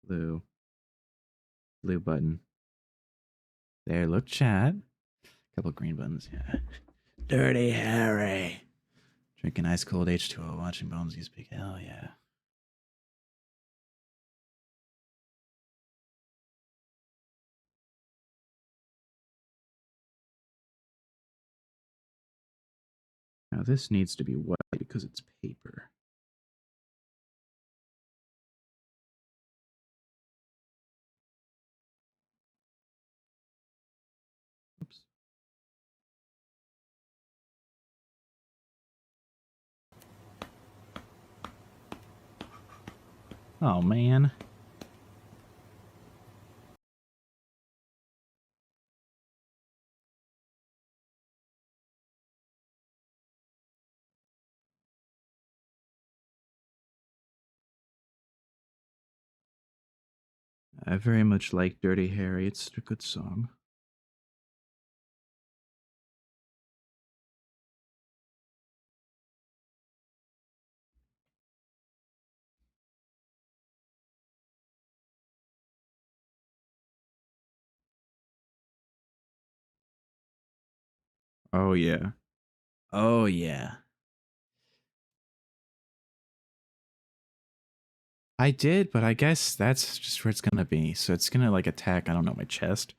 Blue. Blue button. There, look, chat. Couple green buttons, yeah. Dirty Harry. Drinking ice cold H2O, watching Bonesy speak. Hell yeah. Now this needs to be white because it's paper. Oops. Oh man. I very much like Dirty Harry. It's a good song. Oh yeah. Oh yeah. I did, but I guess that's just where it's gonna be. So it's gonna like attack, I don't know, my chest.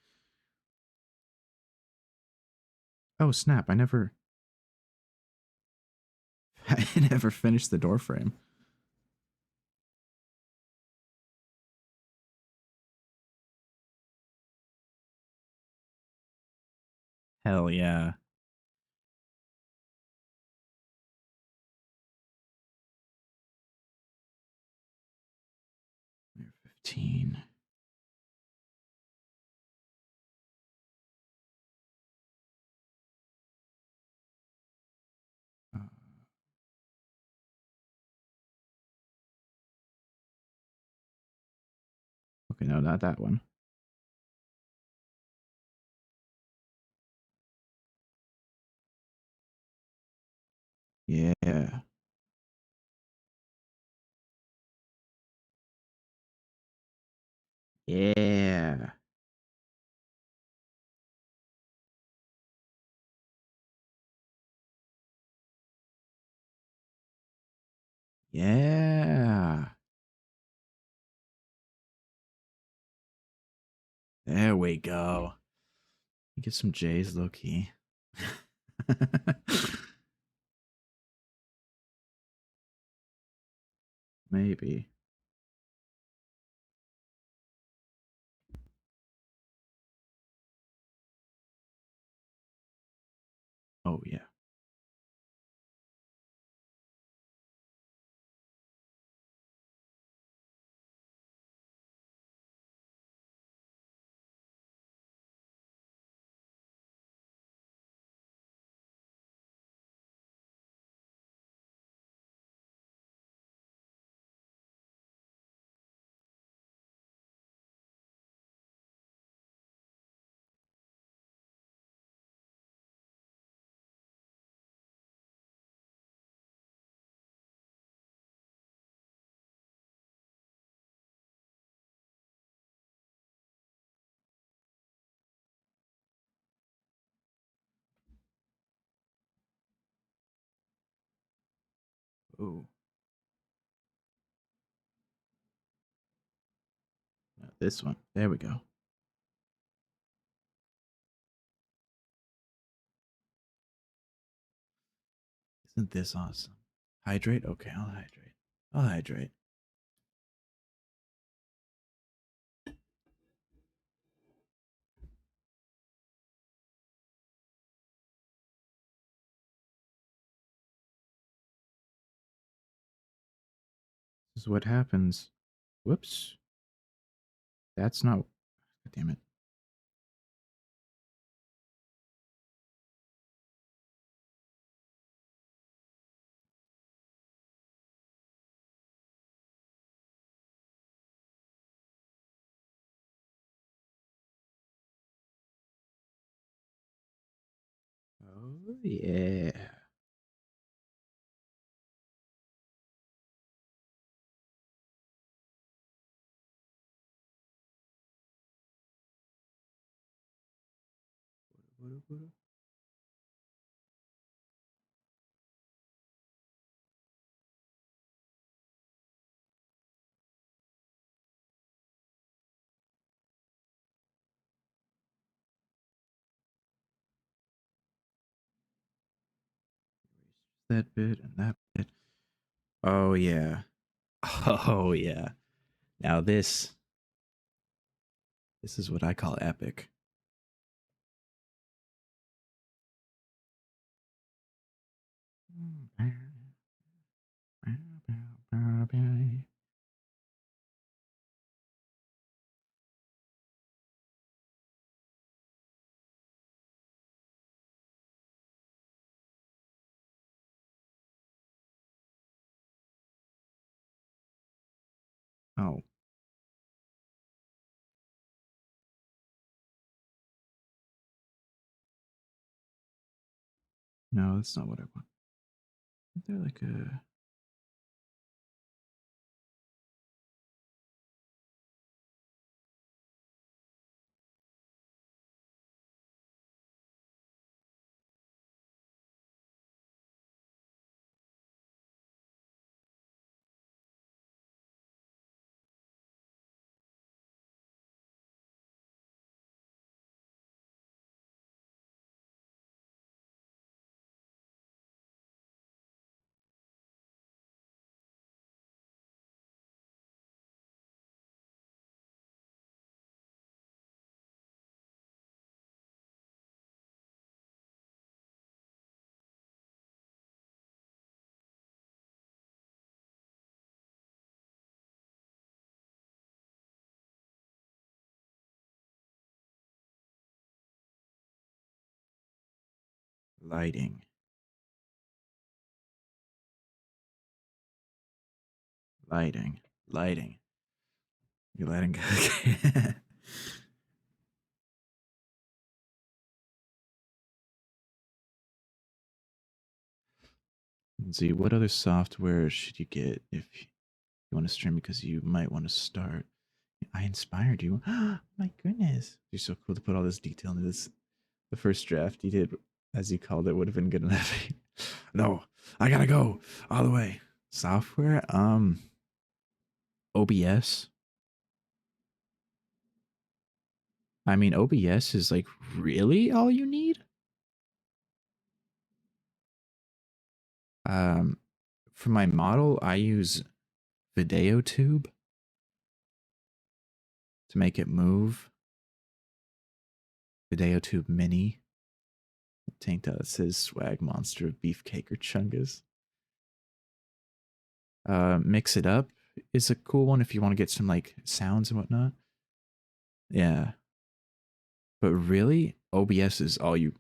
Oh snap, I never I never finished the door frame. Hell yeah. 15. Uh, okay, no, not that one. Yeah. Yeah. Yeah. There we go. Get some J's low key. Maybe. Oh yeah. Ooh. Now this one. There we go. Isn't this awesome? Hydrate? Okay, I'll hydrate. I'll hydrate. This is what happens. Whoops. That's not. Damn it. Oh yeah. That bit and that bit. Oh yeah. Oh yeah. Now this is what I call epic. Oh. No, that's not what I want. Isn't there like a lighting? Lighting. Lighting. You letting go? Let's see, what other software should you get if you want to stream? Because you might want to start. I inspired you. My goodness. You're so cool to put all this detail into this. The first draft you did, as you called it, would have been good enough. No, I gotta go all the way. Software? OBS. I mean, OBS is like really all you need. Um, for my model, I use VideoTube to make it move. VideoTube Mini. Tank top that says swag monster of beefcake or chungus. Mix it up is a cool one if you want to get some like sounds and whatnot. Yeah. But really, OBS is all you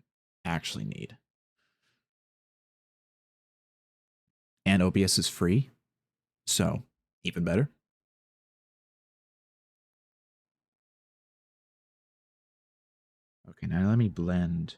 actually need. And OBS is free. So, even better. Okay, now let me blend.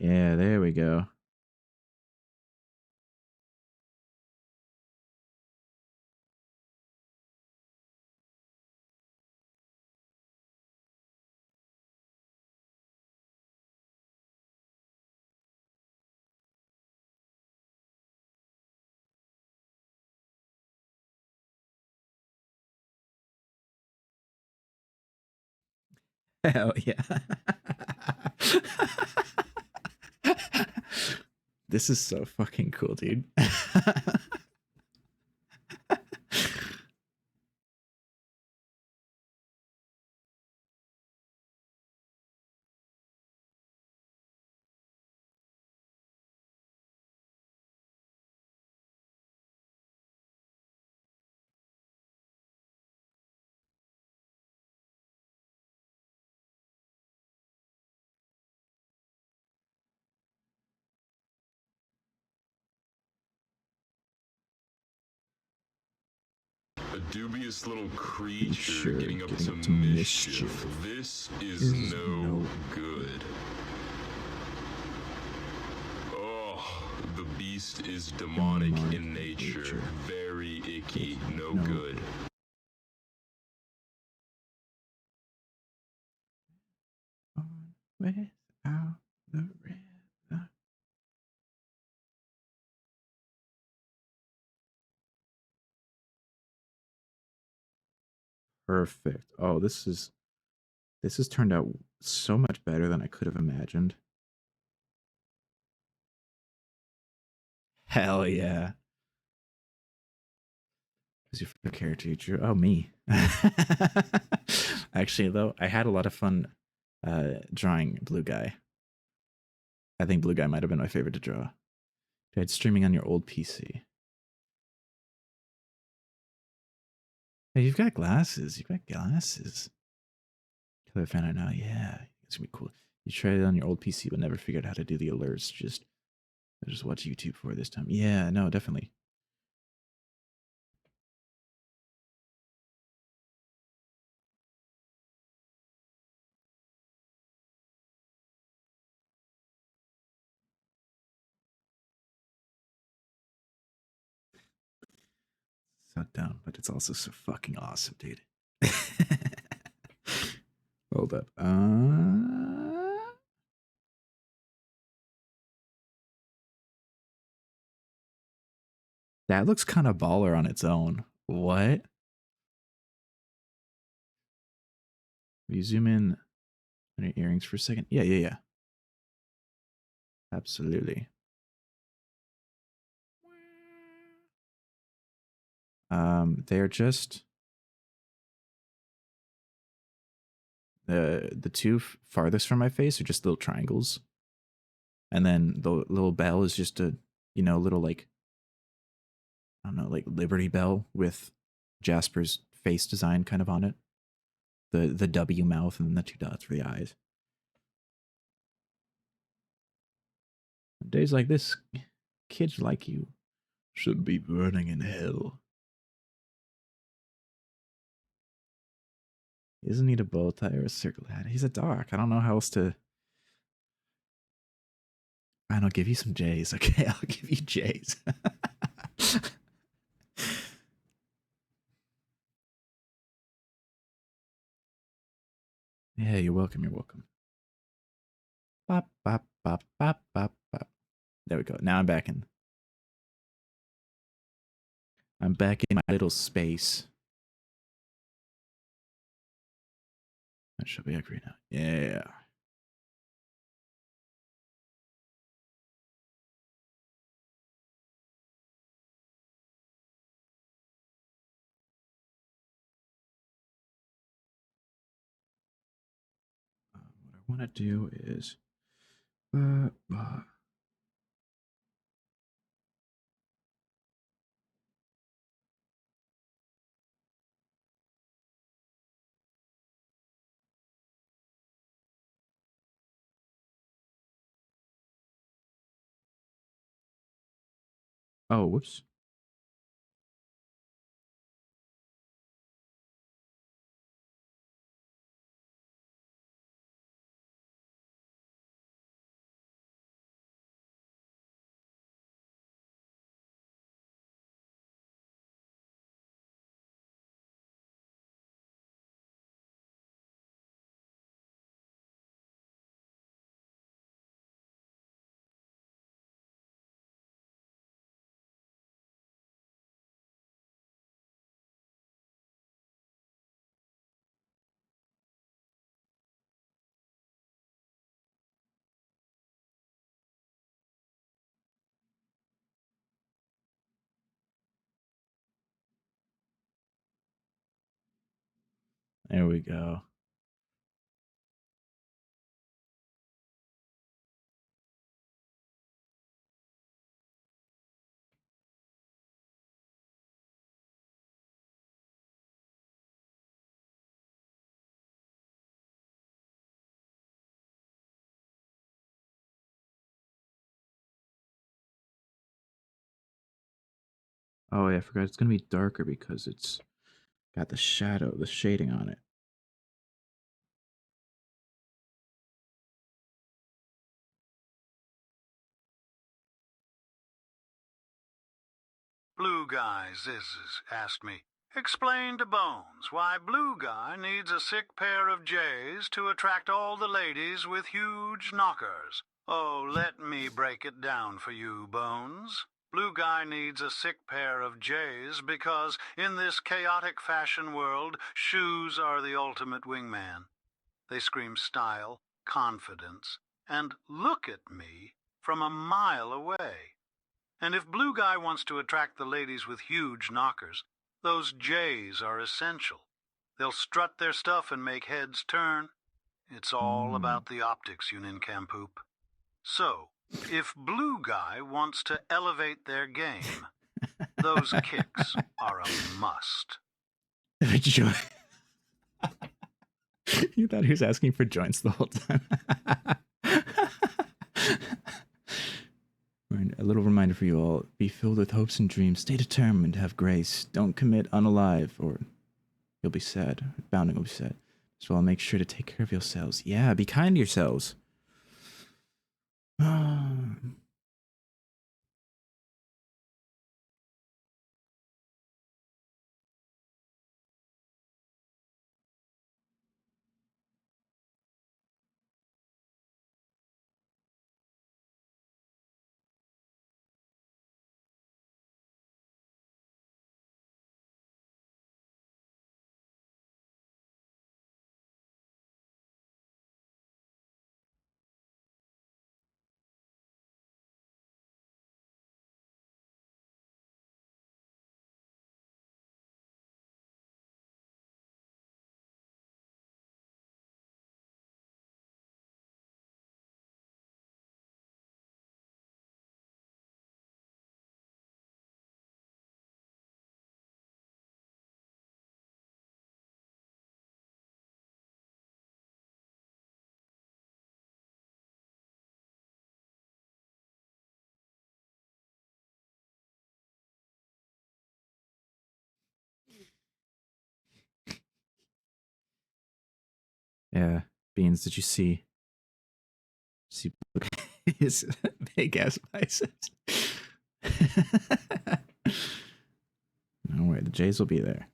Yeah, there we go. Hell yeah. This is so fucking cool, dude. A dubious little creature Sure, getting up to mischief. This is no good. Oh, the beast is demonic in nature. Very icky, no good. Without the river. Perfect. Oh, this has turned out so much better than I could have imagined. Hell yeah. Who's your favorite character you drew? Oh, me. Actually, though, I had a lot of fun drawing Blue Guy. I think Blue Guy might have been my favorite to draw. Tried streaming on your old PC. Hey, you've got glasses. You've got glasses. Killer fan I know. Yeah, it's gonna be cool. You tried it on your old PC, but never figured out how to do the alerts. Just watch YouTube for this time. Yeah, no, definitely. So dumb, but it's also so fucking awesome, dude. Hold up. That looks kind of baller on its own. What? Will you zoom in on your earrings for a second? Yeah. Absolutely. They're just the two farthest from my face are just little triangles, and then the little bell is just a little like I don't know like Liberty Bell with Jasper's face design kind of on it. The W mouth and then the two dots for the eyes. Days like this, kids like you should be burning in hell. Isn't he a bow tie or a circle hat? He's a dark. I don't know how else to. Fine, I'll give you some J's. Okay, I'll give you J's. Yeah, you're welcome. You're welcome. Bop, bop, bop, bop, bop, bop. There we go. Now I'm back in. I'm back in my little space. That should be agree now. Yeah. What I want to do is. Oh, whoops. There we go. Oh, yeah, I forgot. It's going to be darker because it's got the shadow, the shading on it. Blue Guy Zizzes asked me, explain to Bones why Blue Guy needs a sick pair of J's to attract all the ladies with huge knockers. Oh, let me break it down for you, Bones. Blue Guy needs a sick pair of J's because in this chaotic fashion world, shoes are the ultimate wingman. They scream style, confidence, and look at me from a mile away. And if Blue Guy wants to attract the ladies with huge knockers, those J's are essential. They'll strut their stuff and make heads turn. It's all about the optics, you nincompoop. So, if Blue Guy wants to elevate their game, those kicks are a must. You thought he was asking for joints the whole time. A little reminder for you all. Be filled with hopes and dreams. Stay determined. Have grace. Don't commit unalive or you'll be sad. Bounding will be sad. As well, make sure to take care of yourselves. Yeah, be kind to yourselves. Yeah, Beans, did you see his big ass biceps? Don't worry, the Jays will be there.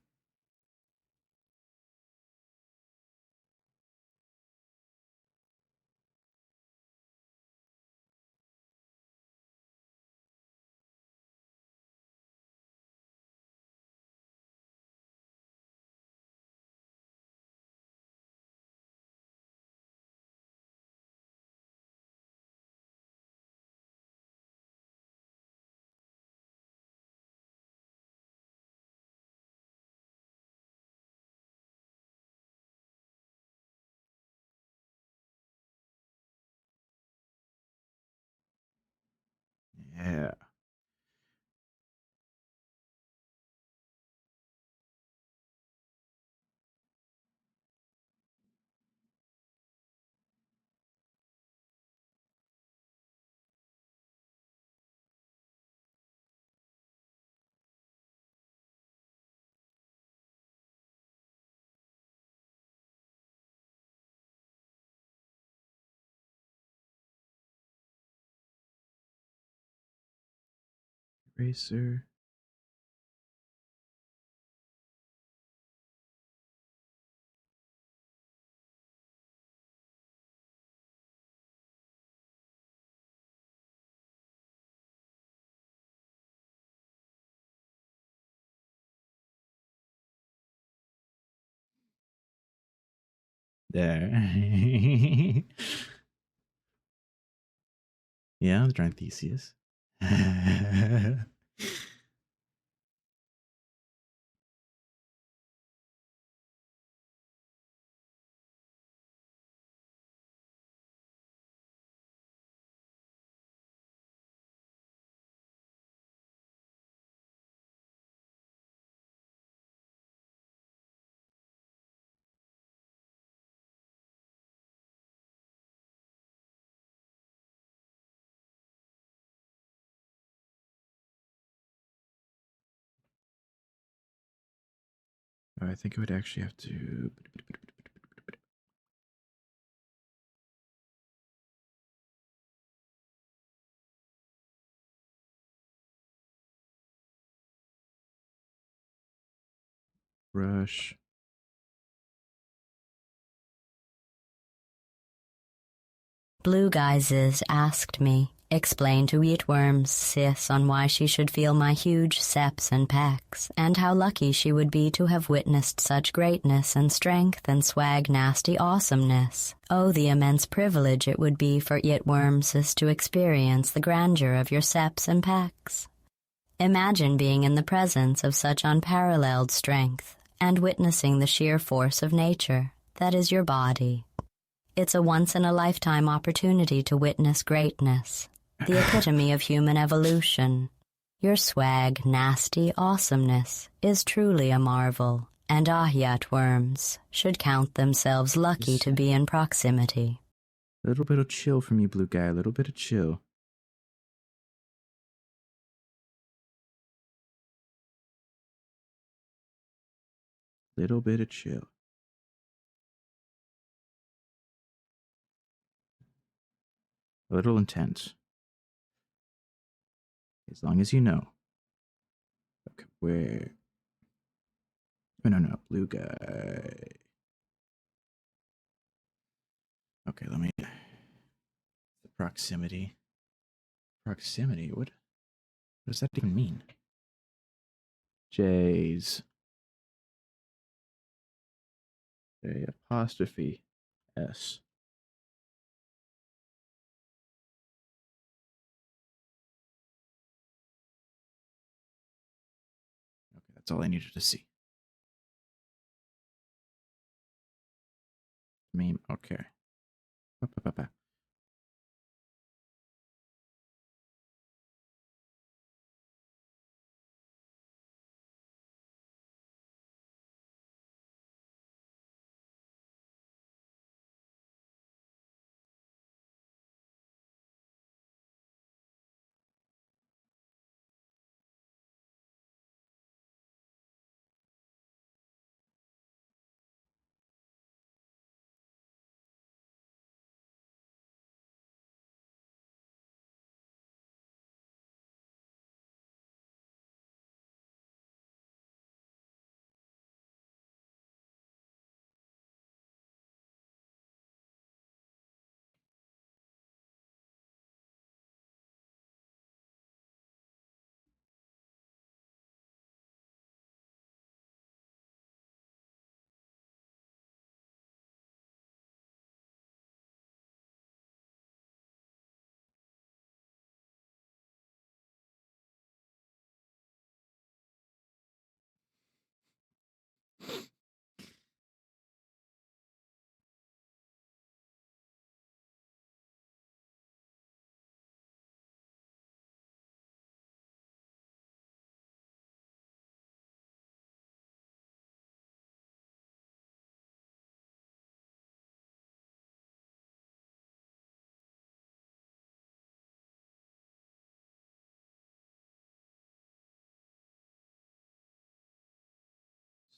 Yeah. Racer. There. Yeah, the giant Theseus. I think I would actually have to... brush. Blue Geyses asked me, explained to Eatworm's sis on why she should feel my huge seps and pecs, and how lucky she would be to have witnessed such greatness and strength and swag nasty awesomeness. Oh, the immense privilege it would be for Eatworm's to experience the grandeur of your seps and pecs. Imagine being in the presence of such unparalleled strength, and witnessing the sheer force of nature, that is your body. It's a once-in-a-lifetime opportunity to witness greatness, the epitome of human evolution. Your swag, nasty awesomeness is truly a marvel, and Eatworms should count themselves lucky to be in proximity. A little bit of chill for me, blue guy, a little bit of chill. Little bit of chill. A little intense. As long as you know. Okay, where? Oh, no, blue guy. Okay, let me... The proximity. Proximity? What does that even mean? J's. J apostrophe S. Okay, that's all I needed to see. Meme, okay. Ba-ba-ba-ba.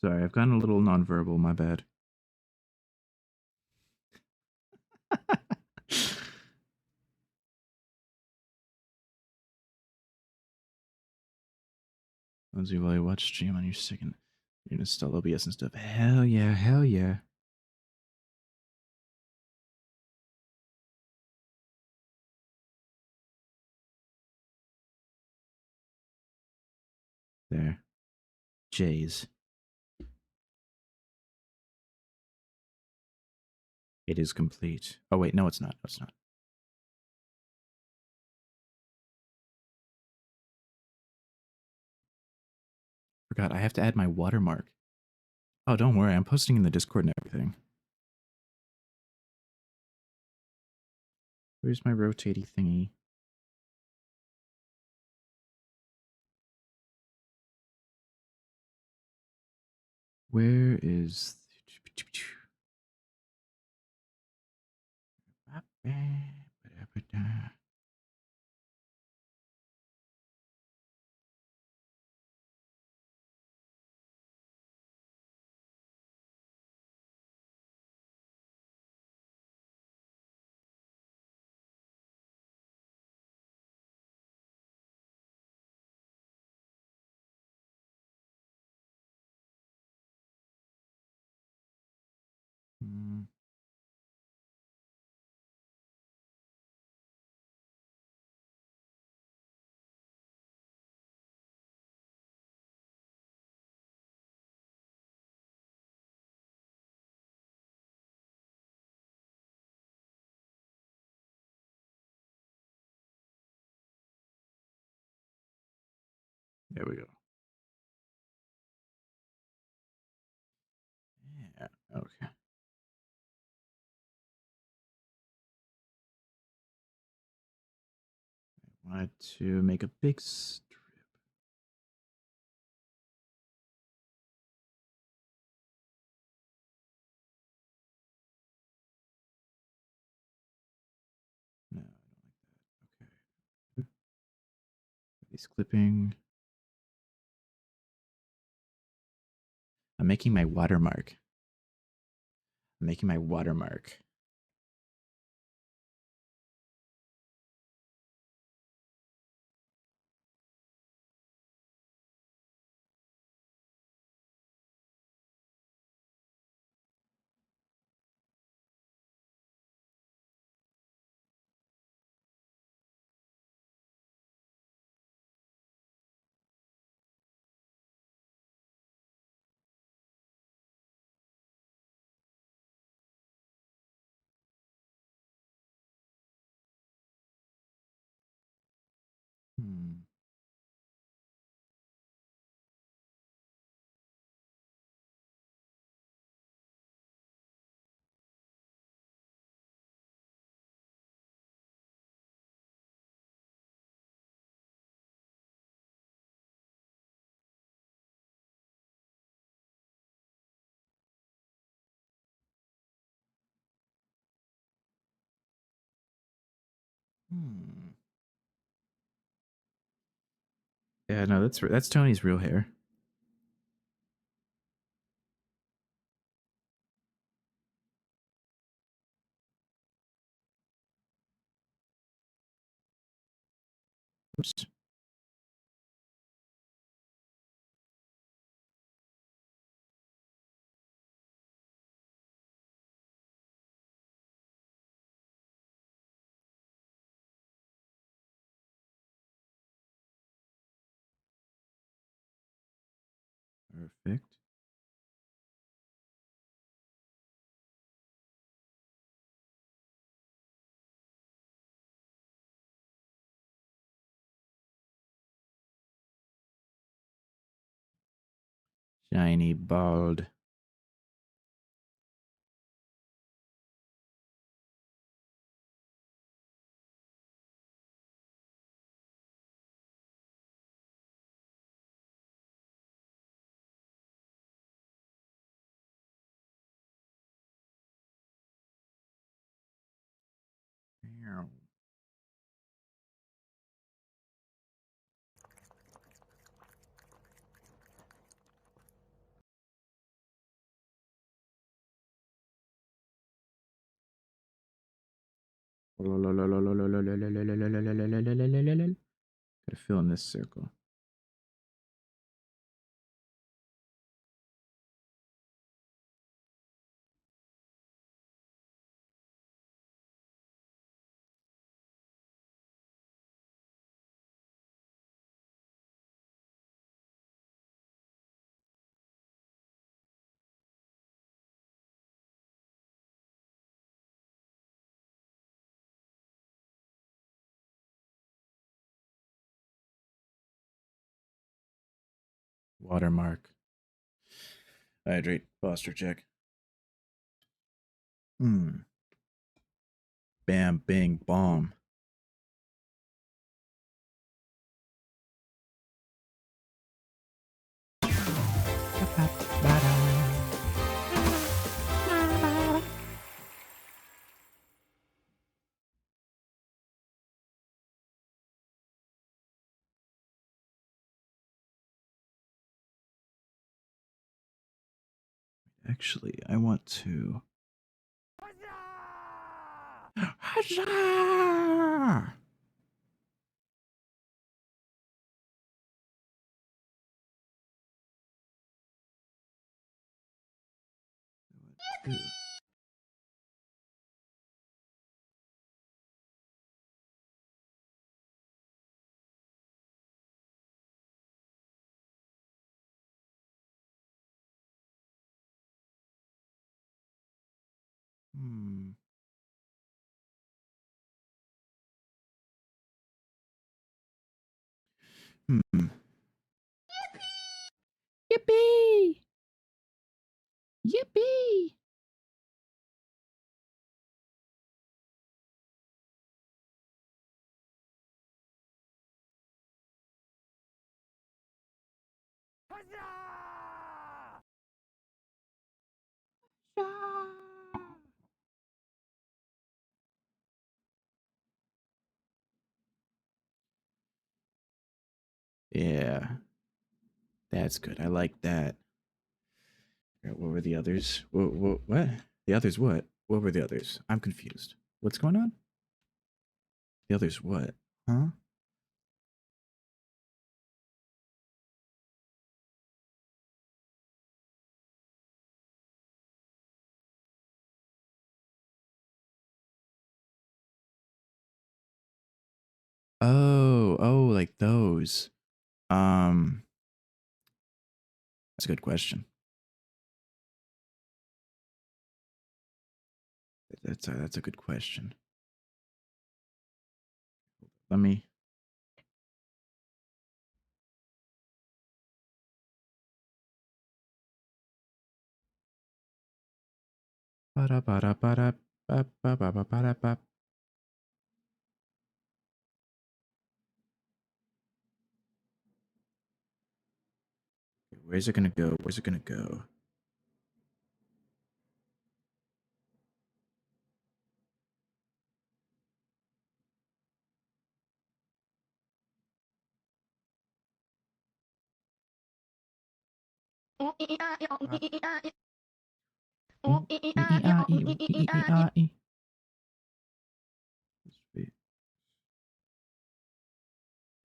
Sorry, I've gotten a little nonverbal, my bad. Lindsay, while you watch stream on your second, you're gonna install OBS and stuff. Hell yeah, hell yeah. There. J's. It is complete. Oh wait, no it's not. No, it's not. Forgot, I have to add my watermark. Oh, don't worry, I'm posting in the Discord and everything. Where's my rotating thingy? Where is... There we go. Yeah, okay. I wanted to make a big strip. No, I don't like that. Okay. These clipping. I'm making my watermark. I'm making my watermark. Hmm. Hmm. Yeah, no, that's Tony's real hair. Oops. Perfect. Shiny bald. Meow. Gotta fill in this circle. Watermark. Hydrate. Posture check. Bam, bing, bomb. Actually, I want to. Huzzah! Hmm. Hmm. Yippee! Yeah, that's good. I like that. What were the others? What? The others what? What were the others? I'm confused. What's going on? The others what? Huh? Oh, like those. Um, that's a good question. That's a good question. Let me. Ba-da-ba-da-ba-da-ba-ba-ba-ba-da-ba. Where's it gonna go? Where's it gonna go?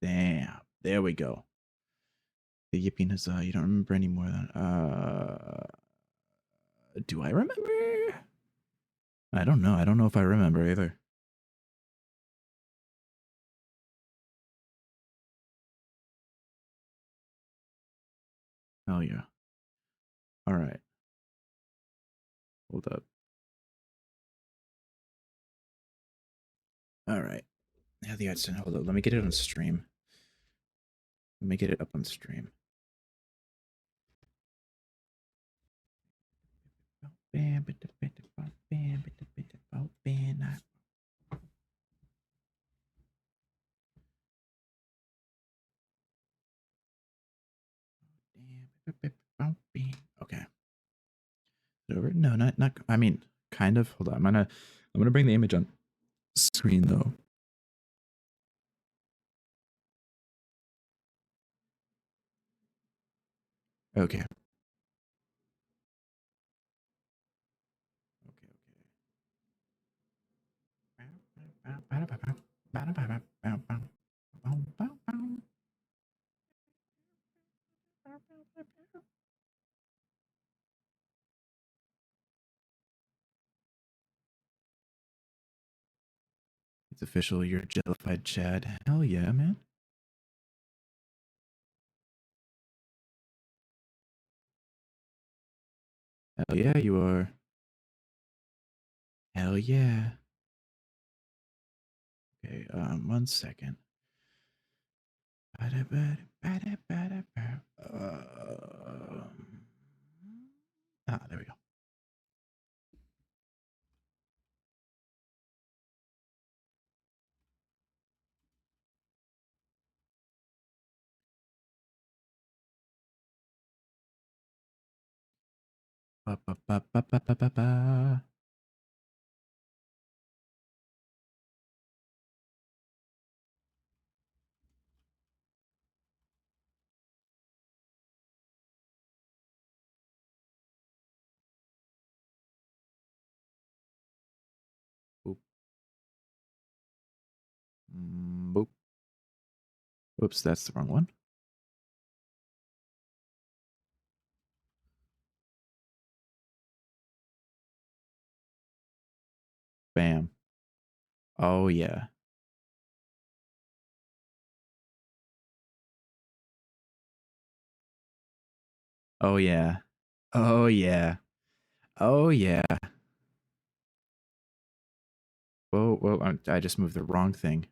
Damn. There we go. The Yippee Huzzah. You don't remember any more than. Do I remember? I don't know. I don't know if I remember either. Hell yeah. All right. Hold up. All right. Now the odds. Hold up. Let me get it on stream. Let me get it up on stream. Okay. Over. No, not. I mean, kind of. Hold on. I'm gonna bring the image on screen though. Okay. It's official. You're jellified, Chad. Hell yeah, man. Hell yeah, you are. Hell yeah. Okay, 1 second. There we go. Ba, ba, ba, ba, ba, ba, ba, ba. Boop. Boop. Whoops, that's the wrong one. Bam. Oh yeah. Oh yeah. Oh yeah. Oh yeah. Whoa, I just moved the wrong thing.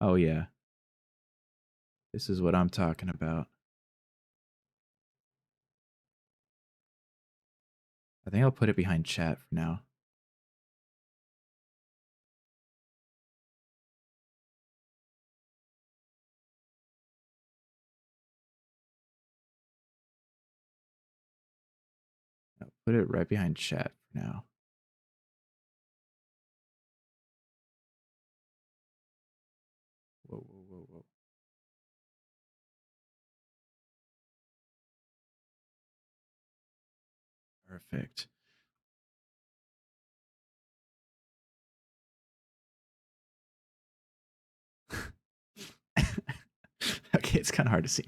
Oh yeah. This is what I'm talking about. I think I'll put it behind chat for now. I'll put it right behind chat for now. Whoa, whoa, whoa, whoa. Perfect. Okay, it's kind of hard to see.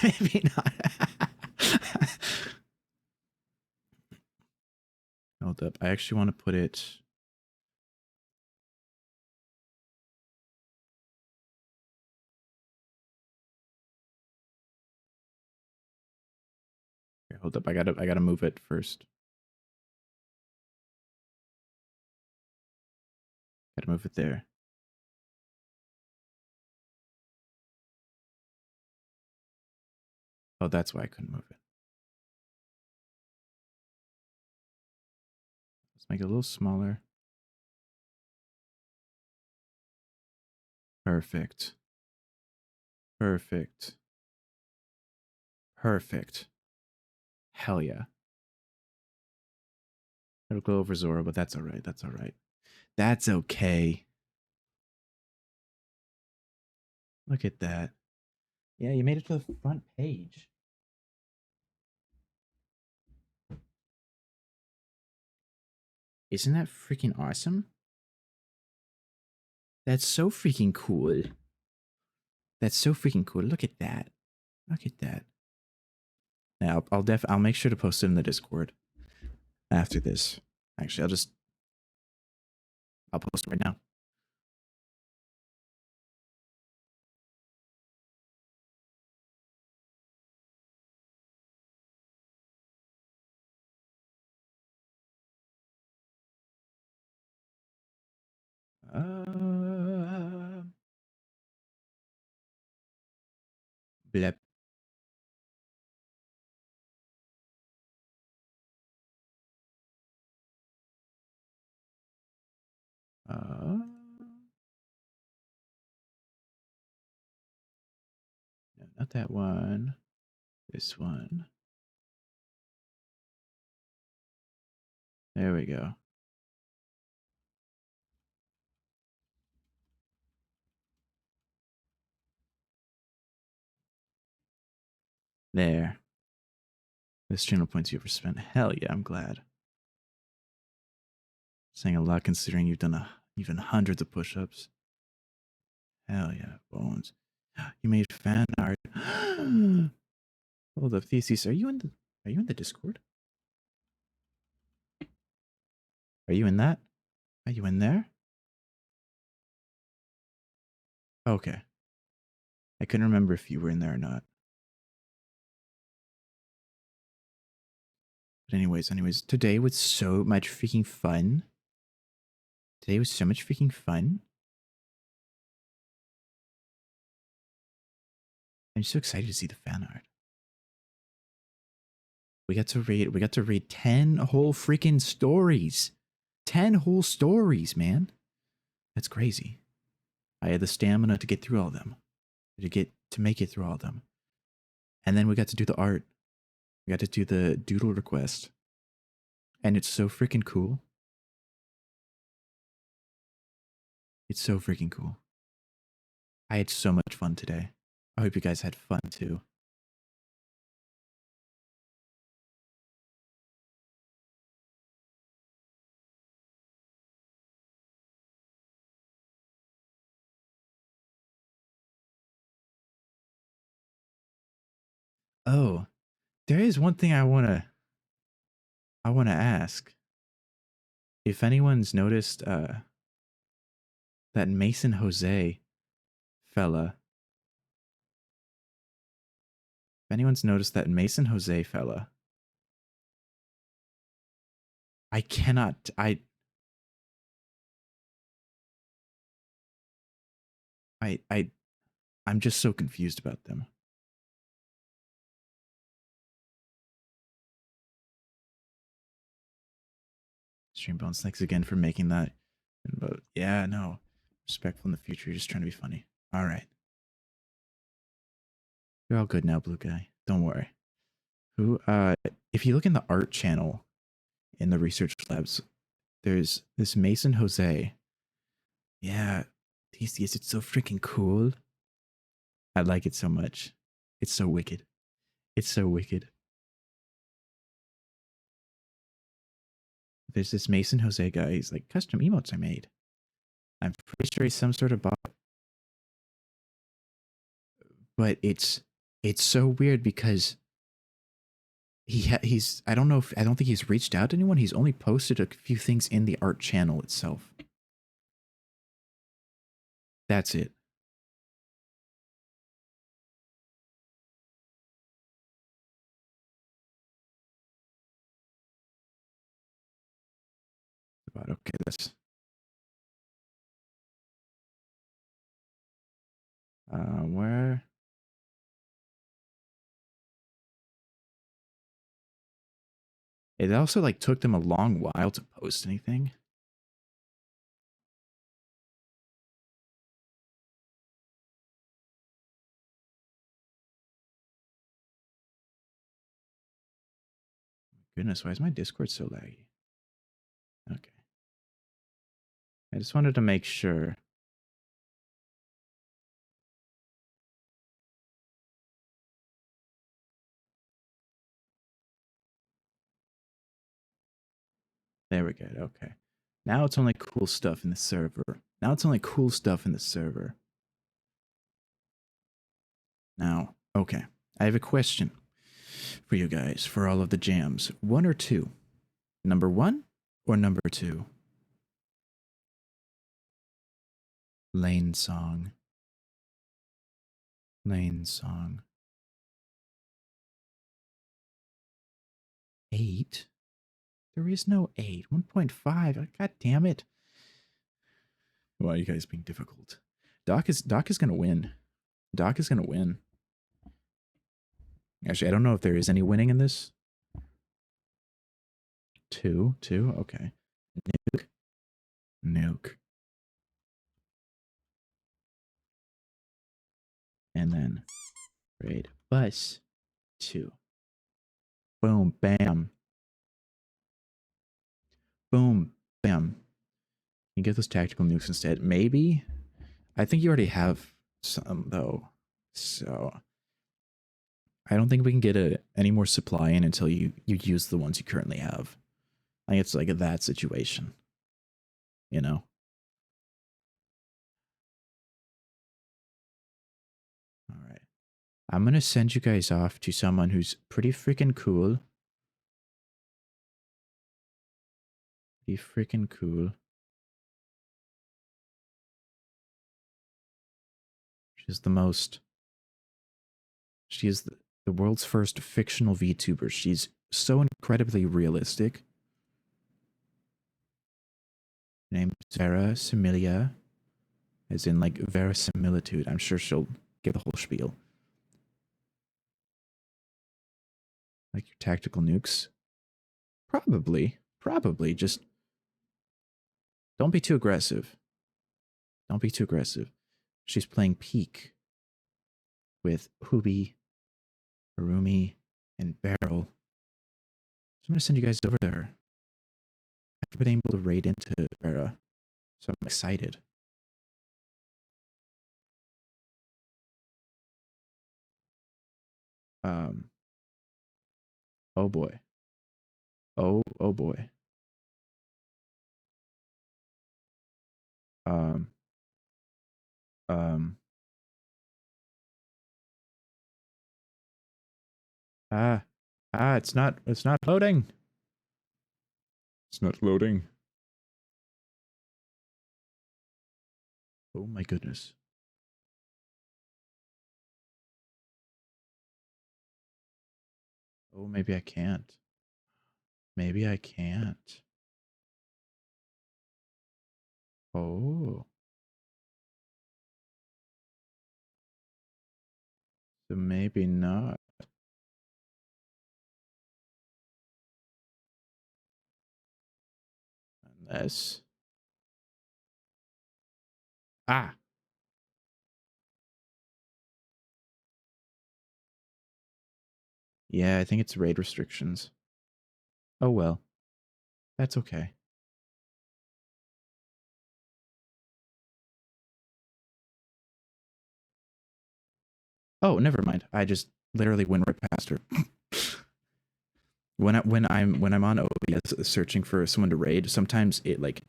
Maybe not. Hold up. I actually want to put it. Here, hold up. I gotta move it first. Gotta move it there. Oh, that's why I couldn't move it. Let's make it a little smaller. Perfect. Perfect. Perfect. Hell yeah. It'll go over Zora, but that's alright. That's alright. That's okay. Look at that. Yeah, you made it to the front page. Isn't that freaking awesome? That's so freaking cool. That's so freaking cool. Look at that. Look at that. Now I'll make sure to post it in the Discord after this. Actually, I'll post it right now. Blep. No, not that one. This one. There we go. There. This channel points you ever spent. Hell yeah, I'm glad. Saying a lot considering you've done even hundreds of push-ups. Hell yeah, Bones. You made fan art. Hold up, Thesis. Are you in the Discord? Are you in that? Are you in there? Okay. I couldn't remember if you were in there or not. But anyways, today was so much freaking fun. Today was so much freaking fun. I'm so excited to see the fan art. We got to read 10 whole freaking stories. 10 whole stories, man. That's crazy. I had the stamina to get through all of them. To make it through all of them. And then we got to do the art. We got to do the doodle request. And it's so freaking cool. It's so freaking cool. I had so much fun today. I hope you guys had fun too. Oh, there is one thing I wanna ask. If anyone's noticed that Mason Jose fella. If anyone's noticed that Mason Jose fella. I'm just so confused about them. Stream Bones, thanks again for making that. But yeah, no. Respectful in the future. You're just trying to be funny. All right. You're all good now, Blue Guy. Don't worry. Who if you look in the art channel in the research labs, there's this Mason Jose. Yeah. TCS, it's so freaking cool. I like it so much. It's so wicked. It's so wicked. There's this Mason Jose guy. He's like, custom emotes I made. I'm pretty sure he's some sort of bot. But it's so weird because he's I don't think he's reached out to anyone. He's only posted a few things in the art channel itself. That's it. But okay, let's where it also like took them a long while to post anything. Goodness, why is my Discord so laggy? Okay. I just wanted to make sure. There we go. Okay. Now it's only cool stuff in the server. Now, okay. I have a question for you guys for all of the jams. 1 or 2? Number 1 or number 2? Lane song. 8? There is no 8. 1.5. God damn it. Why are you guys being difficult? Doc is gonna win. Doc is gonna win. Actually, I don't know if there is any winning in this. 2? Okay. Nuke. And then raid bus 2. Boom, bam. Boom, bam. You get those tactical nukes instead. Maybe. I think you already have some though. So I don't think we can get any more supply in until you use the ones you currently have. I think it's like that situation. You know? Alright. I'm gonna send you guys off to someone who's pretty freaking cool. She is the world's first fictional VTuber. She's so incredibly realistic. Her name's Vera Similia, as in like verisimilitude. I'm sure she'll give the whole spiel. Like your tactical nukes? Probably. Just don't be too aggressive. She's playing Peak with Hoobi, Harumi, and Beryl. So I'm gonna send you guys over there. I've been able to raid into Vera, so I'm excited. Oh boy. Oh boy. It's not loading. It's not loading. Oh my goodness. Oh, maybe I can't. Oh. So maybe not. S. Ah. Yeah, I think it's raid restrictions. Oh well. That's okay. Oh, never mind. I just literally went right past her. when I'm on OBS searching for someone to raid, sometimes it like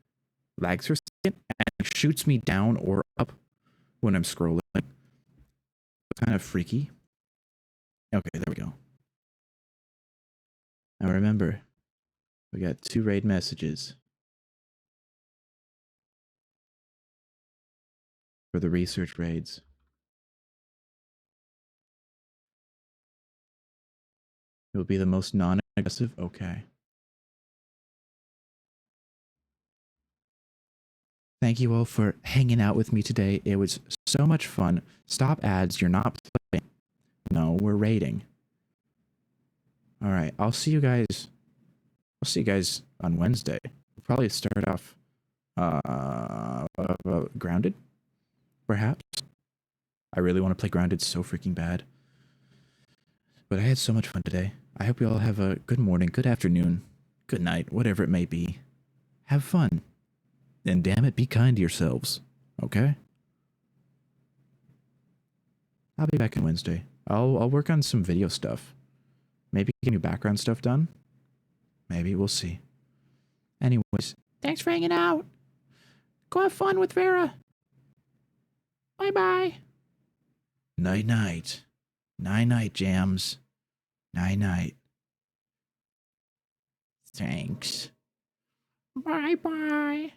lags for a second and shoots me down or up when I'm scrolling. It's kind of freaky. Okay, there we go. Now remember, we got 2 raid messages for the research raids. It will be the most non-aggressive. Okay. Thank you all for hanging out with me today. It was so much fun. Stop ads. You're not playing. No, we're raiding. All right. I'll see you guys on Wednesday. We'll probably start off Grounded, perhaps. I really want to play Grounded so freaking bad. But I had so much fun today. I hope you all have a good morning, good afternoon, good night, whatever it may be. Have fun. And damn it, be kind to yourselves. Okay? I'll be back on Wednesday. I'll work on some video stuff. Maybe get new background stuff done. Maybe, we'll see. Anyways, thanks for hanging out. Go have fun with Vera. Bye-bye. Night-night. Night-night, Jams. Night-night. Thanks. Bye-bye.